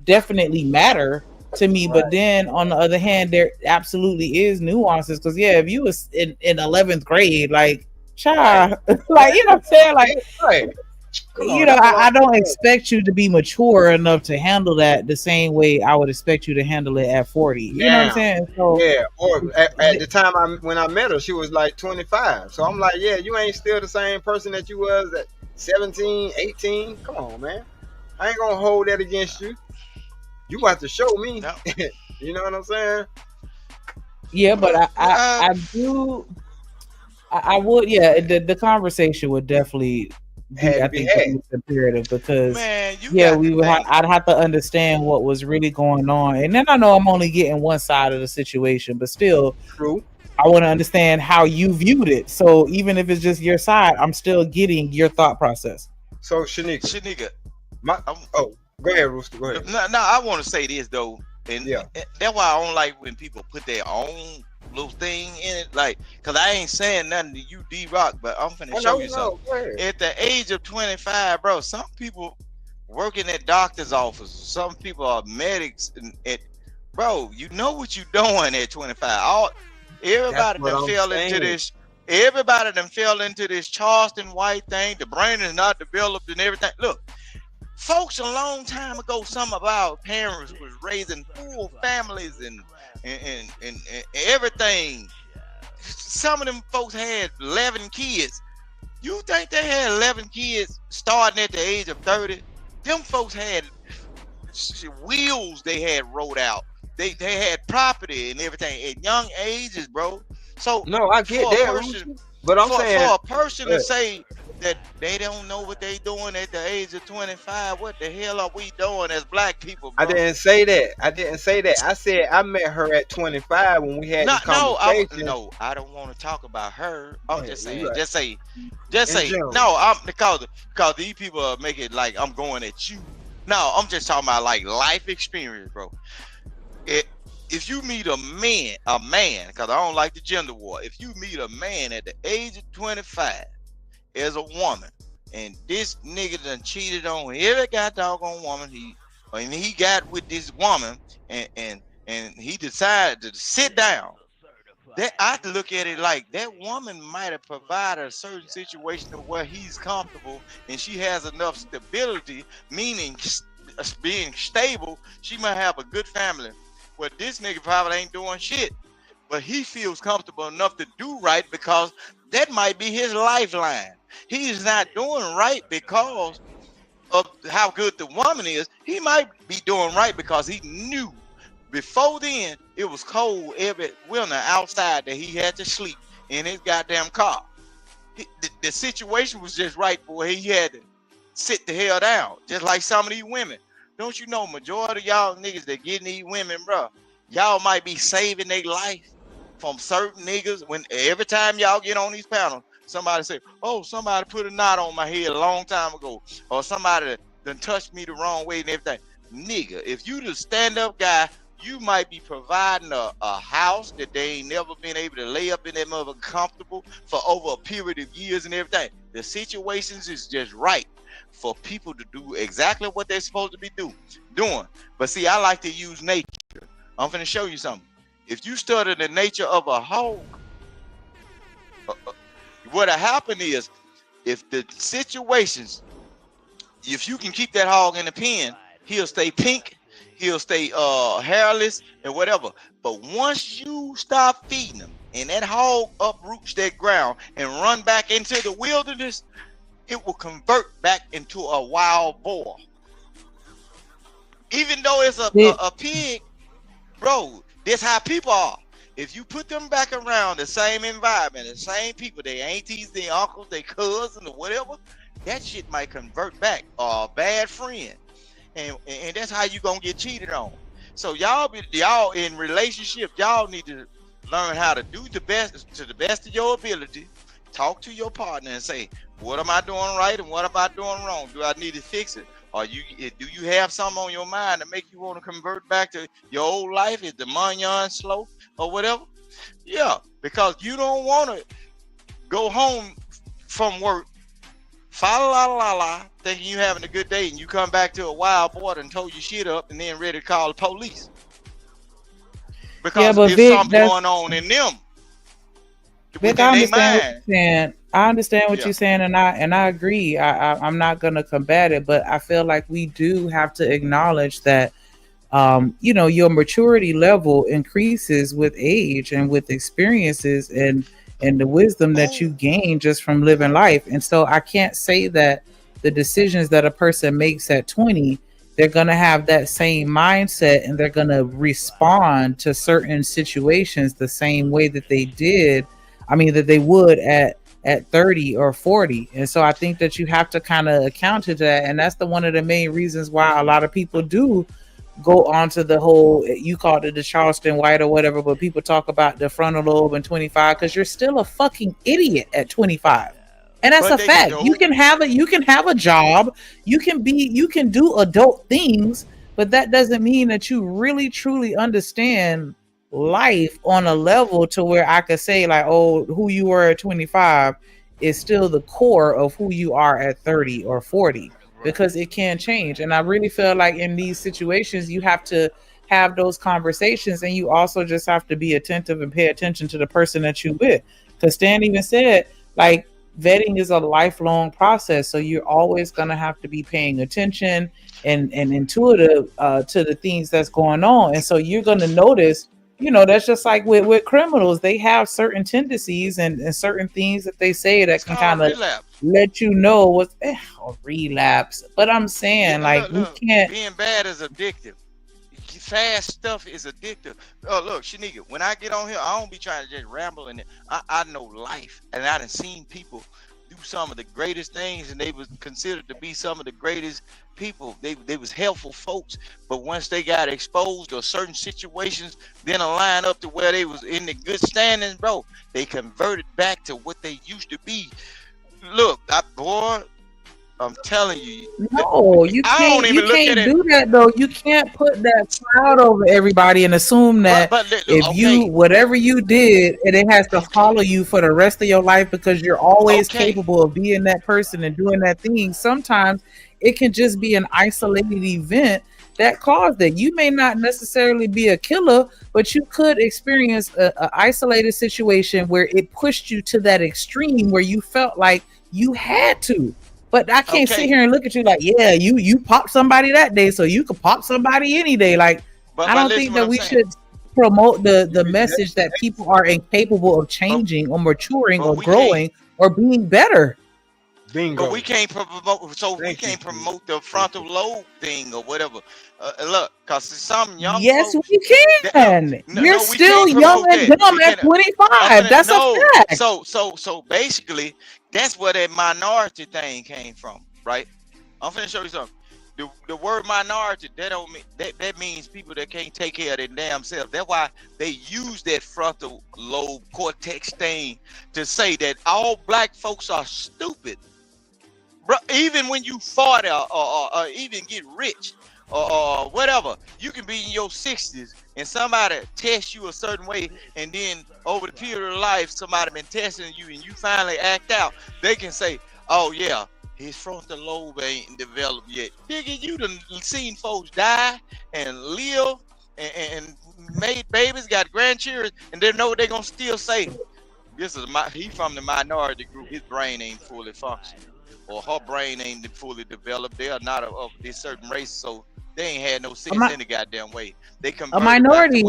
definitely matter to me. Right. But then on the other hand, there absolutely is nuances, because if you was in 11th grade, like, child, like, you know what I'm saying, like, right. You know, I don't expect you to be mature enough to handle that the same way I would expect you to handle it at 40. You know what I'm saying? So, yeah, or at the time when I met her, she was like 25. So I'm like, yeah, you ain't still the same person that you was at 17, 18. Come on, man. I ain't gonna hold that against you. You have to show me. No. You know what I'm saying? Yeah, but I would, yeah, the conversation would definitely had to I be think had. the most imperative because Man, you yeah, got we to would think. I'd have to understand what was really going on, and then I know I'm only getting one side of the situation, but still, True. I want to understand how you viewed it. So even if it's just your side, I'm still getting your thought process. So Shanika, Oh, go ahead, Rooster. Go ahead. No, I want to say this though, and Yeah. that's why I don't like when people put their own little thing in it. Like, cause I ain't saying nothing to you, D-Rock, but I'm finna show you something. Go ahead. At the age of 25, bro, some people working at doctor's offices, some people are medics, and bro, you know what you doing at 25. Everybody what that I'm fell saying. into this. Everybody that fell into this Charleston White thing. The brain is not developed and everything. Look. Folks, a long time ago, some of our parents was raising full families and everything. Some of them folks had 11 kids. You think they had 11 kids starting at the age of 30? Them folks had wheels they had rolled out. They had property and everything at young ages, bro. So no, I get that, but I'm saying for a person to say that they don't know what they doing at the age of 25, what the hell are we doing as black people, bro? I didn't say that. I said I met her at 25 when we had this conversation. No, I don't want to talk about her. I'm just saying, right. just say. No, I'm because these people are making it like I'm going at you. No, I'm just talking about like life experience, bro. If you meet a man, because I don't like the gender war. If you meet a man at the age of 25 as a woman, and this nigga done cheated on every goddamn woman he got with this woman, and he decided to sit down. That I look at it like that woman might have provided a certain situation where he's comfortable and she has enough stability, meaning being stable. She might have a good family. Well, this nigga probably ain't doing shit, but he feels comfortable enough to do right because that might be his lifeline. He's not doing right because of how good the woman is. He might be doing right because he knew before then it was cold every winter outside that he had to sleep in his goddamn car. The situation was just right for he had to sit the hell down, just like some of these women. Don't you know, majority of y'all niggas that getting these women, bro, y'all might be saving their life from certain niggas. When every time y'all get on these panels, somebody say, oh, somebody put a knot on my head a long time ago, or somebody done touched me the wrong way and everything. Nigga, if you the stand-up guy, you might be providing a house that they ain't never been able to lay up in that mother comfortable for over a period of years and everything. The situations is just right for people to do exactly what they're supposed to be doing. But see, I like to use nature. I'm finna show you something. If you study the nature of a hog, what'll happen is, if the situations, if you can keep that hog in the pen, he'll stay pink, he'll stay hairless and whatever. But once you stop feeding him and that hog uproots that ground and run back into the wilderness, it will convert back into a wild boar. Even though it's a pig, bro, that's how people are. If you put them back around the same environment, the same people, their aunties, their uncles, their cousins, or whatever, that shit might convert back, or a bad friend. And that's how you gonna get cheated on. So y'all in relationships, y'all need to learn how to do the best to the best of your ability. Talk to your partner and say, what am I doing right and what am I doing wrong? Do I need to fix it? Or do you have something on your mind to make you want to convert back to your old life? Is the money slow or whatever? Yeah, because you don't want to go home from work, thinking you having a good day, and you come back to a wild boy and told you shit up and then ready to call the police. Because there's something going on in them. Vic, I understand what you're saying. I understand what you're saying, and I agree. I'm not gonna combat it, but I feel like we do have to acknowledge that your maturity level increases with age and with experiences and the wisdom that you gain just from living life. And so I can't say that the decisions that a person makes at 20, they're going to have that same mindset and they're going to respond to certain situations the same way that they would at at 30 or 40. And so I think that you have to kind of account to that. And that's one of the main reasons why a lot of people do go on to the whole, you called it the Charleston White or whatever, but people talk about the frontal lobe and 25 because you're still a fucking idiot at 25. And that's a fact. You can have a job, you can do adult things, but that doesn't mean that you really truly understand life on a level to where I could say like, oh, who you were at 25 is still the core of who you are at 30 or 40, because it can change. And I really feel like in these situations you have to have those conversations, and you also just have to be attentive and pay attention to the person that you with, because Stan even said like vetting is a lifelong process, so you're always going to have to be paying attention and intuitive to the things that's going on. And so you're going to notice, that's just like with criminals. They have certain tendencies and certain things that they say that can kind of let you know what's relapse. But I'm saying look, we can't. Being bad is addictive. Fast stuff is addictive. Oh, look, Shanika, when I get on here, I don't be trying to just ramble in it. I know life, and I done seen people do some of the greatest things, and they was considered to be some of the greatest people. They was helpful folks, but once they got exposed to certain situations, then a line up to where they was in the good standings, bro, they converted back to what they used to be. Look, I'm telling you. No, you can't. You can't do that though. You can't put that cloud over everybody and assume that you whatever you did, and it has to follow you for the rest of your life because you're always capable of being that person and doing that thing. Sometimes it can just be an isolated event that caused it. You may not necessarily be a killer, but you could experience a isolated situation where it pushed you to that extreme where you felt like you had to. But I can't sit here and look at you like, yeah, you popped somebody that day, so you could pop somebody any day. Like, I don't think that we should promote the message that people are incapable of changing or maturing or growing or being better. Bingo. But we can't promote, the frontal lobe thing or whatever. Look, because some young folks, we can. You're still young and dumb at 25. That's a fact. So basically, that's where that minority thing came from, right? I'm finna show you something. The word minority, that means people that can't take care of their damn self. That's why they use that frontal lobe cortex thing to say that all black folks are stupid. Bro, even when you 40 or even get rich or whatever, you can be in your 60s and somebody test you a certain way, and then over the period of life, somebody been testing you and you finally act out. They can say, oh yeah, his frontal lobe ain't developed yet. Nigga, you done seen folks die and live and made babies, got grandchildren, and they know what they gonna still say. This is he from the minority group. His brain ain't fully functioning, or her brain ain't fully developed. They are not of this certain race, so they ain't had no sense in the goddamn way. They a minority.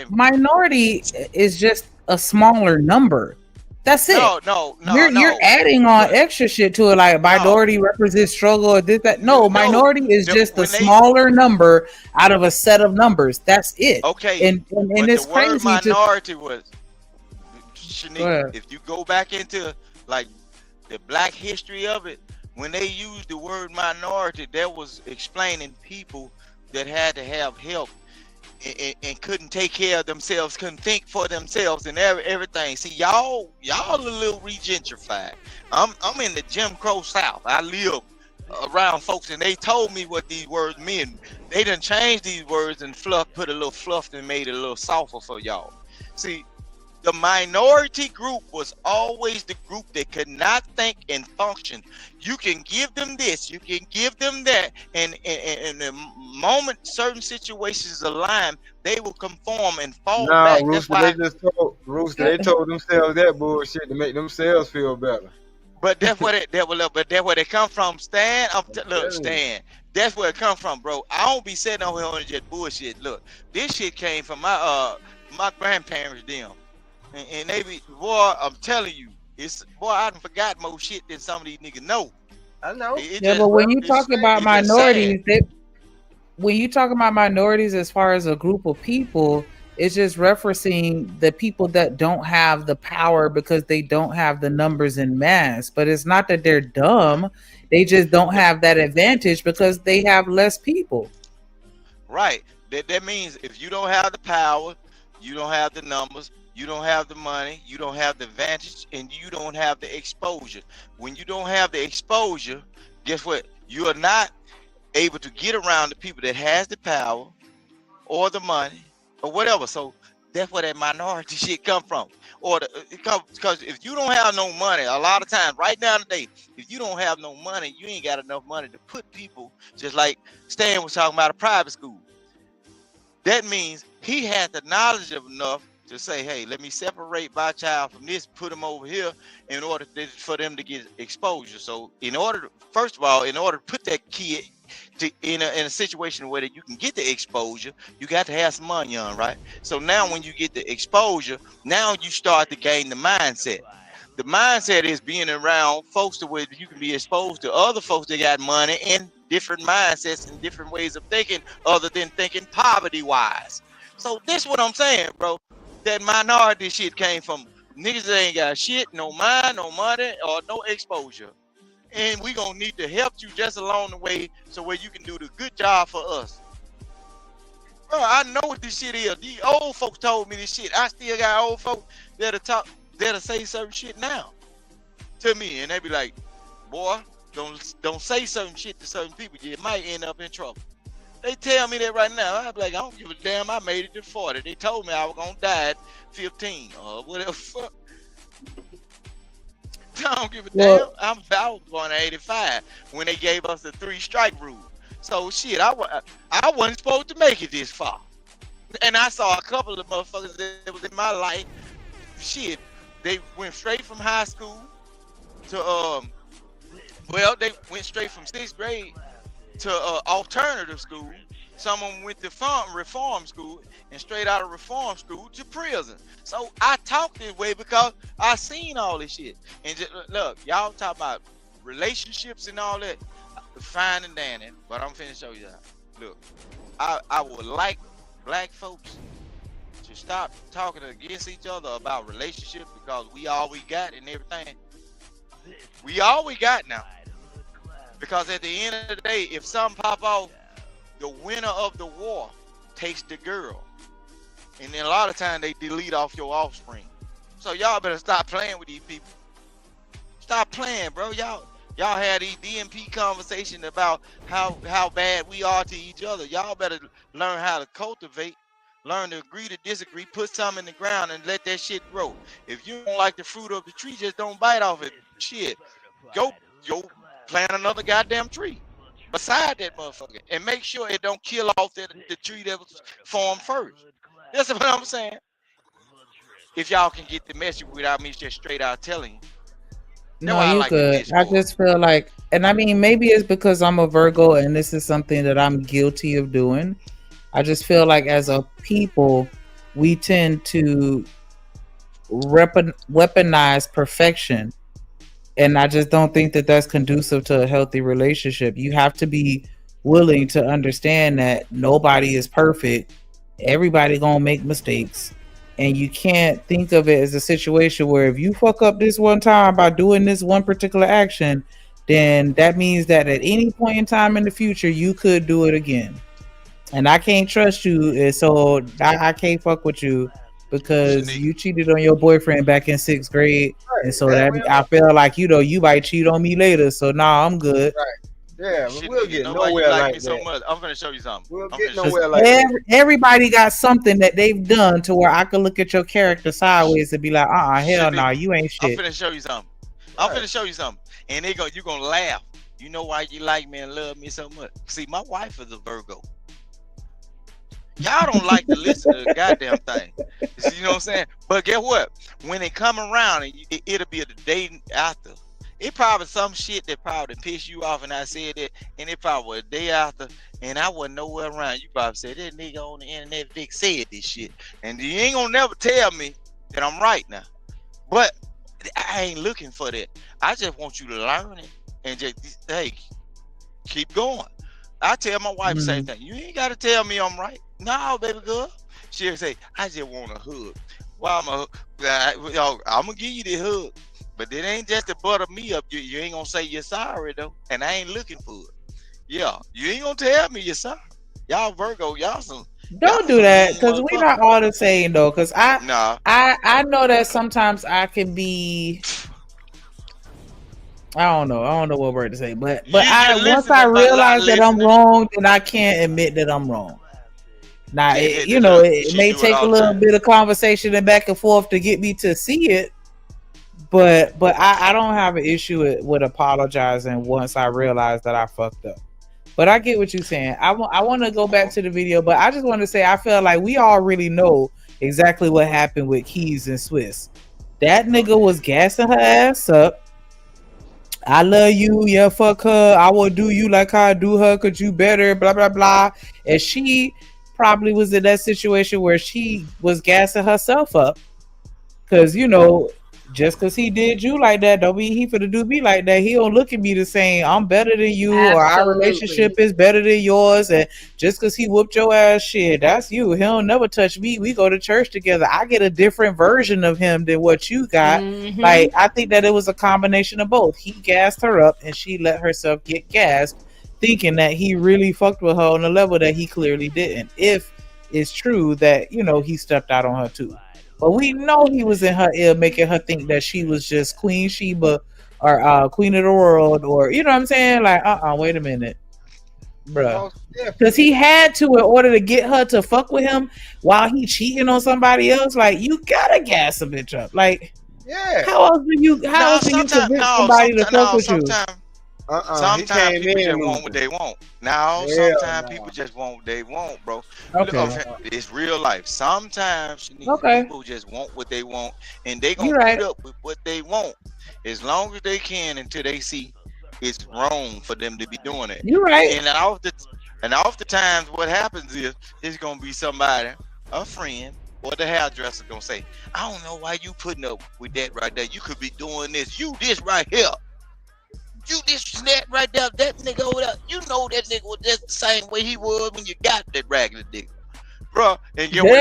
Minority is just a smaller number. That's it. No. You're adding on extra shit to it, like minority represents struggle or this, that. No, minority is just a smaller number out of a set of numbers. That's it. Okay. And it's the crazy. Word minority was, Shanique, if you go back into like the black history of it, when they used the word minority, that was explaining people that had to have help and couldn't take care of themselves, couldn't think for themselves and everything. See, y'all a little regentrified. I'm in the Jim Crow South. I live around folks, and they told me what these words mean. They done changed these words and put a little fluff and made it a little softer for y'all. See, the minority group was always the group that could not think and function. You can give them this, you can give them that, and the moment certain situations align, they will conform and fall back. Rooster, they told themselves that bullshit to make themselves feel better. But that's where they come from, Stan. Stan, that's where it come from, bro. I don't be sitting on here on just bullshit. Look, this shit came from my grandparents, them. And they be, boy, I'm telling you, I done forgot more shit than some of these niggas know. I know. But when you talk about minorities, when you talk about minorities as far as a group of people, It's just referencing the people that don't have the power because they don't have the numbers in mass. But it's not that they're dumb. They just don't have that advantage because they have less people. Right. That means if you don't have the power, you don't have the numbers, you don't have the money, you don't have the advantage, and you don't have the exposure. When you don't have the exposure, guess what? You are not able to get around the people that has the power or the money or whatever. So that's where that minority shit come from. Or because if you don't have no money, a lot of times right now today, if you don't have no money, you ain't got enough money to put people, just like Stan was talking about a private school. That means he had the knowledge of enough to say, hey, let me separate my child from this, put them over here in order for them to get exposure. So first of all, in order to put that kid in a situation where that you can get the exposure, you got to have some money on, right? So now when you get the exposure, now you start to gain the mindset. The mindset is being around folks to where you can be exposed to other folks that got money and different mindsets and different ways of thinking other than thinking poverty wise. So this what I'm saying, bro. That minority shit came from niggas that ain't got shit, no mind, no money, or no exposure. And we gonna need to help you just along the way so where you can do the good job for us. Bro, I know what this shit is. These old folks told me this shit. I still got old folks that'll say certain shit now to me, and they be like, boy, don't say certain shit to certain people. You might end up in trouble. They tell me that right now. I be like, I don't give a damn. I made it to 40. They told me I was gonna die at 15 or whatever. Fuck. I don't give a damn. I was born at 85 when they gave us the 3-strike rule. So shit, I wasn't supposed to make it this far. And I saw a couple of motherfuckers that was in my life. Shit, they went straight from high school to they went straight from 6th grade to alternative school. Some of them went to reform school, and straight out of reform school to prison. So I talk this way because I seen all this shit. And just, look, y'all talk about relationships and all that, fine and dandy, but I'm finna show you that. Look, I would like black folks to stop talking against each other about relationships because we all we got and everything. We all we got now. Because at the end of the day, if something pop off, the winner of the war takes the girl. And then a lot of times they delete off your offspring. So y'all better stop playing with these people. Stop playing, bro. Y'all had these DMP conversations about how bad we are to each other. Y'all better learn how to cultivate, learn to agree to disagree, put something in the ground and let that shit grow. If you don't like the fruit of the tree, just don't bite off it. Shit. Go plant another goddamn tree beside that motherfucker and make sure it don't kill off the tree that was formed first. That's what I'm saying. If y'all can get the message without me just straight out telling you. No, you could. I just feel like, and I mean, maybe it's because I'm a Virgo and this is something that I'm guilty of doing. I just feel like as a people, we tend to weaponize perfection. And I just don't think that that's conducive to a healthy relationship. You have to be willing to understand that nobody is perfect. Everybody gonna make mistakes. And you can't think of it as a situation where if you fuck up this one time by doing this one particular action, then that means that at any point in time in the future, you could do it again. And I can't trust you. And so I can't fuck with you because you cheated on your boyfriend back in 6th grade. Right. And so that I feel like, you might cheat on me later. So nah, I'm good. Right. Yeah, we'll get nowhere like that. So much. I'm gonna show you something. We'll get nowhere like that. Everybody got something that they've done to where I could look at your character sideways and be like, hell no, you ain't shit. I'm finna show you something. I'm finna show you something. And you're gonna laugh. You know why you like me and love me so much? See, my wife is a Virgo. Y'all don't like to listen to the goddamn thing. You know what I'm saying? But guess what? When they come around, it'll be the day after. It probably some shit that probably pissed you off and I said that, and it probably was a day after, and I wasn't nowhere around. You probably said, that nigga on the internet Vic said this shit. And you ain't gonna never tell me that I'm right now. But I ain't looking for that. I just want you to learn it and just, hey, keep going. I tell my wife the same thing. You ain't gotta tell me I'm right. No, baby girl. She'll say, I just want a hug. Well, I'm gonna give you the hug, but it ain't just to butter me up. You ain't gonna say you're sorry though, and I ain't looking for it. Yeah, you ain't gonna tell me you're sorry. Y'all Virgo, y'all some. Don't do that, because we're not all the same though. Because I know that sometimes I can be. I don't know what word to say, but once I realize that I'm wrong, then I can't admit that I'm wrong. Now, it may take a little bit of conversation and back and forth to get me to see it, but I don't have an issue with apologizing once I realize that I fucked up. But I get what you're saying. I want to go back to the video, but I just want to say I feel like we all really know exactly what happened with Keys and Swiss. That nigga was gassing her ass up. I love you, yeah, fuck her. I will do you like how I do her, cause you better, blah blah blah. And she probably was in that situation where she was gassing herself up, cause just cause he did you like that, don't mean he finna do me like that. He don't look at me the same. I'm better than you, or our relationship is better than yours. And just cause he whooped your ass, shit, that's you. He'll never touch me. We go to church together. I get a different version of him than what you got. Like, I think that it was a combination of both. He gassed her up, and she let herself get gassed, thinking that he really fucked with her on a level that he clearly didn't. If it's true that he stepped out on her too. But we know he was in her ear, making her think that she was just Queen Sheba or Queen of the World, or you know what I'm saying? Like, wait a minute, bruh. Because he had to, in order to get her to fuck with him while he cheating on somebody else. Like, you gotta gas a bitch up. Like, how else do you convince somebody to fuck with you? Sometimes people just want what they want. Now, sometimes people just want what they want, bro. Okay. It's real life. Sometimes people just want what they want, and they gonna put up with what they want as long as they can until they see it's wrong for them to be doing it. You're right. And oftentimes what happens is it's gonna be somebody, a friend, or the hairdresser gonna say, I don't know why you putting up with that right there. You could be doing this. You this right here. You this that right there, that nigga over there. You know that nigga was just the same way he was when you got that regular nigga, bro. And get what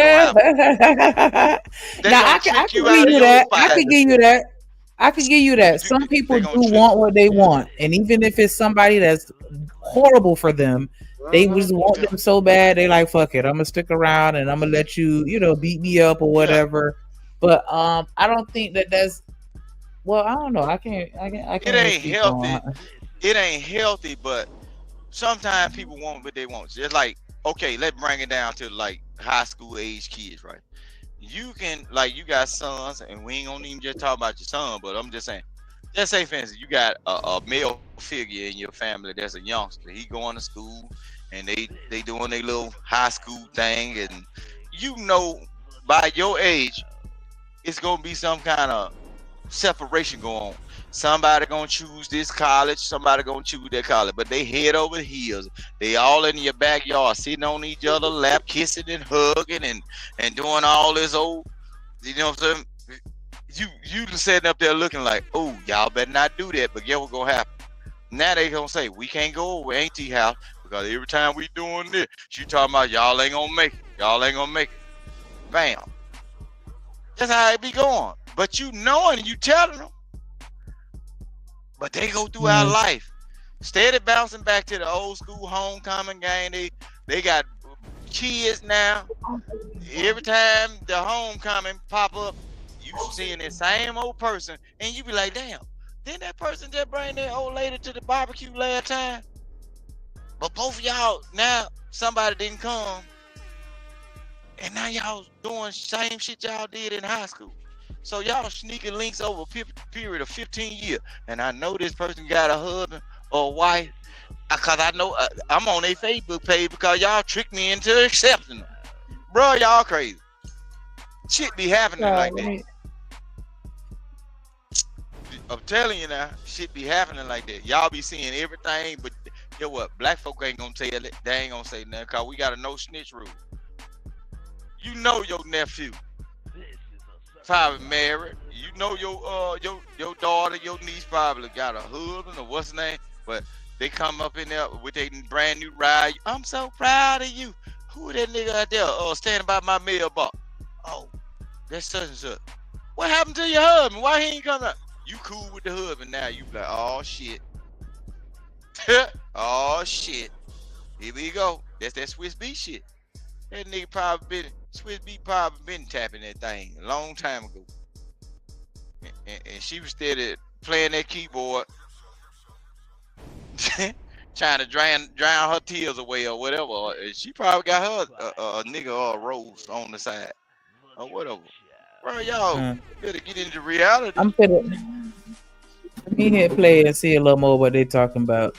Now I can give you that. I can give you that. I can give you that. Some people do want what they want, and even if it's somebody that's horrible for them, they just want them so bad. They like, fuck it, I'm gonna stick around and I'm gonna let you, beat me up or whatever. But I don't think that's. Well, I don't know. I can't. It ain't healthy. It ain't healthy, but sometimes people want what they want. Just like, okay, let's bring it down to like high school age kids, right? You can, like, you got sons, and we ain't gonna even just talk about your son, but I'm just saying, just say for instance, you got a male figure in your family that's a youngster. He going to school, and they doing their little high school thing, and by your age, it's gonna be some kind of separation going on. Somebody gonna choose this college, somebody gonna choose that college, but they head over heels. They all in your backyard, sitting on each other's lap, kissing and hugging and doing all this old, you know what I'm saying? You just sitting up there looking like, oh, y'all better not do that. But guess what's gonna happen? Now they gonna say, we can't go over Auntie house because every time we doing this, she talking about y'all ain't gonna make it. Y'all ain't gonna make it. Bam. That's how it be going. But you knowing, you telling them. But they go through our life, steady bouncing back to the old school homecoming game. They got kids now. Every time the homecoming pop up, you seeing the same old person, and you be like, damn, didn't that person just bring that old lady to the barbecue last time? But both of y'all, now somebody didn't come, and now y'all doing same shit y'all did in high school. So y'all sneaking links over a period of 15 years. And I know this person got a husband or a wife, because I know I'm on their Facebook page because y'all tricked me into accepting them. Bro, y'all crazy. Shit be happening like that. I'm telling you now, shit be happening like that. Y'all be seeing everything, but you know what? Black folk ain't gonna tell it. They ain't gonna say nothing because we got a no snitch rule. You know your nephew probably married. You know your daughter, your niece probably got a husband or what's his name, but they come up in there with a brand new ride. I'm so proud of you. Who that nigga out there standing by my mailbox? Oh, that's such and such. What happened to your husband? Why he ain't come out? You cool with the husband now? You like, oh shit. Oh shit. Here we go. That's that Swiss B shit. That nigga probably been tapping that thing a long time ago. And she was steady playing that keyboard, trying to drown her tears away or whatever. She probably got her a nigga or a rose on the side or whatever. Bro, y'all better get into reality. I'm finna let me hit play and see a little more what they talking about.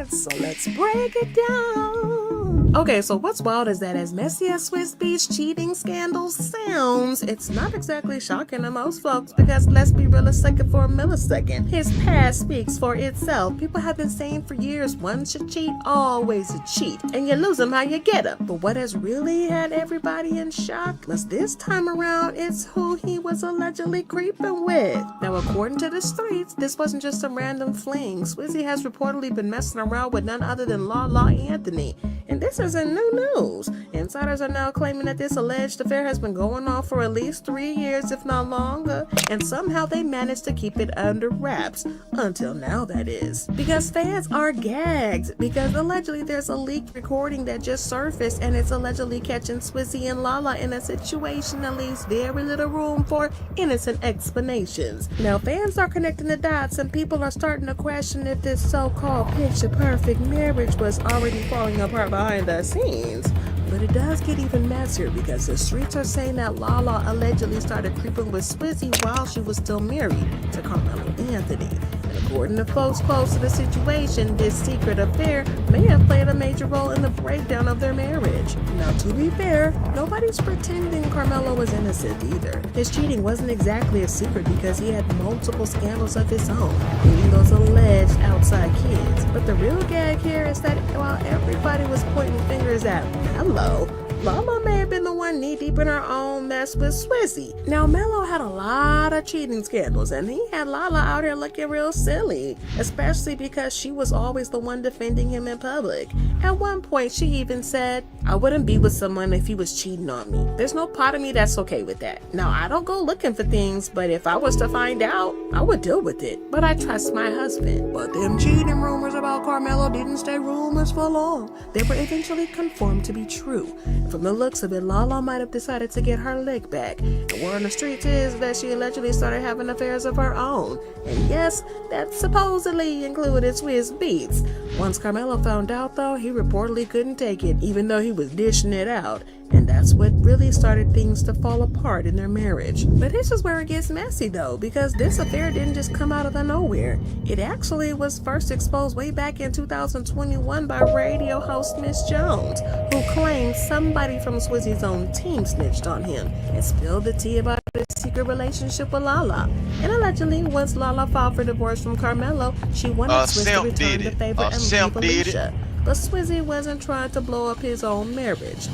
So let's break it down. Okay, so what's wild is that as messy as Swiss Beats cheating scandal sounds, it's not exactly shocking to most folks because let's be real a second for a millisecond. His past speaks for itself. People have been saying for years, once you cheat, always a cheat. And you lose them how you get them. But what has really had everybody in shock was this time around, it's who he was allegedly creeping with. Now, according to the streets, this wasn't just some random fling. Swizzy has reportedly been messing around with none other than La Anthony. And this isn't new news. Insiders are now claiming that this alleged affair has been going on for at least 3 years, if not longer, and somehow they managed to keep it under wraps. Until now, that is. Because fans are gagged, because allegedly there's a leaked recording that just surfaced, and it's allegedly catching Swizzy and Lala in a situation that leaves very little room for innocent explanations. Now, fans are connecting the dots, and people are starting to question if this so-called picture-perfect marriage was already falling apart behind the scenes. But it does get even messier because the streets are saying that Lala allegedly started creeping with Swizzy while she was still married to Carmelo Anthony. And according to folks close to the situation, this secret affair may have played a major role in the breakdown of their marriage. Now, to be fair, nobody's pretending Carmelo was innocent either. His cheating wasn't exactly a secret because he had multiple scandals of his own, including those alleged outside kids. But the real gag here is that while everybody was pointing fingers at Melo, Lala may have been the one knee-deep in her own mess with Swizzy. Now, Melo had a lot of cheating scandals, and he had Lala out here looking real silly, especially because she was always the one defending him in public. At one point, she even said, "I wouldn't be with someone if he was cheating on me. There's no part of me that's okay with that. Now, I don't go looking for things, but if I was to find out, I would deal with it. But I trust my husband." But them cheating rumors about Carmelo didn't stay rumors for long. They were eventually confirmed to be true. From the looks of it, Lala might have decided to get her leg back. The word on the streets is that she allegedly started having affairs of her own. And yes, that supposedly included Swiss Beats. Once Carmelo found out, though, he reportedly couldn't take it, even though he was dishing it out. And that's what really started things to fall apart in their marriage. But this is where it gets messy, though, because this affair didn't just come out of the nowhere. It actually was first exposed way back in 2021 by radio host Miss Jones, who claimed somebody from Swizzy's own team snitched on him and spilled the tea about his secret relationship with Lala. And allegedly, once Lala filed for divorce from Carmelo, she wanted Swizzy to return the favor and leave Alicia. But Swizzy wasn't trying to blow up his own marriage.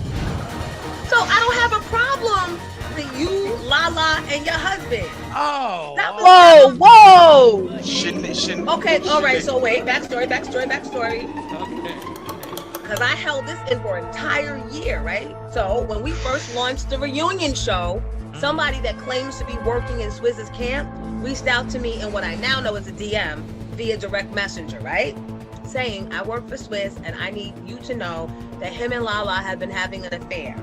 So I don't have a problem with you, Lala, and your husband. Oh. Whoa. Shouldn't. Okay, all right. So wait, backstory. Okay. Because I held this in for an entire year, right? So when we first launched the reunion show, somebody that claims to be working in Swiz's camp reached out to me in what I now know is a DM via direct messenger, right? Saying, "I work for Swizz and I need you to know that him and Lala have been having an affair.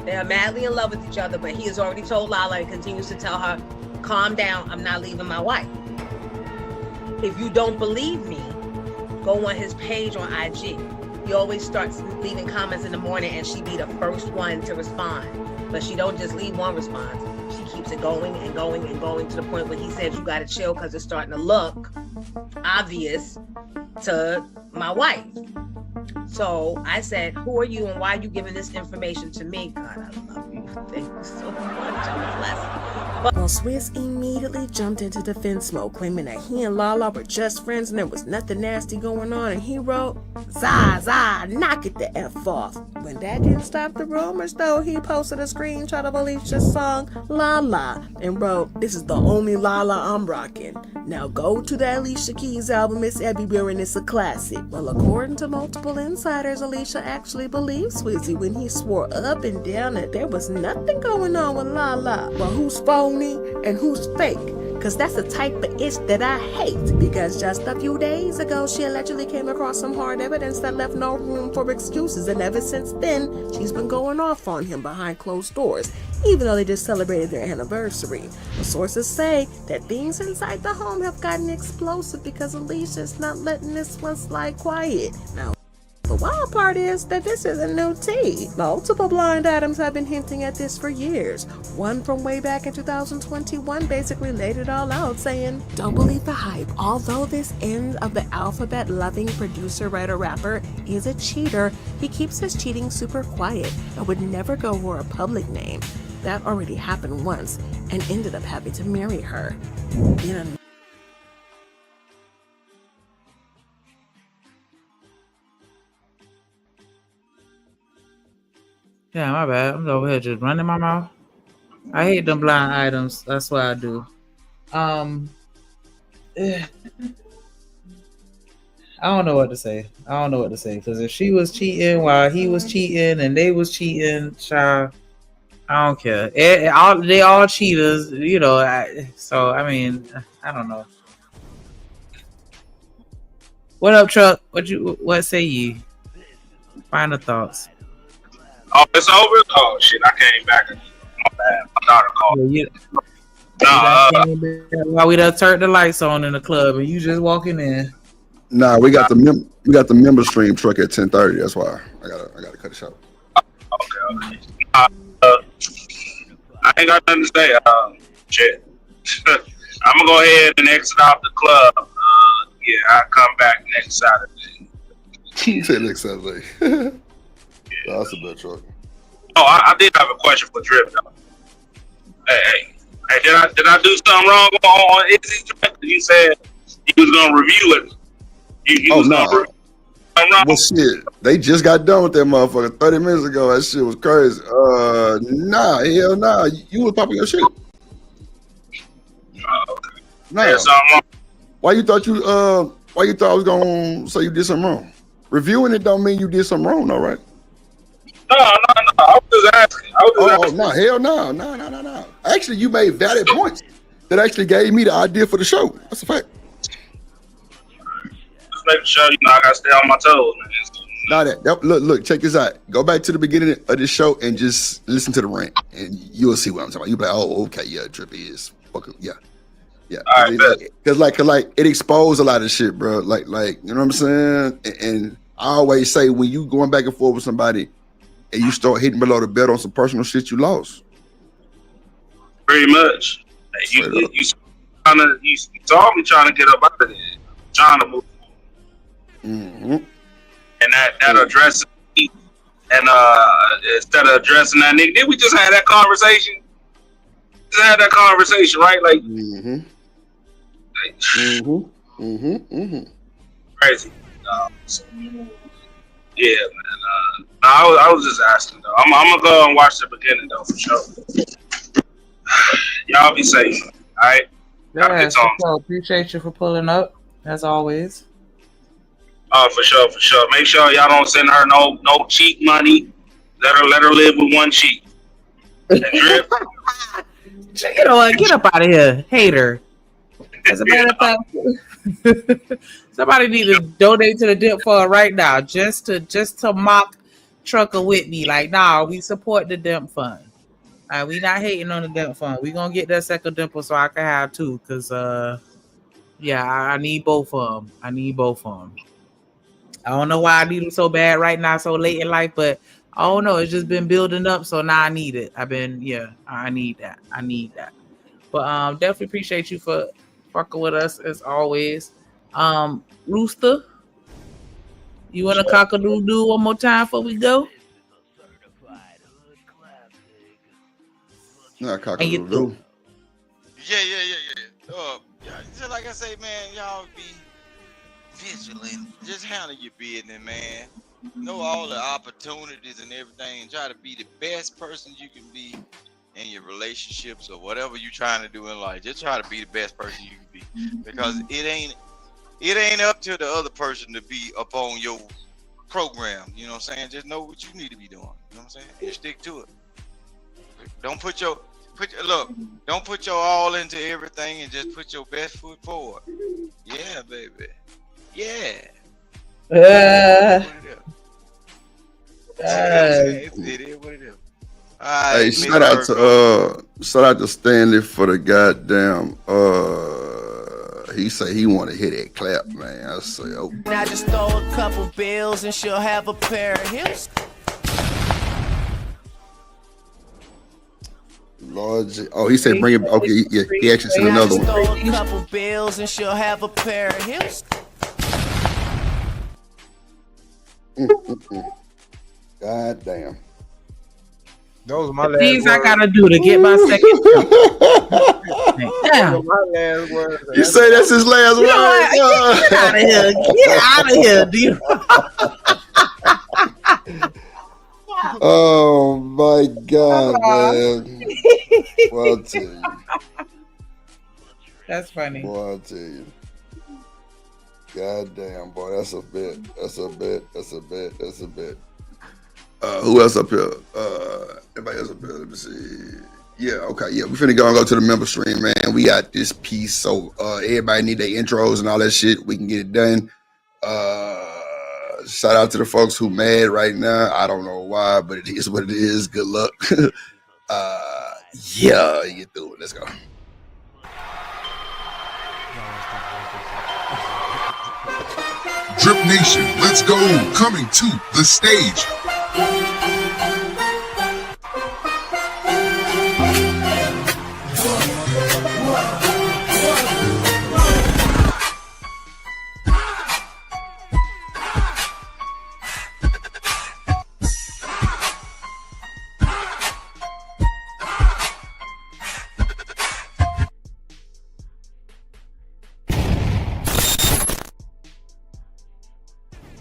They are madly in love with each other, but he has already told Lala and continues to tell her, calm down, I'm not leaving my wife. If you don't believe me, go on his page on IG. He always starts leaving comments in the morning and she be the first one to respond. But she don't just leave one response. She keeps it going and going and going to the point where he said, you gotta chill because it's starting to look obvious to my wife." So I said, "Who are you and why are you giving this information to me?" God, I love you. Thank you so much. I'm blessed. Well, Swiss immediately jumped into defense mode, claiming that he and Lala were just friends and there was nothing nasty going on, and he wrote, Zah, knock it the F off. When that didn't stop the rumors, though, he posted a screenshot of Alicia's song, La La, and wrote, this is the only Lala I'm rocking. Now go to the Alicia Keys album, it's everywhere and it's a classic. Well, according to multiple insiders, Alicia actually believed Swizzy when he swore up and down that there was nothing going on with La La. Well, who's phony and who's fake? Cause that's the type of ish that I hate. Because just a few days ago, she allegedly came across some hard evidence that left no room for excuses. And ever since then, she's been going off on him behind closed doors, even though they just celebrated their anniversary. The sources say that things inside the home have gotten explosive because Alicia's not letting this one slide quiet. Now, the wild part is that this isn't new tea. Multiple blind items have been hinting at this for years. One from way back in 2021 basically laid it all out, saying, don't believe the hype. Although this end of the alphabet-loving producer, writer, rapper is a cheater, he keeps his cheating super quiet and would never go for a public name. That already happened once and ended up having to marry her. In a Yeah, my bad. I'm over here just running my mouth. I hate them blind items. That's what I do. I don't know what to say. Because if she was cheating while he was cheating and they was cheating, child, I don't care. They all cheaters, you know. I don't know. What up, Truck? What say ye? Final thoughts. Oh, it's over? Oh, shit, I came back. My bad. My daughter called. While we done turned the lights on in the club and you just walking in. Nah, we got the member stream Truck at 10:30. That's why I gotta cut it short. Okay. I ain't got nothing to say. Shit. I'm gonna go ahead and exit out the club. Yeah, I'll come back next Saturday. He said next Saturday. That's a bit, Truck. Oh, I did have a question for Drip though. Hey, did I do something wrong on Izzy? You said you was gonna review it. Well, shit, they just got done with that motherfucker 30 minutes ago. That shit was crazy. Nah, hell nah. You was popping your shit. Okay. Nah. Yeah, something wrong. Why you thought I was gonna say you did something wrong? Reviewing it don't mean you did something wrong, though, right? No. I was just asking. No, hell no. No. Actually, you made valid points that actually gave me the idea for the show. That's a fact. Just making sure, I gotta stay on my toes, man. Look, check this out. Go back to the beginning of this show and just listen to the rant, and you'll see what I'm talking about. You'll be like, oh, okay, yeah, Drippy is fucking, yeah. Because like it exposed a lot of shit, bro. Like you know what I'm saying? And I always say when you going back and forth with somebody and you start hitting below the belt on some personal shit, you lost. Pretty much. You saw me trying to get up out of there, trying to move. Mm-hmm. And that addresses me, and instead of addressing that nigga, did we just have that conversation? Right? Like, crazy. So, yeah, man. I was just asking though. I'm gonna go and watch the beginning though for sure. Y'all be safe, all right? Yeah, so appreciate you for pulling up as always. For sure. Make sure y'all don't send her no cheat money. Let her live with one cheat. And Drip. Get up out of here, hater. As a matter of fact, somebody need to donate to the Dip Fund right now, just to mock Trucker Whitney. Like, nah, we support the Dip Fund. We not hating on the Dip Fund. We gonna get that second dimple so I can have two, cause I need both of them. I don't know why I need them so bad right now, so late in life, but I don't know. It's just been building up, so now I need it. I need that. But definitely appreciate you for fucking with us as always. Rooster, you want to cock-a-doodle one more time before we go? Not cock-a-doodle. Just like I say, man, y'all be vigilant. Just handle your business, man. Know all the opportunities and everything, and try to be the best person you can be in your relationships or whatever you're trying to do in life. Just try to be the best person you can be, because it ain't up to the other person to be up on your program. You know what I'm saying? Just know what you need to be doing. You know what I'm saying? And stick to it. Don't put your all into everything, and just put your best foot forward. Yeah, baby. Yeah. It is what it is. Hey, shout out to Stanley for the goddamn. He say he want to hit that clap, man. I say, oh. I just throw a couple bills and she'll have a pair of hips. Lord, he said bring it. Okay, yeah, he actually sent another one. Throw a couple bills and she'll have a pair of hips. God damn. Those are my last things words. I gotta do to get my second. Those are my last words. You say that's his last word? Get out of here! Get out of here, dude! Oh my God, man! Well, I'll tell you. That's funny. Boy, I'll tell you. God damn, boy, that's a bit. Who else up here? Everybody else up here? Let me see. Yeah, okay, yeah. We finna go to the member stream, man. We got this piece, so everybody need their intros and all that shit. We can get it done. Shout out to the folks who mad right now. I don't know why, but it is what it is. Good luck. Yeah, you get through it. Let's go. Drip Nation, let's go. Coming to the stage.